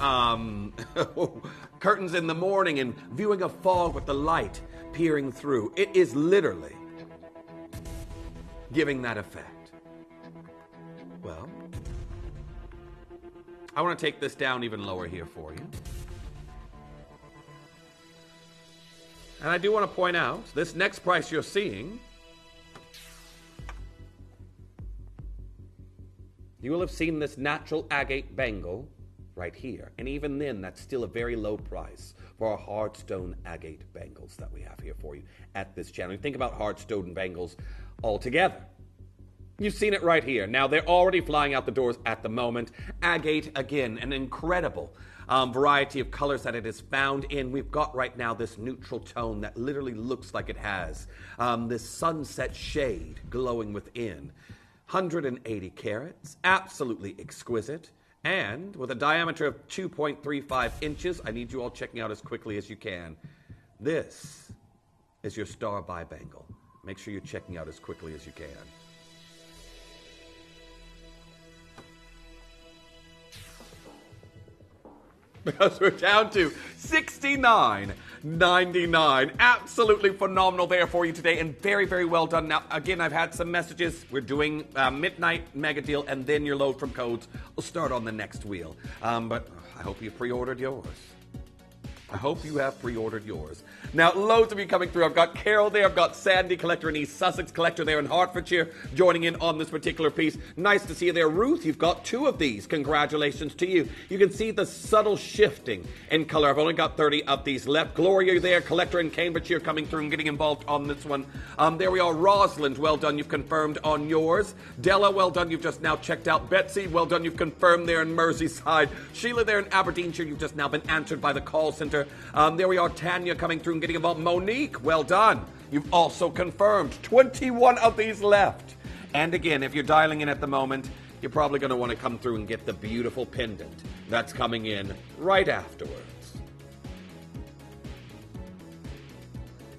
curtains in the morning and viewing a fog with the light peering through. It is literally giving that effect. Well, I want to take this down even lower here for you. And I do want to point out, this next price you're seeing, you will have seen this natural agate bangle right here. And even then, that's still a very low price for our hard stone agate bangles that we have here for you at this channel. You think about hard stone bangles altogether. You've seen it right here. Now, they're already flying out the doors at the moment. Agate, again, an incredible variety of colors that it is found in. We've got right now this neutral tone that literally looks like it has this sunset shade glowing within. 180 carats, absolutely exquisite, and with a diameter of 2.35 inches, I need you all checking out as quickly as you can. This is your Star Buy bangle. Make sure you're checking out as quickly as you can. Because we're down to $69.99. Absolutely phenomenal there for you today, and very, very well done. Now, again, I've had some messages. We're doing midnight mega deal, and then your load from codes will start on the next wheel. But I hope you pre-ordered yours. I hope you have pre-ordered yours. Now, loads of you coming through. I've got Carol there. I've got Sandy, collector in East Sussex, collector there in Hertfordshire, joining in on this particular piece. Nice to see you there. Ruth, you've got 2 of these. Congratulations to you. You can see the subtle shifting in color. I've only got 30 of these left. Gloria there, collector in Cambridgeshire, coming through and getting involved on this one. There we are. Rosalind, well done. You've confirmed on yours. Della, well done. You've just now checked out. Betsy, well done. You've confirmed there in Merseyside. Sheila there in Aberdeenshire, you've just now been answered by the call center. There we are, Tanya coming through and getting involved. Monique, well done. You've also confirmed 21 of these left. And again, if you're dialing in at the moment, you're probably going to want to come through and get the beautiful pendant that's coming in right afterwards.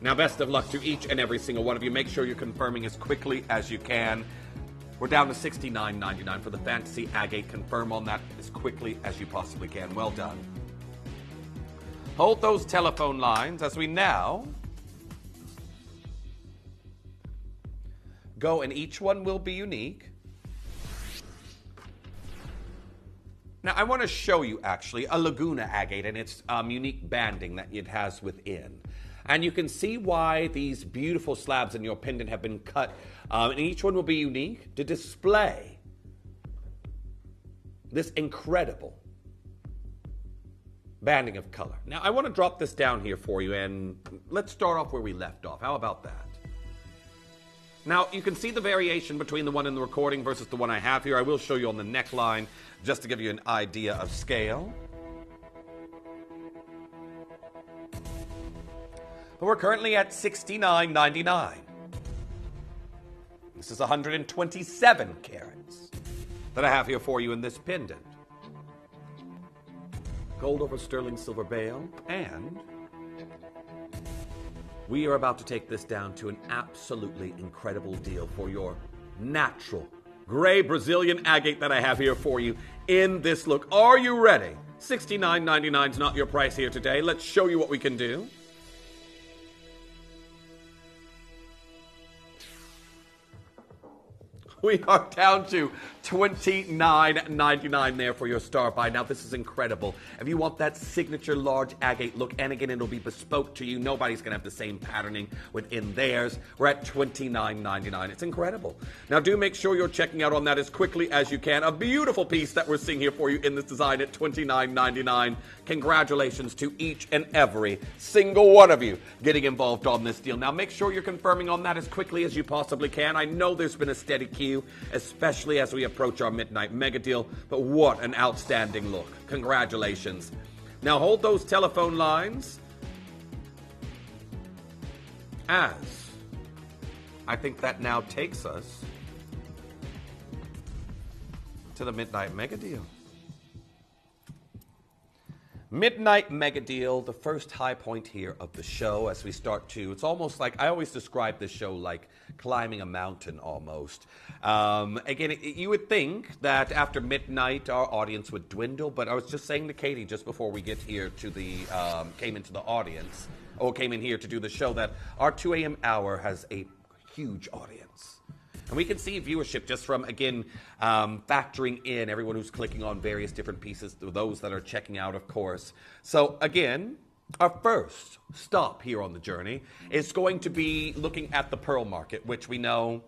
Now, best of luck to each and every single one of you. Make sure you're confirming as quickly as you can. We're down to $69.99 for the Fantasy Agate. Confirm on that as quickly as you possibly can. Well done. Hold those telephone lines as we now go, and each one will be unique. Now, I want to show you, actually, a Laguna agate and its unique banding that it has within. And you can see why these beautiful slabs in your pendant have been cut, and each one will be unique to display this incredible banding of color. Now, I want to drop this down here for you, and let's start off where we left off. How about that? Now, you can see the variation between the one in the recording versus the one I have here. I will show you on the neckline just to give you an idea of scale. But we're currently at $69.99. This is 127 carats that I have here for you in this pendant. Gold over sterling silver bail, and we are about to take this down to an absolutely incredible deal for your natural gray Brazilian agate that I have here for you in this look. Are you ready? $69.99 is not your price here today. Let's show you what we can do. We are down to $29.99 there for your star buy. Now, this is incredible. If you want that signature large agate look, and again, it'll be bespoke to you. Nobody's going to have the same patterning within theirs. We're at $29.99. It's incredible. Now, do make sure you're checking out on that as quickly as you can. A beautiful piece that we're seeing here for you in this design at $29.99. Congratulations to each and every single one of you getting involved on this deal. Now, make sure you're confirming on that as quickly as you possibly can. I know there's been a steady queue, especially as we approach our midnight mega deal, but what an outstanding look. Congratulations. Now hold those telephone lines, as I think that now takes us to the midnight mega deal. Midnight Mega Deal, the first high point here of the show as we start to, it's almost like, I always describe this show like climbing a mountain almost. Again, you would think that after midnight our audience would dwindle, but I was just saying to Katie just before we get here to the, came into the audience, or came in here to do the show, that our 2 a.m. hour has a huge audience. And we can see viewership just from, again, factoring in everyone who's clicking on various different pieces, those that are checking out, of course. So, again, our first stop here on the journey is going to be looking at the pearl market, which we know,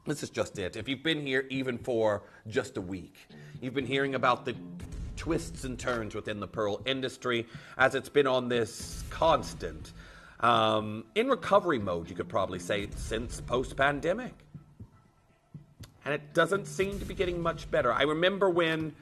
this is just it. If you've been here even for just a week, you've been hearing about the twists and turns within the pearl industry as it's been on this constant, in recovery mode, you could probably say, since post-pandemic. And it doesn't seem to be getting much better. I remember when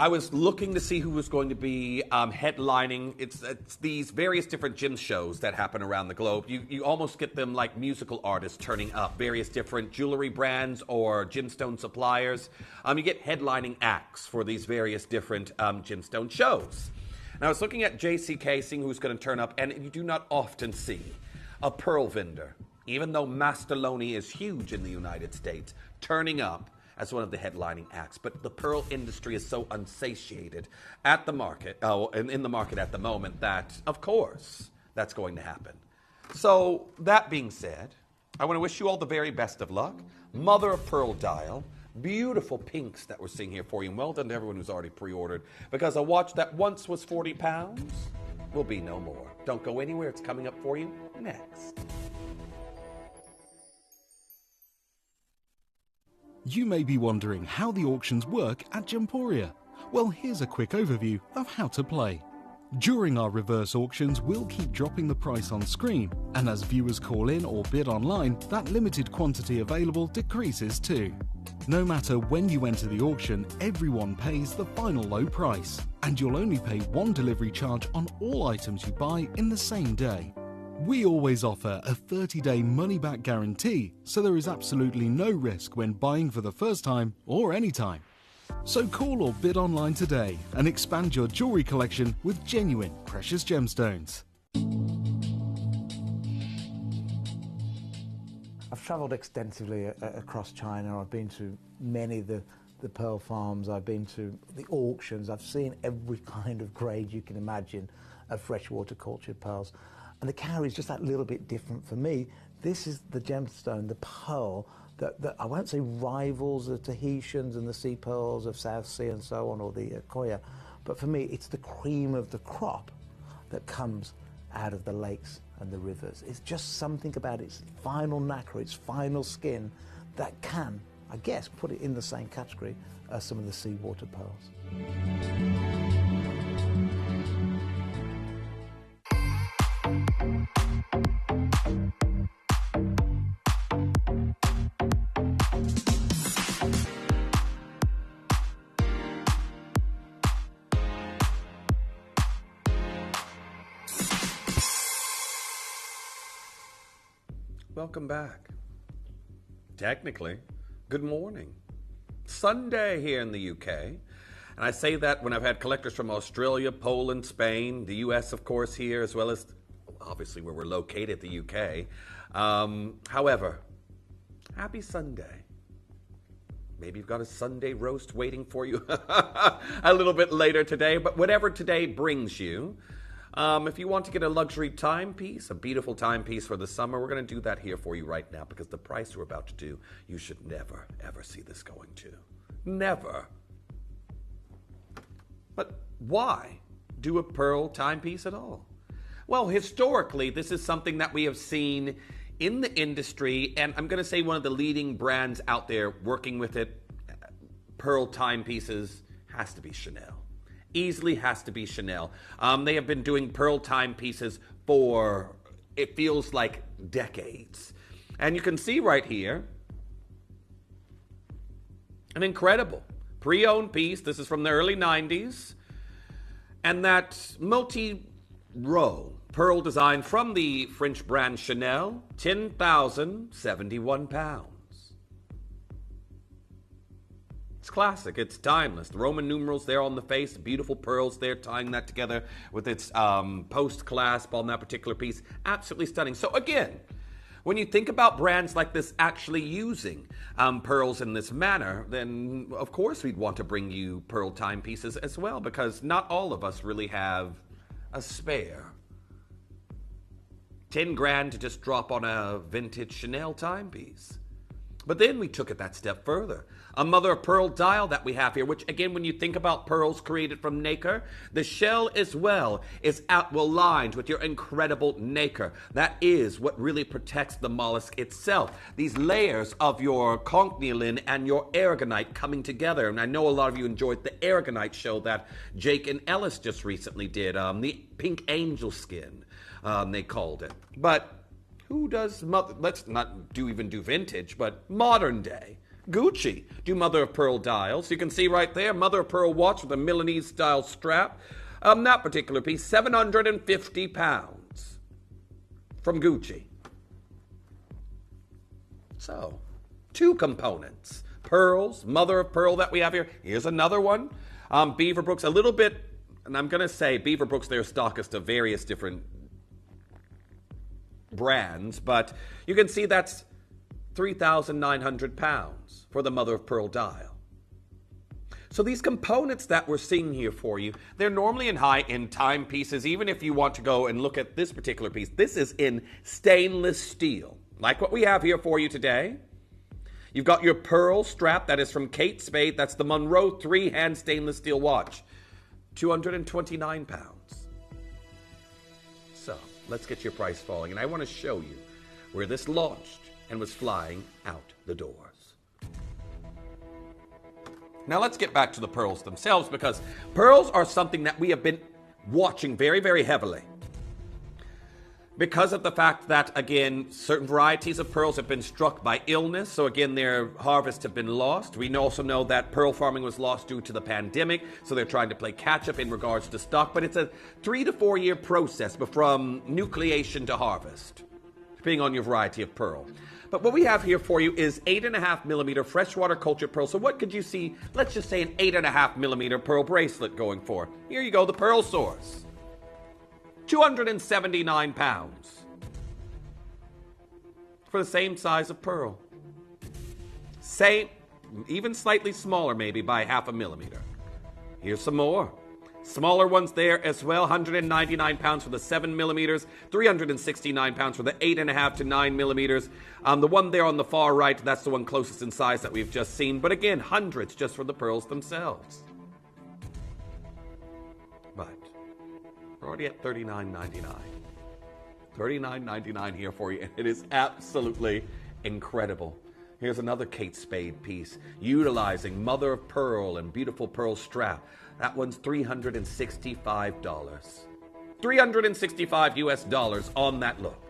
I was looking to see who was going to be headlining. It's these various different gym shows that happen around the globe. You almost get them like musical artists turning up, various different jewelry brands or gemstone suppliers. You get headlining acts for these various different gemstone shows. And I was looking at JCK, seeing who's going to turn up, and you do not often see a pearl vendor, even though Mastaloni is huge in the United States, turning up as one of the headlining acts. But the pearl industry is so unsatiated at the market, in the market at the moment, that, of course, that's going to happen. So, that being said, I want to wish you all the very best of luck. Mother of pearl dial. Beautiful pinks that we're seeing here for you. And well done to everyone who's already pre-ordered, because a watch that once was £40 will be no more. Don't go anywhere. It's coming up for you next. You may be wondering how the auctions work at Gemporia. Well, here's a quick overview of how to play. During our reverse auctions, we'll keep dropping the price on screen, and as viewers call in or bid online, that limited quantity available decreases too. No matter when you enter the auction, everyone pays the final low price, and you'll only pay one delivery charge on all items you buy in the same day. We always offer a 30-day money-back guarantee, so there is absolutely no risk when buying for the first time or anytime. So call or bid online today and expand your jewellery collection with genuine precious gemstones. I've travelled extensively across China. I've been to many of the pearl farms. I've been to the auctions. I've seen every kind of grade you can imagine of freshwater cultured pearls. And the Kauri is just that little bit different for me. This is the gemstone, the pearl, that I won't say rivals the Tahitians and the sea pearls of South Sea and so on, or the Koya, but for me it's the cream of the crop that comes out of the lakes and the rivers. It's just something about its final nacre, its final skin, that can, I guess, put it in the same category as some of the seawater pearls. Welcome back. Technically, good morning. Sunday here in the UK. And I say that when I've had collectors from Australia, Poland, Spain, the US, of course, here, as well as, obviously, where we're located, the UK. However, happy Sunday. Maybe you've got a Sunday roast waiting for you a little bit later today, but whatever today brings you. If you want to get a luxury timepiece, a beautiful timepiece for the summer, we're going to do that here for you right now, because the price we're about to do, you should never, ever see this going to. Never. But why do a pearl timepiece at all? Well, historically, this is something that we have seen in the industry, and I'm going to say one of the leading brands out there working with it, pearl timepieces, has to be Chanel. Easily has to be Chanel. They have been doing pearl timepieces for, it feels like, decades. And you can see right here, an incredible pre-owned piece. This is from the early 90s. And that multi-row pearl design from the French brand Chanel, 10,071 pounds. It's classic. It's timeless. The Roman numerals there on the face, beautiful pearls there tying that together with its post clasp on that particular piece. Absolutely stunning. So again, when you think about brands like this actually using pearls in this manner, then of course we'd want to bring you pearl timepieces as well, because not all of us really have a spare 10 grand to just drop on a vintage Chanel timepiece. But then we took it that step further. A mother of pearl dial that we have here, which again, when you think about pearls created from nacre, the shell as well is lined with your incredible nacre. That is what really protects the mollusk itself. These layers of your conchneolin and your aragonite coming together. And I know a lot of you enjoyed the aragonite show that Jake and Ellis just recently did, the pink angel skin, they called it. But who does let's not do vintage, but modern day. Gucci do mother of pearl dials. You can see right there, mother of pearl watch with a Milanese style strap. That particular piece, 750 pounds from Gucci. So, two components. Pearls, mother of pearl that we have here. Here's another one. Beaverbrooks, a little bit, and I'm going to say Beaverbrooks, they're stockist of various different brands, but you can see that's 3,900 pounds for the mother of pearl dial. So these components that we're seeing here for you, they're normally in high-end timepieces. Even if you want to go and look at this particular piece, this is in stainless steel, like what we have here for you today. You've got your pearl strap that is from Kate Spade. That's the Monroe 3-hand stainless steel watch, 229 pounds. So let's get your price falling, and I want to show you where this launched and was flying out the doors. Now let's get back to the pearls themselves, because pearls are something that we have been watching very, very heavily. Because of the fact that, again, certain varieties of pearls have been struck by illness, so again, their harvests have been lost. We also know that pearl farming was lost due to the pandemic, so they're trying to play catch-up in regards to stock, but it's a 3 to 4 year process from nucleation to harvest, depending on your variety of pearl. But what we have here for you is 8.5 millimeter freshwater cultured pearl. So what could you see, let's just say an 8.5 millimeter pearl bracelet going for? Here you go, the Pearl Source. 279 pounds for the same size of pearl. Same, even slightly smaller maybe by 0.5 millimeter. Here's some more. Smaller ones there as well, 199 pounds for the 7 millimeters, 369 pounds for the 8.5 to 9 millimeters. The one there on the far right, that's the one closest in size that we've just seen. But again, hundreds just for the pearls themselves. But we're already at $39.99. $39.99 here for you, and it is absolutely incredible. Here's another Kate Spade piece, utilizing mother of pearl and beautiful pearl strap. That one's $365. $365 US on that look.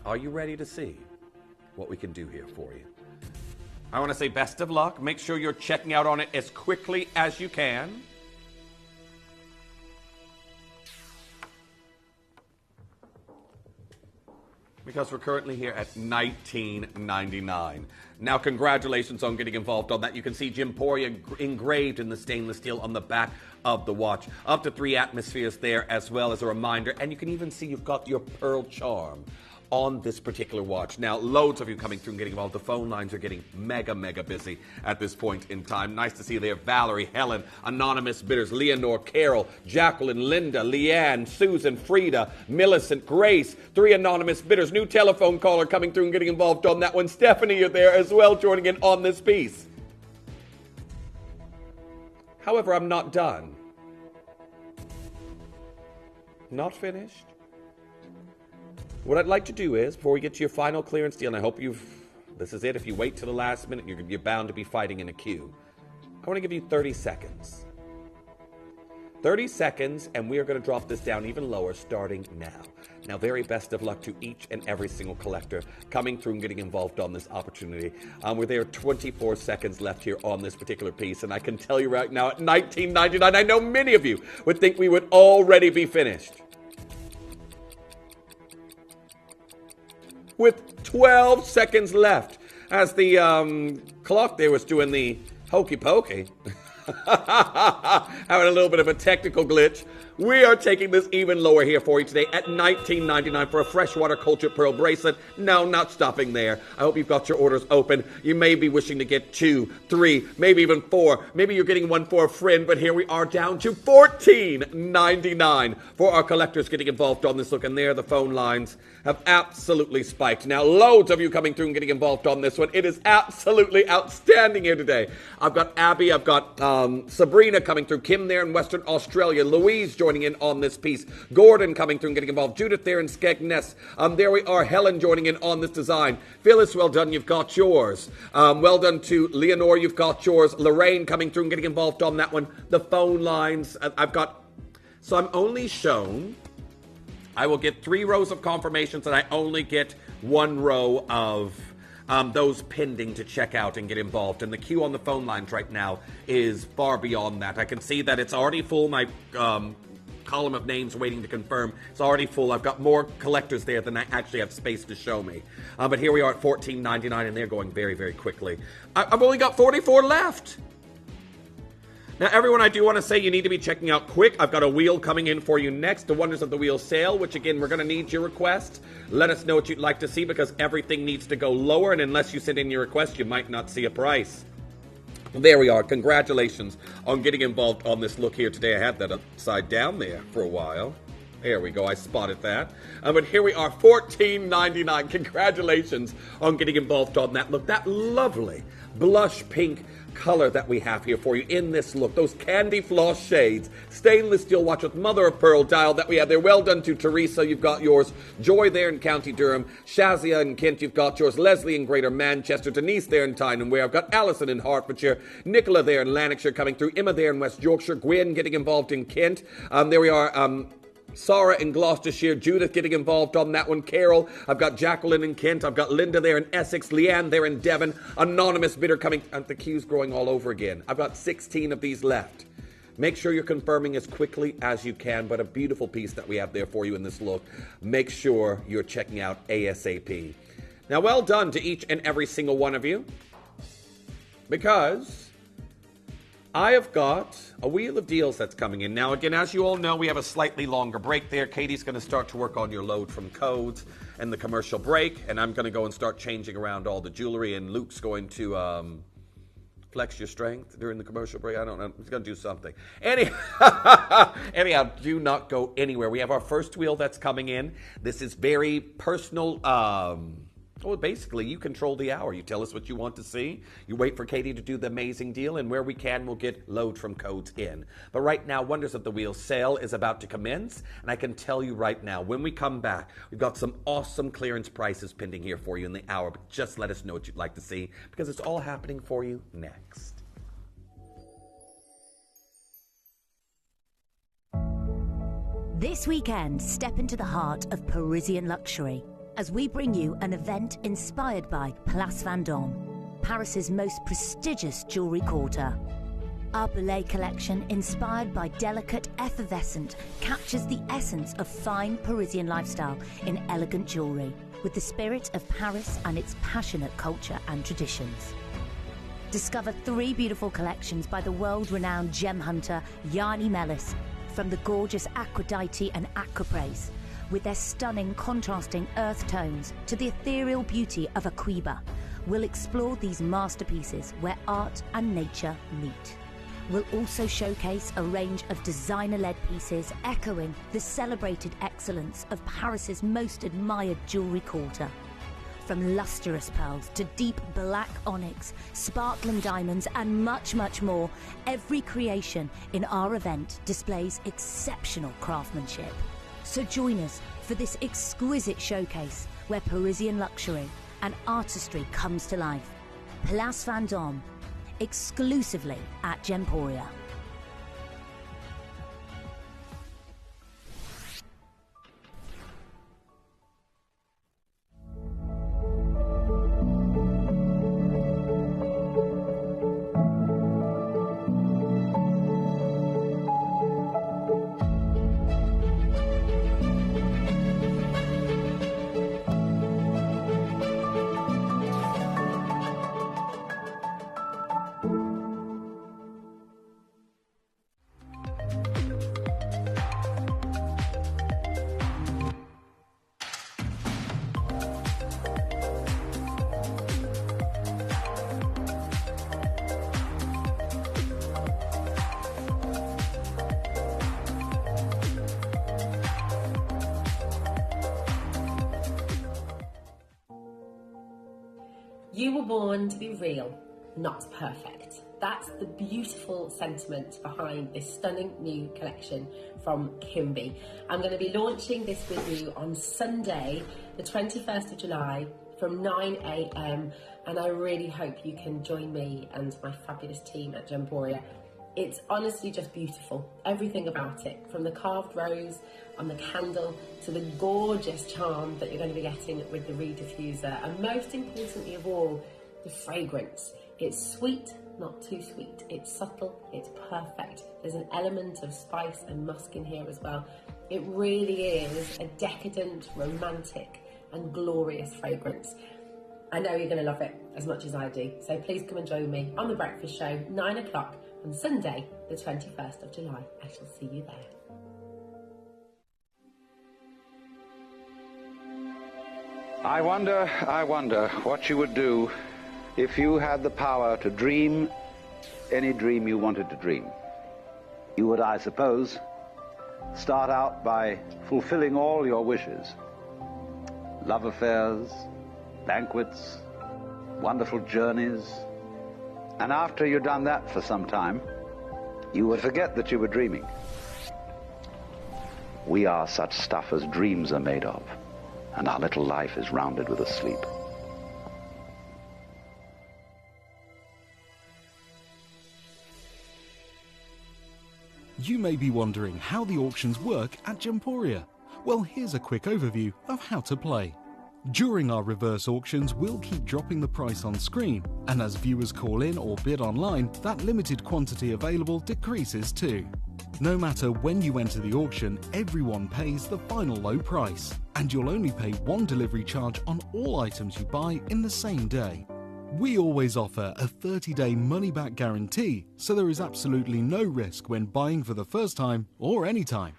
Are you ready to see what we can do here for you? I want to say best of luck. Make sure you're checking out on it as quickly as you can. Because we're currently here at $19.99. Now, congratulations on getting involved on that. You can see Gymporia engraved in the stainless steel on the back of the watch. Up to 3 atmospheres there as well as a reminder. And you can even see you've got your pearl charm on this particular watch. Now, loads of you coming through and getting involved. The phone lines are getting mega busy at this point in time. Nice to see there Valerie, Helen, anonymous bidders, Leonore, Carol, Jacqueline, Linda, Leanne, Susan, Frida, Millicent, Grace, 3 anonymous bidders. New telephone caller coming through and getting involved on that one. Stephanie, you're there as well, joining in on this piece. However, I'm not done. Not finished. What I'd like to do is, before we get to your final clearance deal, and I hope this is it, if you wait till the last minute, you're bound to be fighting in a queue. I want to give you 30 seconds. 30 seconds, and we are going to drop this down even lower starting now. Now, very best of luck to each and every single collector coming through and getting involved on this opportunity. We're there 24 seconds left here on this particular piece, and I can tell you right now at $19.99, I know many of you would think we would already be finished. With 12 seconds left, as the clock there was doing the hokey pokey, having a little bit of a technical glitch. We are taking this even lower here for you today at $19.99 for a freshwater cultured pearl bracelet. No, not stopping there. I hope you've got your orders open. You may be wishing to get 2, 3, maybe even 4. Maybe you're getting one for a friend, but here we are down to $14.99 for our collectors getting involved on this look. And there, the phone lines have absolutely spiked. Now, loads of you coming through and getting involved on this one. It is absolutely outstanding here today. I've got Abby, I've got Sabrina coming through, Kim there in Western Australia, Louise joining in on this piece, Gordon coming through and getting involved, Judith there in Skegness. There we are, Helen joining in on this design. Phyllis, well done, you've got yours. Well done to Leonore, you've got yours. Lorraine coming through and getting involved on that one. The phone lines, I've got, so I'm only shown, I will get 3 rows of confirmations and I only get 1 row of those pending to check out and get involved. And the queue on the phone lines right now is far beyond that. I can see that it's already full. My column of names waiting to confirm. It's already full. I've got more collectors there than I actually have space to show me. But here we are at $14.99 and they're going very, very quickly. I've only got 44 left. Now, everyone, I do want to say you need to be checking out quick. I've got a wheel coming in for you next, the Wonders of the Wheel sale, which, again, we're going to need your request. Let us know what you'd like to see because everything needs to go lower, and unless you send in your request, you might not see a price. There we are. Congratulations on getting involved on this look here today. I had that upside down there for a while. Here we go. I spotted that. But here we are, $14.99. Congratulations on getting involved on that. Look, that lovely blush pink color that we have here for you in this look. Those candy floss shades, stainless steel watch with mother of pearl dial that we have there. Well done to Teresa. You've got yours. Joy there in County Durham. Shazia in Kent. You've got yours. Leslie in Greater Manchester. Denise there in Tyne Ware. I've got Alison in Hertfordshire. Nicola there in Lanarkshire coming through. Emma there in West Yorkshire. Gwen getting involved in Kent. There we are. Sarah in Gloucestershire, Judith getting involved on that one, Carol, I've got Jacqueline in Kent, I've got Linda there in Essex, Leanne there in Devon, anonymous bidder coming, the queue's growing all over again. I've got 16 of these left. Make sure you're confirming as quickly as you can, but a beautiful piece that we have there for you in this look. Make sure you're checking out ASAP. Now, well done to each and every single one of you, because I have got a wheel of deals that's coming in. Now, again, as you all know, we have a slightly longer break there. Katie's going to start to work on your load from codes and the commercial break, and I'm going to go and start changing around all the jewelry, and Luke's going to flex your strength during the commercial break. I don't know. He's going to do something. Anyhow, do not go anywhere. We have our first wheel that's coming in. This is very personal. Well, basically, you control the hour. You tell us what you want to see. You wait for Katie to do the amazing deal, and where we can, we'll get load from codes in. But right now, Wonders of the Wheel sale is about to commence, and I can tell you right now, when we come back, we've got some awesome clearance prices pending here for you in the hour. But just let us know what you'd like to see, because it's all happening for you next. This weekend, step into the heart of Parisian luxury as we bring you an event inspired by Place Vendôme, Paris's most prestigious jewellery quarter. Our Belay collection, inspired by delicate, effervescent, captures the essence of fine Parisian lifestyle in elegant jewellery, with the spirit of Paris and its passionate culture and traditions. Discover 3 beautiful collections by the world-renowned gem hunter Yanni Melis, from the gorgeous Aphrodite and Aquapraise, with their stunning contrasting earth tones to the ethereal beauty of Aquiba. We'll explore these masterpieces where art and nature meet. We'll also showcase a range of designer-led pieces echoing the celebrated excellence of Paris's most admired jewellery quarter. From lustrous pearls to deep black onyx, sparkling diamonds, and much, much more, every creation in our event displays exceptional craftsmanship. So join us for this exquisite showcase where Parisian luxury and artistry comes to life. Place Vendôme, exclusively at Gemporia. You were born to be real, not perfect. That's the beautiful sentiment behind this stunning new collection from Kimby. I'm going to be launching this with you on Sunday, the 21st of July from 9 a.m. and I really hope you can join me and my fabulous team at Gemporia. It's honestly just beautiful, everything about it, from the carved rose on the candle to the gorgeous charm that you're going to be getting with the Reed diffuser, and most importantly of all, the fragrance. It's sweet, not too sweet. It's subtle, it's perfect. There's an element of spice and musk in here as well. It really is a decadent, romantic and glorious fragrance. I know you're going to love it as much as I do, so please come and join me on The Breakfast Show, 9 o'clock on Sunday, the 21st of July. I shall see you there. I wonder what you would do if you had the power to dream any dream you wanted to dream. You would, I suppose, Start out by fulfilling all your wishes. Love affairs, banquets, wonderful journeys. And after you've done that for some time, you will forget that you were dreaming. We are such stuff as dreams are made of, and our little life is rounded with a sleep. You may be wondering how the auctions work at Gemporia. Well, here's a quick overview of how to play. During our reverse auctions, we'll keep dropping the price on screen, and as viewers call in or bid online, that limited quantity available decreases too. No matter when you enter the auction, everyone pays the final low price, and you'll only pay one delivery charge on all items you buy in the same day. We always offer a 30-day money-back guarantee, so there is absolutely no risk when buying for the first time or anytime.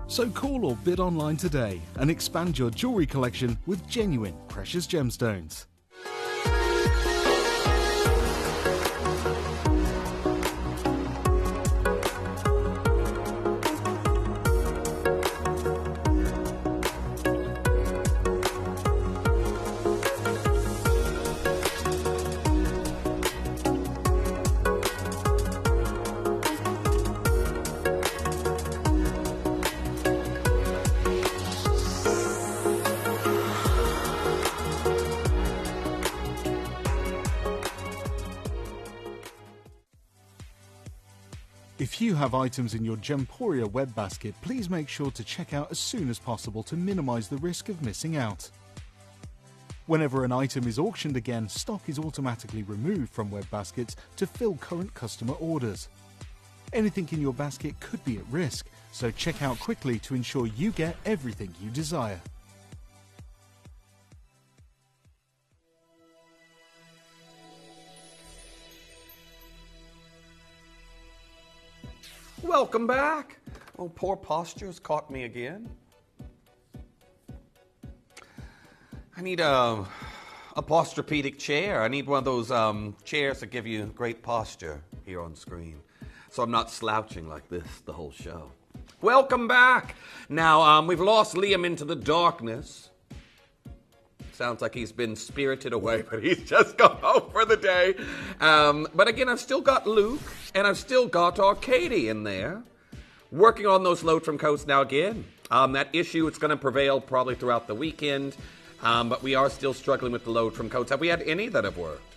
So call or bid online today and expand your jewellery collection with genuine precious gemstones. If you have items in your Gemporia web basket, please make sure to check out as soon as possible to minimise the risk of missing out. Whenever an item is auctioned again, stock is automatically removed from web baskets to fill current customer orders. Anything in your basket could be at risk, so check out quickly to ensure you get everything you desire. Welcome back. Oh, poor posture's caught me again. I need a posturepedic chair. I need one of those chairs that give you great posture here on screen, so I'm not slouching like this the whole show. Welcome back. Now, we've lost Liam into the darkness. Sounds like he's been spirited away, but he's just gone home for the day. But again, I've still got Luke, and I've still got our Katie in there, working on those load from coats now again. That issue, it's going to prevail probably throughout the weekend, but we are still struggling with the load from coats. Have we had any that have worked?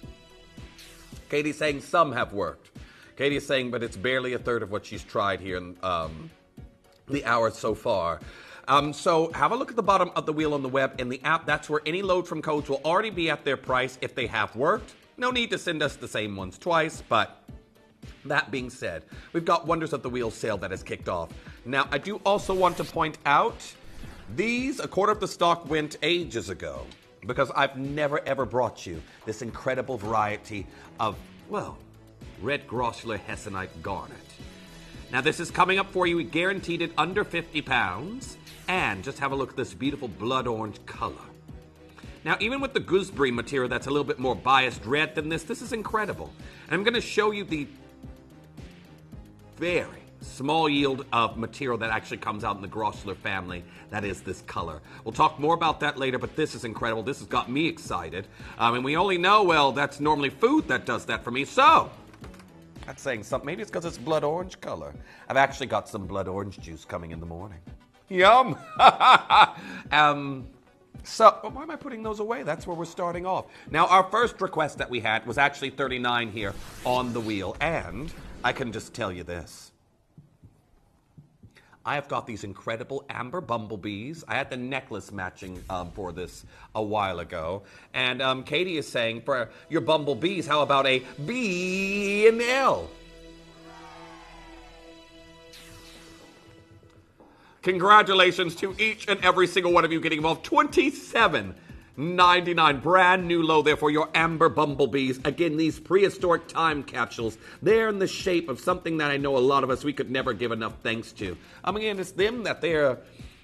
Katie's saying some have worked. Katie's saying, but it's barely a third of what she's tried here in the hour so far. So have a look at the bottom of the wheel on the web in the app. That's where any load from codes will already be at their price if they have worked. No need to send us the same ones twice, but that being said, we've got Wonders of the Wheel sale that has kicked off. Now, I do also want to point out, these, a quarter of the stock went ages ago, because I've never ever brought you this incredible variety of, well, red Grosschler Hessonite garnet. Now, this is coming up for you, guaranteed at under 50 pounds. And just have a look at this beautiful blood orange color. Now, even with the gooseberry material that's a little bit more biased red than this is incredible. And I'm going to show you the very small yield of material that actually comes out in the Grosschler family that is this color. We'll talk more about that later, but this is incredible. This has got me excited. And we only know, well, that's normally food that does that for me. So, that's saying something. Maybe it's because it's blood orange color. I've actually got some blood orange juice coming in the morning. Yum! So, why am I putting those away? That's where we're starting off. Now, our first request that we had was actually 39 here on the wheel. And I can just tell you this. I have got these incredible amber bumblebees. I had the necklace matching for this a while ago. And Katie is saying, for your bumblebees, how about a B&L? Congratulations to each and every single one of you getting involved. $27.99, brand new low there for your amber bumblebees. Again, these prehistoric time capsules. They're in the shape of something that I know a lot of us, we could never give enough thanks to. Again, it's them that they're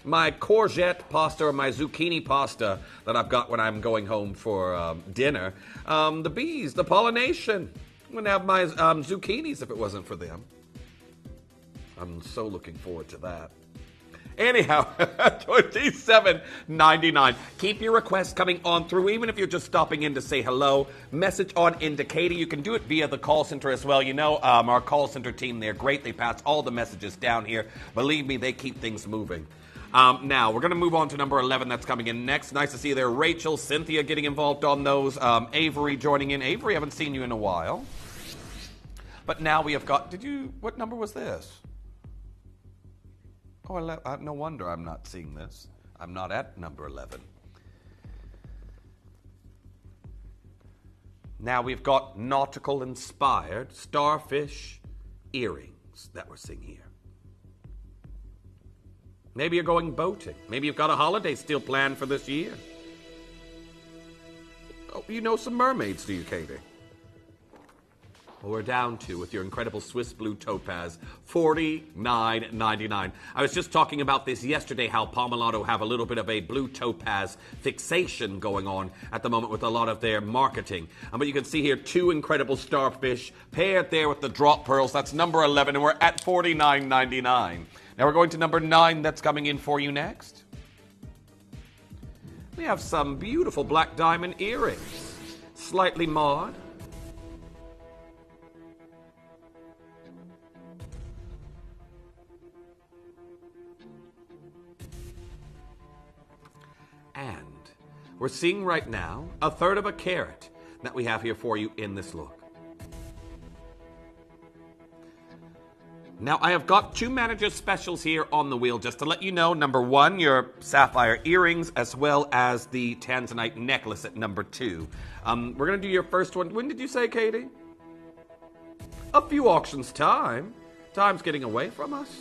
my courgette pasta or my zucchini pasta that I've got when I'm going home for dinner. The bees, the pollination. I'm going to have my zucchinis if it wasn't for them. I'm so looking forward to that. Anyhow, $27.99. Keep your requests coming on through, even if you're just stopping in to say hello. Message on into Katie. You can do it via the call center as well. You know, our call center team, they're great. They pass all the messages down here. Believe me, they keep things moving. Now, we're going to move on to number 11 that's coming in next. Nice to see you there. Rachel, Cynthia getting involved on those. Avery joining in. Avery, haven't seen you in a while. But now we have got, what number was this? Oh, no wonder I'm not seeing this. I'm not at number 11. Now we've got nautical inspired starfish earrings that we're seeing here. Maybe you're going boating. Maybe you've got a holiday still planned for this year. Oh, you know some mermaids, do you, Katie? Well, we're down to, with your incredible Swiss blue topaz, $49.99. I was just talking about this yesterday, how Pomellato have a little bit of a blue topaz fixation going on at the moment with a lot of their marketing. But you can see here 2 incredible starfish paired there with the drop pearls. That's number 11, and we're at $49.99. Now we're going to number 9 that's coming in for you next. We have some beautiful black diamond earrings, slightly marred. And we're seeing right now 1/3 of a carat that we have here for you in this look. Now, I have got 2 manager specials here on the wheel just to let you know. Number 1, your sapphire earrings, as well as the tanzanite necklace at number 2. We're going to do your first one. When did you say, Katie? A few auctions time. Time's getting away from us.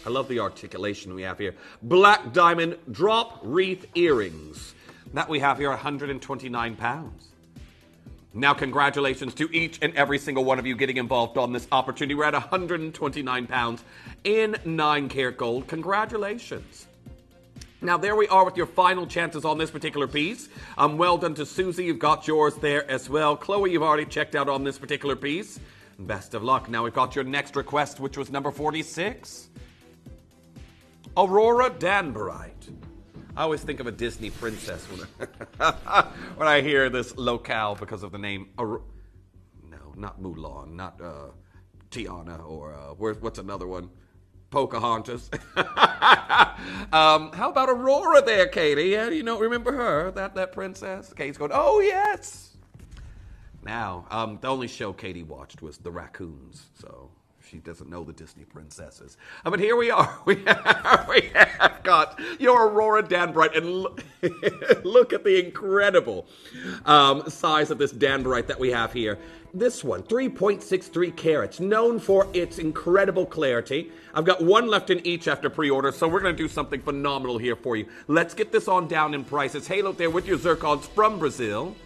I love the articulation we have here. Black diamond drop wreath earrings. That we have here, £129. Now, congratulations to each and every single one of you getting involved on this opportunity. We're at £129 in 9-karat gold. Congratulations. Now, there we are with your final chances on this particular piece. Well done to Susie. You've got yours there as well. Chloe, you've already checked out on this particular piece. Best of luck. Now, we've got your next request, which was number 46. Aurora Danburite. I always think of a Disney princess when I hear this locale because of the name. No, not Mulan, not Tiana, or what's another one? Pocahontas. How about Aurora there, Katie? Yeah, you know, remember her, that princess? Katie's going, oh, yes. Now, the only show Katie watched was The Raccoons, so she doesn't know the Disney princesses. But here we are. We have got your Aurora Danburite. And look at the incredible size of this Danburite that we have here. This one, 3.63 carats, known for its incredible clarity. I've got 1 left in each after pre-order, so we're going to do something phenomenal here for you. Let's get this on down in price. It's Halo there with your zircons from Brazil.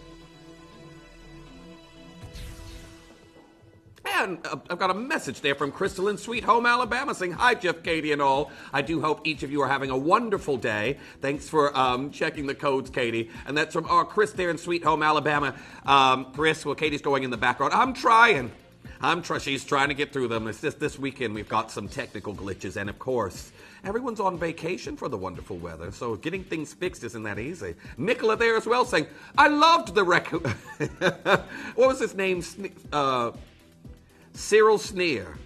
And I've got a message there from Crystal in Sweet Home, Alabama, saying, hi, Jeff, Katie, and all. I do hope each of you are having a wonderful day. Thanks for checking the codes, Katie. And that's from our Chris there in Sweet Home, Alabama. Chris, well, Katie's going in the background. I'm trying. She's trying to get through them. It's just this weekend we've got some technical glitches. And, of course, everyone's on vacation for the wonderful weather, so getting things fixed isn't that easy. Nicola there as well saying, I loved the raccoon. What was his name? Cyril Sneer.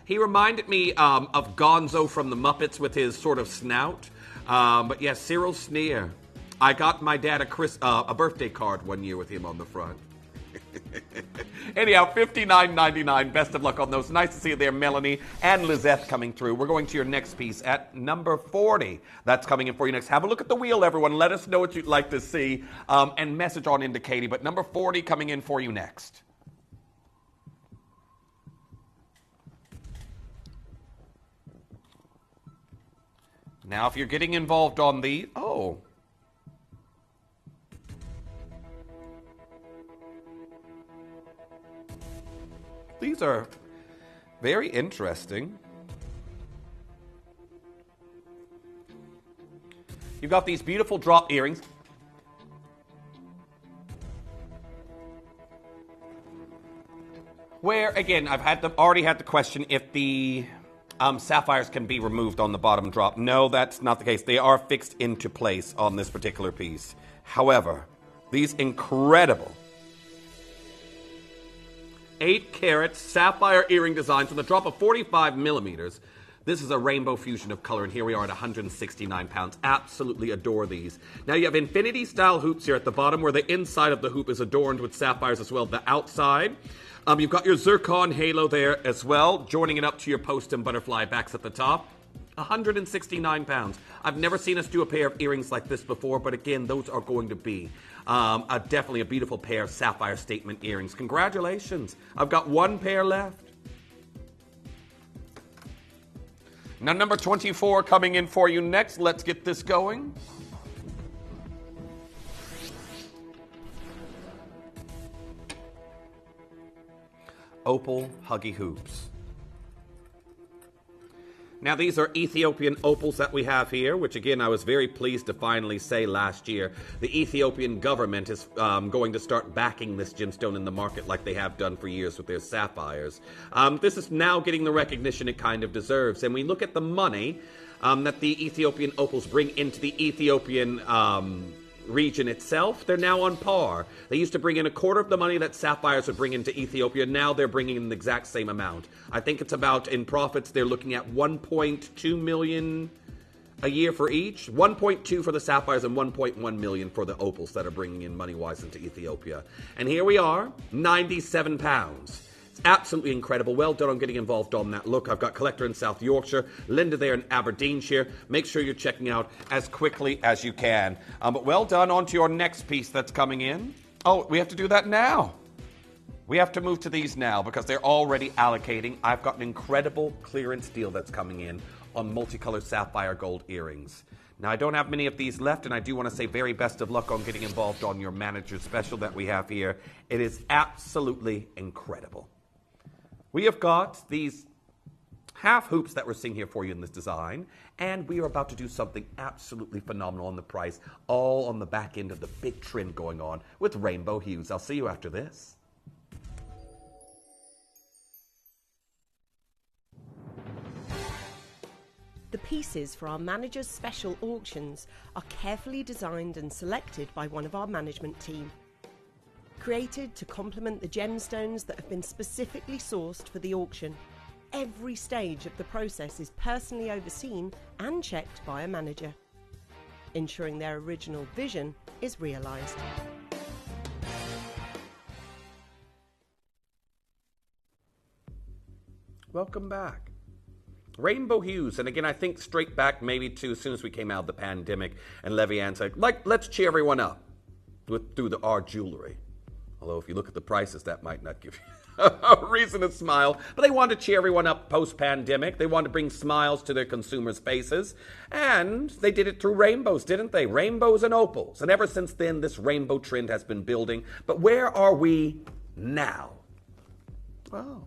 He reminded me of Gonzo from the Muppets with his sort of snout. But yes, Cyril Sneer. I got my dad a birthday card one year with him on the front. Anyhow, $59.99. Best of luck on those. Nice to see you there, Melanie and Lizette coming through. We're going to your next piece at number 40. That's coming in for you next. Have a look at the wheel, everyone. Let us know what you'd like to see and message on into Katie. But number 40 coming in for you next. Now, if you're getting involved on the... Oh. These are very interesting. You've got these beautiful drop earrings. Where, again, I've already had the question if the sapphires can be removed on the bottom drop. No, that's not the case. They are fixed into place on this particular piece. However, these incredible 8-carat sapphire earring designs with a drop of 45 millimeters. This is a rainbow fusion of color, and here we are at 169 pounds. Absolutely adore these. Now you have infinity-style hoops here at the bottom, where the inside of the hoop is adorned with sapphires as well. The outside, you've got your zircon halo there as well, joining it up to your post and butterfly backs at the top. 169 pounds. I've never seen us do a pair of earrings like this before, but again, those are going to be definitely a beautiful pair of sapphire statement earrings. Congratulations. I've got one pair left. Now, number 24 coming in for you next. Let's get this going. Opal Huggy Hoops. Now, these are Ethiopian opals that we have here, which, again, I was very pleased to finally say last year. The Ethiopian government is going to start backing this gemstone in the market like they have done for years with their sapphires. This is now getting the recognition it kind of deserves. And we look at the money that the Ethiopian opals bring into the Ethiopian region itself. They're now on par. They used to bring in a quarter of the money that sapphires would bring into Ethiopia. Now they're bringing in the exact same amount. I think it's about, in profits, they're looking at 1.2 million a year for each. 1.2 for the sapphires and 1.1 million for the opals that are bringing in money-wise into Ethiopia. And here we are, 97 pounds. Absolutely incredible. Well done on getting involved on that look. I've got Collector in South Yorkshire, Linda there in Aberdeenshire. Make sure you're checking out as quickly as you can. But well done. On to your next piece that's coming in. Oh, we have to do that now. We have to move to these now because they're already allocating. I've got an incredible clearance deal that's coming in on multicolored sapphire gold earrings. Now, I don't have many of these left, and I do want to say very best of luck on getting involved on your manager special that we have here. It is absolutely incredible. We have got these half hoops that we're seeing here for you in this design, and we are about to do something absolutely phenomenal on the price, all on the back end of the big trend going on with rainbow hues. I'll see you after this. The pieces for our manager's special auctions are carefully designed and selected by one of our management team. Created to complement the gemstones that have been specifically sourced for the auction. Every stage of the process is personally overseen and checked by a manager, ensuring their original vision is realised. Welcome back. Rainbow hues, and again, I think straight back maybe to as soon as we came out of the pandemic, and Levian said, let's cheer everyone up through our jewelry. Although if you look at the prices, that might not give you a reason to smile. But they wanted to cheer everyone up post-pandemic. They wanted to bring smiles to their consumers' faces. And they did it through rainbows, didn't they? Rainbows and opals. And ever since then, this rainbow trend has been building. But where are we now? Oh.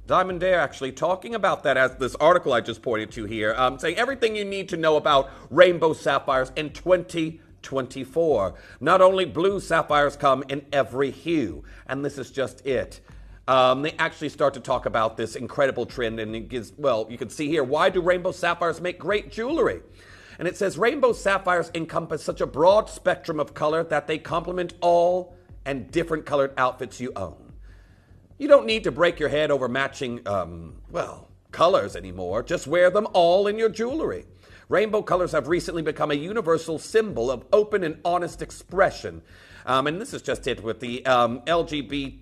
Diamond Dare actually talking about that as this article I just pointed to here, saying everything you need to know about rainbow sapphires in 2024. Not only blue sapphires come in every hue, and this is just it. They actually start to talk about this incredible trend, and it gives, well, you can see here, why do rainbow sapphires make great jewelry? And it says rainbow sapphires encompass such a broad spectrum of color that they complement all and different colored outfits you own. You don't need to break your head over matching, colors anymore. Just wear them all in your jewelry. Rainbow colors have recently become a universal symbol of open and honest expression. And this is just it with the LGBTQIA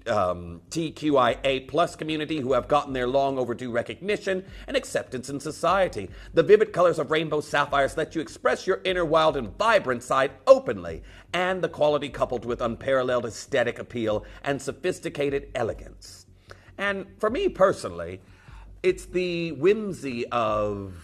plus community who have gotten their long overdue recognition and acceptance in society. The vivid colors of rainbow sapphires let you express your inner wild and vibrant side openly, and the quality coupled with unparalleled aesthetic appeal and sophisticated elegance. And for me personally, it's the whimsy of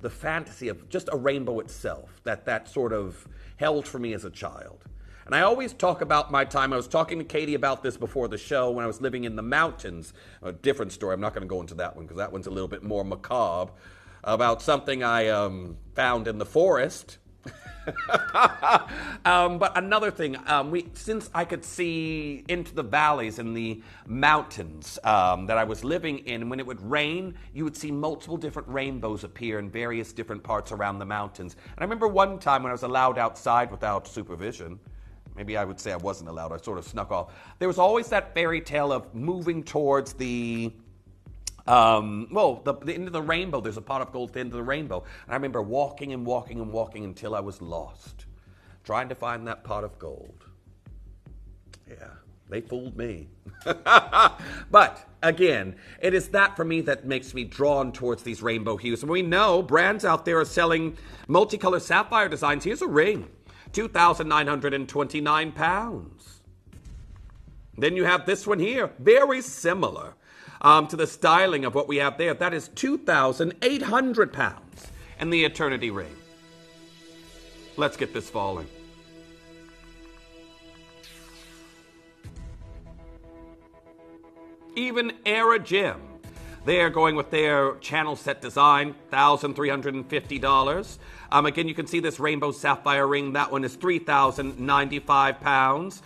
the fantasy of just a rainbow itself that sort of held for me as a child. And I always talk about my time. I was talking to Katie about this before the show when I was living in the mountains. A different story. I'm not going to go into that one because that one's a little bit more macabre. About something I found in the forest But another thing, since I could see into the valleys and the mountains that I was living in, when it would rain, you would see multiple different rainbows appear in various different parts around the mountains. And I remember one time when I was allowed outside without supervision, maybe I would say I wasn't allowed, I sort of snuck off. There was always that fairy tale of moving towards the end of the rainbow. There's a pot of gold at the end of the rainbow. And I remember walking and walking and walking until I was lost, trying to find that pot of gold. Yeah, they fooled me. But again, it is that for me that makes me drawn towards these rainbow hues. And we know brands out there are selling multicolor sapphire designs. Here's a ring, £2,929. Then you have this one here, very similar to the styling of what we have there. That is £2,800 and the Eternity Ring. Let's get this falling. Even Era Gem, they are going with their channel set design, $1,350. Again, you can see this rainbow sapphire ring. That one is £3,095.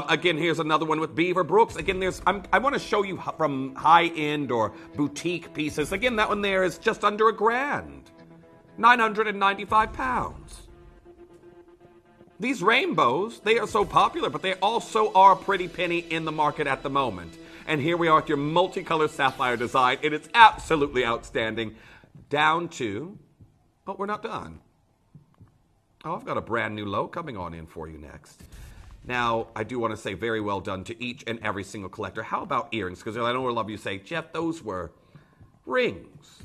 Again, here's another one with Beaver Brooks. Again, I want to show you from high-end or boutique pieces. Again, that one there is just under $1,000, £995. These rainbows, they are so popular, but they also are a pretty penny in the market at the moment. And here we are with your multicolored sapphire design. It is absolutely outstanding. Down to, but we're not done. Oh, I've got a brand new low coming on in for you next. Now, I do want to say very well done to each and every single collector. How about earrings? Because I know a lot of you say, Jeff, those were rings.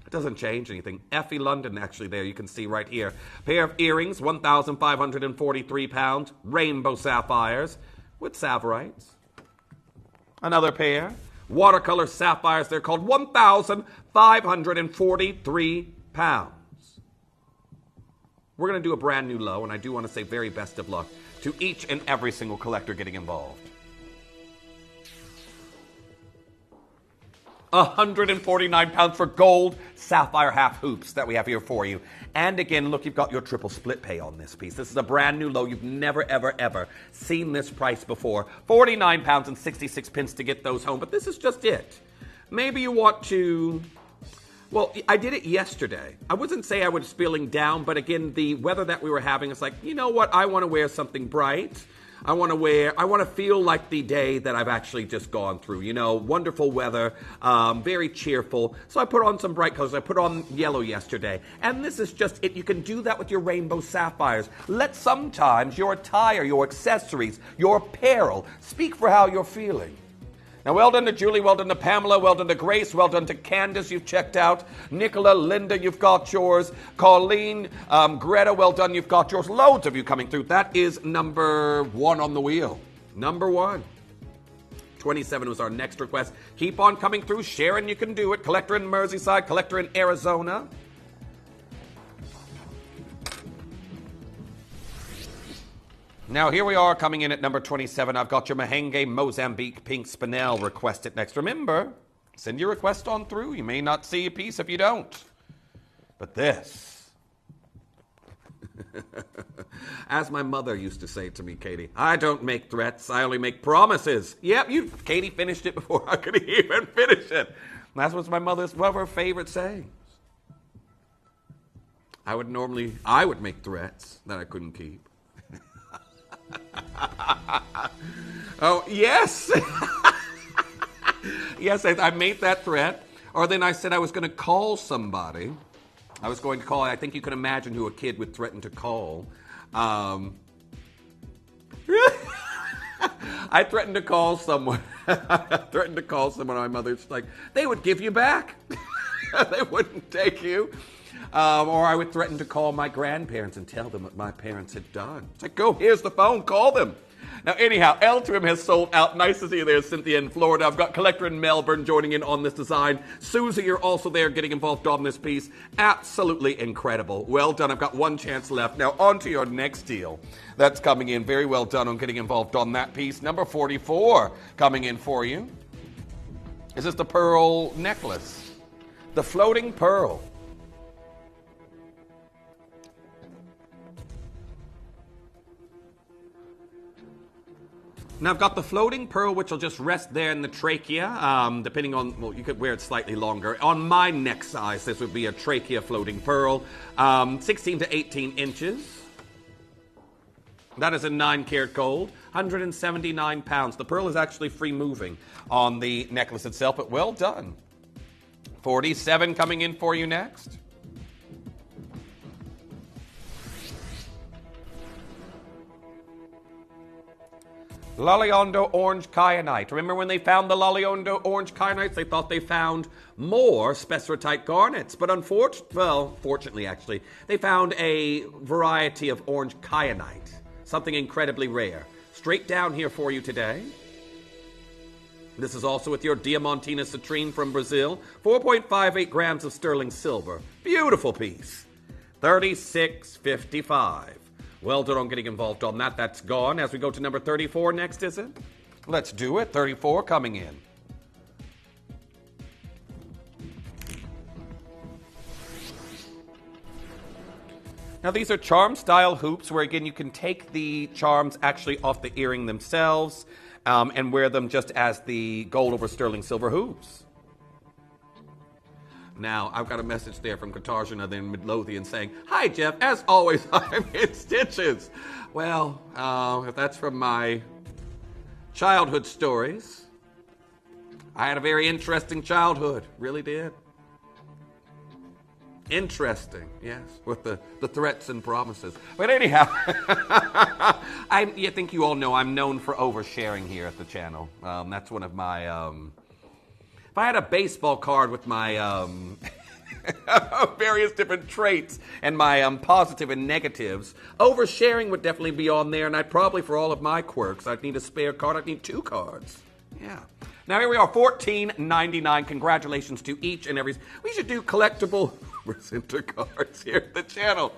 It doesn't change anything. Effie London, actually, there you can see right here. Pair of earrings, £1,543. Rainbow sapphires with Savorites. Another pair, watercolor sapphires. They're called £1,543. We're going to do a brand new low, and I do want to say very best of luck to each and every single collector getting involved. £149 for gold sapphire half hoops that we have here for you. And again, look, you've got your triple split pay on this piece. This is a brand new low. You've never, ever, ever seen this price before. £49.66 to get those home, but this is just it. Maybe you want to... Well, I did it yesterday. I wouldn't say I was feeling down, but again, the weather that we were having, it's like, you know what? I want to wear something bright. I want to feel like the day that I've actually just gone through. You know, wonderful weather, very cheerful. So I put on some bright colors. I put on yellow yesterday. And this is just it. You can do that with your rainbow sapphires. Let sometimes your attire, your accessories, your apparel speak for how you're feeling. Now, well done to Julie, well done to Pamela, well done to Grace, well done to Candace, you've checked out. Nicola, Linda, you've got yours. Colleen, Greta, well done, you've got yours. Loads of you coming through. That is number 1 on the wheel. Number 1. 27 was our next request. Keep on coming through. Sharon, you can do it. Collector in Merseyside, collector in Arizona. Now, here we are coming in at number 27. I've got your Mahenge Mozambique Pink Spinel requested next. Remember, send your request on through. You may not see a piece if you don't. But this, as my mother used to say to me, Katie, I don't make threats, I only make promises. Yep, Katie finished it before I could even finish it. And that's one of her favorite sayings. I would make threats that I couldn't keep. Oh, yes. Yes, I made that threat. Or then I said I was going to call somebody. I was going to call, I think you can imagine who a kid would threaten to call. I threatened to call someone. My mother's like, they would give you back. They wouldn't take you. Or I would threaten to call my grandparents and tell them what my parents had done. It's like, go, here's the phone, call them. Now, anyhow, Eltrim has sold out. Nice to see you there, Cynthia in Florida. I've got Collector in Melbourne joining in on this design. Susie, you're also there getting involved on this piece. Absolutely incredible. Well done. I've got one chance left. Now, on to your next deal. That's coming in. Very well done on getting involved on that piece. Number 44 coming in for you. Is this the pearl necklace? The floating pearl. Now I've got the floating pearl, which will just rest there in the trachea, depending on, well, you could wear it slightly longer. On my neck size, this would be a trachea floating pearl, 16 to 18 inches. That is a 9-karat gold, 179 pounds. The pearl is actually free moving on the necklace itself, but well done. 47 coming in for you next. Loliondo Orange Kyanite. Remember when they found the Loliondo Orange Kyanites, they thought they found more spessartite garnets. But fortunately, actually, they found a variety of orange kyanite. Something incredibly rare. Straight down here for you today. This is also with your Diamantina citrine from Brazil. 4.58 grams of sterling silver. Beautiful piece. $36.55. Well done on getting involved on that. That's gone. As we go to number 34 next, is it? Let's do it. 34 coming in. Now these are charm style hoops where again you can take the charms actually off the earring themselves and wear them just as the gold over sterling silver hoops. Now, I've got a message there from Katarzyna in Midlothian saying, "Hi, Jeff. As always, I'm in stitches." Well, if that's from my childhood stories, I had a very interesting childhood. Really did. Interesting, yes, with the threats and promises. But anyhow, I think you all know I'm known for oversharing here at the channel. That's one of my... If I had a baseball card with my various different traits and my positive and negatives, oversharing would definitely be on there, and I'd probably, for all of my quirks, I'd need a spare card. I'd need 2 cards. Yeah. Now here we are, $14.99. Congratulations to each and every... We should do collectible presenter cards here at the channel.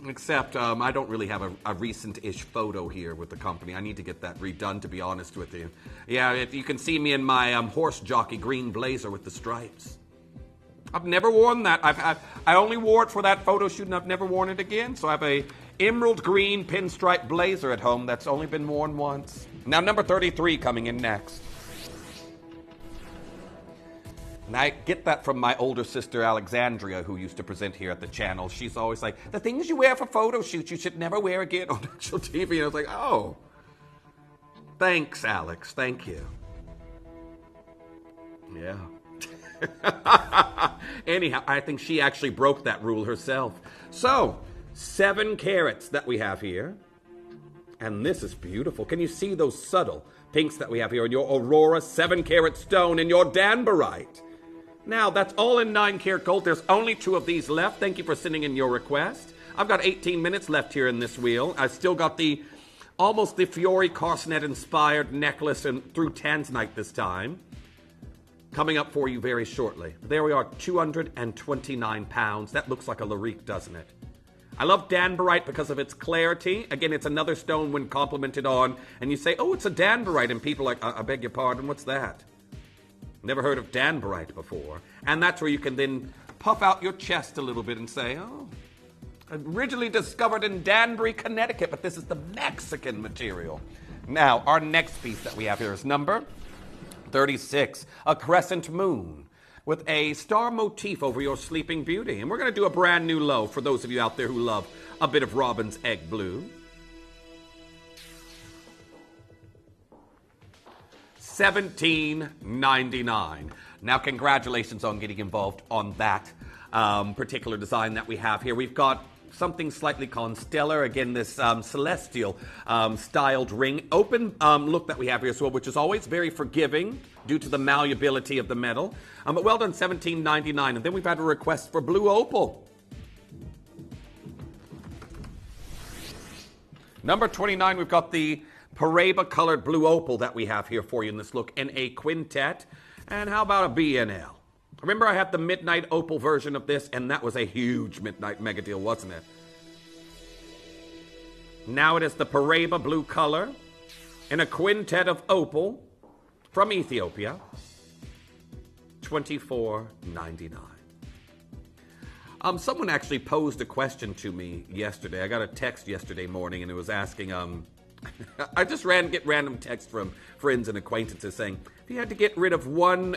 Except I don't really have a recent-ish photo here with the company. I need to get that redone, to be honest with you. Yeah, you can see me in my horse jockey green blazer with the stripes. I've never worn that. I only wore it for that photo shoot, and I've never worn it again. So I have a emerald green pinstripe blazer at home that's only been worn once. Now, number 33 coming in next. And I get that from my older sister, Alexandria, who used to present here at the channel. She's always like, the things you wear for photo shoots, you should never wear again on actual TV. And I was like, oh, thanks, Alex. Thank you. Yeah. Anyhow, I think she actually broke that rule herself. So, 7 carats that we have here. And this is beautiful. Can you see those subtle pinks that we have here in your Aurora 7-carat stone and your Danburite? Now, that's all in 9-karat gold. There's only 2 of these left. Thank you for sending in your request. I've got 18 minutes left here in this wheel. I've still got almost the Fiore Carcenet-inspired necklace and through Tanzanite this time. Coming up for you very shortly. There we are, 229 pounds. That looks like a Larique, doesn't it? I love Danburite because of its clarity. Again, it's another stone when complimented on, and you say, oh, it's a Danburite, and people are like, I beg your pardon, what's that? Never heard of Danburite before. And that's where you can then puff out your chest a little bit and say, oh, originally discovered in Danbury, Connecticut, but this is the Mexican material. Now, our next piece that we have here is number 36, a crescent moon with a star motif over your Sleeping Beauty. And we're going to do a brand new low for those of you out there who love a bit of Robin's Egg Blue. $17.99. Now, congratulations on getting involved on that particular design that we have here. We've got something slightly constellar. Again, this celestial styled ring. Open look that we have here as well, which is always very forgiving due to the malleability of the metal. But well done, $17.99. And then we've had a request for blue opal. Number 29, we've got the Paraiba colored blue opal that we have here for you in this look in a quintet. And how about a BNL? Remember I had the Midnight Opal version of this, and that was a huge Midnight mega deal, wasn't it? Now it is the Paraiba blue color in a quintet of opal from Ethiopia. $24.99. Someone actually posed a question to me yesterday. I got a text yesterday morning, and it was asking, I just get random texts from friends and acquaintances saying, if you had to get rid of one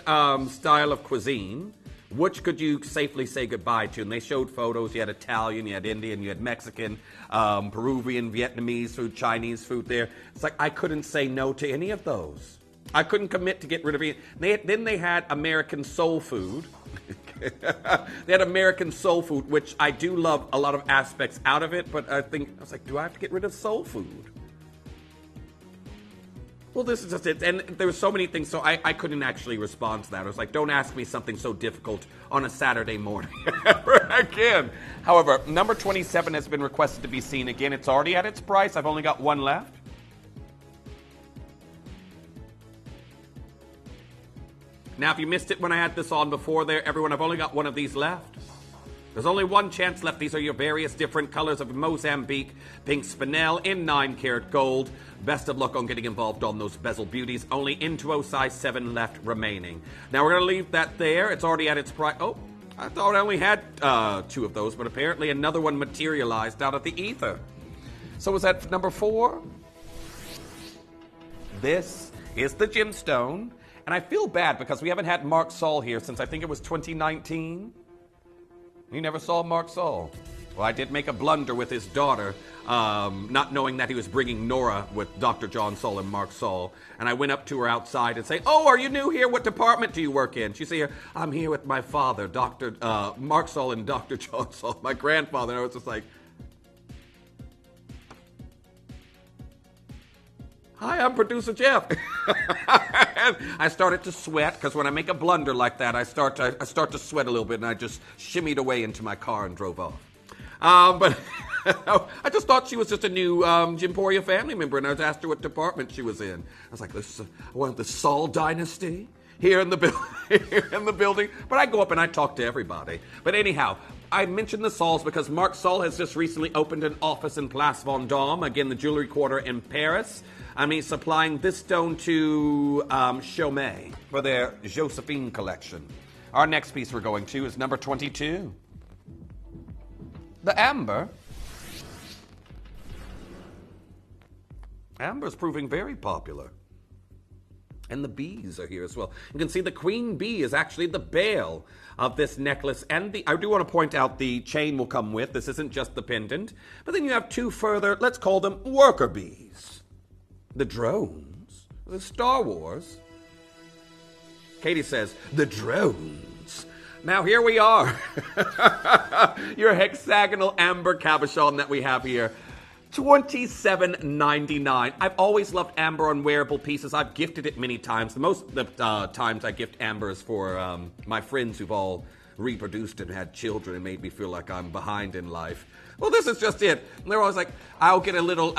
style of cuisine, which could you safely say goodbye to? And they showed photos. You had Italian, you had Indian, you had Mexican, Peruvian, Vietnamese food, Chinese food there. It's like I couldn't say no to any of those. I couldn't commit to get rid of it. Then they had American soul food. They had American soul food, which I do love a lot of aspects out of it, but I was like, do I have to get rid of soul food? Well, this is just it. And there were so many things, so I couldn't actually respond to that. I was like, don't ask me something so difficult on a Saturday morning. Again. However, number 27 has been requested to be seen again. It's already at its price. I've only got one left. Now, if you missed it when I had this on before there, everyone, I've only got one of these left. There's only one chance left. These are your various different colors of Mozambique, pink spinel in 9-karat gold. Best of luck on getting involved on those bezel beauties. Only Intuo size 7 left remaining. Now we're going to leave that there. It's already at its price. Oh, I thought I only had 2 of those, but apparently another one materialized out of the ether. So was that number 4? This is the gemstone. And I feel bad because we haven't had Mark Saul here since I think it was 2019. You never saw Mark Saul. Well, I did make a blunder with his daughter, not knowing that he was bringing Nora with Dr. John Saul and Mark Saul. And I went up to her outside and say, oh, are you new here? What department do you work in? She said, I'm here with my father, Dr. Mark Saul and Dr. John Saul, my grandfather. And I was just like, hi, I'm producer Jeff. I started to sweat because when I make a blunder like that, I start to sweat a little bit, and I just shimmied away into my car and drove off. But I just thought she was just a new Jimporia family member, and I was asked her what department she was in. I was like, this is one of the Saul dynasty here in the building. But I go up and I talk to everybody. But anyhow, I mentioned the Sauls because Mark Saul has just recently opened an office in Place Vendôme, again, the jewelry quarter in Paris. He's supplying this stone to Chaumet for their Josephine collection. Our next piece we're going to is number 22. The amber. Amber's proving very popular. And the bees are here as well. You can see the queen bee is actually the bale of this necklace. And I do want to point out the chain will come with. This isn't just the pendant. But then you have 2 further, let's call them worker bees. The drones. The Star Wars. Katie says, the drones. Now here we are. Your hexagonal amber cabochon that we have here. $27.99. I've always loved amber on wearable pieces. I've gifted it many times. Most of the times I gift amber is for my friends who've all reproduced and had children and made me feel like I'm behind in life. Well, this is just it. And they're always like, I'll get a little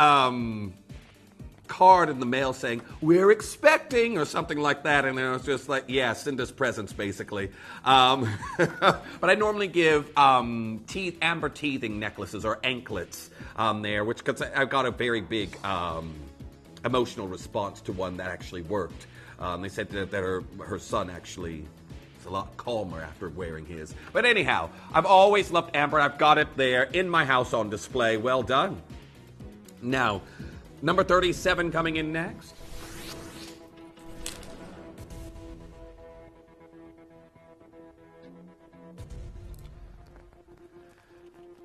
card in the mail saying, we're expecting, or something like that. And then I was just like, yeah, send us presents, basically. But I normally give amber teething necklaces or anklets there, which cause I've got a very big emotional response to one that actually worked. They said that her son actually is a lot calmer after wearing his. But anyhow, I've always loved amber. I've got it there in my house on display. Well done. Now, number 37 coming in next.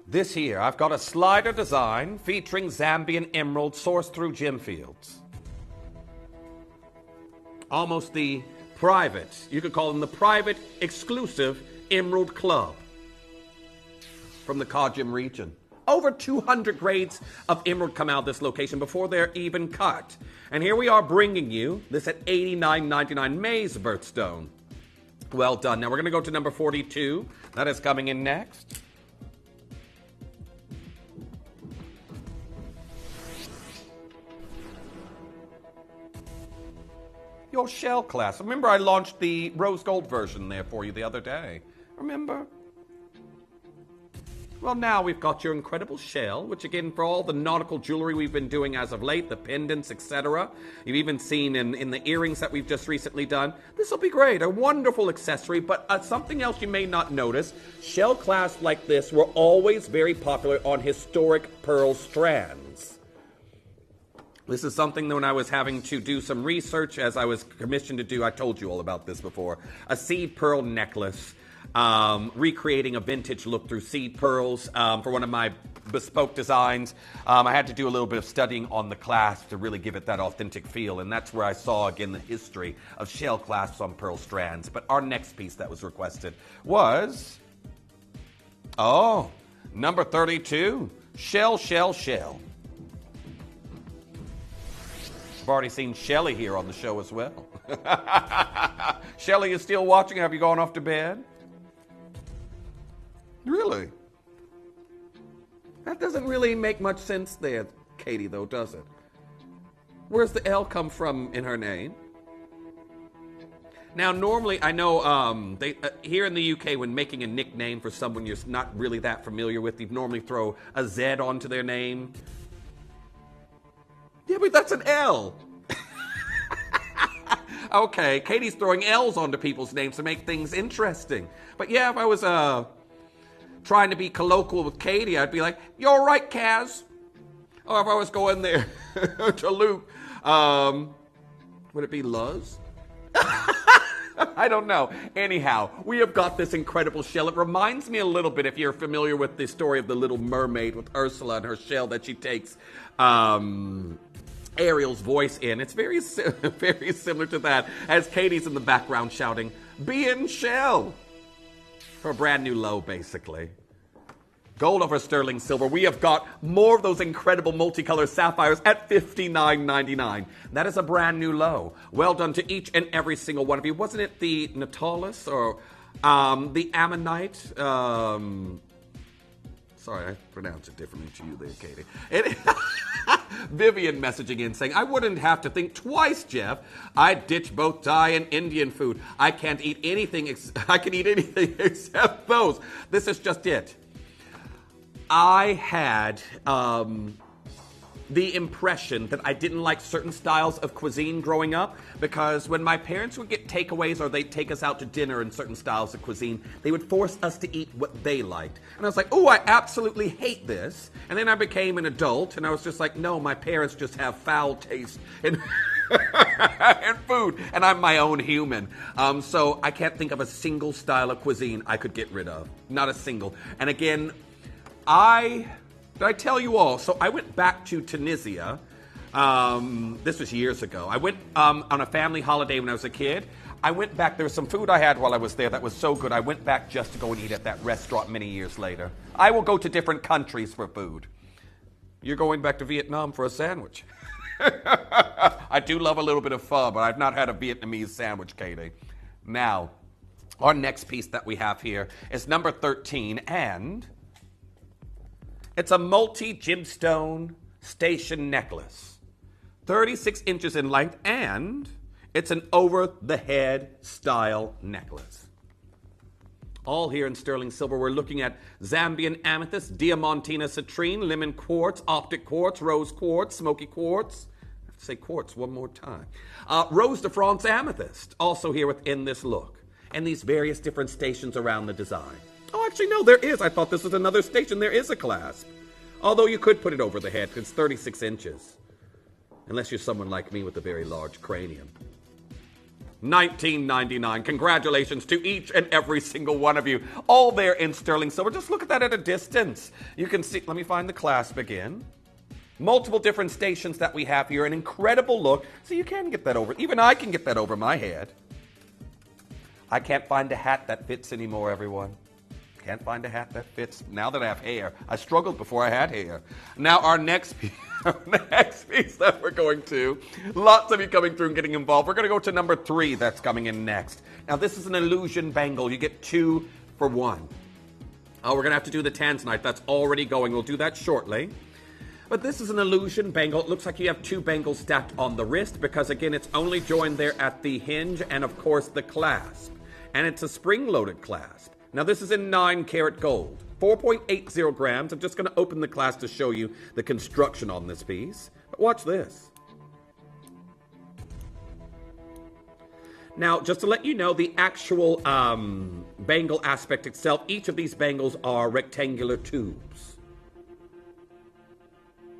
This here, I've got a slider design featuring Zambian emerald sourced through Gemfields. Almost the private, you could call them the private exclusive Emerald Club from the Kajim region. Over 200 grades of emerald come out of this location before they're even cut. And here we are bringing you this at $89.99 May's birthstone. Well done. Now we're going to go to number 42. That is coming in next. Your shell class. Remember I launched the rose gold version there for you the other day. Remember? Well, now we've got your incredible shell, which again, for all the nautical jewelry we've been doing as of late, the pendants, etc. You've even seen in the earrings that we've just recently done. This will be great, a wonderful accessory, but something else you may not notice, shell clasps like this were always very popular on historic pearl strands. This is something that when I was having to do some research, as I was commissioned to do, I told you all about this before, a seed pearl necklace, recreating a vintage look through seed pearls for one of my bespoke designs. I had to do a little bit of studying on the clasp to really give it that authentic feel, and that's where I saw, again, the history of shell clasps on pearl strands. But our next piece that was requested was, number 32, Shell, Shell, Shell. I've already seen Shelly here on the show as well. Shelly is still watching. Have you gone off to bed? Really? That doesn't really make much sense there, Katie, though, does it? Where's the L come from in her name? Now, normally, I know they here in the UK, when making a nickname for someone you're not really that familiar with, you normally throw a Z onto their name. Yeah, but that's an L. Okay, Katie's throwing L's onto people's names to make things interesting. But yeah, if I was trying to be colloquial with Katie, I'd be like, "You all right, Kaz?" Or if I was going there to Luke, would it be Luz? I don't know. Anyhow, we have got this incredible shell. It reminds me a little bit, if you're familiar with the story of the Little Mermaid with Ursula and her shell that she takes Ariel's voice in. It's very very similar to that, as Katie's in the background shouting, "Be in shell!" for a brand new low, basically. Gold over sterling silver. We have got more of those incredible multicolored sapphires at $59.99. That is a brand new low. Well done to each and every single one of you. Wasn't it the Natalis or the Ammonite? Sorry, I pronounced it differently to you there, Katie. Vivian messaging in saying, "I wouldn't have to think twice, Jeff. I'd ditch both Thai and Indian food. I can't eat anything. I can eat anything except those." This is just it. I had the impression that I didn't like certain styles of cuisine growing up, because when my parents would get takeaways or they'd take us out to dinner in certain styles of cuisine, they would force us to eat what they liked. And I was like, "Oh, I absolutely hate this." And then I became an adult and I was just like, no, my parents just have foul taste in and food, and I'm my own human. So I can't think of a single style of cuisine I could get rid of. Not a single. And again, did I tell you all? So I went back to Tunisia. This was years ago. I went on a family holiday when I was a kid. I went back. There was some food I had while I was there that was so good. I went back just to go and eat at that restaurant many years later. I will go to different countries for food. You're going back to Vietnam for a sandwich. I do love a little bit of pho, but I've not had a Vietnamese sandwich, Katie. Now, our next piece that we have here is number 13, and it's a multi-gemstone station necklace. 36 inches in length, and it's an over-the-head style necklace. All here in sterling silver. We're looking at Zambian amethyst, diamantina citrine, lemon quartz, optic quartz, rose quartz, smoky quartz. I have to say quartz one more time. Rose de France amethyst, also here within this look. And these various different stations around the design. Oh, actually, no, there is. I thought this was another station. There is a clasp. Although you could put it over the head, because it's 36 inches. Unless you're someone like me with a very large cranium. $19.99. Congratulations to each and every single one of you. All there in sterling silver. Just look at that at a distance. You can see, let me find the clasp again. Multiple different stations that we have here. An incredible look. So you can get that over. Even I can get that over my head. I can't find a hat that fits anymore, everyone. Can't find a hat that fits now that I have hair. I struggled before I had hair. Now our next piece that we're going to, lots of you coming through and getting involved. We're going to go to number 3 that's coming in next. Now this is an illusion bangle. You get 2 for 1. Oh, we're going to have to do the tanzanite. That's already going. We'll do that shortly. But this is an illusion bangle. It looks like you have 2 bangles stacked on the wrist because, again, it's only joined there at the hinge and, of course, the clasp. And it's a spring-loaded clasp. Now, this is in 9-karat gold, 4.80 grams. I'm just going to open the clasp to show you the construction on this piece. But watch this. Now, just to let you know, the actual bangle aspect itself, each of these bangles are rectangular tubes.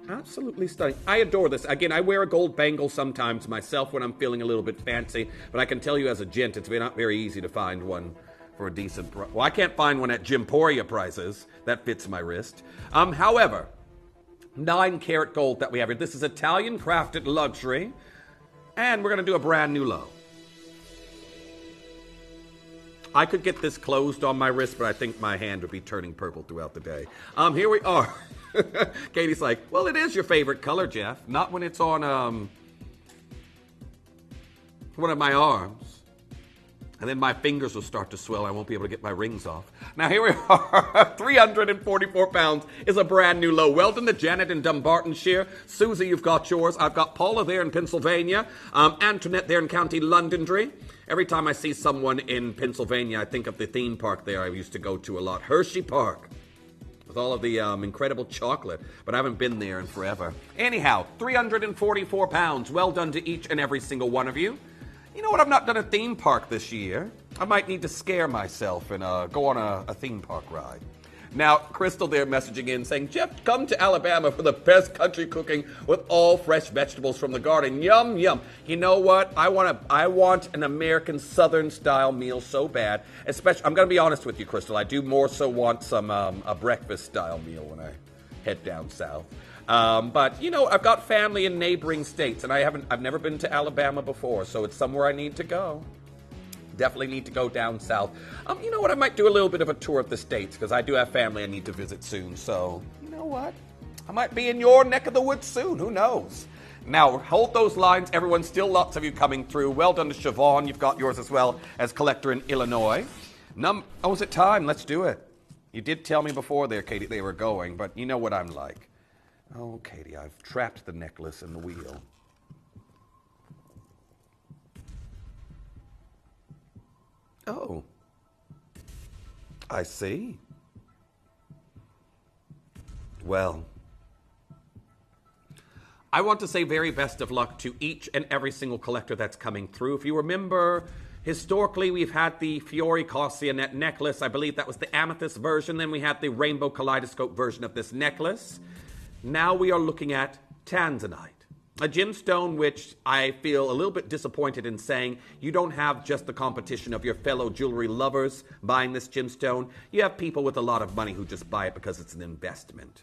Absolutely stunning. I adore this. Again, I wear a gold bangle sometimes myself when I'm feeling a little bit fancy, but I can tell you as a gent, it's not very easy to find one for a decent price. Well, I can't find one at Jimporia prices. That fits my wrist. However, 9-karat gold that we have here. This is Italian crafted luxury, and we're going to do a brand new low. I could get this closed on my wrist, but I think my hand would be turning purple throughout the day. Here we are. Katie's like, well, it is your favorite color, Jeff. Not when it's on one of my arms. And then my fingers will start to swell. I won't be able to get my rings off. Now, here we are. 344 pounds is a brand new low. Well done to Janet in Dumbartonshire. Susie, you've got yours. I've got Paula there in Pennsylvania. Antoinette there in County Londonderry. Every time I see someone in Pennsylvania, I think of the theme park there I used to go to a lot. Hershey Park. With all of the incredible chocolate. But I haven't been there in forever. Anyhow, 344 pounds. Well done to each and every single one of you. You know what? I've not done a theme park this year. I might need to scare myself and go on a theme park ride. Now, Crystal there messaging in saying, Jeff, come to Alabama for the best country cooking with all fresh vegetables from the garden. Yum, yum. You know what? I want an American Southern style meal so bad. Especially, I'm going to be honest with you, Crystal. I do more so want some a breakfast style meal when I head down south. But, you know, I've got family in neighboring states, and I've never been to Alabama before, so it's somewhere I need to go. Definitely need to go down south. You know what? I might do a little bit of a tour of the states, because I do have family I need to visit soon, so, you know what? I might be in your neck of the woods soon. Who knows? Now, hold those lines. Everyone, still lots of you coming through. Well done to Siobhan. You've got yours as well as collector in Illinois. Oh, is it time? Let's do it. You did tell me before there, Katie, they were going, but you know what I'm like. Oh, Katie, I've trapped the necklace in the wheel. Oh. I see. Well, I want to say very best of luck to each and every single collector that's coming through. If you remember, historically, we've had the Fiore Cossionet necklace. I believe that was the amethyst version. Then we had the rainbow kaleidoscope version of this necklace. Now we are looking at tanzanite, a gemstone which I feel a little bit disappointed in saying you don't have just the competition of your fellow jewelry lovers buying this gemstone. You have people with a lot of money who just buy it because it's an investment.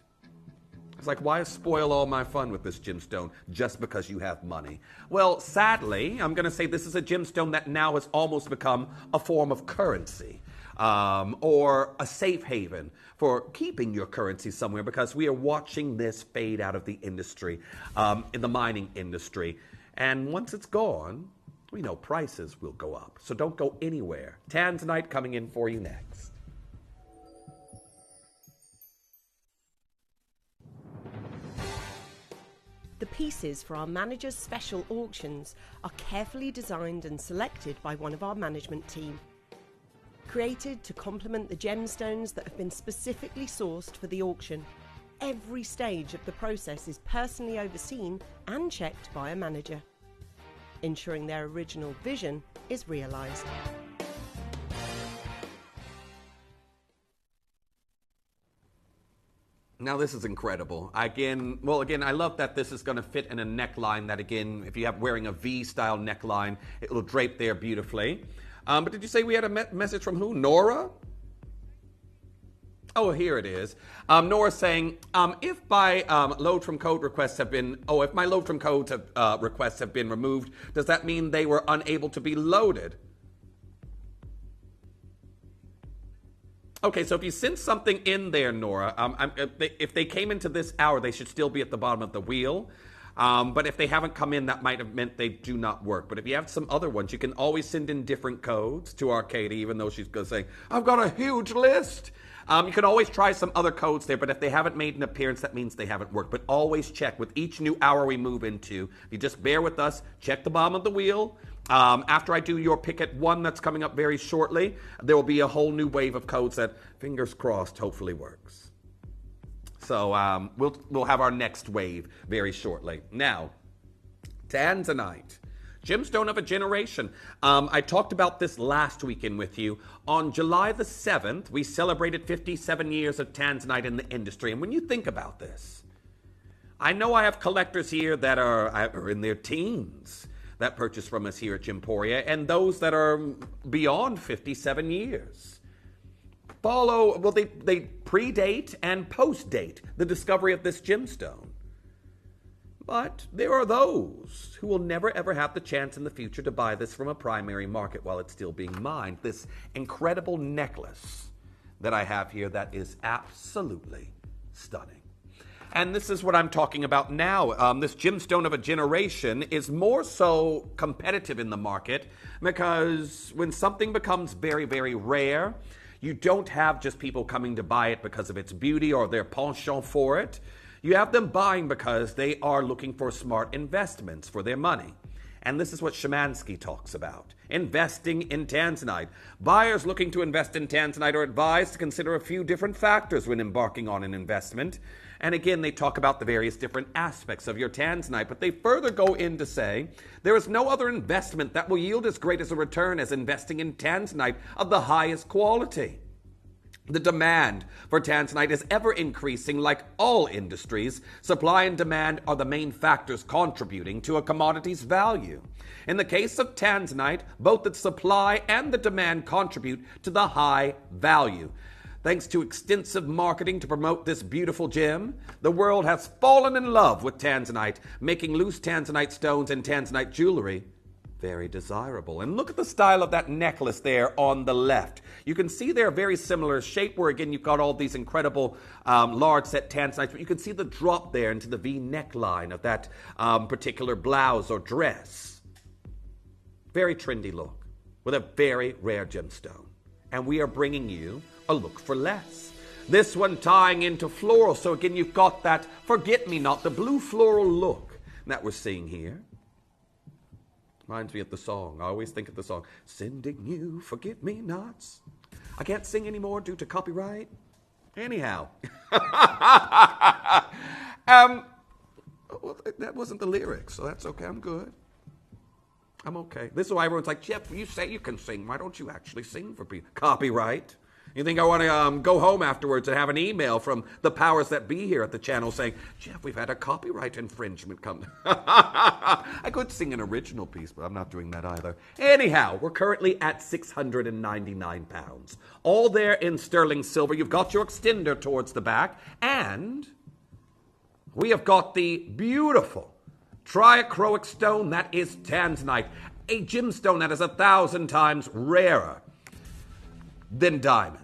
It's like, why spoil all my fun with this gemstone just because you have money? Well, sadly, I'm going to say this is a gemstone that now has almost become a form of currency. Or a safe haven for keeping your currency somewhere, because we are watching this fade out of the industry, in the mining industry. And once it's gone, we know prices will go up. So don't go anywhere. Tanzanite coming in for you next. The pieces for our managers' special auctions are carefully designed and selected by one of our management team. Created to complement the gemstones that have been specifically sourced for the auction. Every stage of the process is personally overseen and checked by a manager, ensuring their original vision is realised. Now this is incredible. Again, I love that this is going to fit in a neckline that, again, if you have wearing a V-style neckline, it will drape there beautifully. But did you say we had a message from who? Nora? Oh, here it is. Nora saying, if my load from code requests have been, if my load from code requests have been removed, does that mean they were unable to be loaded? Okay, so if you sent something in there, Nora, if they came into this hour, they should still be at the bottom of the wheel. But if they haven't come in, that might have meant they do not work. But if you have some other ones, you can always send in different codes to our Katie, even though she's going to say, I've got a huge list. You can always try some other codes there, but if they haven't made an appearance, that means they haven't worked. But always check with each new hour we move into. If you just bear with us, check the bottom of the wheel. After I do your pick at 1 that's coming up very shortly, there will be a whole new wave of codes that, fingers crossed, hopefully works. So we'll have our next wave very shortly. Now, tanzanite, gemstone of a generation. I talked about this last weekend with you. On July the 7th, we celebrated 57 years of tanzanite in the industry. And when you think about this, I know I have collectors here that are in their teens that purchase from us here at Gymporia, and those that are beyond 57 years. They predate and post-date the discovery of this gemstone. But there are those who will never ever have the chance in the future to buy this from a primary market while it's still being mined. This incredible necklace that I have here that is absolutely stunning. And this is what I'm talking about now. This gemstone of a generation is more so competitive in the market because when something becomes very, very rare, you don't have just people coming to buy it because of its beauty or their penchant for it. You have them buying because they are looking for smart investments for their money. And this is what Szymanski talks about, investing in tanzanite. Buyers looking to invest in tanzanite are advised to consider a few different factors when embarking on an investment. And again, they talk about the various different aspects of your tanzanite, but they further go in to say, there is no other investment that will yield as great as a return as investing in tanzanite of the highest quality. The demand for tanzanite is ever increasing like all industries. Supply and demand are the main factors contributing to a commodity's value. In the case of tanzanite, both the supply and the demand contribute to the high value. Thanks to extensive marketing to promote this beautiful gem, the world has fallen in love with tanzanite, making loose tanzanite stones and tanzanite jewelry very desirable. And look at the style of that necklace there on the left. You can see they're a very similar shape where, again, you've got all these incredible large set tanzanites, but you can see the drop there into the V neckline of that particular blouse or dress. Very trendy look with a very rare gemstone. And we are bringing you a look for less. This one tying into floral. So again, you've got that forget-me-not, the blue floral look that we're seeing here. Reminds me of the song. I always think of the song, sending you forget-me-nots. I can't sing anymore due to copyright. Anyhow. Well, that wasn't the lyrics, so that's okay. I'm good. I'm okay. This is why everyone's like, Jeff, you say you can sing. Why don't you actually sing for people? Copyright. You think I want to go home afterwards and have an email from the powers that be here at the channel saying, Jeff, we've had a copyright infringement come. I could sing an original piece, but I'm not doing that either. Anyhow, we're currently at £699. All there in sterling silver. You've got your extender towards the back. And we have got the beautiful triachroic stone that is tanzanite. A gemstone that is 1,000 times rarer than diamonds.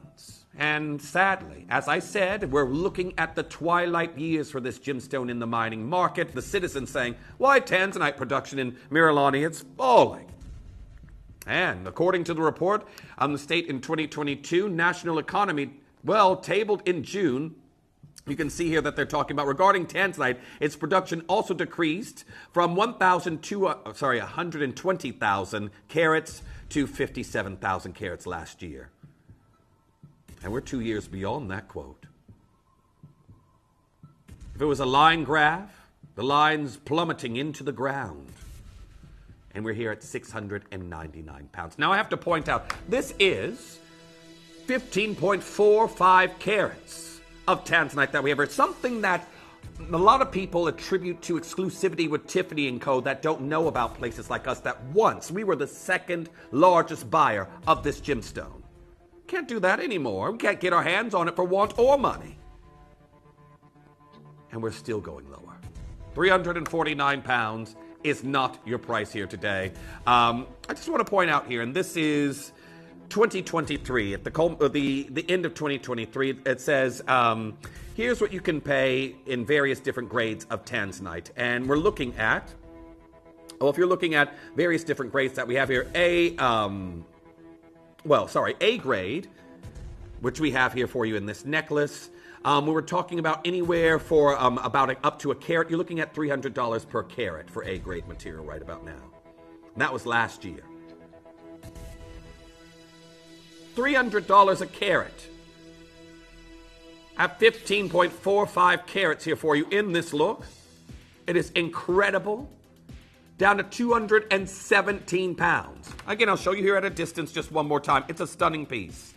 And sadly, as I said, we're looking at the twilight years for this gemstone in the mining market. The citizens saying, why tanzanite production in Miralani? It's falling. And according to the report on the state in 2022, national economy, tabled in June, you can see here that they're talking about regarding tanzanite, its production also decreased from 120,000 carats to 57,000 carats last year. And we're 2 years beyond that quote. If it was a line graph, the line's plummeting into the ground. And we're here at £699. Now I have to point out, this is 15.45 carats of tanzanite that we have here. Something that a lot of people attribute to exclusivity with Tiffany & Co. that don't know about places like us, that once we were the second largest buyer of this gemstone. Can't do that anymore. We can't get our hands on it for want or money. And we're still going lower. £349 is not your price here today. I just want to point out here, and this is 2023, at the end of 2023, it says, here's what you can pay in various different grades of tanzanite. And we're looking at, if you're looking at various different grades that we have here, A grade, which we have here for you in this necklace. We were talking about anywhere for about up to a carat. You're looking at $300 per carat for A grade material right about now. And that was last year. $300 a carat. I have 15.45 carats here for you in this look. It is incredible. Down to 217 pounds. Again, I'll show you here at a distance just one more time. It's a stunning piece.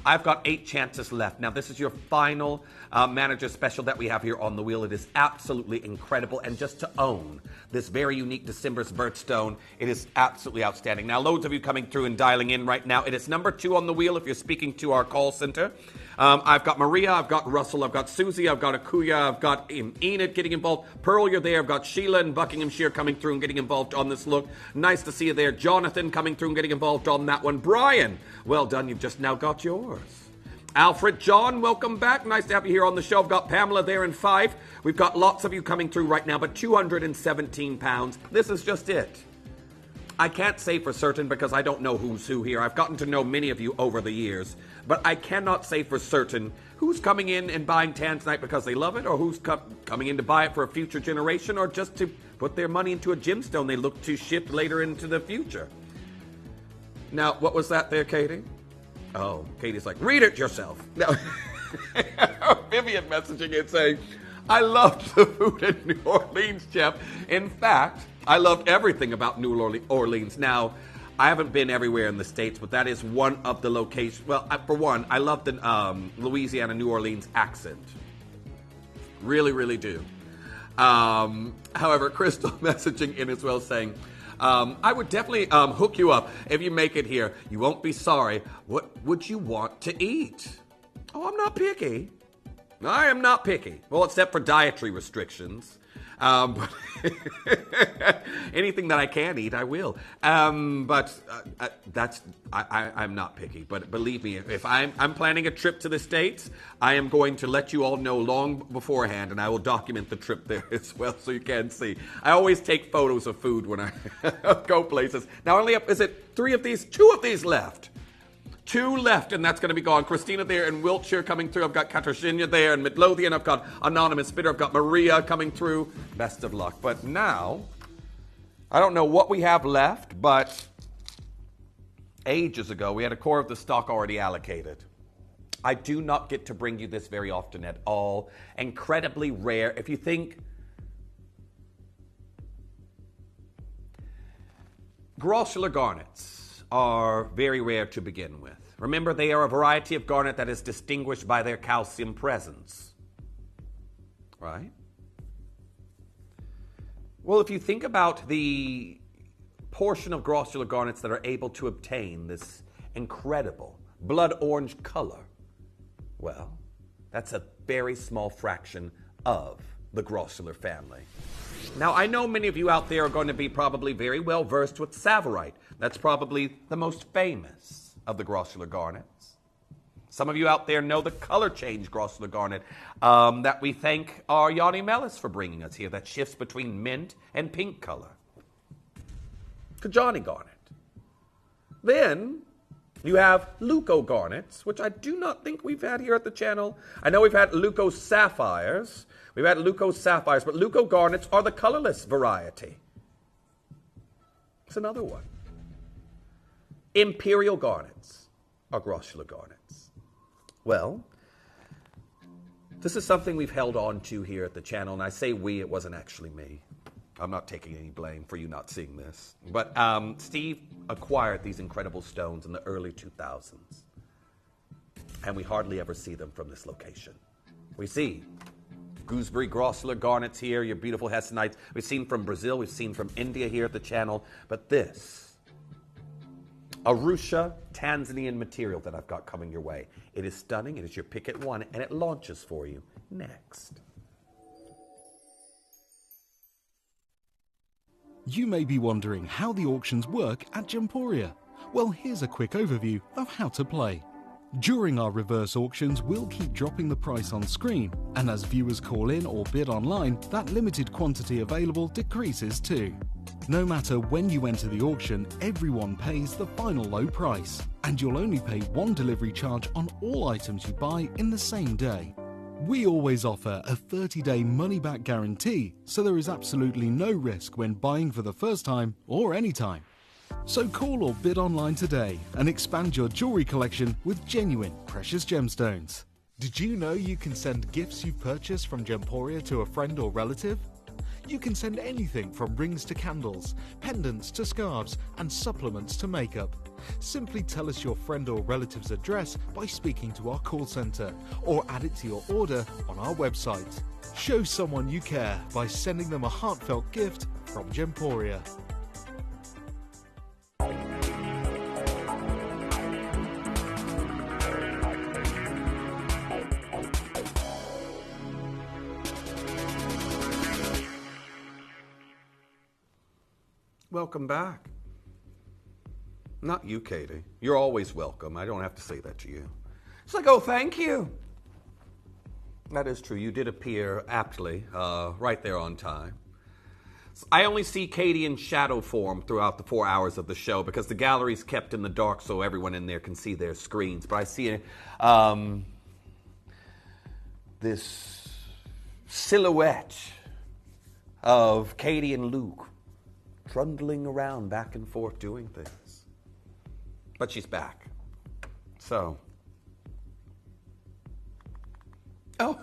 I've got 8 chances left. Now, this is your final manager special that we have here on the wheel. It is absolutely incredible. And just to own this very unique December's birthstone, it is absolutely outstanding. Now, loads of you coming through and dialing in right now. It is number 2 on the wheel if you're speaking to our call center. I've got Maria, I've got Russell, I've got Susie, I've got Akuya, I've got Enid getting involved. Pearl, you're there. I've got Sheila and Buckinghamshire coming through and getting involved on this look. Nice to see you there. Jonathan coming through and getting involved on that one. Brian, well done. You've just now got yours. Alfred, John, welcome back. Nice to have you here on the show. I've got Pamela there in 5. We've got lots of you coming through right now, but £217. This is just it. I can't say for certain because I don't know who's who here. I've gotten to know many of you over the years, but I cannot say for certain who's coming in and buying Tanzanite because they love it, or who's coming in to buy it for a future generation, or just to put their money into a gemstone they look to ship later into the future. Now, what was that there, Katie? Oh, Katie's like, read it yourself. Now, Vivian messaging it saying, I loved the food in New Orleans, Jeff. In fact, I loved everything about New Orleans. Now, I haven't been everywhere in the States, but that is one of the locations. Well, for one, I love the Louisiana, New Orleans accent. Really, really do. However, Crystal messaging in as well saying, I would definitely hook you up if you make it here. You won't be sorry. What would you want to eat? Oh, I'm not picky. I am not picky. Well, except for dietary restrictions. But anything that I can eat, I will. I'm not picky. But believe me, if I'm planning a trip to the States, I am going to let you all know long beforehand, and I will document the trip there as well so you can see. I always take photos of food when I go places. Now, is it 2 of these left? 2 left, and that's going to be gone. Christina there in Wiltshire coming through. I've got Katarzyna there in Midlothian. I've got Anonymous Bidder. I've got Maria coming through. Best of luck. But now, I don't know what we have left, but ages ago, we had a core of the stock already allocated. I do not get to bring you this very often at all. Incredibly rare. If you think grossular garnets are very rare to begin with. Remember, they are a variety of garnet that is distinguished by their calcium presence. Right? Well, if you think about the portion of grossular garnets that are able to obtain this incredible blood orange color, well, that's a very small fraction of the grossular family. Now, I know many of you out there are going to be probably very well versed with Tsavorite. That's probably the most famous of the grossular garnets. Some of you out there know the color change grossular garnet that we thank our Yanni Mellis for bringing us here, that shifts between mint and pink color. Kajani garnet. Then you have Leuco garnets, which I do not think we've had here at the channel. I know we've had Leuco sapphires. We've had Leuco sapphires, but Leuco garnets are the colorless variety. It's another one. Imperial garnets are grossular garnets. Well, this is something we've held on to here at the channel, and I say we, it wasn't actually me. I'm not taking any blame for you not seeing this. But Steve acquired these incredible stones in the early 2000s, and we hardly ever see them from this location. We see gooseberry grossular garnets here, your beautiful hessenites. We've seen from Brazil, we've seen from India here at the channel, but this Arusha Tanzanian material that I've got coming your way. It is stunning. It is your pick at 1, and it launches for you next. You may be wondering how the auctions work at Gemporia. Well, here's a quick overview of how to play. During our reverse auctions, we'll keep dropping the price on screen, and as viewers call in or bid online, that limited quantity available decreases too. No matter when you enter the auction, everyone pays the final low price, and you'll only pay 1 delivery charge on all items you buy in the same day. We always offer a 30-day money-back guarantee, so there is absolutely no risk when buying for the first time or any time. So call or bid online today and expand your jewelry collection with genuine precious gemstones. Did you know you can send gifts you've purchased from Gemporia to a friend or relative? You can send anything from rings to candles, pendants to scarves, and supplements to makeup. Simply tell us your friend or relative's address by speaking to our call centre, or add it to your order on our website. Show someone you care by sending them a heartfelt gift from Gemporia. Welcome back. Not you, Katie. You're always welcome. I don't have to say that to you. It's like, oh, thank you. That is true. You did appear aptly, right there on time. I only see Katie in shadow form throughout the 4 hours of the show because the gallery's kept in the dark so everyone in there can see their screens. But I see this silhouette of Katie and Luke trundling around back and forth doing things. But she's back. So. Oh.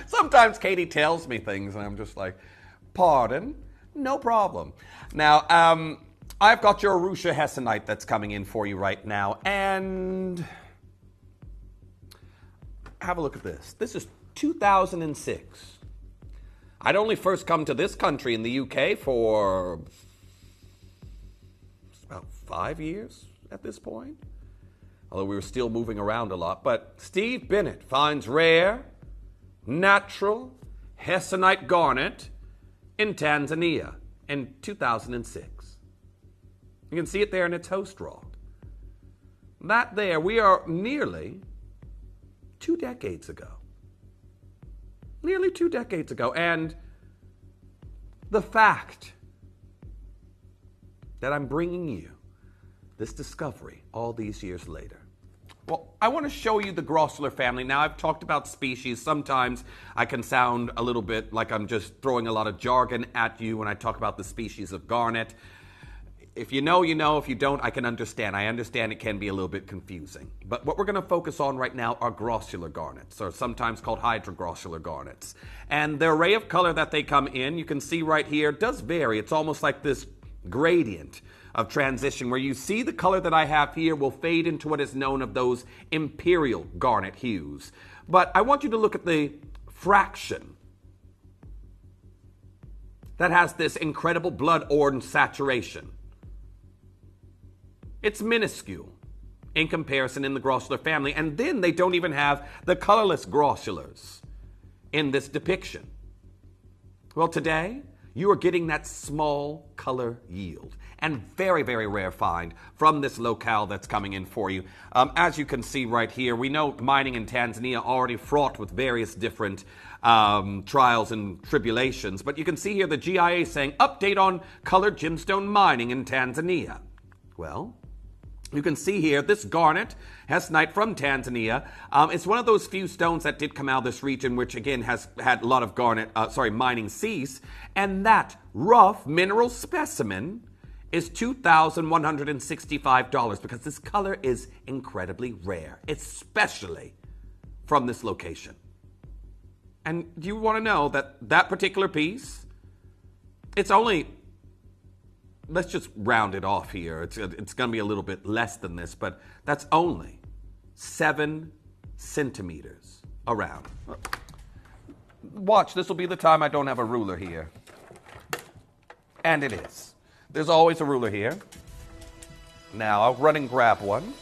Sometimes Katie tells me things and I'm just like, pardon? No problem. Now, I've got your Arusha Hessonite that's coming in for you right now. And have a look at this. This is 2006. I'd only first come to this country in the UK for about 5 years at this point. Although we were still moving around a lot. But Steve Bennett finds rare, natural, Hessonite garnet in Tanzania in 2006. You can see it there in its host rod. That there, we are nearly 2 decades ago. Nearly 2 decades ago. And the fact that I'm bringing you this discovery all these years later. Well, I want to show you the Grossular family. Now, I've talked about species. Sometimes I can sound a little bit like I'm just throwing a lot of jargon at you when I talk about the species of garnet. If you know, you know. If you don't, I can understand. I understand it can be a little bit confusing. But what we're going to focus on right now are grossular garnets, or sometimes called hydrogrossular garnets. And the array of color that they come in, you can see right here, does vary. It's almost like this gradient of transition where you see the color that I have here will fade into what is known of those imperial garnet hues. But I want you to look at the fraction that has this incredible blood orange saturation. It's minuscule in comparison in the grossular family. And then they don't even have the colorless grossulars in this depiction. Well, today, you are getting that small color yield and very, very rare find from this locale that's coming in for you. As you can see right here, we know mining in Tanzania already fraught with various different trials and tribulations. But you can see here the GIA saying, update on colored gemstone mining in Tanzania. Well, you can see here, this garnet, Hessonite from Tanzania, it's one of those few stones that did come out of this region, which again has had a lot of mining cease. And that rough mineral specimen is $2,165 because this color is incredibly rare, especially from this location. And you want to know that that particular piece, it's only, let's just round it off here. It's going to be a little bit less than this, but that's only 7 centimeters around. Watch, this will be the time I don't have a ruler here. And it is. There's always a ruler here. Now, I'll run and grab one.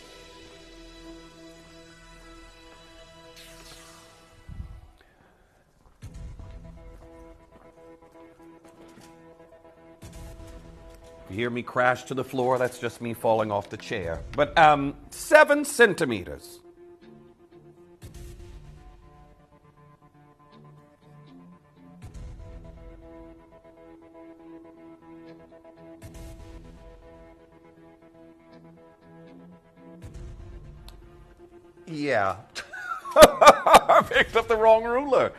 You hear me crash to the floor, that's just me falling off the chair. But 7 centimeters. Yeah. I picked up the wrong ruler.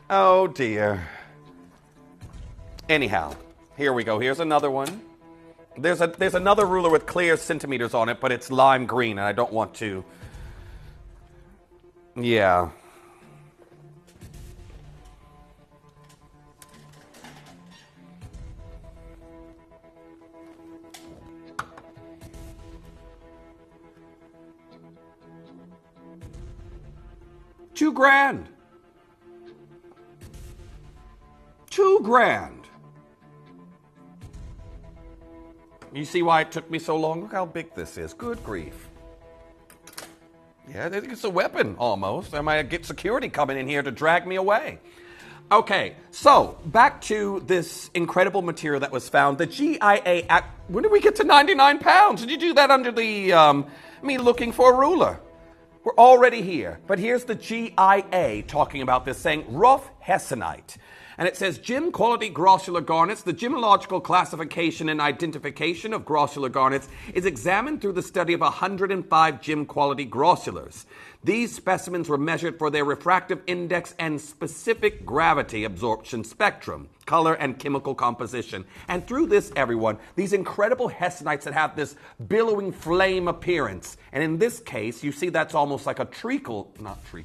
Oh dear. Anyhow, here we go. Here's another one. There's another ruler with clear centimeters on it, but it's lime green, and I don't want to. Yeah. $2,000. $2,000. You see why it took me so long? Look how big this is. Good grief. Yeah, it's a weapon almost. I might get security coming in here to drag me away. Okay, so back to this incredible material that was found. The GIA Act. When did we get to 99 pounds? Did you do that under the me looking for a ruler? We're already here. But here's the GIA talking about this, saying rough hessonite. And it says gem quality grossular garnets. The gemological classification and identification of grossular garnets is examined through the study of 105 gem quality grossulars. These specimens were measured for their refractive index and specific gravity absorption spectrum, color, and chemical composition. And through this, everyone, these incredible hessonites that have this billowing flame appearance. And in this case, you see that's almost like a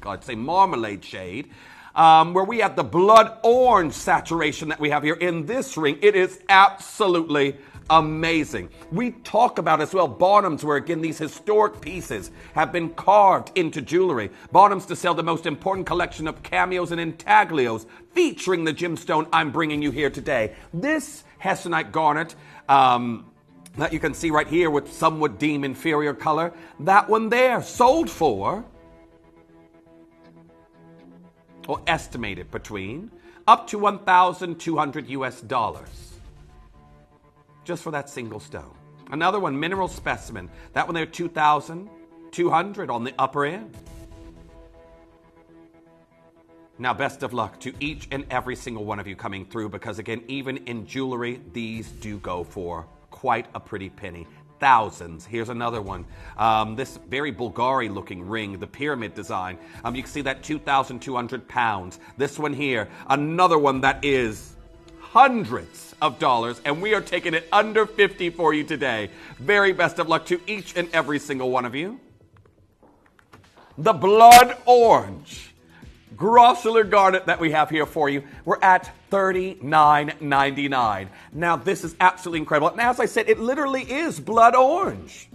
I'd say marmalade shade. Where we have the blood orange saturation that we have here in this ring. It is absolutely amazing. We talk about as well Barnum's, where again these historic pieces have been carved into jewelry. Barnum's to sell the most important collection of cameos and intaglios featuring the gemstone I'm bringing you here today. This hessonite garnet that you can see right here with some would deem inferior color, that one there sold for, or estimated between, up to $1,200 US. Just for that single stone. Another one, mineral specimen. That one there, $2,200 on the upper end. Now, best of luck to each and every single one of you coming through, because again, even in jewelry, these do go for quite a pretty penny. Thousands. Here's another one. This very Bulgari looking ring, the pyramid design. You can see that 2,200 pounds. This one here, another one that is hundreds of dollars, and we are taking it under 50 for you today. Very best of luck to each and every single one of you. The blood orange grossular garnet that we have here for you, we're at $39.99. Now, this is absolutely incredible. And as I said, it literally is blood orange.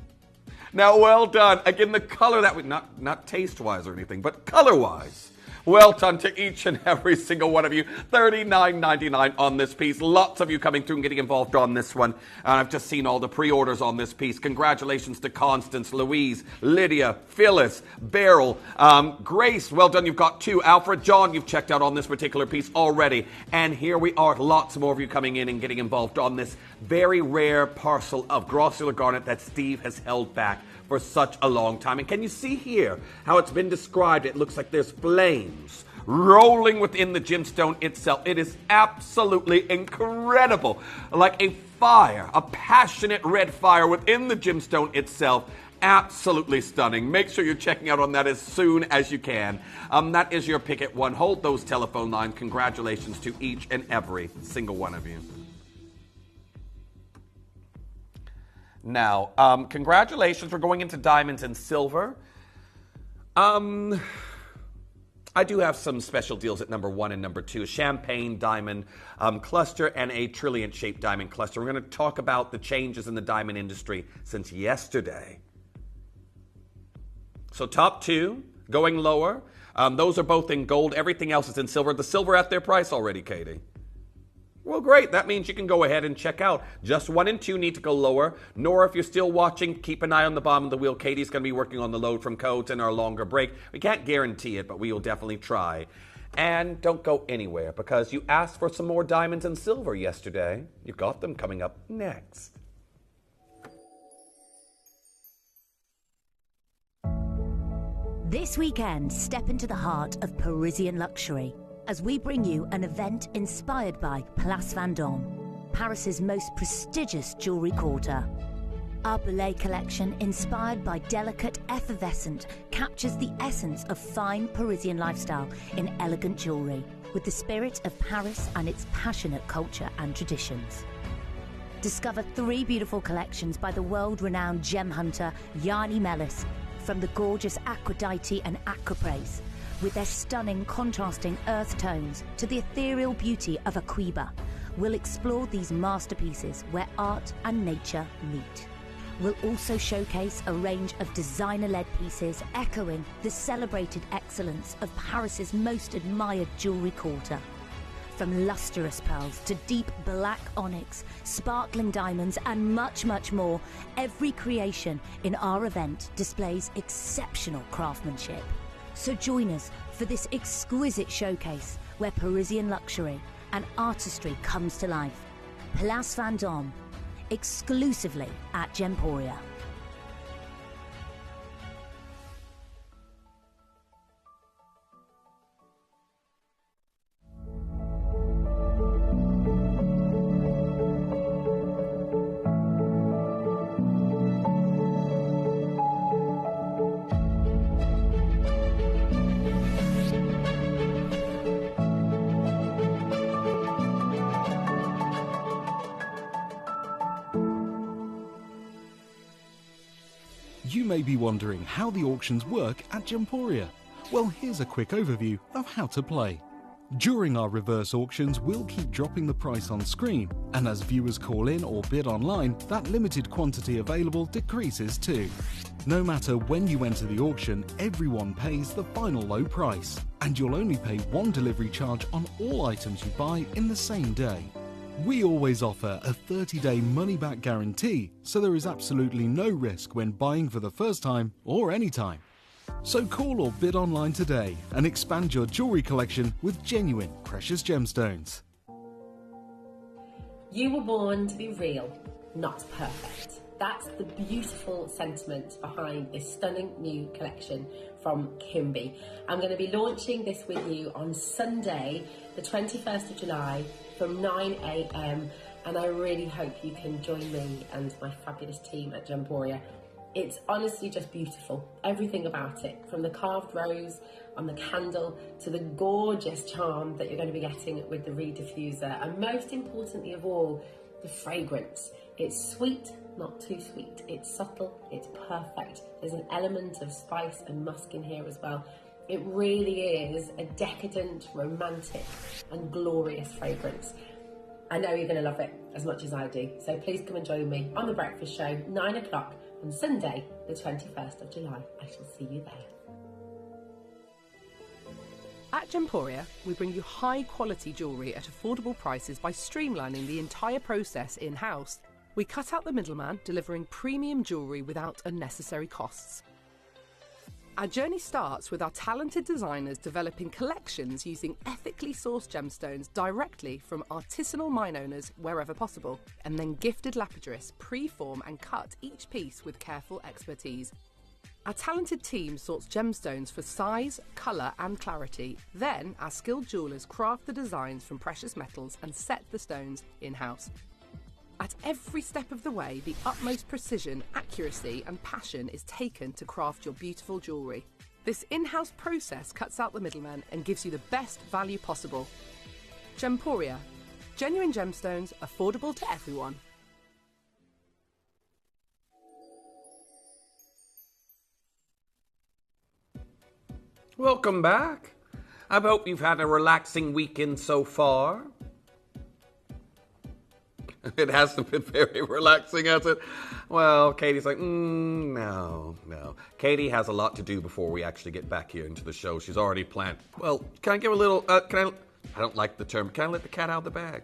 Now, well done. Again, the color that we, not taste-wise or anything, but color-wise. Well done to each and every single one of you. $39.99 on this piece. Lots of you coming through and getting involved on this one. And I've just seen all the pre-orders on this piece. Congratulations to Constance, Louise, Lydia, Phyllis, Beryl, Grace. Well done. You've got 2. Alfred, John, you've checked out on this particular piece already. And here we are. Lots more of you coming in and getting involved on this very rare parcel of grossular garnet that Steve has held back for such a long time. And can you see here how it's been described? It looks like there's flames rolling within the gemstone itself. It is absolutely incredible. Like a fire, a passionate red fire within the gemstone itself. Absolutely stunning. Make sure you're checking out on that as soon as you can. That is your pick at 1. Hold those telephone lines. Congratulations to each and every single one of you. Now, congratulations. We're going into diamonds and silver. I do have some special deals at number 1 and number 2. A champagne diamond cluster and a trilliant-shaped diamond cluster. We're going to talk about the changes in the diamond industry since yesterday. So top 2, going lower. Those are both in gold. Everything else is in silver. The silver at their price already, Katie. Well, great. That means you can go ahead and check out. Just 1 and 2 need to go lower. Nora, if you're still watching, keep an eye on the bottom of the wheel. Katie's going to be working on the load from codes in our longer break. We can't guarantee it, but we will definitely try. And don't go anywhere, because you asked for some more diamonds and silver yesterday. You got them coming up next. This weekend, step into the heart of Parisian luxury as we bring you an event inspired by Place Vendôme, Paris's most prestigious jewellery quarter. Our Belay collection, inspired by delicate, effervescent, captures the essence of fine Parisian lifestyle in elegant jewellery, with the spirit of Paris and its passionate culture and traditions. Discover 3 beautiful collections by the world-renowned gem hunter Yanni Melis, from the gorgeous Aphrodite and Aquapraise, with their stunning contrasting earth tones to the ethereal beauty of Aquiba. We'll explore these masterpieces where art and nature meet. will also showcase a range of designer-led pieces echoing the celebrated excellence of Paris's most admired jewellery quarter. From lustrous pearls to deep black onyx, sparkling diamonds and much, much more, every creation in our event displays exceptional craftsmanship. So join us for this exquisite showcase where Parisian luxury and artistry comes to life. Place Vendôme, exclusively at Gemporia. You may be wondering how the auctions work at Gemporia. Well, here's a quick overview of how to play. During our reverse auctions, we'll keep dropping the price on screen, and as viewers call in or bid online, that limited quantity available decreases too. No matter when you enter the auction, everyone pays the final low price, and you'll only pay one delivery charge on all items you buy in the same day. We always offer a 30-day money-back guarantee, so there is absolutely no risk when buying for the first time or any time. So call or bid online today and expand your jewellery collection with genuine precious gemstones. You were born to be real, not perfect. That's the beautiful sentiment behind this stunning new collection from Kimby. I'm going to be launching this with you on Sunday, the 21st of July from 9 a.m. and I really hope you can join me and my fabulous team at Gemporia. It's honestly just beautiful, everything about it, from the carved rose on the candle to the gorgeous charm that you're going to be getting with the Reed diffuser, and most importantly of all, the fragrance. It's sweet, not too sweet. It's subtle, it's perfect. There's an element of spice and musk in here as well. It really is a decadent, romantic and glorious fragrance. I know you're going to love it as much as I do. So please come and join me on The Breakfast Show, 9 o'clock on Sunday, the 21st of July. I shall see you there. At Gemporia, we bring you high-quality jewellery at affordable prices by streamlining the entire process in-house. We cut out the middleman, delivering premium jewellery without unnecessary costs. Our journey starts with our talented designers developing collections using ethically sourced gemstones directly from artisanal mine owners wherever possible, and then gifted lapidarists pre-form and cut each piece with careful expertise. Our talented team sorts gemstones for size, colour and clarity. Then our skilled jewellers craft the designs from precious metals and set the stones in-house. At every step of the way, the utmost precision, accuracy and passion is taken to craft your beautiful jewellery. This in-house process cuts out the middleman and gives you the best value possible. Gemporia. Genuine gemstones, affordable to everyone. Welcome back. I hope you've had a relaxing weekend so far. It hasn't been very relaxing, has it? Well, Katie's like, no. Katie has a lot to do before we actually get back here into the show. She's already planned. Well, can I give a little, I don't like the term, can I let the cat out of the bag?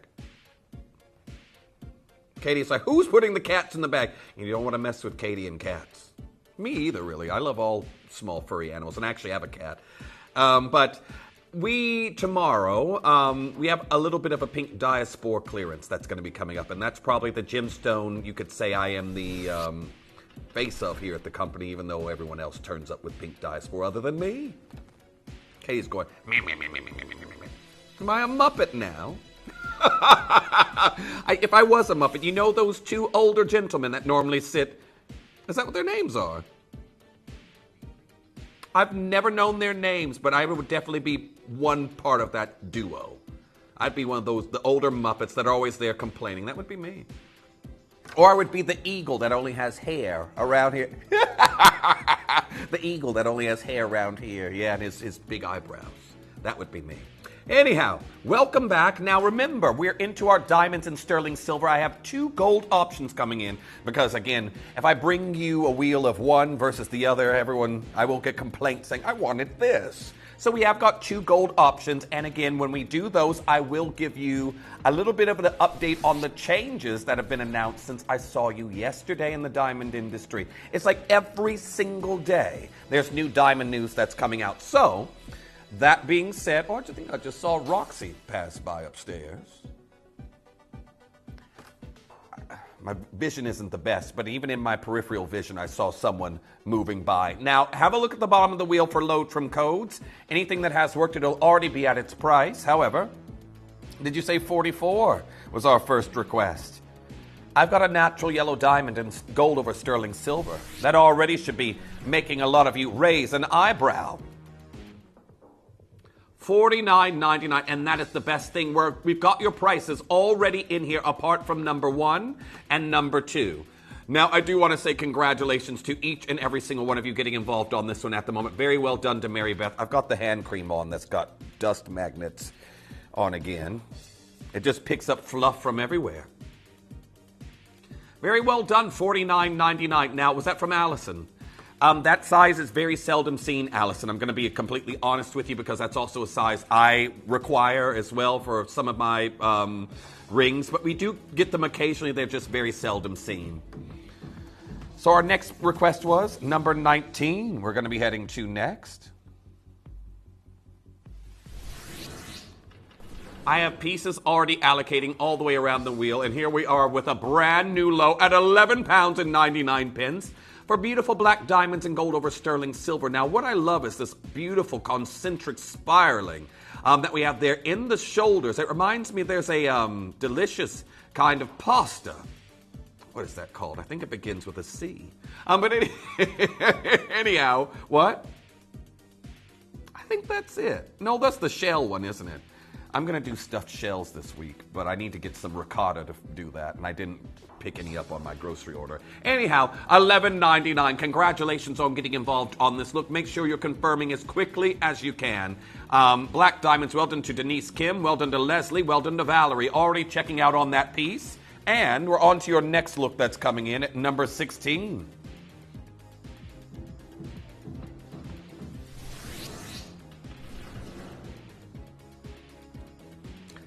Katie's like, who's putting the cats in the bag? You don't want to mess with Katie and cats. Me either, really. I love all small furry animals, and I actually have a cat. But tomorrow, we have a little bit of a pink diaspora clearance that's going to be coming up, and that's probably the gemstone you could say I am the face of here at the company, even though everyone else turns up with pink diaspora other than me. Katie's going, meh. Am I a Muppet now? If I was a Muppet, you know those two older gentlemen that normally sit, is that what their names are? I've never known their names, but I would definitely be one part of that duo. I'd be one of those, the older Muppets that are always there complaining. That would be me. Or I would be the eagle that only has hair around here. The eagle that only has hair around here, yeah, and his big eyebrows. That would be me. Anyhow, welcome back. Now remember, we're into our diamonds and sterling silver. I have 2 gold options coming in because, again, if I bring you a wheel of one versus the other, I will get complaints saying, I wanted this. So we have got 2 gold options, and again, when we do those, I will give you a little bit of an update on the changes that have been announced since I saw you yesterday in the diamond industry. It's like every single day there's new diamond news that's coming out. So, that being said, I think I just saw Roxy pass by upstairs. My vision isn't the best, but even in my peripheral vision, I saw someone moving by. Now, have a look at the bottom of the wheel for low trim codes. Anything that has worked, it'll already be at its price. However, did you say 44 was our first request? I've got a natural yellow diamond and gold over sterling silver. That already should be making a lot of you raise an eyebrow. $49.99, and that is the best thing. We've got your prices already in here, apart from number 1 and number 2. Now, I do want to say congratulations to each and every single one of you getting involved on this one at the moment. Very well done to Mary Beth. I've got the hand cream on that's got dust magnets on again. It just picks up fluff from everywhere. Very well done, $49.99. Now, was that from Allison? That size is very seldom seen, Allison. I'm going to be completely honest with you because that's also a size I require as well for some of my rings. But we do get them occasionally. They're just very seldom seen. So our next request was number 19. We're going to be heading to next. I have pieces already allocating all the way around the wheel. And here we are with a brand new low at £11.99 for beautiful black diamonds and gold over sterling silver. Now, what I love is this beautiful concentric spiraling that we have there in the shoulders. It reminds me there's a delicious kind of pasta. What is that called? I think it begins with a C. Anyhow, what? I think that's it. No, that's the shell one, isn't it? I'm going to do stuffed shells this week, but I need to get some ricotta to do that, and I didn't pick any up on my grocery order. Anyhow, $11.99. Congratulations on getting involved on this look. Make sure you're confirming as quickly as you can. Black diamonds, well done to Denise Kim, well done to Leslie, well done to Valerie. Already checking out on that piece. And we're on to your next look that's coming in at number 16.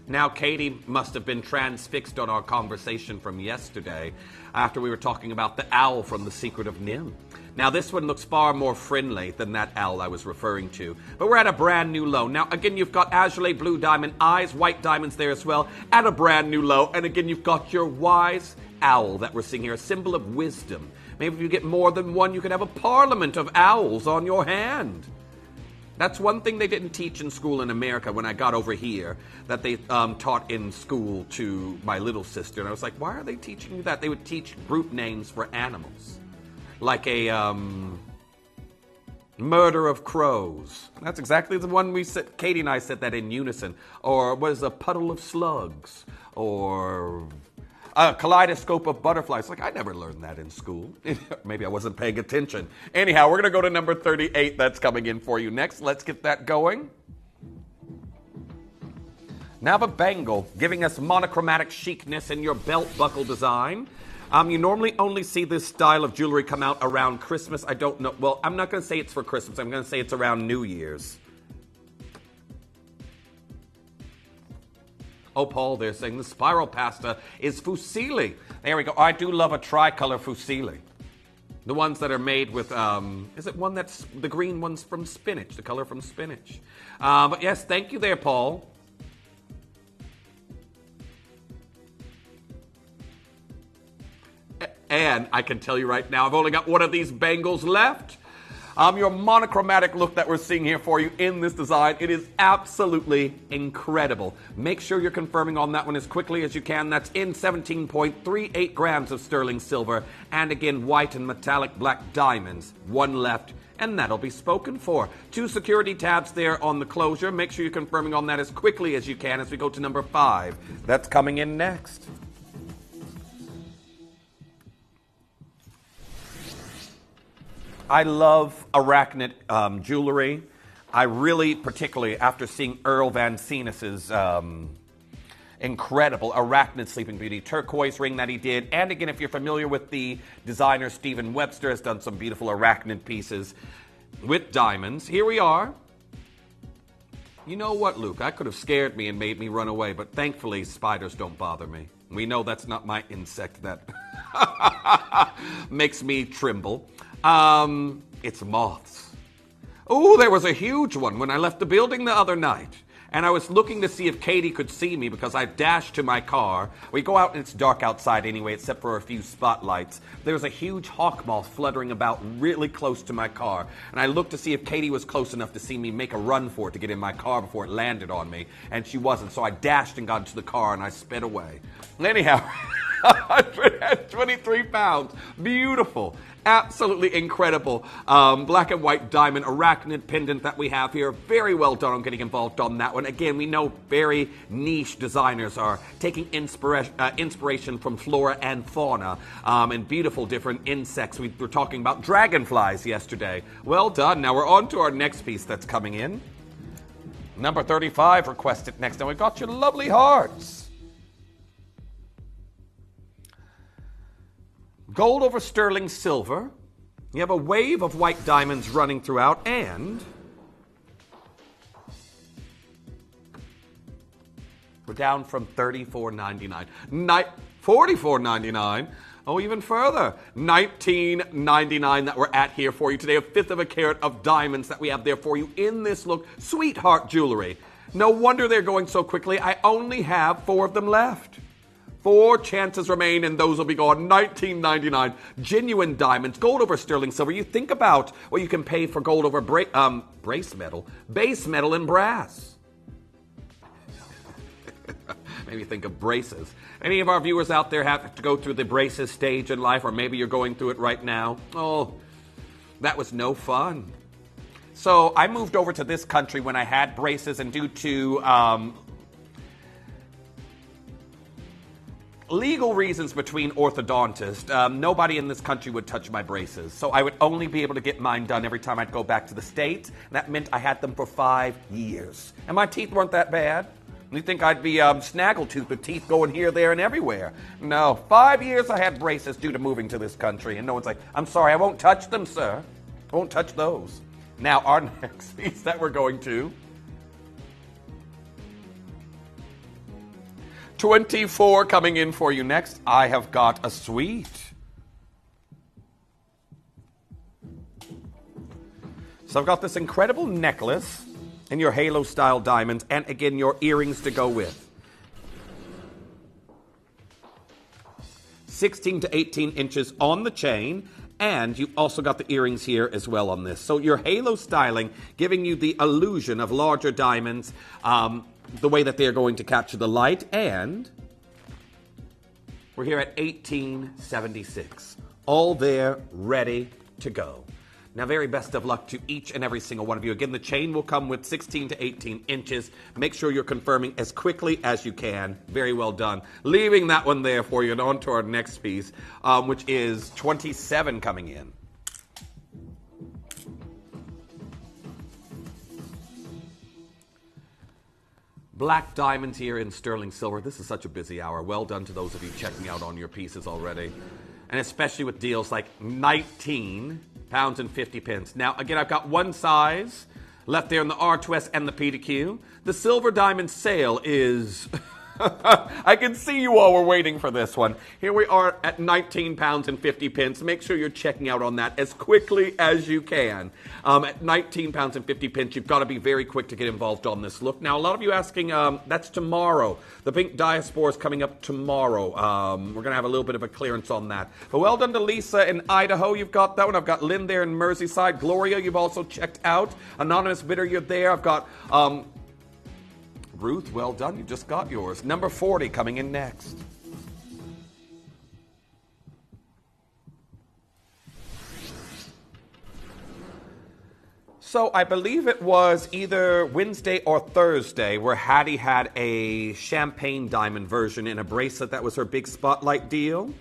Now, Katie must have been transfixed on our conversation from yesterday after we were talking about the owl from The Secret of Nim. Now, this one looks far more friendly than that owl I was referring to, but we're at a brand new low. Now, again, you've got azure blue diamond eyes, white diamonds there as well, at a brand new low. And again, you've got your wise owl that we're seeing here, a symbol of wisdom. Maybe if you get more than one, you could have a parliament of owls on your hand. That's one thing they didn't teach in school in America when I got over here, that they taught in school to my little sister. And I was like, why are they teaching you that? They would teach group names for animals. Like a murder of crows. That's exactly the one we said. Katie and I said that in unison. Or was a puddle of slugs. Or a kaleidoscope of butterflies. Like, I never learned that in school. Maybe I wasn't paying attention. Anyhow, we're going to go to number 38. That's coming in for you next. Let's get that going. Now the bangle, giving us monochromatic chicness in your belt buckle design. You normally only see this style of jewelry come out around Christmas. I don't know. Well, I'm not going to say it's for Christmas. I'm going to say it's around New Year's. Oh, Paul, they're saying the spiral pasta is fusilli. There we go. I do love a tricolor fusilli. The ones that are made with, is it one that's the green ones from spinach, the color from spinach? But yes, thank you there, Paul. And I can tell you right now, I've only got one of these bangles left. Your monochromatic look that we're seeing here for you in this design, it is absolutely incredible. Make sure you're confirming on that one as quickly as you can. That's in 17.38 grams of sterling silver. And again, white and metallic black diamonds. One left, and that'll be spoken for. 2 security tabs there on the closure. Make sure you're confirming on that as quickly as you can as we go to number 5. That's coming in next. I love arachnid jewelry. I really, particularly after seeing Earl Van Seenis's incredible Arachnid Sleeping Beauty turquoise ring that he did, and again, if you're familiar with the designer, Stephen Webster has done some beautiful Arachnid pieces with diamonds. Here we are. You know what, Luke? I could have scared me and made me run away, but thankfully, spiders don't bother me. We know that's not my insect that makes me tremble. It's moths. Oh, there was a huge one when I left the building the other night. And I was looking to see if Katie could see me because I dashed to my car. We go out and it's dark outside anyway, except for a few spotlights. There was a huge hawk moth fluttering about really close to my car. And I looked to see if Katie was close enough to see me make a run for it to get in my car before it landed on me. And she wasn't, so I dashed and got into the car and I sped away. Anyhow, 123 pounds. Beautiful. Absolutely incredible black and white diamond arachnid pendant that we have here. Very well done on getting involved on that one. Again, we know very niche designers are taking inspiration from flora and fauna and beautiful different insects. We were talking about dragonflies yesterday. Well done. Now we're on to our next piece that's coming in. Number 35 requested next. Now we've got your lovely hearts. Gold over sterling silver. You have a wave of white diamonds running throughout, and we're down from $34.99. $44.99. Oh, even further. $19.99 that we're at here for you today. A fifth of a carat of diamonds that we have there for you in this look. Sweetheart jewelry. No wonder they're going so quickly. I only have 4 of them left. 4 chances remain, and those will be gone. $19.99. Genuine diamonds, gold over sterling silver. You think about what you can pay for gold over base metal, and brass. Maybe think of braces. Any of our viewers out there have to go through the braces stage in life, or maybe you're going through it right now? Oh, that was no fun. So I moved over to this country when I had braces, and due to legal reasons between orthodontists, nobody in this country would touch my braces. So I would only be able to get mine done every time I'd go back to the States. That meant I had them for 5 years. And my teeth weren't that bad. You think I'd be snaggletooth with teeth going here, there, and everywhere. No, 5 years I had braces due to moving to this country. And no one's like, I'm sorry, I won't touch them, sir. I won't touch those. Now, our next piece that we're going to. 24 coming in for you next. I have got a suite. So I've got this incredible necklace and your halo style diamonds, and again your earrings to go with. 16 to 18 inches on the chain, and you've also got the earrings here as well on this. So your halo styling giving you the illusion of larger diamonds, the way that they're going to capture the light, and we're here at $18.76. All there, ready to go. Now, very best of luck to each and every single one of you. Again, the chain will come with 16 to 18 inches. Make sure you're confirming as quickly as you can. Very well done. Leaving that one there for you, and on to our next piece, which is 27 coming in. Black diamonds here in sterling silver. This is such a busy hour. Well done to those of you checking out on your pieces already. And especially with deals like £19.50. Now, again, I've got one size left there in the R2S and the P2Q. The silver diamond sale is... I can see you all were waiting for this one. Here we are at £19.50. Make sure you're checking out on that as quickly as you can. At £19.50, you've got to be very quick to get involved on this look. Now, a lot of you asking, that's tomorrow. The pink diaspora is coming up tomorrow. We're going to have a little bit of a clearance on that. But well done to Lisa in Idaho. You've got that one. I've got Lynn there in Merseyside. Gloria, you've also checked out. Anonymous Bidder, you're there. I've got... Ruth, well done. You just got yours. Number 40 coming in next. So I believe it was either Wednesday or Thursday where Hattie had a champagne diamond version in a bracelet. That was her big spotlight deal.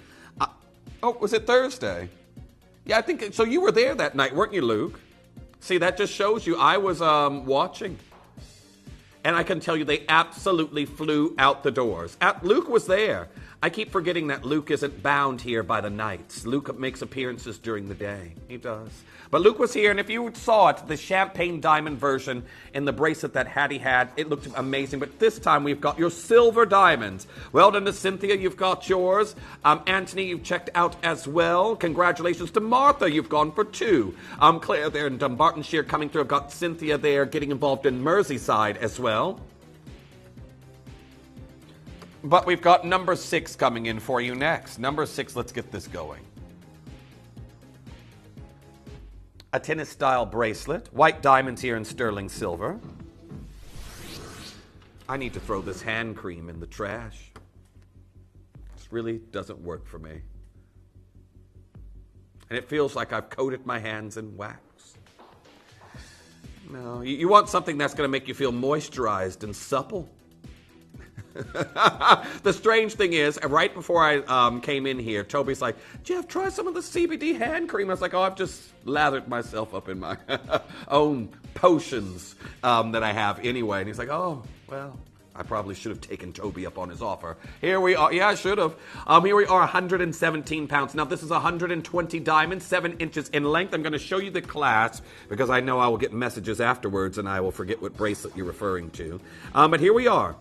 Oh, was it Thursday? Yeah, I think so. You were there that night, weren't you, Luke? See, that just shows you I was watching. And I can tell you they absolutely flew out the doors. Luke was there. I keep forgetting that Luke isn't bound here by the nights. Luke makes appearances during the day. He does. But Luke was here, and if you saw it, the champagne diamond version in the bracelet that Hattie had, it looked amazing. But this time we've got your silver diamonds. Well done to Cynthia, you've got yours. Anthony, you've checked out as well. Congratulations to Martha, you've gone for 2. Claire there in Dumbartonshire coming through. I've got Cynthia there getting involved in Merseyside as well. But we've got number 6 coming in for you next. Number 6, let's get this going. A tennis-style bracelet. White diamonds here in sterling silver. I need to throw this hand cream in the trash. This really doesn't work for me. And it feels like I've coated my hands in wax. No, you want something that's going to make you feel moisturized and supple. The strange thing is, right before I came in here, Toby's like, Jeff, try some of the CBD hand cream. I was like, oh, I've just lathered myself up in my own potions that I have anyway. And he's like, oh, well, I probably should have taken Toby up on his offer. Here we are. Yeah, I should have. Here we are, 117 pounds. Now, this is 120 diamonds, 7 inches in length. I'm going to show you the clasp because I know I will get messages afterwards and I will forget what bracelet you're referring to. But here we are.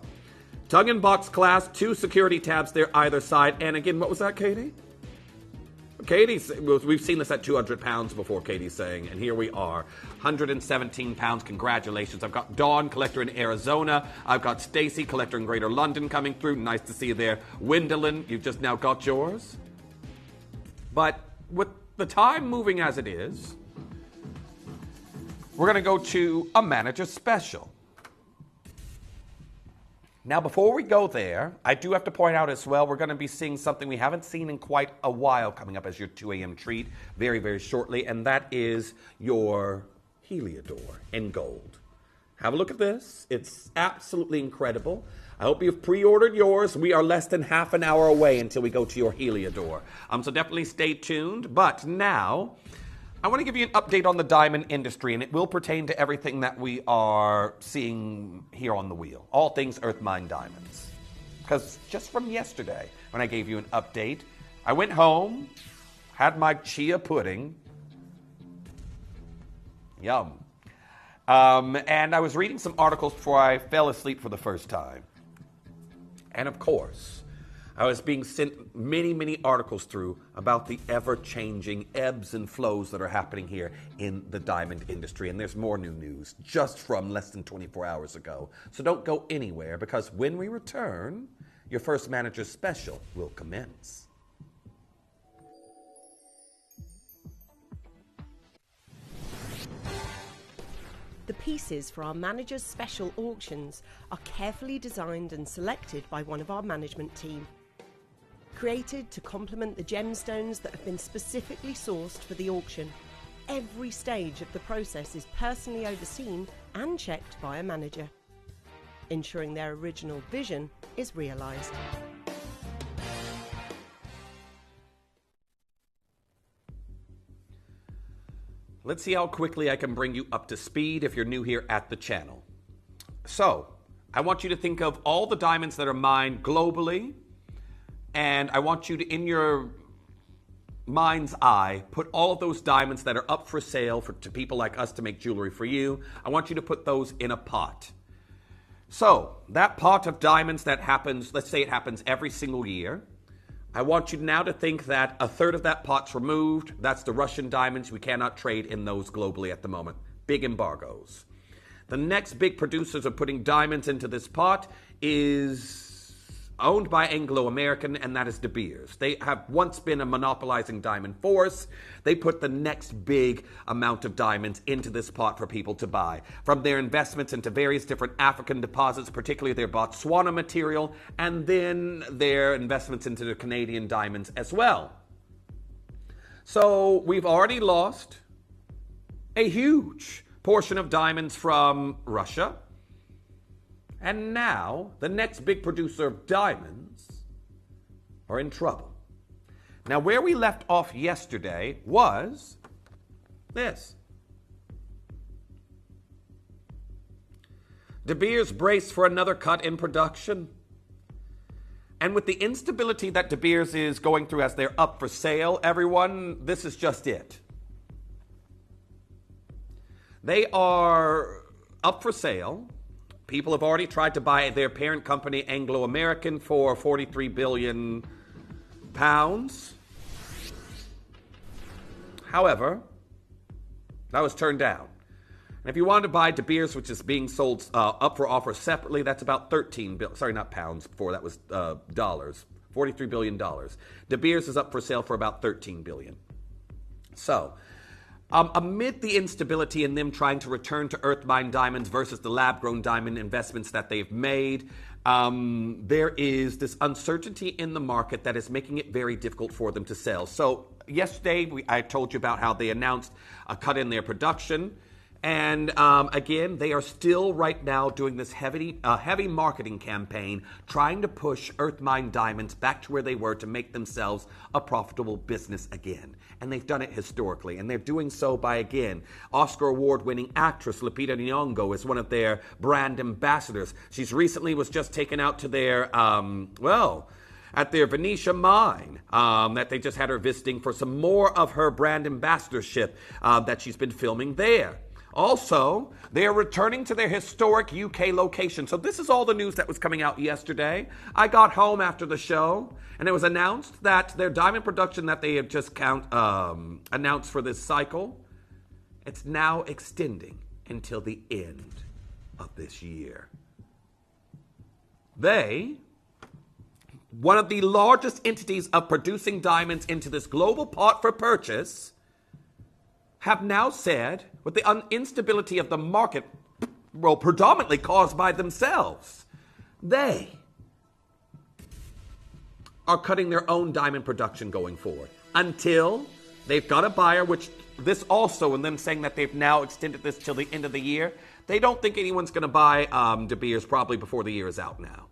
Tongue and box clasp, 2 security tabs there either side. And again, what was that, Katie? We've seen this at 200 pounds before, Katie's saying. And here we are, 117 pounds. Congratulations. I've got Dawn, collector in Arizona. I've got Stacy, collector in Greater London coming through. Nice to see you there. Wyndalyn, you've just now got yours. But with the time moving as it is, we're going to go to a manager special. Now, before we go there, I do have to point out as well, we're going to be seeing something we haven't seen in quite a while coming up as your 2 a.m. treat very, very shortly, and that is your Heliodor in gold. Have a look at this. It's absolutely incredible. I hope you've pre-ordered yours. We are less than half an hour away until we go to your Heliodor. So definitely stay tuned. But now, I want to give you an update on the diamond industry, and it will pertain to everything that we are seeing here on the wheel. All things Earth Mine Diamonds. Because just from yesterday, when I gave you an update, I went home, had my chia pudding. Yum. And I was reading some articles before I fell asleep for the first time. And of course, I was being sent many, many articles through about the ever-changing ebbs and flows that are happening here in the diamond industry. And there's more new news just from less than 24 hours ago. So don't go anywhere, because when we return, your First Manager Special will commence. The pieces for our Manager's Special auctions are carefully designed and selected by one of our management team. Created to complement the gemstones that have been specifically sourced for the auction, every stage of the process is personally overseen and checked by a manager, ensuring their original vision is realised. Let's see how quickly I can bring you up to speed if you're new here at the channel. So, I want you to think of all the diamonds that are mined globally, and I want you to, in your mind's eye, put all of those diamonds that are up for sale to people like us to make jewelry for you. I want you to put those in a pot. So, that pot of diamonds that happens, let's say it happens every single year. I want you now to think that a third of that pot's removed. That's the Russian diamonds. We cannot trade in those globally at the moment. Big embargoes. The next big producers of putting diamonds into this pot is owned by Anglo-American, and that is De Beers. They have once been a monopolizing diamond force. They put the next big amount of diamonds into this pot for people to buy. From their investments into various different African deposits, particularly their Botswana material, and then their investments into the Canadian diamonds as well. So we've already lost a huge portion of diamonds from Russia. And now, the next big producer of diamonds are in trouble. Now, where we left off yesterday was this. De Beers brace for another cut in production. And with the instability that De Beers is going through as they're up for sale, everyone, this is just it. They are up for sale. People have already tried to buy their parent company, Anglo American, for £43 billion. However, that was turned down. And if you wanted to buy De Beers, which is being sold up for offer separately, that's about $13 billion. Sorry, not pounds. Before that was dollars. $43 billion. De Beers is up for sale for about $13 billion. So, amid the instability in them trying to return to Earth-mined diamonds versus the lab-grown diamond investments that they've made, there is this uncertainty in the market that is making it very difficult for them to sell. So, yesterday, I told you about how they announced a cut in their production. And again, they are still right now doing this heavy marketing campaign, trying to push Earth-mined diamonds back to where they were to make themselves a profitable business again. And they've done it historically. And they're doing so by, again, Oscar Award-winning actress Lupita Nyong'o is one of their brand ambassadors. She's recently was just taken out to their, at their Venetia mine that they just had her visiting for some more of her brand ambassadorship that she's been filming there. Also, they are returning to their historic UK location. So this is all the news that was coming out yesterday. I got home after the show, and it was announced that their diamond production that they have just announced for this cycle, it's now extending until the end of this year. They, one of the largest entities of producing diamonds into this global pot for purchase, have now said, with the instability of the market, well, predominantly caused by themselves, they are cutting their own diamond production going forward until they've got a buyer, which this also, and them saying that they've now extended this till the end of the year, they don't think anyone's going to buy De Beers probably before the year is out now.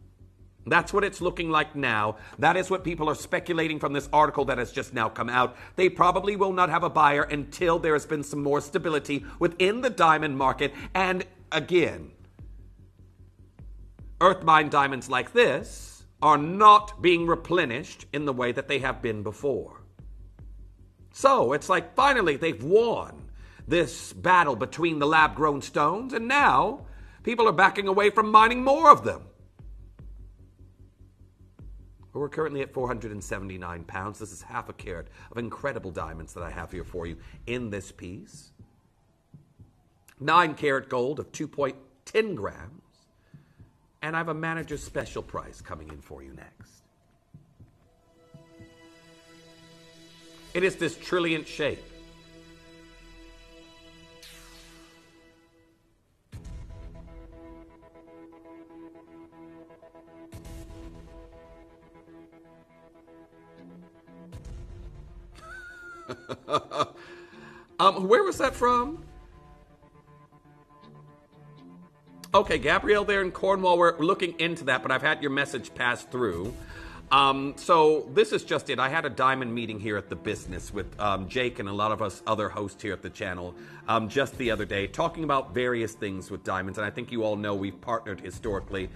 That's what it's looking like now. That is what people are speculating from this article that has just now come out. They probably will not have a buyer until there has been some more stability within the diamond market. And again, Earth-mined diamonds like this are not being replenished in the way that they have been before. So it's like finally they've won this battle between the lab-grown stones, and now people are backing away from mining more of them. We're currently at 479 pounds. This is half a carat of incredible diamonds that I have here for you in this piece. 9 karat gold of 2.10 grams. And I have a manager's special price coming in for you next. It is this trilliant shape. Where was that from? Okay, Gabrielle there in Cornwall, we're looking into that, but I've had your message pass through. So this is just it. I had a diamond meeting here at the business with Jake and a lot of us other hosts here at the channel just the other day, talking about various things with diamonds. And I think you all know we've partnered historically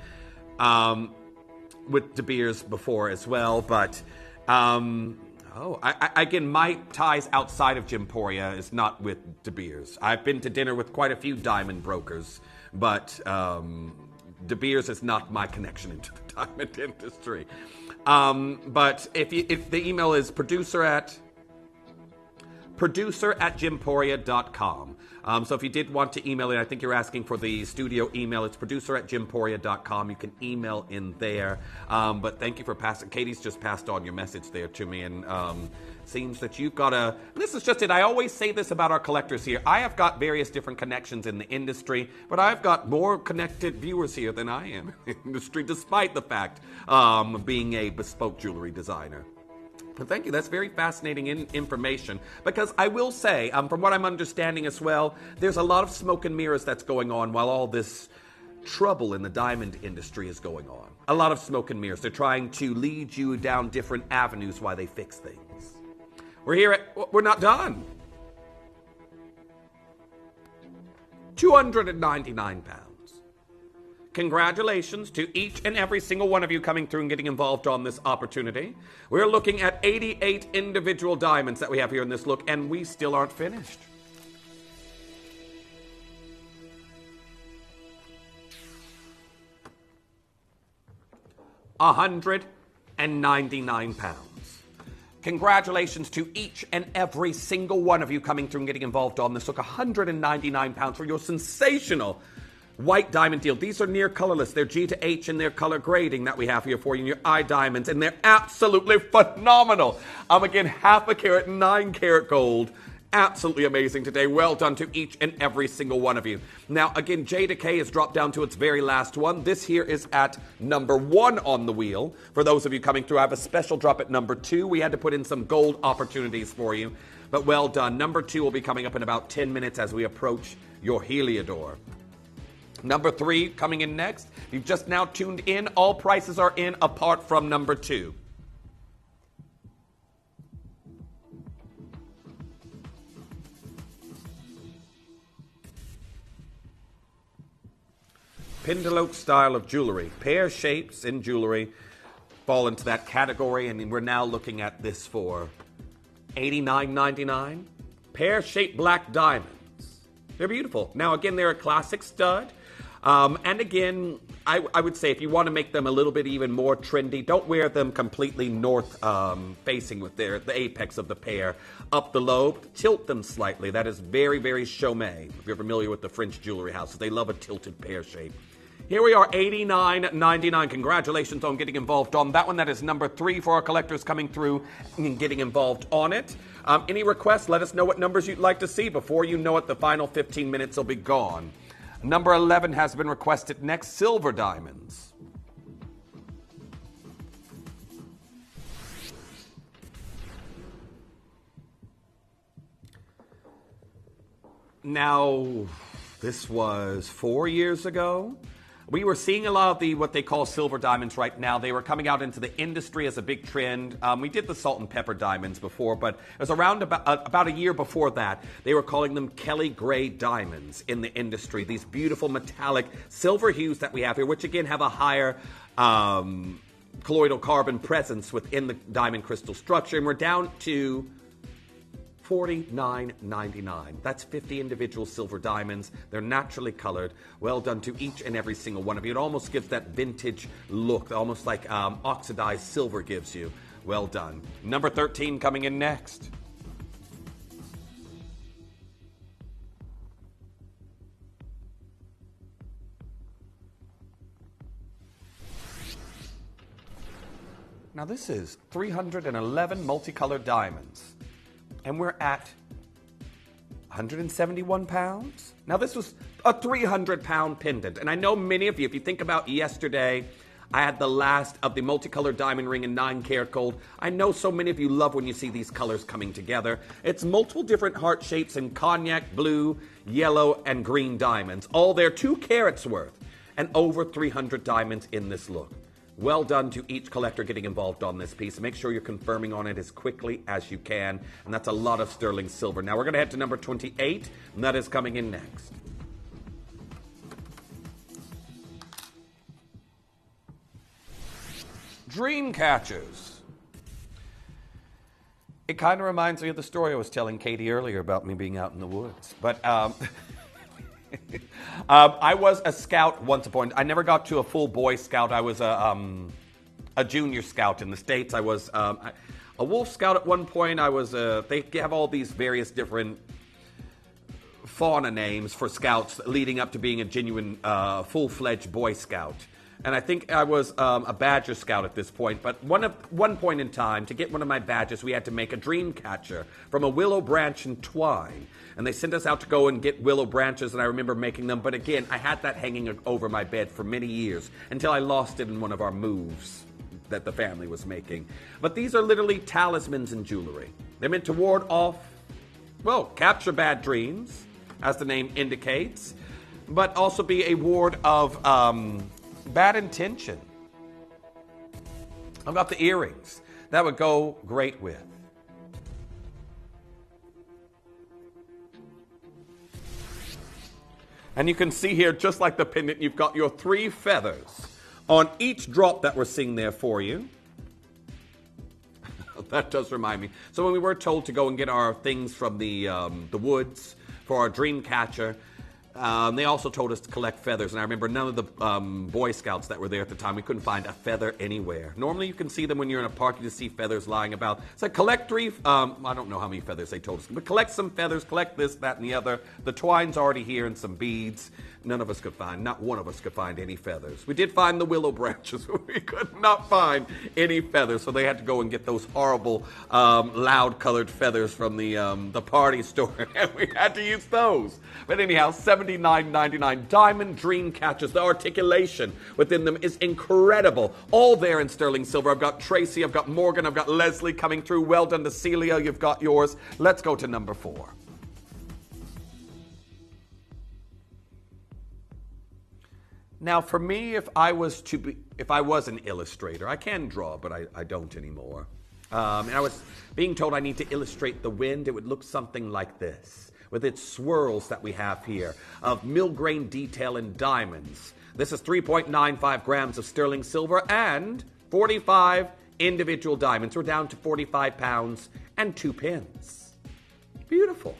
with De Beers before as well, but again, my ties outside of Gemporia is not with De Beers. I've been to dinner with quite a few diamond brokers, but De Beers is not my connection into the diamond industry. But if the email is producer at gemporia.com. So if you did want to email it, I think you're asking for the studio email. It's producer@gemporia.com. You can email in there. But thank you for passing. Katie's just passed on your message there to me. And seems that you've got a... This is just it. I always say this about our collectors here. I have got various different connections in the industry, but I've got more connected viewers here than I am in the industry, despite the fact of being a bespoke jewelry designer. Well, thank you. That's very fascinating information, because I will say, from what I'm understanding as well, there's a lot of smoke and mirrors that's going on while all this trouble in the diamond industry is going on. A lot of smoke and mirrors. They're trying to lead you down different avenues while they fix things. We're not done. 299 pounds. Congratulations to each and every single one of you coming through and getting involved on this opportunity. We're looking at 88 individual diamonds that we have here in this look, and we still aren't finished. £199. Congratulations to each and every single one of you coming through and getting involved on this look. £199 for your sensational white diamond deal. These are near colorless. They're G to H in their color grading that we have here for you in your eye diamonds, and they're absolutely phenomenal. Again, 0.5 carat, 9 karat gold. Absolutely amazing today. Well done to each and every single one of you. Now, again, J to K has dropped down to its very last one. This here is at number 1 on the wheel. For those of you coming through, I have a special drop at number 2. We had to put in some gold opportunities for you, but well done. Number 2 will be coming up in about 10 minutes as we approach your Heliodor. Number 3 coming in next. If you've just now tuned in, all prices are in apart from number 2. Pindeloque style of jewelry. Pear shapes in jewelry fall into that category, and we're now looking at this for $89.99. Pear-shaped black diamonds. They're beautiful. Now, again, they're a classic stud. And again, I would say if you want to make them a little bit even more trendy, don't wear them completely north facing with the apex of the pear up the lobe. Tilt them slightly. That is very, very Chaumet. If you're familiar with the French jewelry houses, they love a tilted pear shape. Here we are, $89.99. Congratulations on getting involved on that one. That is number 3 for our collectors coming through and getting involved on it. Any requests, let us know what numbers you'd like to see. Before you know it, the final 15 minutes will be gone. Number 11 has been requested next, silver diamonds. Now, this was 4 years ago. We were seeing a lot of what they call silver diamonds right now. They were coming out into the industry as a big trend. We did the salt and pepper diamonds before, but it was around about a year before that. They were calling them Kelly Gray diamonds in the industry. These beautiful metallic silver hues that we have here, which again have a higher colloidal carbon presence within the diamond crystal structure. And we're down to $49.99. That's 50 individual silver diamonds. They're naturally colored. Well done to each and every single one of you. It almost gives that vintage look, almost like oxidized silver gives you. Well done. Number 13 coming in next. Now this is 311 multicolored diamonds. And we're at 171 pounds. Now, this was a 300-pound pendant. And I know many of you, if you think about yesterday, I had the last of the multicolored diamond ring in 9 karat gold. I know so many of you love when you see these colors coming together. It's multiple different heart shapes in cognac, blue, yellow, and green diamonds. All there, 2 carats worth, and over 300 diamonds in this look. Well done to each collector getting involved on this piece. Make sure you're confirming on it as quickly as you can. And that's a lot of sterling silver. Now we're going to head to number 28, and that is coming in next. Dream catchers. It kind of reminds me of the story I was telling Katie earlier about me being out in the woods. But I was a scout once upon. I never got to a full Boy Scout. I was a junior scout in the States. I was a Wolf Scout at one point. I was they have all these various different fauna names for scouts leading up to being a genuine full-fledged Boy Scout. And I think I was a Badger Scout at this point. But one point in time, to get one of my badges, we had to make a dream catcher from a willow branch and twine. And they sent us out to go and get willow branches, and I remember making them. But again, I had that hanging over my bed for many years until I lost it in one of our moves that the family was making. But these are literally talismans in jewelry. They're meant to ward off, well, capture bad dreams, as the name indicates, but also be a ward of bad intention. I've got the earrings. That would go great with. And you can see here, just like the pendant, you've got your 3 feathers on each drop that we're seeing there for you. That does remind me. So when we were told to go and get our things from the woods for our dream catcher, they also told us to collect feathers. And I remember none of the Boy Scouts that were there at the time, we couldn't find a feather anywhere. Normally you can see them when you're in a park, you just see feathers lying about. So collect 3, I don't know how many feathers they told us, but collect some feathers, collect this, that, and the other. The twine's already here and some beads. None of us could find, not one of us could find any feathers. We did find the willow branches, but we could not find any feathers. So they had to go and get those horrible, loud-colored feathers from the party store, and we had to use those. But anyhow, $79.99 diamond dream catchers. The articulation within them is incredible. All there in sterling silver. I've got Tracy, I've got Morgan, I've got Leslie coming through. Well done to Celia, you've got yours. Let's go to number 4. Now, for me, if I was an illustrator, I can draw, but I don't anymore. And I was being told I need to illustrate the wind. It would look something like this, with its swirls that we have here of mill-grain detail in diamonds. This is 3.95 grams of sterling silver and 45 individual diamonds. We're down to 45 pounds and 2 pence. Beautiful.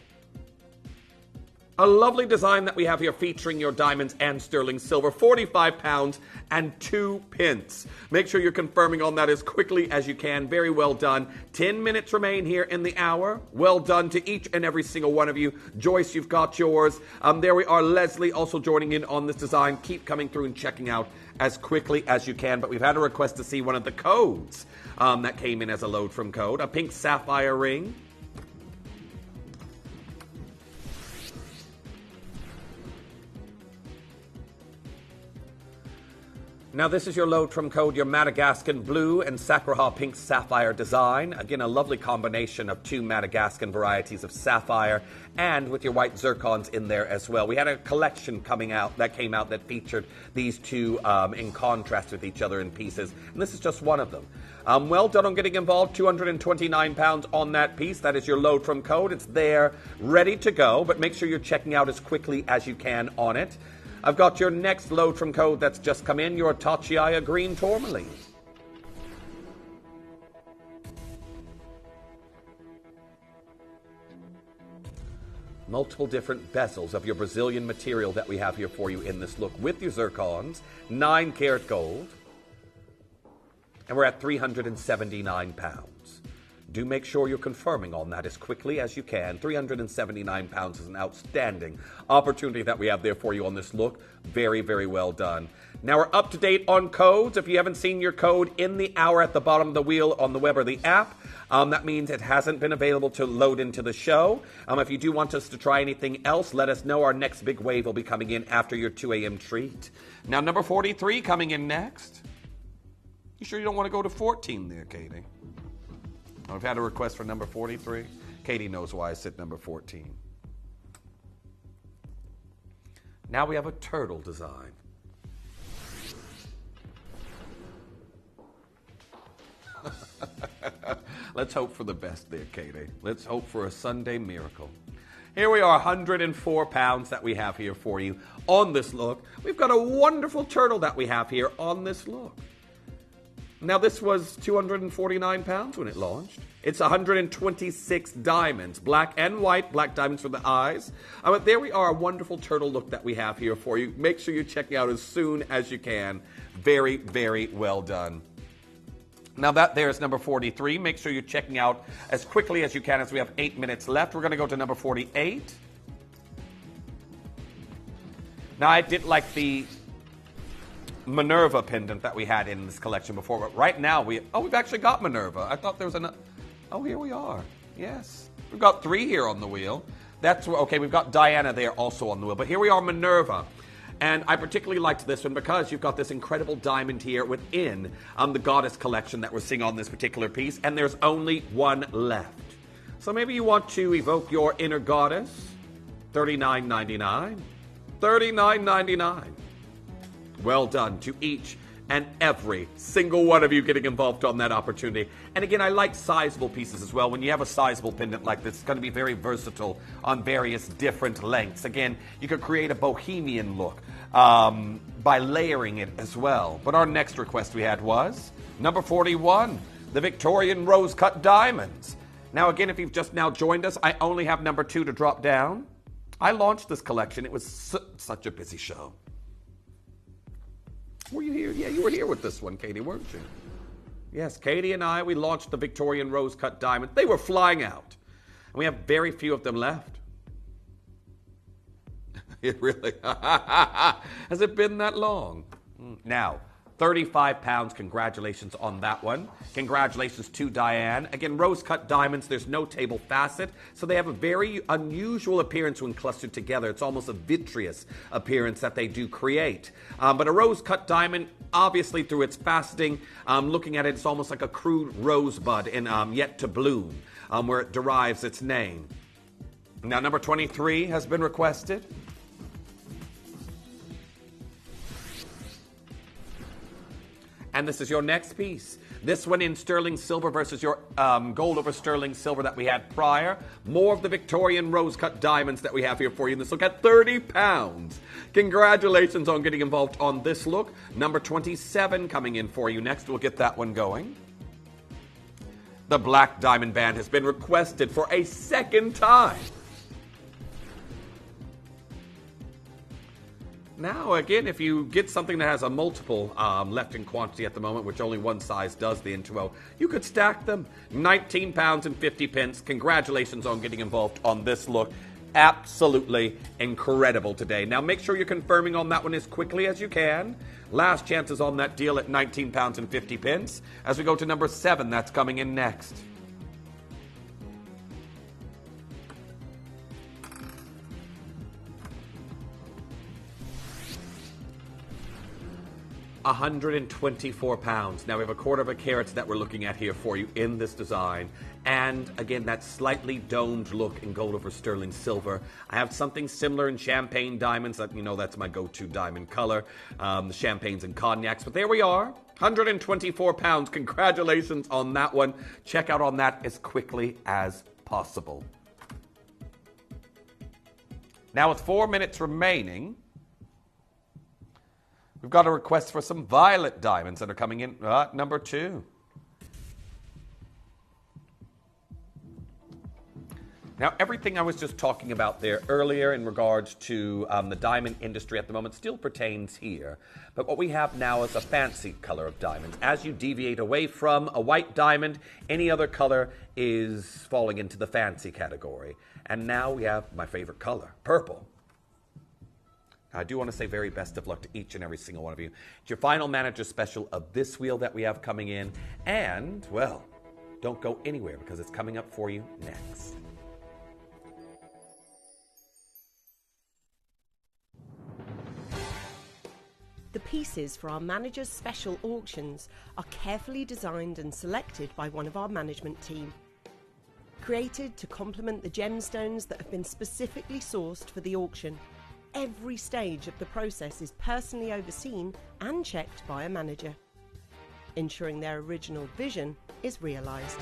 A lovely design that we have here featuring your diamonds and sterling silver. 45 pounds and 2 pence. Make sure you're confirming on that as quickly as you can. Very well done. 10 minutes remain here in the hour. Well done to each and every single one of you. Joyce, you've got yours. There we are. Leslie also joining in on this design. Keep coming through and checking out as quickly as you can. But we've had a request to see one of the codes that came in as a load from code. A pink sapphire ring. Now this is your load from code, your Madagascan blue and Sakraha pink sapphire design. Again, a lovely combination of 2 Madagascan varieties of sapphire and with your white zircons in there as well. We had a collection came out that featured these 2 in contrast with each other in pieces. And this is just one of them. Well done on getting involved. 229 pounds on that piece. That is your load from code. It's there, ready to go, but make sure you're checking out as quickly as you can on it. I've got your next load from code that's just come in, your Tachia green tourmaline. Multiple different bezels of your Brazilian material that we have here for you in this look with your zircons, 9 karat gold, and we're at 379 pounds. Do make sure you're confirming on that as quickly as you can. 379 pounds is an outstanding opportunity that we have there for you on this look. Very, very well done. Now we're up to date on codes. If you haven't seen your code in the hour at the bottom of the wheel on the web or the app, that means it hasn't been available to load into the show. If you do want us to try anything else, let us know. Our next big wave will be coming in after your 2 a.m. treat. Now number 43 coming in next. You sure you don't want to go to 14 there, Katie? I've had a request for number 43. Katie knows why I said number 14. Now we have a turtle design. Let's hope for the best there, Katie. Let's hope for a Sunday miracle. Here we are, 104 pounds that we have here for you on this look. We've got a wonderful turtle that we have here on this look. Now, this was 249 pounds when it launched. It's 126 diamonds, black and white, black diamonds for the eyes. But there we are, a wonderful turtle look that we have here for you. Make sure you check it out as soon as you can. Very, very well done. Now that there's number 43. Make sure you're checking out as quickly as you can as we have 8 minutes left. We're going to go to number 48. Now, I did like the Minerva pendant that we had in this collection before, but right now we've actually got Minerva. I thought there was here we are. Yes. We've got 3 here on the wheel. Okay, we've got Diana there also on the wheel, but here we are, Minerva. And I particularly liked this one because you've got this incredible diamond here within the Goddess collection that we're seeing on this particular piece, and there's only 1 left. So maybe you want to evoke your inner goddess. $39.99. $39.99. Well done to each and every single one of you getting involved on that opportunity. And again, I like sizable pieces as well. When you have a sizable pendant like this, it's going to be very versatile on various different lengths. Again, you could create a bohemian look by layering it as well. But our next request we had was number 41, the Victorian Rose Cut Diamonds. Now again, if you've just now joined us, I only have number 2 to drop down. I launched this collection. It was such a busy show. Were you here? Yeah, you were here with this one, Katie, weren't you? Yes, Katie and I, we launched the Victorian Rose Cut Diamond. They were flying out. And we have very few of them left. It really, has it been that long? Now, £35. Congratulations on that one. Congratulations to Diane. Again, rose-cut diamonds, there's no table facet, so they have a very unusual appearance when clustered together. It's almost a vitreous appearance that they do create. But a rose-cut diamond, obviously through its faceting, looking at it, it's almost like a crude rosebud in yet to bloom, where it derives its name. Now, number 23 has been requested. And this is your next piece. This one in sterling silver versus your gold over sterling silver that we had prior. More of the Victorian rose-cut diamonds that we have here for you in this look at £30. Congratulations on getting involved on this look. Number 27 coming in for you next. We'll get that one going. The Black Diamond Band has been requested for a second time. Now, again, if you get something that has a multiple left in quantity at the moment, which only one size does the N2O, you could stack them. £19.50. Congratulations on getting involved on this look. Absolutely incredible today. Now, make sure you're confirming on that one as quickly as you can. Last chances on that deal at £19.50. As we go to number 7, that's coming in next. £124. Now we have a quarter of a carat that we're looking at here for you in this design. And again, that slightly domed look in gold over sterling silver. I have something similar in champagne diamonds. That, you know, that's my go-to diamond color. The champagnes and cognacs. But there we are. £124. Congratulations on that one. Check out on that as quickly as possible. Now with 4 minutes remaining, we've got a request for some violet diamonds that are coming in number 2. Now, everything I was just talking about there earlier in regards to the diamond industry at the moment still pertains here. But what we have now is a fancy color of diamonds. As you deviate away from a white diamond, any other color is falling into the fancy category. And now we have my favorite color, purple. I do want to say very best of luck to each and every single one of you. It's your final manager special of this wheel that we have coming in. And, well, don't go anywhere because it's coming up for you next. The pieces for our manager's special auctions are carefully designed and selected by one of our management team. Created to complement the gemstones that have been specifically sourced for the auction. Every stage of the process is personally overseen and checked by a manager, ensuring their original vision is realised.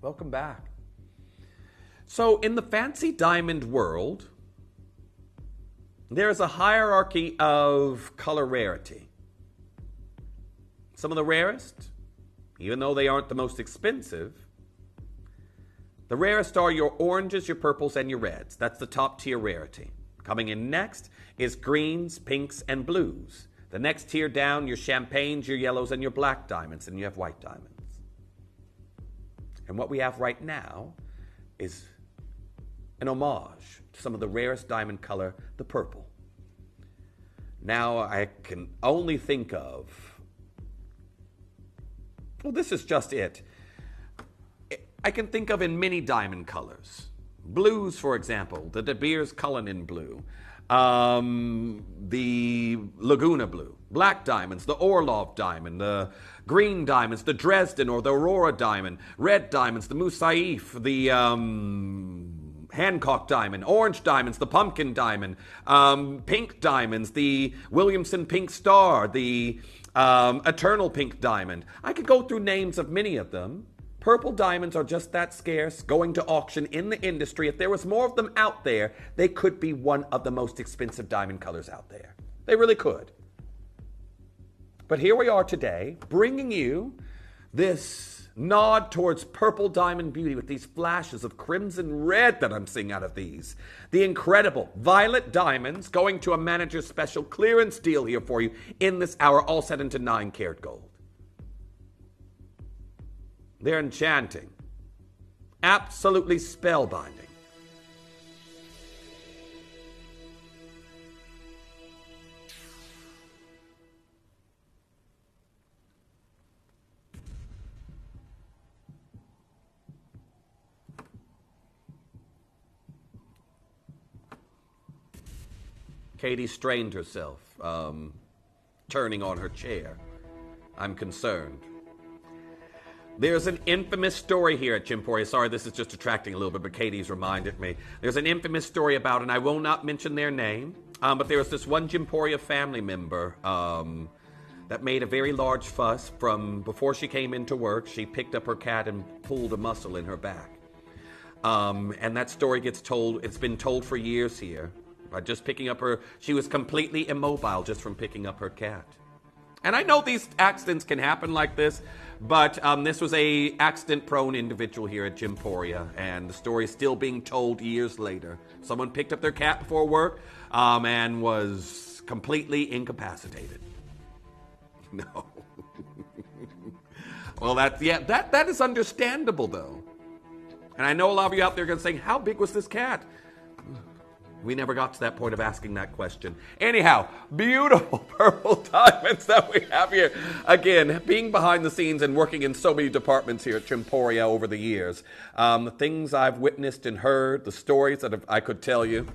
Welcome back. So in the fancy diamond world, there's a hierarchy of color rarity. Some of the rarest, even though they aren't the most expensive, the rarest are your oranges, your purples, and your reds. That's the top tier rarity. Coming in next is greens, pinks, and blues. The next tier down, your champagnes, your yellows, and your black diamonds, and you have white diamonds. And what we have right now is an homage to some of the rarest diamond color, the purple. Now I can only think of, well, this is just it. I can think of in many diamond colors. Blues, for example, the De Beers Cullinan blue, the Laguna blue, black diamonds, the Orlov diamond, the green diamonds, the Dresden or the Aurora diamond, red diamonds, the Moussaïf, the Hancock diamond, orange diamonds, the pumpkin diamond, pink diamonds, the Williamson pink star, the eternal pink diamond. I could go through names of many of them. Purple diamonds are just that scarce, going to auction in the industry. If there was more of them out there, they could be one of the most expensive diamond colors out there. They really could. But here we are today, bringing you this nod towards purple diamond beauty with these flashes of crimson red that I'm seeing out of these. The incredible violet diamonds going to a manager's special clearance deal here for you in this hour, all set into 9 karat gold. They're enchanting. Absolutely spellbinding. Katie strained herself, turning on her chair. I'm concerned. There's an infamous story here at Gymporia. Sorry, this is just attracting a little bit, but Katie's reminded me. There's an infamous story about, and I will not mention their name, but there was this one Gymporia family member that made a very large fuss from before she came into work. She picked up her cat and pulled a muscle in her back. And that story gets told, it's been told for years here. By just picking up she was completely immobile just from picking up her cat. And I know these accidents can happen like this, but this was a accident-prone individual here at Gymporia, and the story is still being told years later. Someone picked up their cat before work and was completely incapacitated. No. Well, that is understandable, though. And I know a lot of you out there are going to say, how big was this cat? We never got to that point of asking that question. Anyhow, beautiful purple diamonds that we have here. Again, being behind the scenes and working in so many departments here at Gymporia over the years, the things I've witnessed and heard, the stories that I could tell you.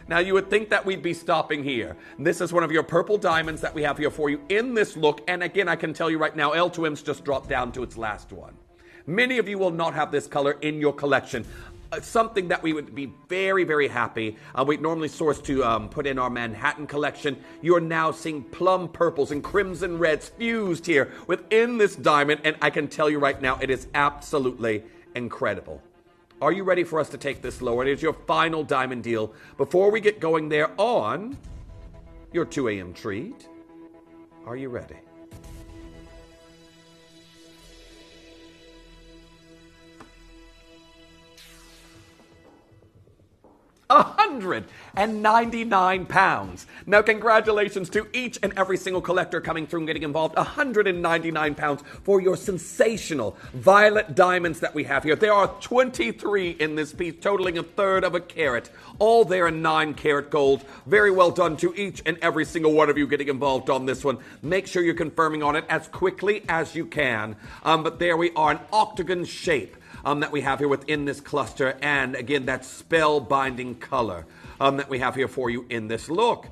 Now, you would think that we'd be stopping here. This is one of your purple diamonds that we have here for you in this look. And again, I can tell you right now, L2M's just dropped down to its last one. Many of you will not have this color in your collection. Something that we would be very, very happy. We normally source to put in our Manhattan collection. You are now seeing plum purples and crimson reds fused here within this diamond. And I can tell you right now, it is absolutely incredible. Are you ready for us to take this lower? It is your final diamond deal. Before we get going there on your 2 a.m. treat, are you ready? £199. Now, congratulations to each and every single collector coming through and getting involved. £199 for your sensational violet diamonds that we have here. There are 23 in this piece, totaling 1/3 of a carat. All there in 9 karat gold. Very well done to each and every single one of you getting involved on this one. Make sure you're confirming on it as quickly as you can. But there we are, an octagon shape. That we have here within this cluster, and again, that spellbinding color that we have here for you in this look.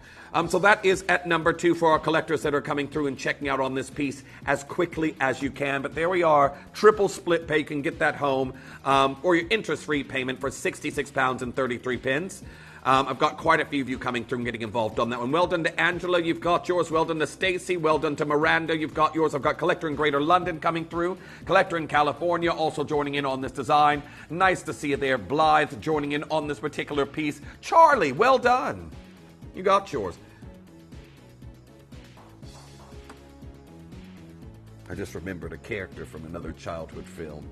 So that is at number 2 for our collectors that are coming through and checking out on this piece as quickly as you can. But there we are, triple split pay. You can get that home or your interest-free payment for £66.33. I've got quite a few of you coming through and getting involved on that one. Well done to Angela, you've got yours. Well done to Stacy. Well done to Miranda, you've got yours. I've got Collector in Greater London coming through. Collector in California also joining in on this design. Nice to see you there. Blythe joining in on this particular piece. Charlie, well done. You got yours. I just remembered a character from another childhood film.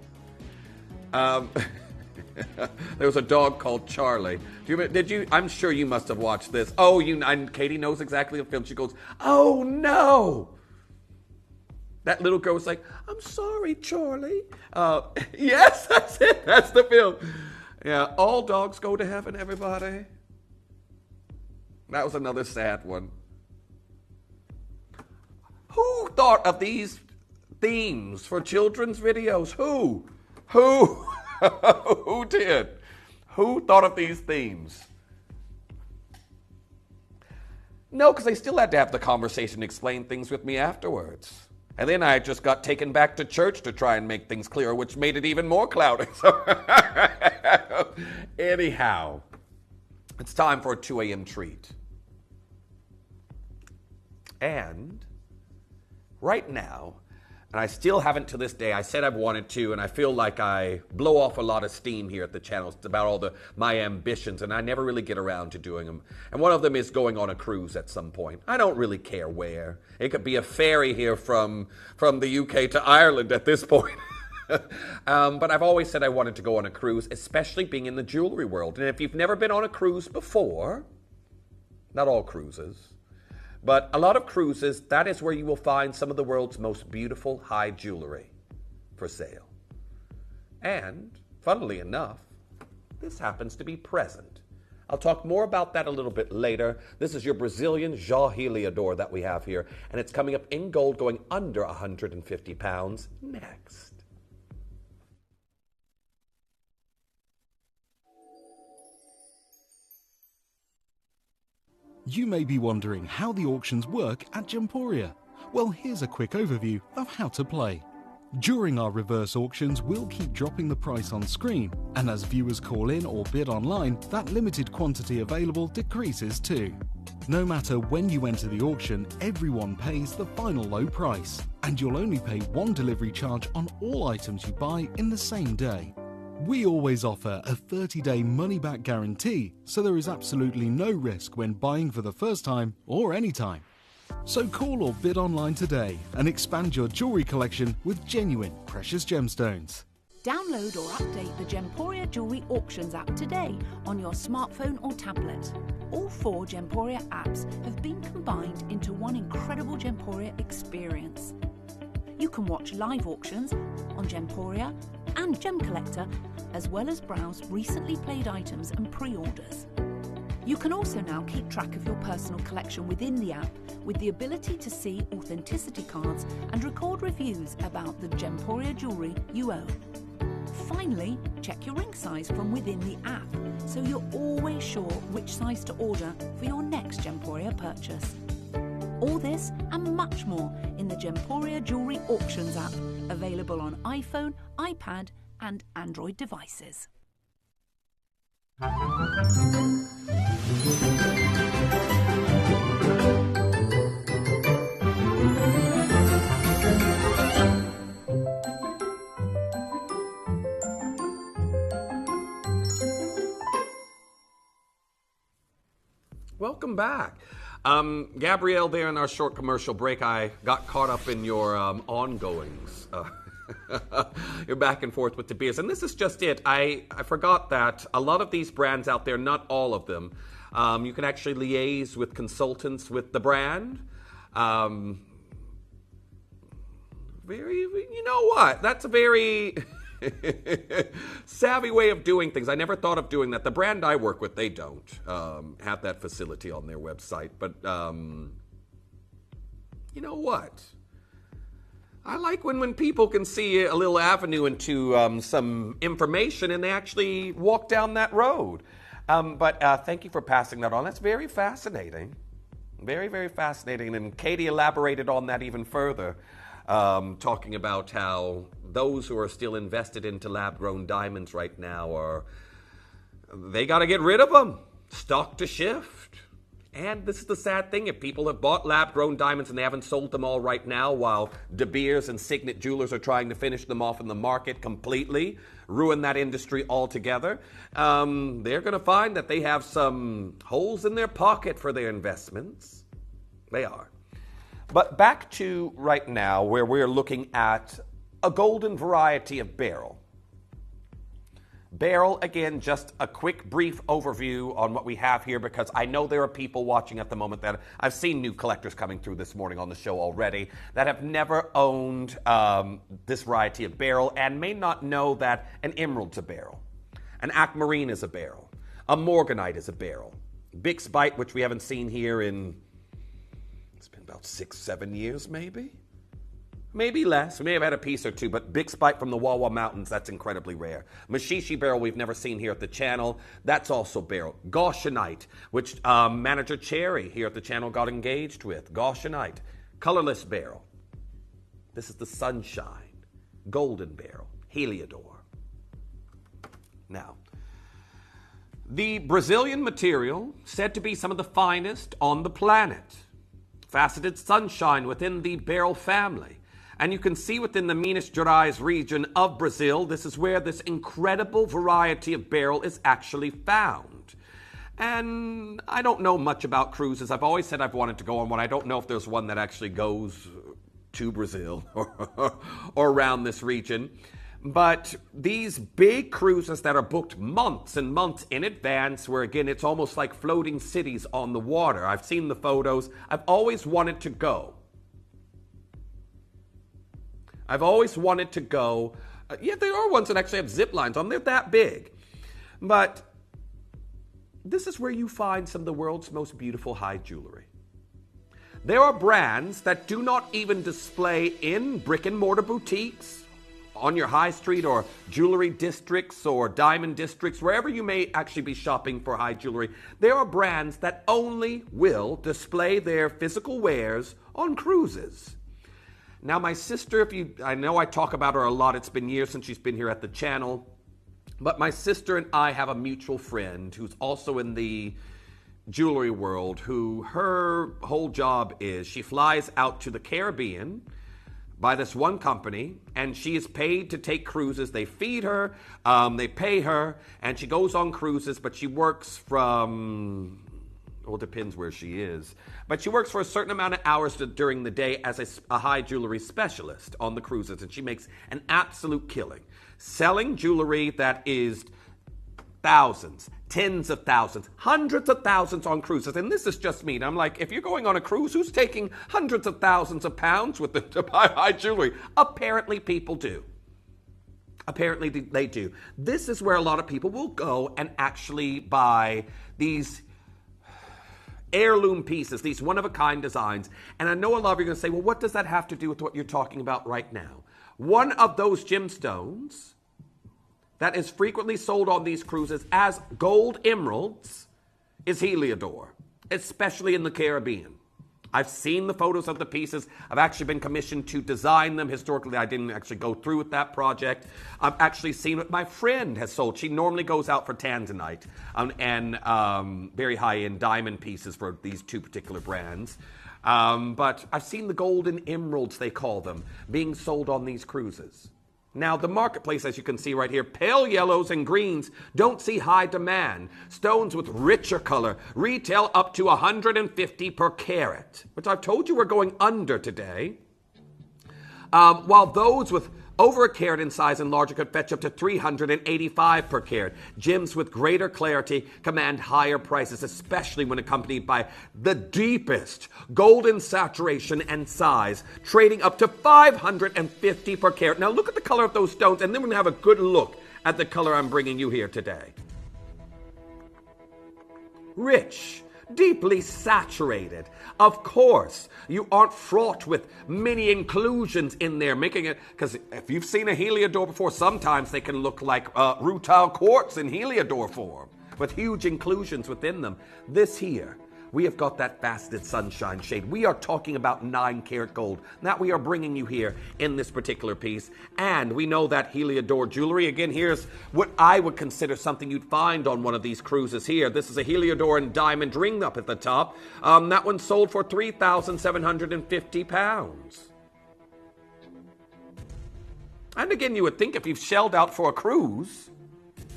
There was a dog called Charlie. Did you? I'm sure you must have watched this. Oh, and Katie knows exactly the film. She goes, "Oh no!" That little girl was like, "I'm sorry, Charlie." Yes, that's it. That's the film. Yeah, all dogs go to heaven. Everybody. That was another sad one. Who thought of these themes for children's videos? Who? Who did? Who thought of these themes? No, because they still had to have the conversation, explain things with me afterwards. And then I just got taken back to church to try and make things clearer, which made it even more cloudy. So anyhow, it's time for a 2 a.m. treat. And right now, and I still haven't to this day, I said I've wanted to, and I feel like I blow off a lot of steam here at the channel. It's about all my ambitions, and I never really get around to doing them. And one of them is going on a cruise at some point. I don't really care where. It could be a ferry here from the UK to Ireland at this point. But I've always said I wanted to go on a cruise, especially being in the jewelry world. And if you've never been on a cruise before, not all cruises, but a lot of cruises, that is where you will find some of the world's most beautiful high jewelry for sale. And, funnily enough, this happens to be present. I'll talk more about that a little bit later. This is your Brazilian João Heliodor that we have here, and it's coming up in gold going under 150 pounds next. You may be wondering how the auctions work at Gemporia. Well, here's a quick overview of how to play. During our reverse auctions, we'll keep dropping the price on screen, and as viewers call in or bid online, that limited quantity available decreases too. No matter when you enter the auction, everyone pays the final low price, and you'll only pay one delivery charge on all items you buy in the same day. We always offer a 30-day money-back guarantee, so there is absolutely no risk when buying for the first time or anytime. So call or bid online today and expand your jewelry collection with genuine precious gemstones. Download or update the Gemporia Jewelry Auctions app today on your smartphone or tablet. All 4 Gemporia apps have been combined into one incredible Gemporia experience. You can watch live auctions on Gemporia and Gem Collector, as well as browse recently played items and pre-orders. You can also now keep track of your personal collection within the app with the ability to see authenticity cards and record reviews about the Gemporia jewellery you own. Finally, check your ring size from within the app so you're always sure which size to order for your next Gemporia purchase. All this and much more in the Gemporia Jewellery Auctions app, available on iPhone, iPad and Android devices. Welcome back. Gabrielle, there in our short commercial break, I got caught up in your ongoings. You're back and forth with De Beers. And this is just it. I forgot that a lot of these brands out there, not all of them, you can actually liaise with consultants with the brand. You know what? That's a very savvy way of doing things. I never thought of doing that. The brand I work with, they don't have that facility on their website. But you know what? I like when people can see a little avenue into some information and they actually walk down that road. But thank you for passing that on. That's very fascinating. Very, very fascinating. And Katie elaborated on that even further, talking about how those who are still invested into lab-grown diamonds right now they got to get rid of them. Stock to shift. And this is the sad thing, if people have bought lab-grown diamonds and they haven't sold them all right now while De Beers and Signet Jewelers are trying to finish them off in the market completely, ruin that industry altogether, they're going to find that they have some holes in their pocket for their investments. They are. But back to right now where we're looking at a golden variety of beryl. Beryl, again, just a quick brief overview on what we have here because I know there are people watching at the moment that I've seen new collectors coming through this morning on the show already that have never owned this variety of beryl and may not know that an emerald's a beryl, an aquamarine is a beryl, a morganite is a beryl, Bixbyte, which we haven't seen here in, it's been about 6-7 years maybe. Maybe less. We may have had a piece or two, but Bixbyte from the Wawa Mountains, that's incredibly rare. Mashishi beryl we've never seen here at the channel. That's also beryl. Goshenite, which Manager Cherry here at the channel got engaged with. Goshenite. Colorless beryl. This is the Sunshine Golden Beryl, Heliodor. Now, the Brazilian material, said to be some of the finest on the planet. Faceted sunshine within the beryl family. And you can see within the Minas Gerais region of Brazil, this is where this incredible variety of beryl is actually found. And I don't know much about cruises. I've always said I've wanted to go on one. I don't know if there's one that actually goes to Brazil or around this region. But these big cruises that are booked months and months in advance, where again, it's almost like floating cities on the water. I've seen the photos. I've always wanted to go. Yeah, there are ones that actually have zip lines on. They're that big. But this is where you find some of the world's most beautiful high jewelry. There are brands that do not even display in brick and mortar boutiques, on your high street or jewelry districts or diamond districts, wherever you may actually be shopping for high jewelry. There are brands that only will display their physical wares on cruises. Now, my sister, I know I talk about her a lot. It's been years since she's been here at the channel. But my sister and I have a mutual friend who's also in the jewelry world, who her whole job is she flies out to the Caribbean by this one company, and she is paid to take cruises. They feed her, they pay her, and she goes on cruises, but she works from, well, it depends where she is, but she works for a certain amount of hours during the day as a high jewelry specialist on the cruises, and she makes an absolute killing, selling jewelry that is thousands, tens of thousands, hundreds of thousands on cruises. And this is just me. And I'm like, if you're going on a cruise, who's taking hundreds of thousands of pounds with to buy high jewelry? Apparently people do. Apparently they do. This is where a lot of people will go and actually buy these heirloom pieces, these one-of-a-kind designs. And I know a lot of you are going to say, well, what does that have to do with what you're talking about right now? One of those gemstones that is frequently sold on these cruises as gold emeralds is Heliodor, especially in the Caribbean. I've seen the photos of the pieces. I've actually been commissioned to design them. Historically, I didn't actually go through with that project. I've actually seen what my friend has sold. She normally goes out for tanzanite and very high-end diamond pieces for these two particular brands. But I've seen the golden emeralds, they call them, being sold on these cruises. Now, the marketplace, as you can see right here, pale yellows and greens don't see high demand. Stones with richer color retail up to $150 per carat, which I've told you we're going under today. While those with over a carat in size and larger could fetch up to $385 per carat. Gems with greater clarity command higher prices, especially when accompanied by the deepest golden saturation and size, trading up to $550 per carat. Now look at the color of those stones, and then we're going to have a good look at the color I'm bringing you here today. Rich, deeply saturated. Of course, you aren't fraught with many inclusions in there, making it, because if you've seen a Heliodor before, sometimes they can look like rutile quartz in Heliodor form, with huge inclusions within them. This here, we have got that faceted sunshine shade. We are talking about 9-karat gold that we are bringing you here in this particular piece. And we know that Heliodor jewelry, again, here's what I would consider something you'd find on one of these cruises here. This is a Heliodor and diamond ring up at the top. That one sold for £3,750. And again, you would think if you've shelled out for a cruise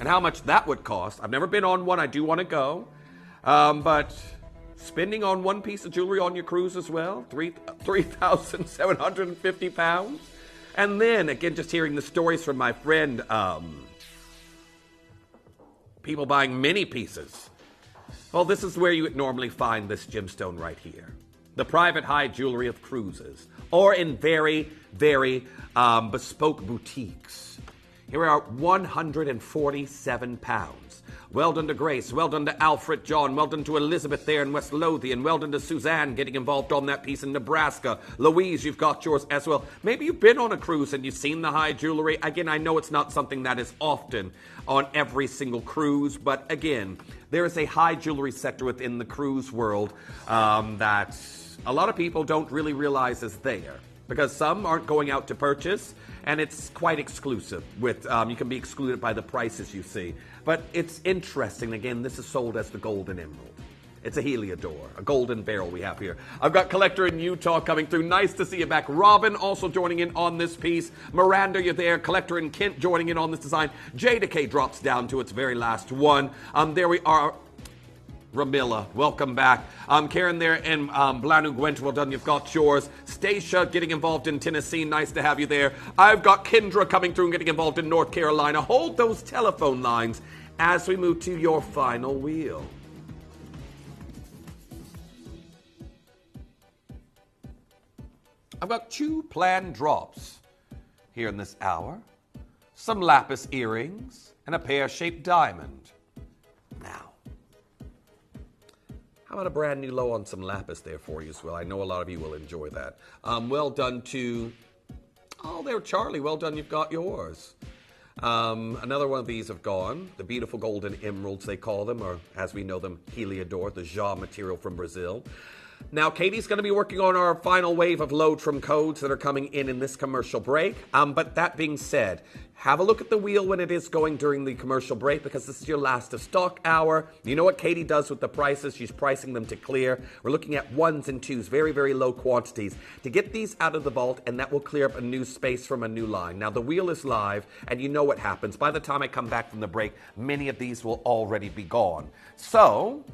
and how much that would cost. I've never been on one. I do want to go. But spending on one piece of jewelry on your cruise as well, £3,750. And then, again, just hearing the stories from my friend, people buying many pieces. Well, this is where you would normally find this gemstone right here. The private high jewelry of cruises, or in very, very bespoke boutiques. Here are 147 pounds. Well done to Grace, well done to Alfred John, well done to Elizabeth there in West Lothian, well done to Suzanne getting involved on that piece in Nebraska. Louise, you've got yours as well. Maybe you've been on a cruise and you've seen the high jewelry. Again, I know it's not something that is often on every single cruise, but again, there is a high jewelry sector within the cruise world that a lot of people don't really realize is there. because some aren't going out to purchase, and it's quite exclusive. With you can be excluded by the prices you see. But it's interesting. Again, this is sold as the Golden Emerald. It's a Heliodor, a golden barrel we have here. I've got Collector in Utah coming through. Nice to see you back. Robin also joining in on this piece. Miranda, you're there. Collector in Kent joining in on this design. JDK drops down to its very last one. There we are. Ramilla, welcome back. Karen there and Blanu Gwent, well done, you've got yours. Stacia getting involved in Tennessee, nice to have you there. I've got Kendra coming through and getting involved in North Carolina. Hold those telephone lines as we move to your final wheel. I've got 2 planned drops here in this hour. Some lapis earrings and a pear-shaped diamond. Now, how about a brand new low on some lapis there for you as well? I know a lot of you will enjoy that. Well done to, oh, there, Charlie. Well done, you've got yours. Another one of these have gone. The beautiful golden emeralds, they call them, or as we know them, Heliodor, the Ja material from Brazil. Now, Katie's going to be working on our final wave of load from codes that are coming in this commercial break. But that being said, have a look at the wheel when it is going during the commercial break, because this is your last of stock hour. You know what Katie does with the prices? She's pricing them to clear. We're looking at 1s and 2s, very, very low quantities, to get these out of the vault, and that will clear up a new space from a new line. Now, the wheel is live, and you know what happens. By the time I come back from the break, many of these will already be gone. So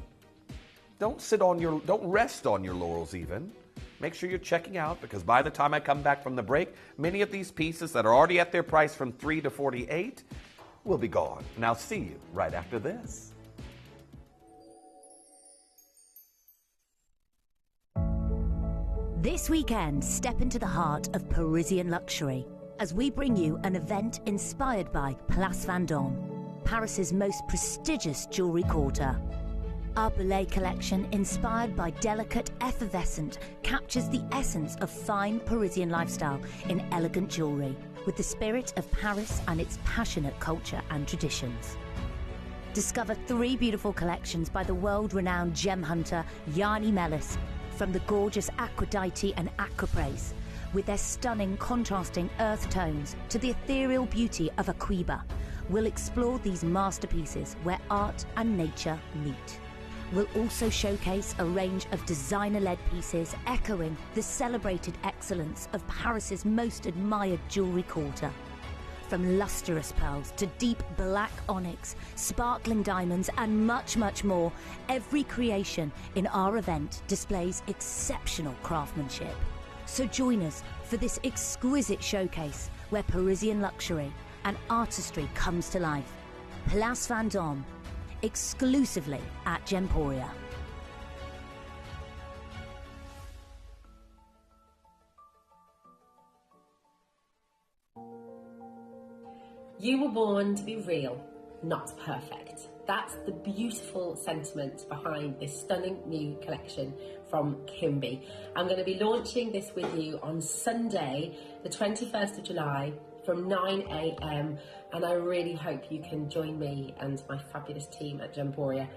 don't rest on your laurels even. Make sure you're checking out, because by the time I come back from the break, many of these pieces that are already at their price from $3 to $48 will be gone. And I'll see you right after this. This weekend, step into the heart of Parisian luxury as we bring you an event inspired by Place Vendôme, Paris's most prestigious jewellery quarter. Our Belay collection, inspired by delicate, effervescent, captures the essence of fine Parisian lifestyle in elegant jewellery, with the spirit of Paris and its passionate culture and traditions. Discover 3 beautiful collections by the world-renowned gem hunter Yanni Melis, from the gorgeous Aphrodite and Acriprace, with their stunning contrasting earth tones, to the ethereal beauty of Aquiba. We'll explore these masterpieces where art and nature meet. We'll also showcase a range of designer-led pieces echoing the celebrated excellence of Paris's most admired jewellery quarter. From lustrous pearls to deep black onyx, sparkling diamonds, and much, much more, every creation in our event displays exceptional craftsmanship. So join us for this exquisite showcase where Parisian luxury and artistry comes to life. Place Vendôme, exclusively at Gemporia. You were born to be real, not perfect. That's the beautiful sentiment behind this stunning new collection from Kimby. I'm going to be launching this with you on Sunday, the 21st of July, from 9 a.m. and I really hope you can join me and my fabulous team at Gemporia.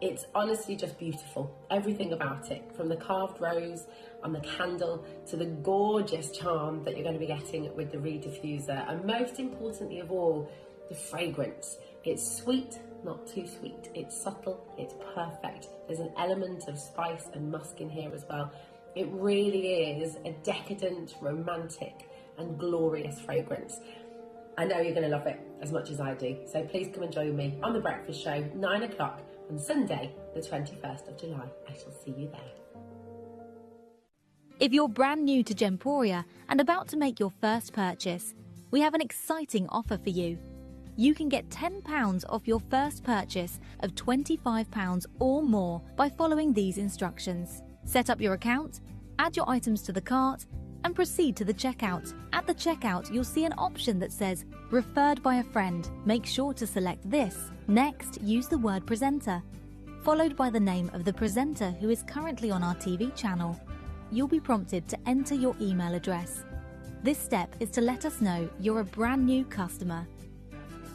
It's honestly just beautiful, everything about it, from the carved rose on the candle to the gorgeous charm that you're going to be getting with the Reed diffuser, and most importantly of all, the fragrance. It's sweet, not too sweet. It's subtle, it's perfect. There's an element of spice and musk in here as well. It really is a decadent, romantic and glorious fragrance. I know you're going to love it as much as I do. So please come and join me on The Breakfast Show, 9 o'clock on Sunday, the 21st of July. I shall see you there. If you're brand new to Gemporia and about to make your first purchase, we have an exciting offer for you. You can get £10 off your first purchase of £25 or more by following these instructions. Set up your account, add your items to the cart, and proceed to the checkout. At the checkout, you'll see an option that says Referred by a Friend. Make sure to select this. Next, use the word presenter, followed by the name of the presenter who is currently on our TV channel. You'll be prompted to enter your email address. This step is to let us know you're a brand new customer.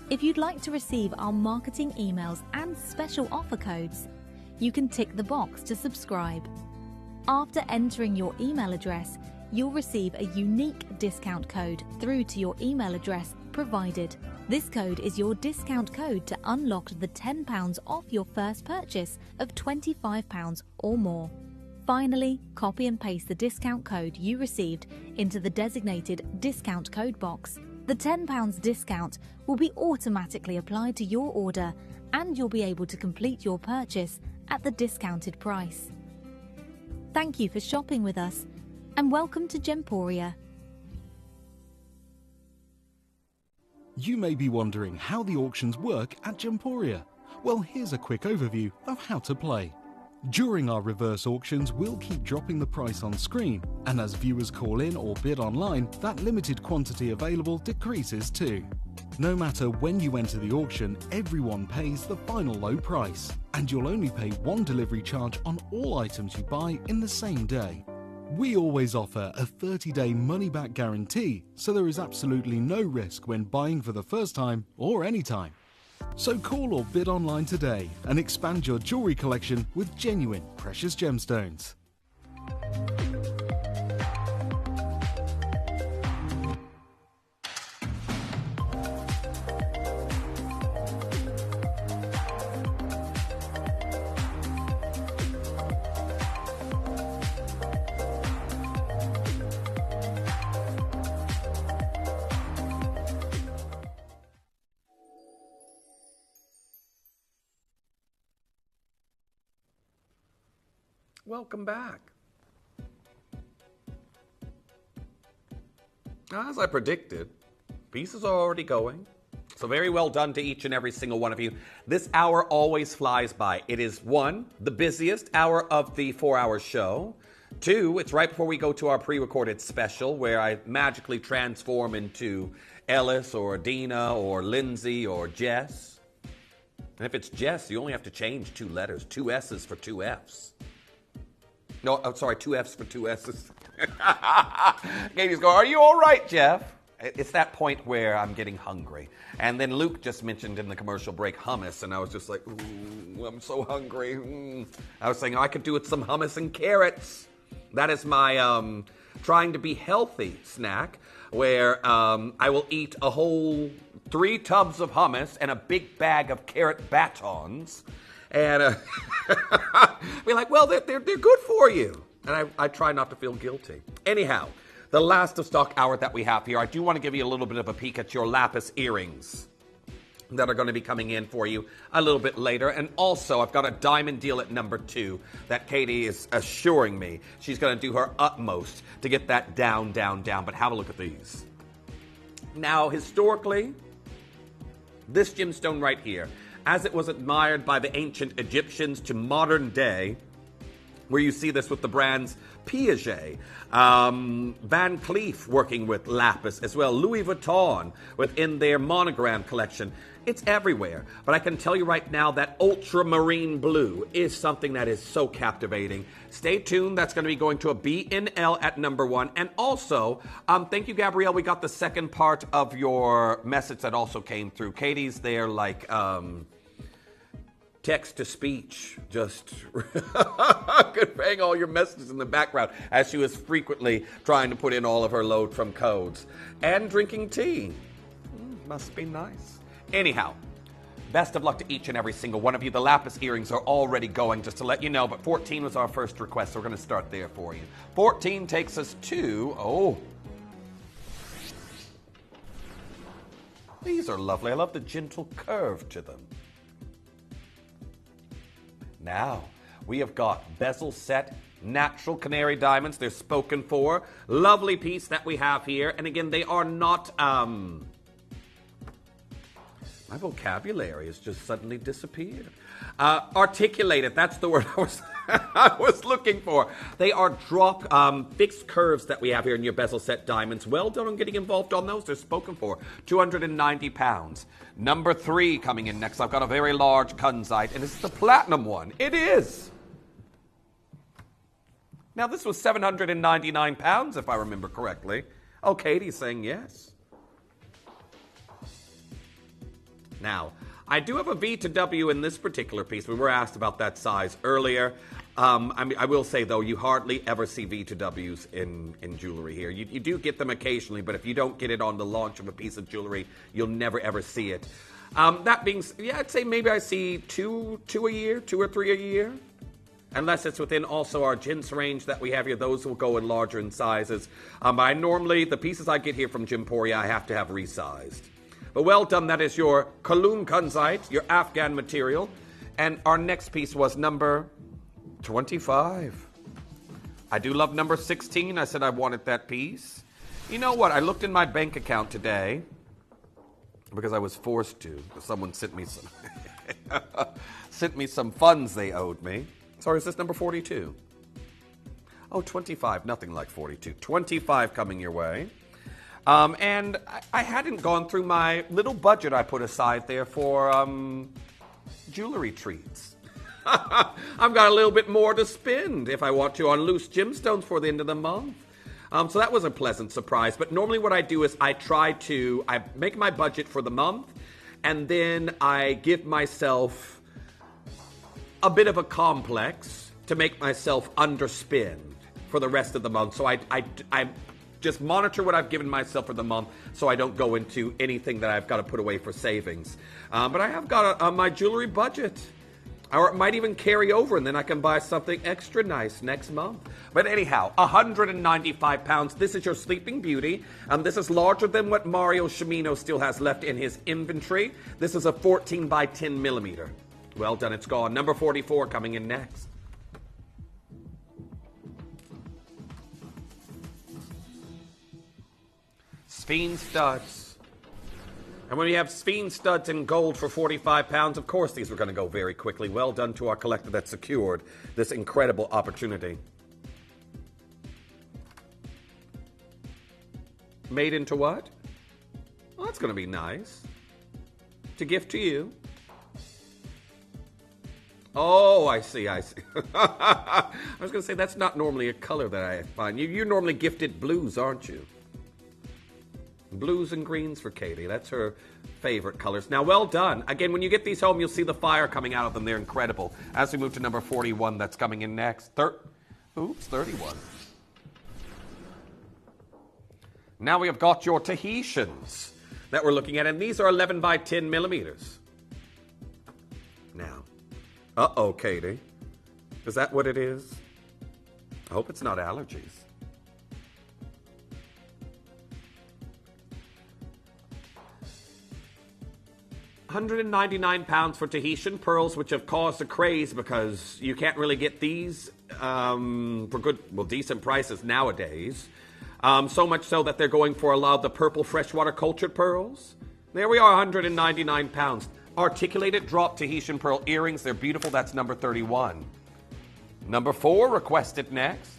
If you'd like to receive our marketing emails and special offer codes, you can tick the box to subscribe. After entering your email address, you'll receive a unique discount code through to your email address provided. This code is your discount code to unlock the £10 off your first purchase of £25 or more. Finally, copy and paste the discount code you received into the designated discount code box. The £10 discount will be automatically applied to your order and you'll be able to complete your purchase at the discounted price. Thank you for shopping with us and welcome to Gemporia. You may be wondering how the auctions work at Gemporia. Well, here's a quick overview of how to play. During our reverse auctions, we'll keep dropping the price on screen, and as viewers call in or bid online, that limited quantity available decreases too. No matter when you enter the auction, everyone pays the final low price, and you'll only pay one delivery charge on all items you buy in the same day. We always offer a 30-day money-back guarantee, so there is absolutely no risk when buying for the first time or any time. So call or bid online today and expand your jewellery collection with genuine precious gemstones. Welcome back. As I predicted, pieces are already going. So very well done to each and every single one of you. This hour always flies by. It is 1, the busiest hour of the 4-hour show. 2, it's right before we go to our pre-recorded special where I magically transform into Ellis or Adina or Lindsay or Jess. And if it's Jess, you only have to change 2 letters, 2 S's for 2 F's. No, I'm sorry, 2 F's for 2 S's. Katie's going, are you all right, Jeff? It's that point where I'm getting hungry. And then Luke just mentioned in the commercial break hummus, and I was just like, ooh, I'm so hungry. I was saying I could do with some hummus and carrots. That is my trying to be healthy snack, where I will eat a whole 3 tubs of hummus and a big bag of carrot batons. And be like, well, they're good for you. And I try not to feel guilty. Anyhow, the last of stock hour that we have here, I do want to give you a little bit of a peek at your lapis earrings that are going to be coming in for you a little bit later. And also, I've got a diamond deal at number 2 that Katie is assuring me she's going to do her utmost to get that down. But have a look at these. Now, historically, this gemstone right here, as it was admired by the ancient Egyptians to modern day, where you see this with the brands Piaget, Van Cleef working with lapis as well, Louis Vuitton within their monogram collection. It's everywhere. But I can tell you right now that ultramarine blue is something that is so captivating. Stay tuned. That's going to be going to a B&L at number 1. And also, thank you, Gabrielle. We got the second part of your message that also came through. Katie's there like text to speech, just conveying all your messages in the background as she was frequently trying to put in all of her load from codes. And drinking tea. Must be nice. Anyhow, best of luck to each and every single one of you. The lapis earrings are already going, just to let you know, but 14 was our first request, so we're going to start there for you. 14 takes us to, these are lovely. I love the gentle curve to them. Now, we have got bezel set natural canary diamonds. They're spoken for. Lovely piece that we have here. And again, they are not, my vocabulary has just suddenly disappeared. Articulated, that's the word I was looking for. They are drop fixed curves that we have here in your bezel set diamonds. Well done on getting involved on those. They're spoken for. 290 pounds. Number 3 coming in next. I've got a very large kunzite, and it's the platinum one. It is. Now, this was 799 pounds, if I remember correctly. Oh, Katie's saying yes. Now, I do have a V to W in this particular piece. We were asked about that size earlier. I will say, though, you hardly ever see V2Ws in jewelry here. You do get them occasionally, but if you don't get it on the launch of a piece of jewelry, you'll never, ever see it. That being said, I'd say maybe I see two a year, 2 or 3 a year. Unless it's within also our gents range that we have here. Those will go in larger in sizes. I normally, the pieces I get here from Gemporia, I have to have resized. But well done, that is your Kalun Kunzite, your Afghan material. And our next piece was number 25. I do love number 16. I said I wanted that piece. You know what? I looked in my bank account today because I was forced to. Someone sent me some funds they owed me. Sorry, is this number 42? Oh, 25. Nothing like 42. 25 coming your way. And I hadn't gone through my little budget I put aside there for jewelry treats. I've got a little bit more to spend if I want to on loose gemstones for the end of the month. So that was a pleasant surprise. But normally what I do is I make my budget for the month, and then I give myself a bit of a complex to make myself underspend for the rest of the month. So I just monitor what I've given myself for the month so I don't go into anything that I've got to put away for savings. But I have got my jewelry budget. Or it might even carry over, and then I can buy something extra nice next month. But anyhow, 195 pounds. This is your Sleeping Beauty. This is larger than what Mario Cimino still has left in his inventory. This is a 14 by 10 millimeter. Well done, it's gone. Number 44 coming in next. Sphene studs. And when we have Sphene studs in gold for 45 pounds, of course these were going to go very quickly. Well done to our collector that secured this incredible opportunity. Made into what? Well, that's going to be nice. To gift to you. Oh, I see. I was going to say, that's not normally a color that I find. You're normally gifted blues, aren't you? Blues and greens for Katie. That's her favorite colors. Now, well done. Again, when you get these home, you'll see the fire coming out of them. They're incredible. As we move to number 41, that's coming in next. 31. Now we have got your Tahitians that we're looking at, and these are 11 by 10 millimeters. Now, uh-oh, Katie. Is that what it is? I hope it's not allergies. £199 for Tahitian pearls, which have caused a craze because you can't really get these for decent prices nowadays. So much so that they're going for a lot of the purple freshwater cultured pearls. There we are, £199. Articulated drop Tahitian pearl earrings. They're beautiful. That's number 31. Number 4, requested next.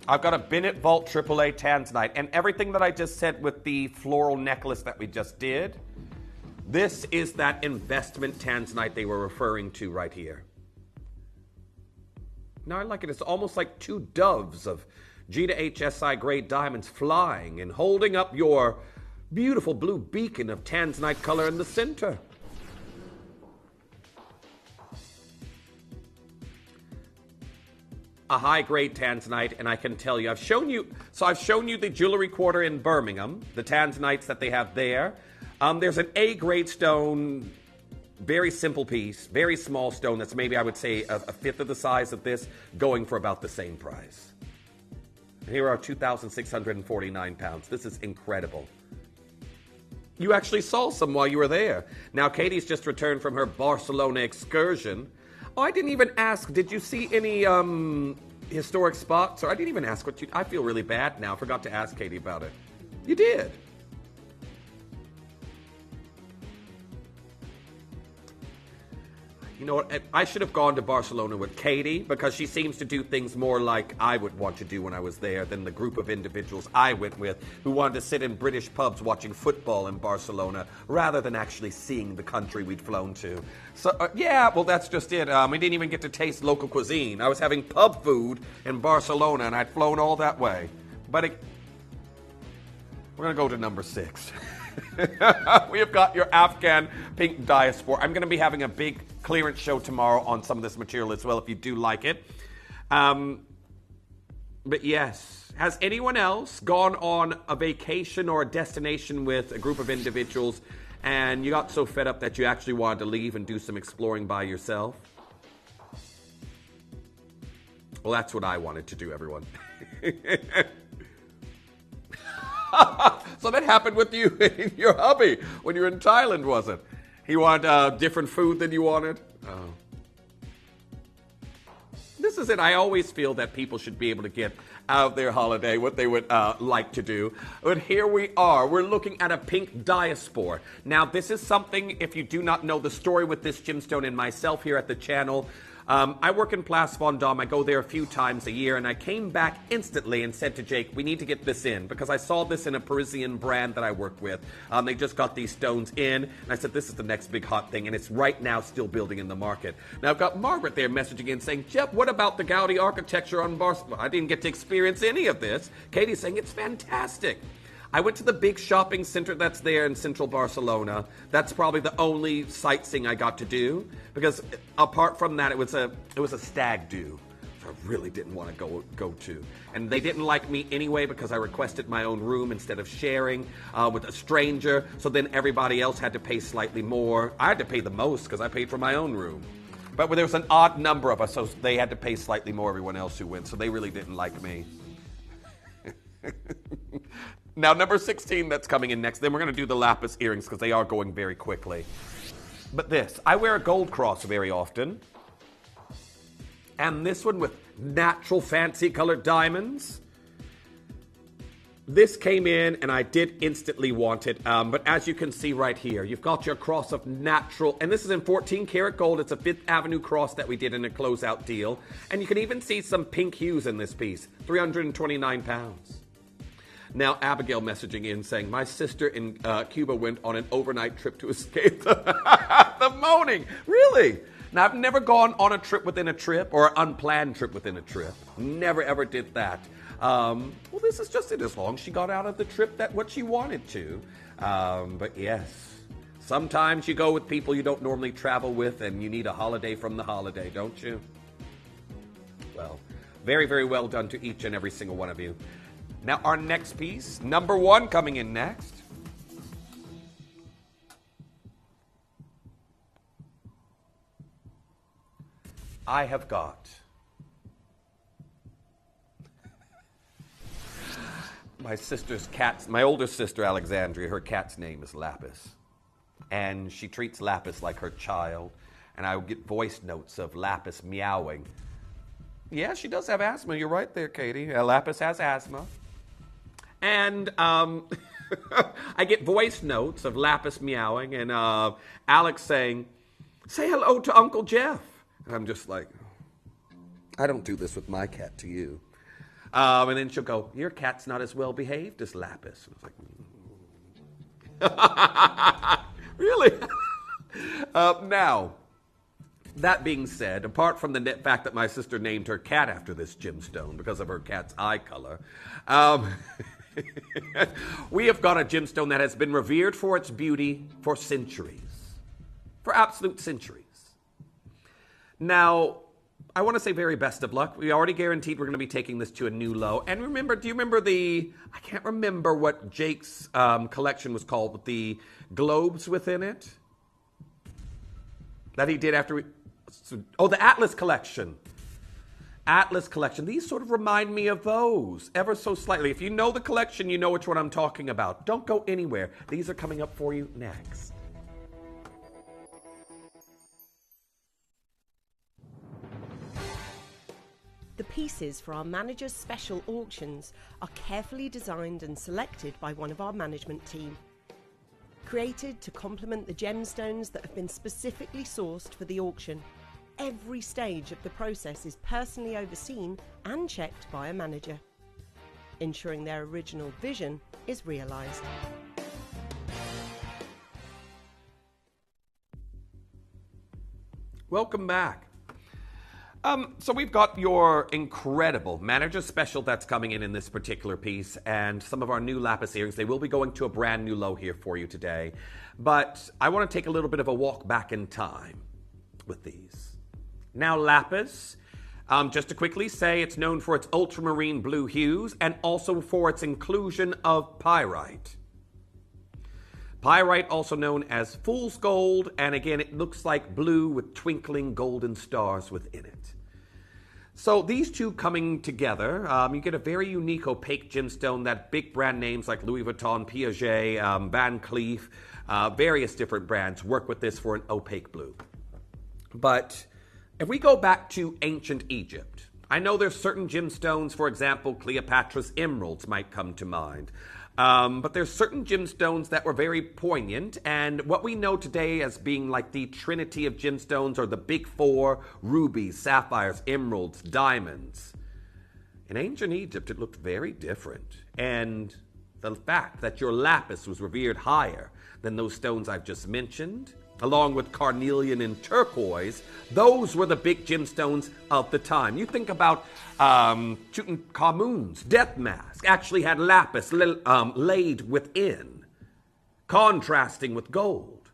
I've got a Bennett Vault AAA Tanzanite. And everything that I just said with the floral necklace that we just did, this is that investment Tanzanite they were referring to right here. Now I like it. It's almost like two doves of G to HSI grade diamonds flying and holding up your beautiful blue beacon of Tanzanite color in the center. A high-grade Tanzanite, and I can tell you, I've shown you the jewelry quarter in Birmingham, the Tanzanites that they have there. There's an A-grade stone, very simple piece, very small stone that's maybe, I would say, a fifth of the size of this, going for about the same price. And here are 2,649 pounds. This is incredible. You actually saw some while you were there. Now, Katie's just returned from her Barcelona excursion. Oh, I didn't even ask, did you see any historic spots? Or I didn't even ask what you... I feel really bad now. I forgot to ask Katie about it. You did. You know what? I should have gone to Barcelona with Katie because she seems to do things more like I would want to do when I was there than the group of individuals I went with who wanted to sit in British pubs watching football in Barcelona rather than actually seeing the country we'd flown to. So, yeah, well, that's just it. We didn't even get to taste local cuisine. I was having pub food in Barcelona, and I'd flown all that way. But we're going to go to number 6. We have got your Afghan pink diaspora. I'm going to be having a big clearance show tomorrow on some of this material as well if you do like it. But yes, has anyone else gone on a vacation or a destination with a group of individuals and you got so fed up that you actually wanted to leave and do some exploring by yourself? Well, that's what I wanted to do, everyone. So that happened with you and your hubby when you were in Thailand, was it? He wanted different food than you wanted? Oh. This is it. I always feel that people should be able to get out of their holiday what they would like to do. But here we are. We're looking at a pink diaspore. Now, this is something, if you do not know the story with this gemstone and myself here at the channel, I work in Place Vendôme. I go there a few times a year, and I came back instantly and said to Jake, we need to get this in, because I saw this in a Parisian brand that I work with. They just got these stones in, and I said, this is the next big hot thing, and it's right now still building in the market. Now, I've got Margaret there messaging in saying, Jeff, what about the Gaudi architecture on Barcelona? I didn't get to experience any of this. Katie's saying, it's fantastic. I went to the big shopping center that's there in central Barcelona. That's probably the only sightseeing I got to do, because apart from that, it was a stag do. So I really didn't want to go to. And they didn't like me anyway because I requested my own room instead of sharing with a stranger. So then everybody else had to pay slightly more. I had to pay the most because I paid for my own room. But there was an odd number of us, so they had to pay slightly more, everyone else who went. So they really didn't like me. Now, number 16 that's coming in next. Then we're going to do the lapis earrings because they are going very quickly. But this, I wear a gold cross very often. And this one with natural fancy colored diamonds. This came in and I did instantly want it. But as you can see right here, you've got your cross of natural, and this is in 14 karat gold. It's a Fifth Avenue cross that we did in a closeout deal. And you can even see some pink hues in this piece, 329 pounds. Now, Abigail messaging in saying, my sister in Cuba went on an overnight trip to escape the moaning. Really? Now, I've never gone on a trip within a trip or an unplanned trip within a trip. Never, ever did that. Well, this is just it. As long as she got out of the trip what she wanted to. But yes, sometimes you go with people you don't normally travel with and you need a holiday from the holiday, don't you? Well, very, very well done to each and every single one of you. Now, our next piece, number 1 coming in next. I have got my sister's cat's, my older sister, Alexandria, her cat's name is Lapis. And she treats Lapis like her child. And I would get voice notes of Lapis meowing. Yeah, she does have asthma. You're right there, Katie. Lapis has asthma. And I get voice notes of Lapis meowing and Alex saying, say hello to Uncle Jeff. And I'm just like, I don't do this with my cat to you. And then she'll go, your cat's not as well behaved as Lapis. And I was like, really? Now, that being said, apart from the fact that my sister named her cat after this gemstone because of her cat's eye color, we have got a gemstone that has been revered for its beauty for centuries, for absolute centuries. Now, I want to say very best of luck. We already guaranteed we're going to be taking this to a new low. And remember, do you remember I can't remember what Jake's collection was called with the globes within it? That he did after the Atlas collection. Atlas collection. These sort of remind me of those, ever so slightly. If you know the collection, you know which one I'm talking about. Don't go anywhere. These are coming up for you next. The pieces for our manager's special auctions are carefully designed and selected by one of our management team. Created to complement the gemstones that have been specifically sourced for the auction, every stage of the process is personally overseen and checked by a manager, ensuring their original vision is realised. Welcome back. So we've got your incredible manager special that's coming in this particular piece, and some of our new lapis earrings. They will be going to a brand new low here for you today. But I want to take a little bit of a walk back in time. with these. Now, lapis, just to quickly say, it's known for its ultramarine blue hues and also for its inclusion of pyrite. Pyrite, also known as fool's gold, and again, it looks like blue with twinkling golden stars within it. So these two coming together, you get a very unique opaque gemstone that big brand names like Louis Vuitton, Piaget, Van Cleef, various different brands work with this for an opaque blue. But if we go back to ancient Egypt, I know there's certain gemstones, for example, Cleopatra's emeralds might come to mind. But there's certain gemstones that were very poignant, and what we know today as being like the trinity of gemstones, or the big four: rubies, sapphires, emeralds, diamonds. In ancient Egypt, it looked very different. And the fact that your lapis was revered higher than those stones I've just mentioned, along with carnelian and turquoise, those were the big gemstones of the time. You think about Tutankhamun's death mask actually had lapis laid within, contrasting with gold.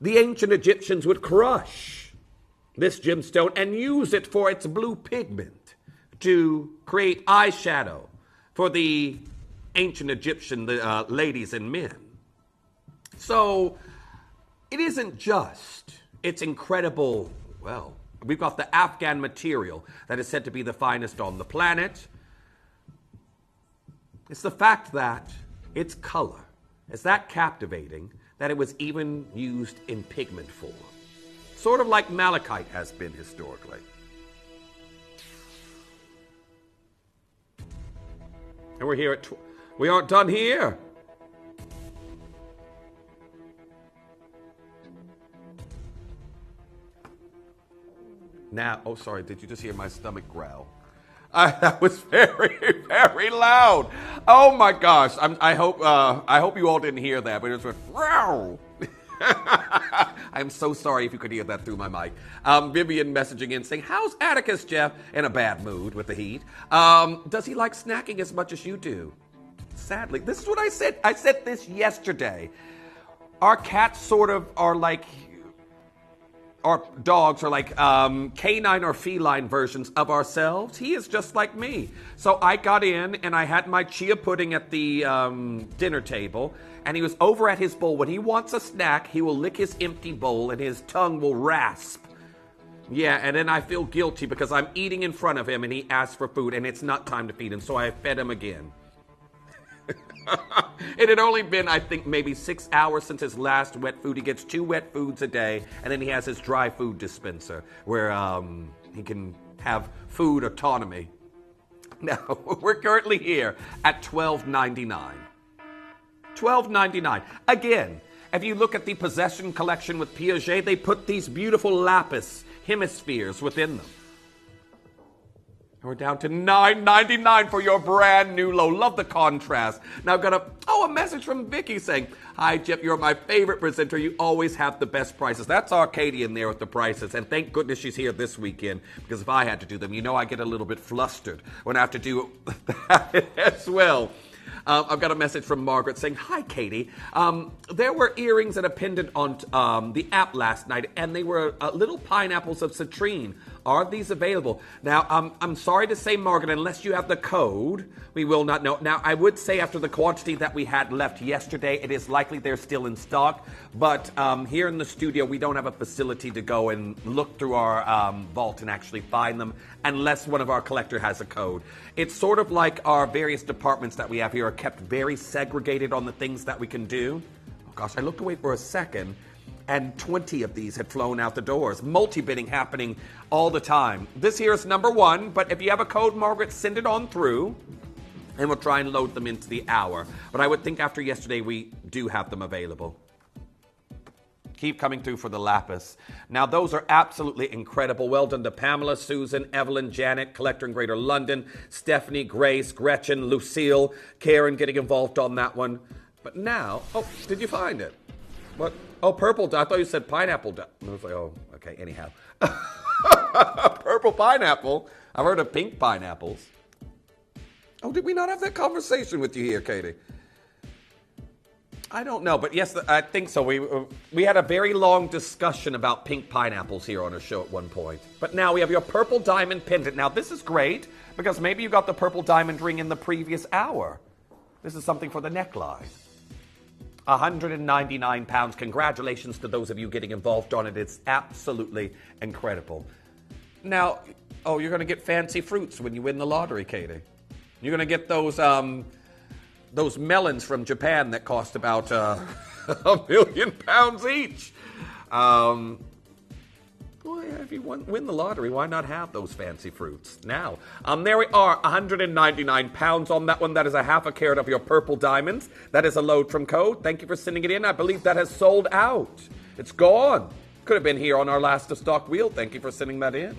The ancient Egyptians would crush this gemstone and use it for its blue pigment to create eyeshadow for the ancient Egyptian ladies and men. So it isn't just its incredible, well, we've got the Afghan material that is said to be the finest on the planet. It's the fact that its color is that captivating that it was even used in pigment form. Sort of like malachite has been historically. And we're here we aren't done here. Now, oh, sorry, did you just hear my stomach growl? That was very, very loud. Oh my gosh! I hope you all didn't hear that, but it was a growl. I'm so sorry if you could hear that through my mic. Vivian messaging in saying, "How's Atticus, Jeff?" In a bad mood with the heat. Does he like snacking as much as you do? Sadly, this is what I said. I said this yesterday. Our cats sort of are like. Our dogs are like canine or feline versions of ourselves. He is just like me. So I got in and I had my chia pudding at the dinner table, and he was over at his bowl. When he wants a snack, he will lick his empty bowl and his tongue will rasp. Yeah, and then I feel guilty because I'm eating in front of him and he asks for food and it's not time to feed him, so I fed him again. It had only been, I think, maybe 6 hours since his last wet food. He gets 2 wet foods a day, and then he has his dry food dispenser where he can have food autonomy. Now, we're currently here at $12.99. $12.99. Again, if you look at the Possession collection with Piaget, they put these beautiful lapis hemispheres within them. We're down to $9.99 for your brand new low. Love the contrast. Now I've got a message from Vicky saying, "Hi Jeff, you're my favorite presenter. You always have the best prices." That's Arcadian there with the prices. And thank goodness she's here this weekend, because if I had to do them, I get a little bit flustered when I have to do that as well. I've got a message from Margaret saying, "Hi, Katie. There were earrings and a pendant on the app last night, and they were little pineapples of citrine. Are these available?" Now, I'm sorry to say, Margaret, unless you have the code, we will not know. Now, I would say after the quantity that we had left yesterday, it is likely they're still in stock. But here in the studio, we don't have a facility to go and look through our vault and actually find them unless one of our collector has a code. It's sort of like our various departments that we have here are kept very segregated on the things that we can do. Oh gosh, I looked away for a second and 20 of these had flown out the doors. Multi-bidding happening all the time. This here is number 1, but if you have a code, Margaret, send it on through and we'll try and load them into the hour. But I would think after yesterday we do have them available. Keep coming through for the lapis. Now, those are absolutely incredible. Well done to Pamela, Susan, Evelyn, Janet, Collector in Greater London, Stephanie, Grace, Gretchen, Lucille, Karen getting involved on that one. But now, oh, did you find it? What? Oh, purple. I thought you said pineapple. I was like, oh, okay, anyhow. Purple pineapple. I've heard of pink pineapples. Oh, did we not have that conversation with you here, Katie? I don't know, but yes, I think so. We had a very long discussion about pink pineapples here on our show at one point. But now we have your purple diamond pendant. Now, this is great because maybe you got the purple diamond ring in the previous hour. This is something for the neckline. £199. Congratulations to those of you getting involved on it. It's absolutely incredible. Now, you're going to get fancy fruits when you win the lottery, Katie. You're going to get those melons from Japan that cost about £1 million each. Boy, if you win the lottery, why not have those fancy fruits? Now, there we are, £199 on that one. That is a half a carat of your purple diamonds. That is a load from Code. Thank you for sending it in. I believe that has sold out. It's gone. Could have been here on our last of stock wheel. Thank you for sending that in.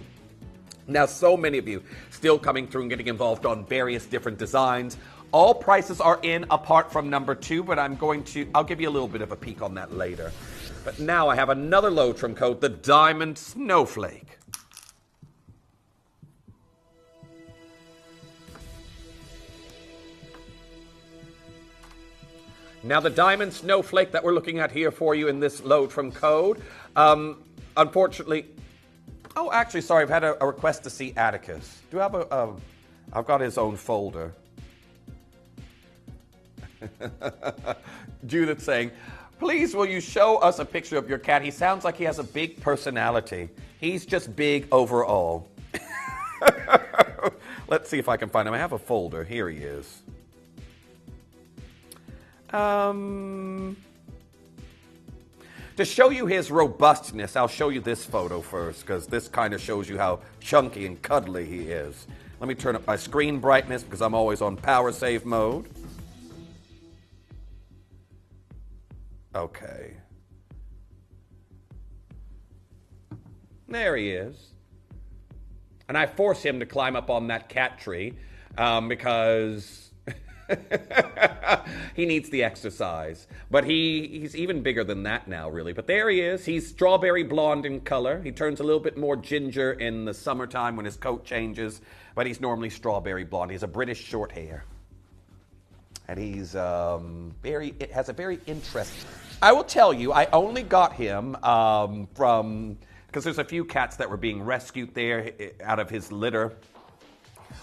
Now, so many of you still coming through and getting involved on various different designs. All prices are in apart from number 2, but I'll give you a little bit of a peek on that later. But now I have another load from Code, the Diamond Snowflake. Now the Diamond Snowflake that we're looking at here for you in this load from Code, unfortunately, actually, sorry, I've had a request to see Atticus. Do I have I've got his own folder. Judith saying, please, will you show us a picture of your cat? He sounds like he has a big personality. He's just big overall. Let's see if I can find him. I have a folder. Here he is. To show you his robustness, I'll show you this photo first, because this kind of shows you how chunky and cuddly he is. Let me turn up my screen brightness, because I'm always on power save mode. Okay. There he is. And I force him to climb up on that cat tree because he needs the exercise. But he's even bigger than that now, really. But there he is. He's strawberry blonde in color. He turns a little bit more ginger in the summertime when his coat changes. But he's normally strawberry blonde. He has a British short hair. And he's it has a very interesting... I will tell you, I only got him from... Because there's a few cats that were being rescued there out of his litter.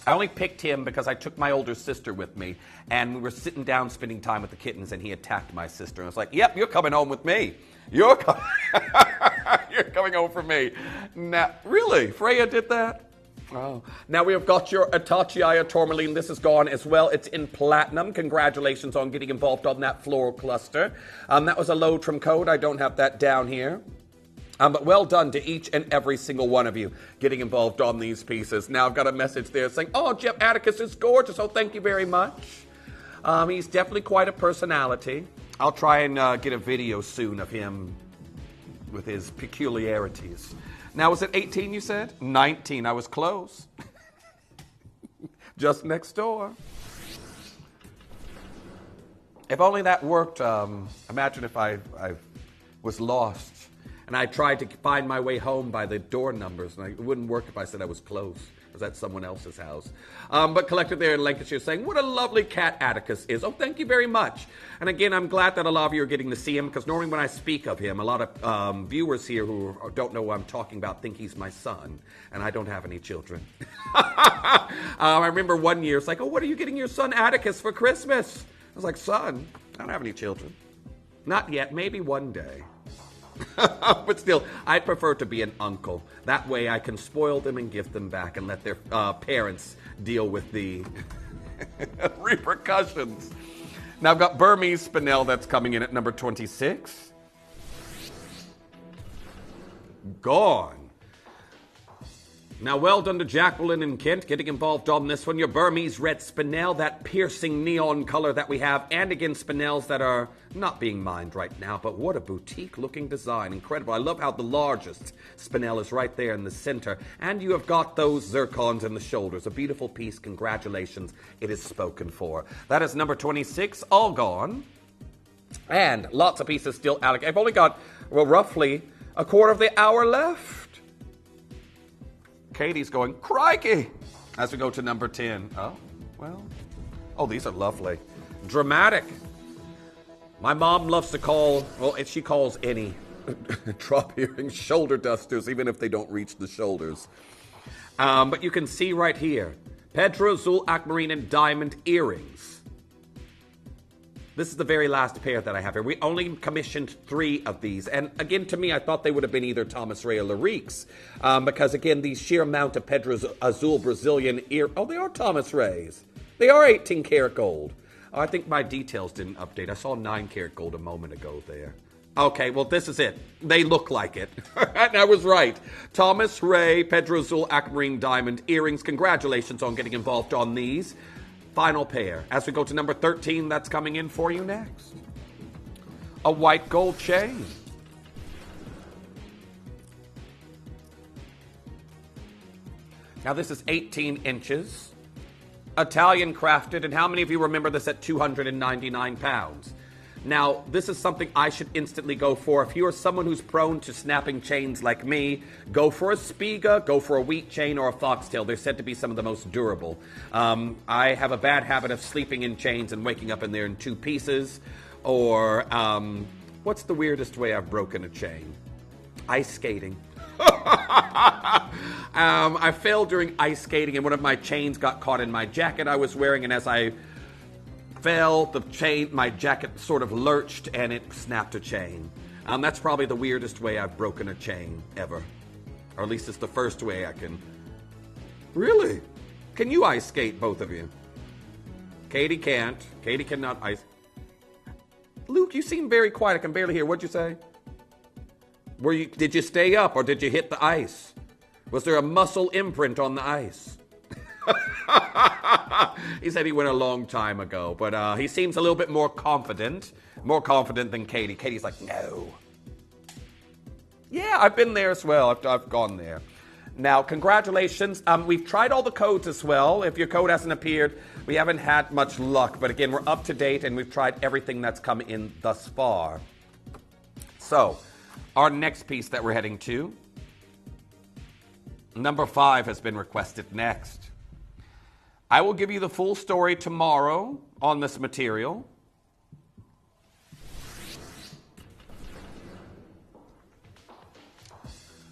I only picked him because I took my older sister with me, and we were sitting down spending time with the kittens, and he attacked my sister. And I was like, yep, you're coming home with me. You're coming home for me. Now, really? Freya did that? Oh. Now we have got your Atachiaya tourmaline. This is gone as well. It's in platinum. Congratulations on getting involved on that floral cluster. That was a load from Code. I don't have that down here. But well done to each and every single one of you getting involved on these pieces. Now I've got a message there saying, oh, Jeff Atticus is gorgeous. Oh, thank you very much. He's definitely quite a personality. I'll try and get a video soon of him with his peculiarities. Now, was it 18 you said? 19. I was close. Just next door. If only that worked. Imagine if I was lost and I tried to find my way home by the door numbers, and it wouldn't work if I said I was close, because that's someone else's house. But collected there in Lancashire saying, what a lovely cat Atticus is. Oh, thank you very much. And again, I'm glad that a lot of you are getting to see him, because normally when I speak of him, a lot of viewers here who don't know what I'm talking about think he's my son, and I don't have any children. I remember one year, it's like, oh, what are you getting your son Atticus for Christmas? I was like, son, I don't have any children. Not yet, maybe one day. But still, I prefer to be an uncle. That way I can spoil them and give them back and let their parents deal with the repercussions. Now I've got Burmese Spinel that's coming in at number 26. Gone. Now, well done to Jacqueline and Kent getting involved on this one. Your Burmese Red Spinel, that piercing neon color that we have, and again, Spinels that are not being mined right now, but what a boutique-looking design. Incredible. I love how the largest Spinel is right there in the center, and you have got those zircons in the shoulders. A beautiful piece. Congratulations. It is spoken for. That is number 26, all gone. And lots of pieces still out. I've only got, well, roughly a quarter of the hour left. Katie's going, crikey, as we go to number 10. Oh, well. Oh, these are lovely. Dramatic. My mom loves to call, well, she calls any drop earrings shoulder dusters, even if they don't reach the shoulders. But you can see right here, Pedro Azul Aquamarine and Diamond earrings. This is the very last pair that I have here. We only commissioned 3 of these. And again, to me, I thought they would have been either Thomas Ray or Larique's. Because again, the sheer amount of Pedro Azul Brazilian oh, they are Thomas Ray's. They are 18 karat gold. Oh, I think my details didn't update. I saw 9 karat gold a moment ago there. Okay, well, this is it. They look like it. And I was right. Thomas Ray, Pedro Azul Aquamarine Diamond earrings. Congratulations on getting involved on these. Final pair. As we go to number 13, that's coming in for you next. A white gold chain. Now this is 18 inches. Italian crafted, and how many of you remember this at 299 pounds? Now, this is something I should instantly go for. If you are someone who's prone to snapping chains like me, go for a Spiga, go for a wheat chain, or a foxtail. They're said to be some of the most durable. I have a bad habit of sleeping in chains and waking up in there in 2 pieces. Or, what's the weirdest way I've broken a chain? Ice skating. I fell during ice skating, and one of my chains got caught in my jacket I was wearing, and as I fell, the chain, my jacket sort of lurched, and it snapped a chain. That's probably the weirdest way I've broken a chain ever. Or at least it's the first way I can. Really? Can you ice skate, both of you? Katie can't. Katie cannot ice. Luke, you seem very quiet. I can barely hear. What'd you say? Did you stay up, or did you hit the ice? Was there a muscle imprint on the ice? He said he went a long time ago, but he seems a little bit more confident than Katie. Katie's like, no. Yeah, I've been there as well. I've gone there. Now, congratulations. We've tried all the codes as well. If your code hasn't appeared, we haven't had much luck. But again, we're up to date, and we've tried everything that's come in thus far. So, our next piece that we're heading to, number 5 has been requested next. I will give you the full story tomorrow on this material.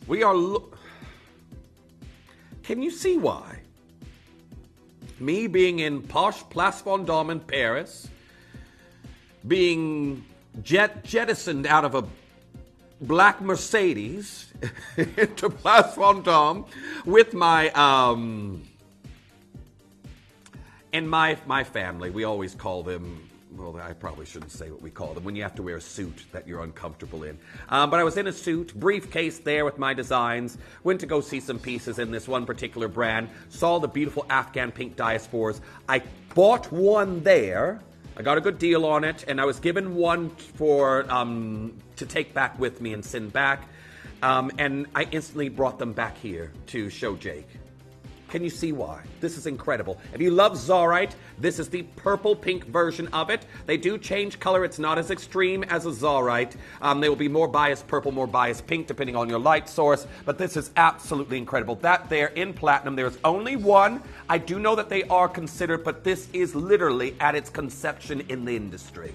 We are... Can you see why? Me being in posh Place Vendôme in Paris, being jettisoned out of a black Mercedes into Place Vendôme with my... And my family, we always call them, well, I probably shouldn't say what we call them, when you have to wear a suit that you're uncomfortable in. But I was in a suit, briefcase there with my designs, went to go see some pieces in this one particular brand, saw the beautiful Afghan pink diasporas. I bought one there. I got a good deal on it, and I was given one for to take back with me and send back. And I instantly brought them back here to show Jake. Can you see why? This is incredible. If you love Zaurite, this is the purple-pink version of it. They do change color. It's not as extreme as a Zaurite. They will be more biased purple, more biased pink, depending on your light source. But this is absolutely incredible. That there in platinum, there's only one. I do know that they are considered, but this is literally at its conception in the industry.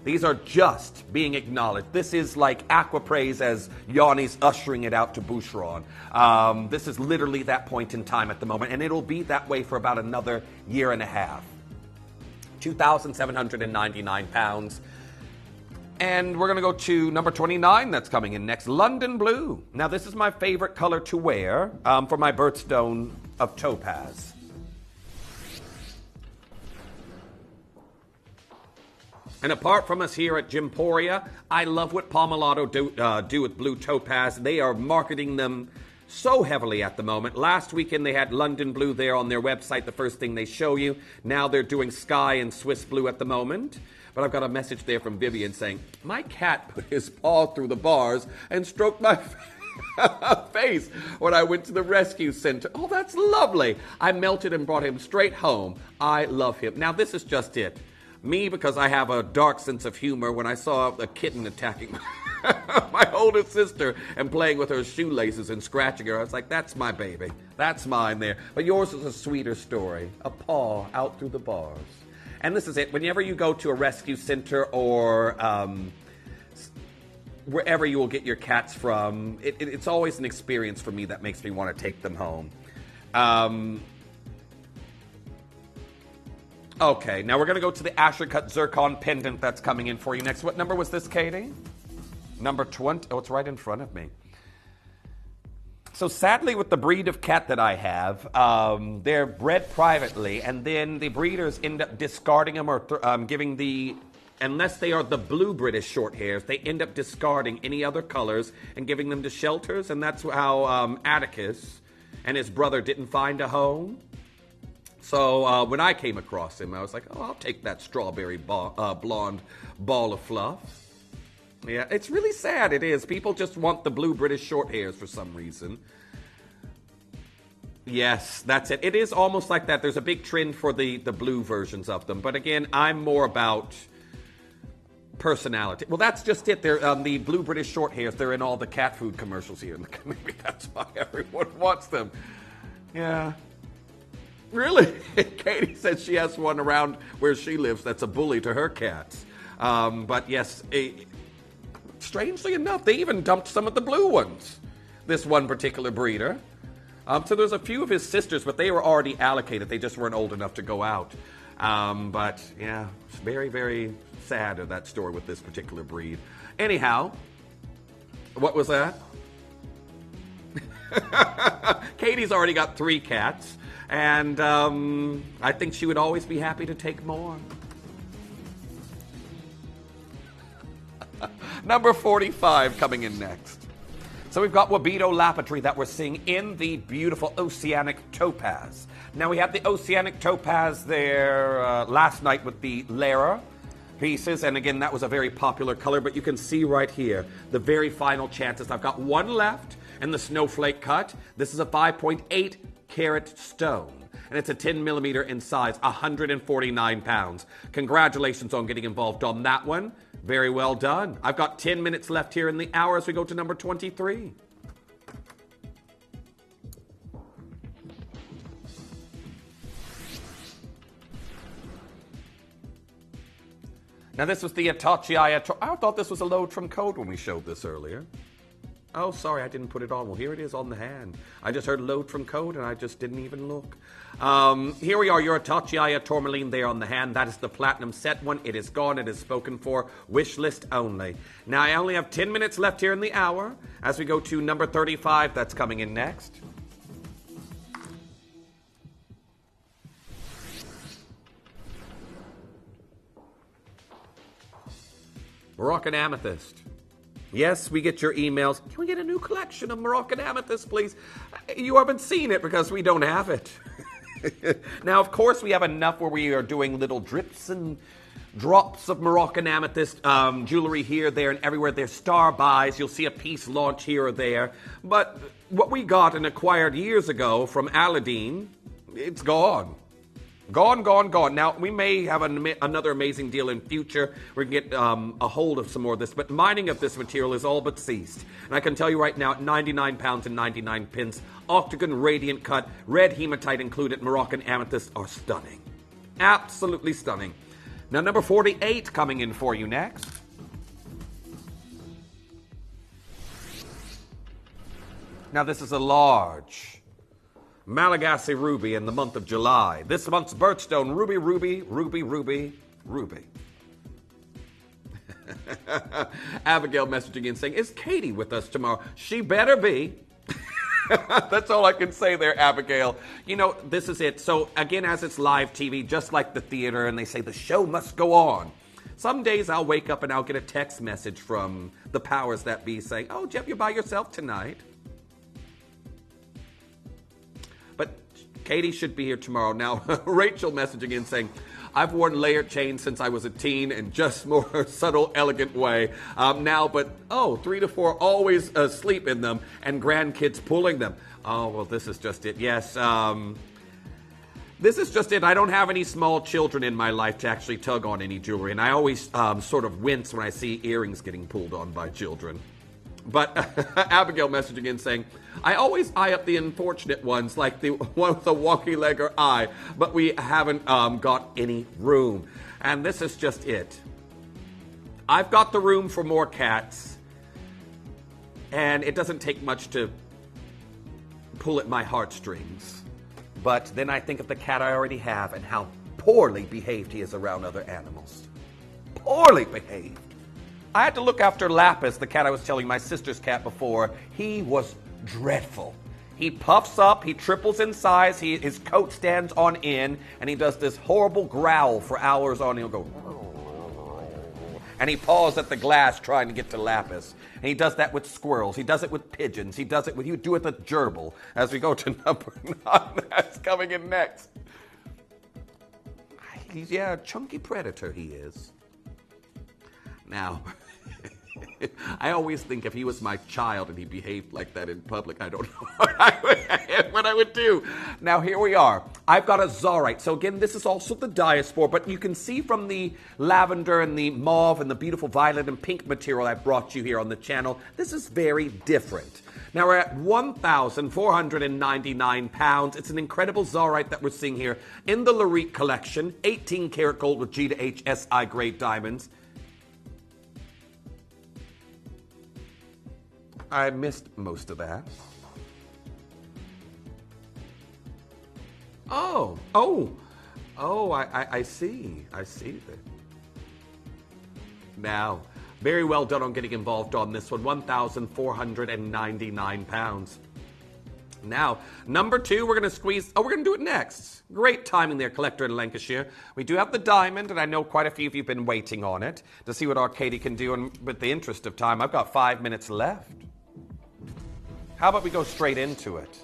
These are just being acknowledged. This is like Aquapraise as Yanni's ushering it out to Boucheron. This is literally that point in time at the moment, and it'll be that way for about another year and a half. 2,799 pounds. And we're going to go to number 29 that's coming in next, London Blue. Now, this is my favorite color to wear for my birthstone of topaz. And apart from us here at Gemporia, I love what Palmolato do with Blue Topaz. They are marketing them so heavily at the moment. Last weekend they had London Blue there on their website, the first thing they show you. Now they're doing Sky and Swiss Blue at the moment. But I've got a message there from Vivian saying, my cat put his paw through the bars and stroked my face when I went to the rescue center. Oh, that's lovely. I melted and brought him straight home. I love him. Now this is just it. Me, because I have a dark sense of humor, when I saw a kitten attacking my older sister and playing with her shoelaces and scratching her, I was like, that's my baby. That's mine there. But yours is a sweeter story. A paw out through the bars. And this is it. Whenever you go to a rescue center or wherever you will get your cats from, it's always an experience for me that makes me want to take them home. Okay, now we're going to go to the Asher Cut Zircon pendant that's coming in for you next. What number was this, Katie? Number 20. Oh, it's right in front of me. So sadly, with the breed of cat that I have, they're bred privately, and then the breeders end up discarding them or giving the, unless they are the blue British short hairs, they end up discarding any other colors and giving them to shelters, and that's how Atticus and his brother didn't find a home. So when I came across him, I was like, oh, I'll take that strawberry blonde ball of fluff. Yeah, it's really sad, it is. People just want the blue British short hairs for some reason. Yes, that's it. It is almost like that. There's a big trend for the blue versions of them. But again, I'm more about personality. Well, that's just it. They're the blue British short hairs. They're in all the cat food commercials here in the community. That's why everyone wants them. Yeah. Really? Katie says she has one around where she lives that's a bully to her cats. But yes, strangely enough, they even dumped some of the blue ones, this one particular breeder. So there's a few of his sisters, but they were already allocated. They just weren't old enough to go out. But yeah, it's very, very sad of that story with this particular breed. Anyhow, what was that? Katie's already got 3 cats. And I think she would always be happy to take more. Number 45 coming in next. So we've got Wabito Lapidary that we're seeing in the beautiful Oceanic Topaz. Now we have the Oceanic Topaz there last night with the Lara pieces. And again, that was a very popular color. But you can see right here the very final chances. I've got one left in the snowflake cut. This is a 5.8 carat stone, and it's a 10 millimeter in size, 149 pounds. Congratulations on getting involved on that one. Very well done. I've got 10 minutes left here in the hour as we go to number 23. Now this was the Itachi Ayato. I thought this was a load from Code when we showed this earlier. Oh, sorry, I didn't put it on. Well, here it is on the hand. I just heard load from Code, and I just didn't even look. Here we are, your Itachi Tourmaline there on the hand. That is the platinum set one. It is gone. It is spoken for. Wish list only. Now, I only have 10 minutes left here in the hour as we go to number 35. That's coming in next. Moroccan Amethyst. Yes, we get your emails. Can we get a new collection of Moroccan Amethyst, please? You haven't seen it because we don't have it. Now, of course, we have enough where we are doing little drips and drops of Moroccan Amethyst jewelry here, there, and everywhere. There's star buys. You'll see a piece launch here or there. But what we got and acquired years ago from Aladdin, it's gone. Gone, gone, gone. Now, we may have another amazing deal in future. We can get a hold of some more of this, but mining of this material is all but ceased. And I can tell you right now, at 99 pounds and 99 pence, octagon radiant cut, red hematite included, Moroccan amethyst are stunning. Absolutely stunning. Now, number 48 coming in for you next. Now, this is a large Malagasy ruby in the month of July. This month's birthstone, ruby, ruby, ruby, ruby, ruby. Abigail messaging in saying, is Katie with us tomorrow? She better be. That's all I can say there, Abigail. You know, this is it. So, again, as it's live TV, just like the theater, and they say the show must go on. Some days I'll wake up and I'll get a text message from the powers that be saying, oh, Jeff, you're by yourself tonight. But Katie should be here tomorrow. Now, Rachel messaging in saying, I've worn layered chains since I was a teen in just more subtle, elegant way. Now, but, 3 to 4 always sleep in them and grandkids pulling them. Oh, well, this is just it. Yes, this is just it. I don't have any small children in my life to actually tug on any jewelry. And I always sort of wince when I see earrings getting pulled on by children. But Abigail messaging in saying, I always eye up the unfortunate ones, like the one with the wonky leg or eye, but we haven't got any room. And this is just it. I've got the room for more cats, and it doesn't take much to pull at my heartstrings. But then I think of the cat I already have and how poorly behaved he is around other animals. Poorly behaved. I had to look after Lapis, the cat I was telling my sister's cat before. He was dreadful. He puffs up, he triples in size, his coat stands on end, and he does this horrible growl for hours on. He'll go, and he paws at the glass trying to get to Lapis. And he does that with squirrels. He does it with pigeons. He does it with, you do it with gerbil. As we go to number 9, that's coming in next. He's, a chunky predator he is. Now, I always think if he was my child and he behaved like that in public, I don't know what I would do. Now, here we are. I've got a Zaurite. So again, this is also the Diaspore, but you can see from the lavender and the mauve and the beautiful violet and pink material I brought you here on the channel, this is very different. Now we're at 1,499 pounds. It's an incredible Zaurite that we're seeing here in the Larique collection, 18 karat gold with G to H SI grade diamonds. I missed most of that. I see. I see that. Now, very well done on getting involved on this one. 1,499 pounds. Now, number 2, we're going to squeeze. We're going to do it next. Great timing there, Collector in Lancashire. We do have the diamond, and I know quite a few of you have been waiting on it to see what Arcady can do. And with the interest of time, I've got 5 minutes left. How about we go straight into it?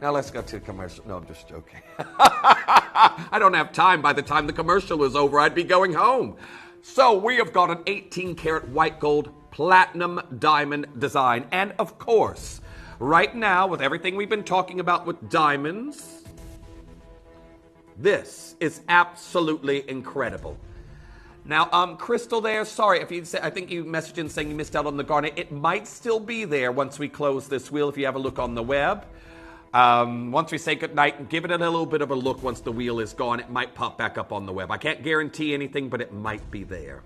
Now let's go to the commercial. No, I'm just joking. I don't have time. By the time the commercial is over, I'd be going home. So we have got an 18 karat white gold platinum diamond design. And of course, right now, with everything we've been talking about with diamonds, this is absolutely incredible. Now, Crystal there, sorry, if you say, I think you messaged in saying you missed out on the garnet. It might still be there once we close this wheel if you have a look on the web. Once we say goodnight and give it a little bit of a look once the wheel is gone, it might pop back up on the web. I can't guarantee anything, but it might be there.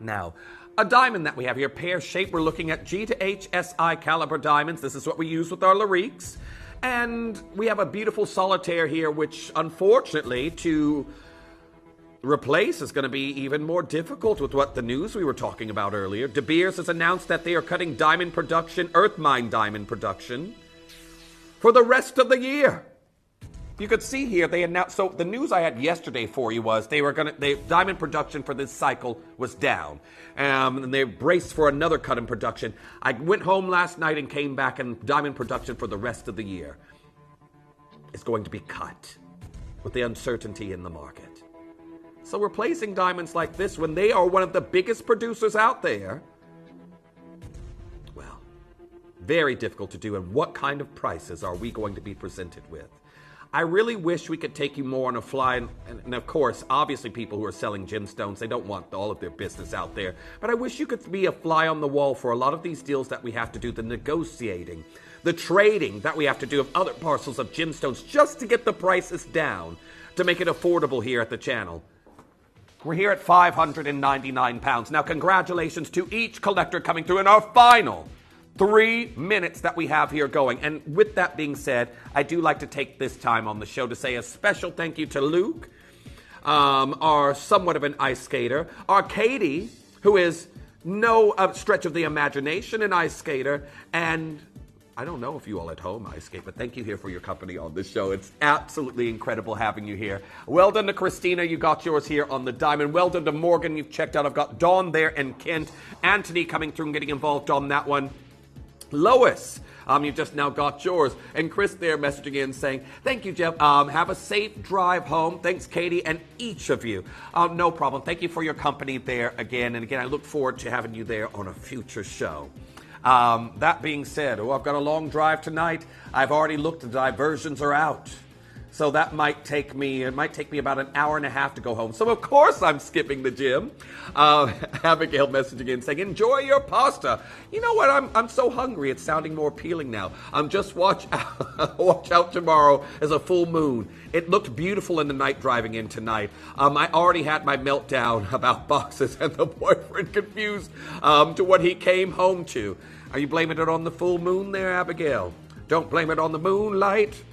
Now, a diamond that we have here, pear shape, we're looking at G to H SI caliber diamonds. This is what we use with our Lariques. And we have a beautiful solitaire here, which unfortunately to replace is going to be even more difficult with what the news we were talking about earlier. De Beers has announced that they are cutting diamond production, earth mine diamond production, for the rest of the year. You could see here they announced. So the news I had yesterday for you was diamond production for this cycle was down, and they braced for another cut in production. I went home last night and came back, and diamond production for the rest of the year is going to be cut with the uncertainty in the market. So replacing diamonds like this when they are one of the biggest producers out there, well, very difficult to do. And what kind of prices are we going to be presented with? I really wish we could take you more on a fly. And of course, obviously people who are selling gemstones, they don't want all of their business out there. But I wish you could be a fly on the wall for a lot of these deals that we have to do, the negotiating, the trading that we have to do of other parcels of gemstones just to get the prices down, to make it affordable here at the channel. We're here at 599 pounds. Now, congratulations to each collector coming through in our final 3 minutes that we have here going. And with that being said, I do like to take this time on the show to say a special thank you to Luke, our somewhat of an ice skater, our Katie, who is no stretch of the imagination an ice skater, and I don't know if you all at home ice skate, but thank you here for your company on this show. It's absolutely incredible having you here. Well done to Christina, you got yours here on the diamond. Well done to Morgan, you've checked out. I've got Dawn there and Kent. Anthony coming through and getting involved on that one. Lois, you just now got yours. And Chris there messaging in saying, thank you, Jeff. Have a safe drive home. Thanks, Katie, and each of you. No problem. Thank you for your company there again. And again, I look forward to having you there on a future show. That being said, I've got a long drive tonight. I've already looked. The diversions are out. So that might take me about an hour and a half to go home. So of course I'm skipping the gym. Abigail messaging in saying, enjoy your pasta. You know what, I'm so hungry, it's sounding more appealing now. Just watch out tomorrow as a full moon. It looked beautiful in the night driving in tonight. I already had my meltdown about boxes and the boyfriend confused to what he came home to. Are you blaming it on the full moon there, Abigail? Don't blame it on the moonlight.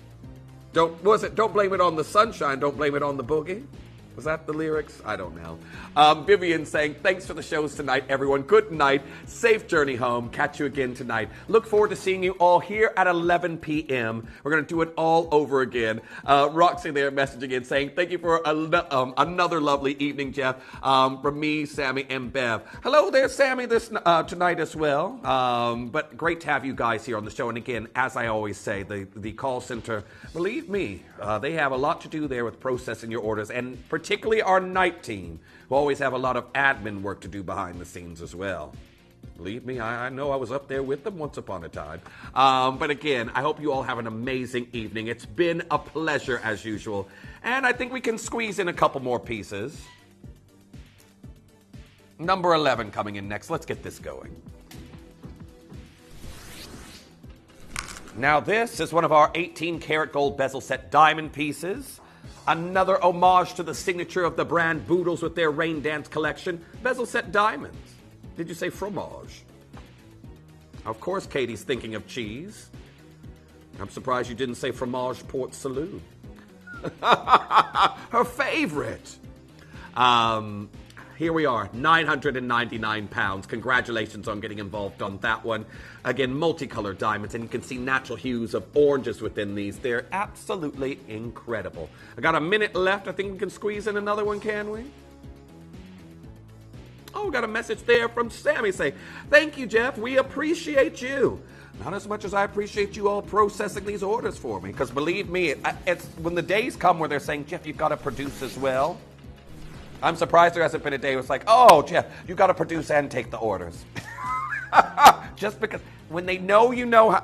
Don't blame it on the sunshine, don't blame it on the boogie? Was that the lyrics? I don't know. Vivian saying, thanks for the shows tonight, everyone. Good night. Safe journey home. Catch you again tonight. Look forward to seeing you all here at 11 p.m. We're going to do it all over again. Roxy there messaging in saying, thank you for another lovely evening, Jeff, from me, Sammy, and Bev. Hello there, Sammy, tonight as well. But great to have you guys here on the show. And again, as I always say, the call center, believe me, they have a lot to do there with processing your orders, and particularly our night team, who always have a lot of admin work to do behind the scenes as well. Believe me, I know I was up there with them once upon a time. But again, I hope you all have an amazing evening. It's been a pleasure as usual. And I think we can squeeze in a couple more pieces. Number 11 coming in next. Let's get this going. Now this is one of our 18-karat gold bezel set diamond pieces. Another homage to the signature of the brand Boodles with their Rain Dance collection, bezel set diamonds. Did you say fromage? Of course Katie's thinking of cheese. I'm surprised you didn't say fromage Port Salut. Her favorite. Here we are, 999 pounds. Congratulations on getting involved on that one. Again, multicolored diamonds, and you can see natural hues of oranges within these. They're absolutely incredible. I got a minute left. I think we can squeeze in another one, can we? Oh, we got a message there from Sammy saying, thank you, Jeff. We appreciate you. Not as much as I appreciate you all processing these orders for me, because believe me, it's when the days come where they're saying, Jeff, you've got to produce as well. I'm surprised there hasn't been a day where it's like, oh, Jeff, you got to produce and take the orders. Just because when they know you know how,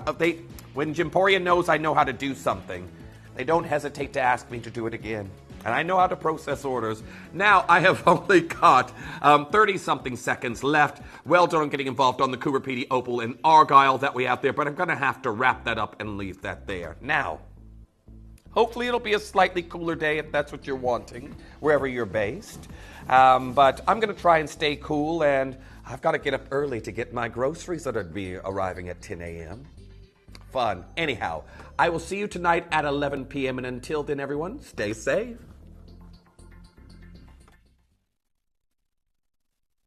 when Jimporia knows I know how to do something, they don't hesitate to ask me to do it again. And I know how to process orders. Now I have only got 30-something seconds left. Well done on getting involved on the Cooper PD Opal and Argyle that we have there, but I'm going to have to wrap that up and leave that there. Now, hopefully it'll be a slightly cooler day if that's what you're wanting, wherever you're based. But I'm going to try and stay cool, and I've got to get up early to get my groceries that are be arriving at 10 a.m. Fun. Anyhow, I will see you tonight at 11 p.m. And until then, everyone, stay safe.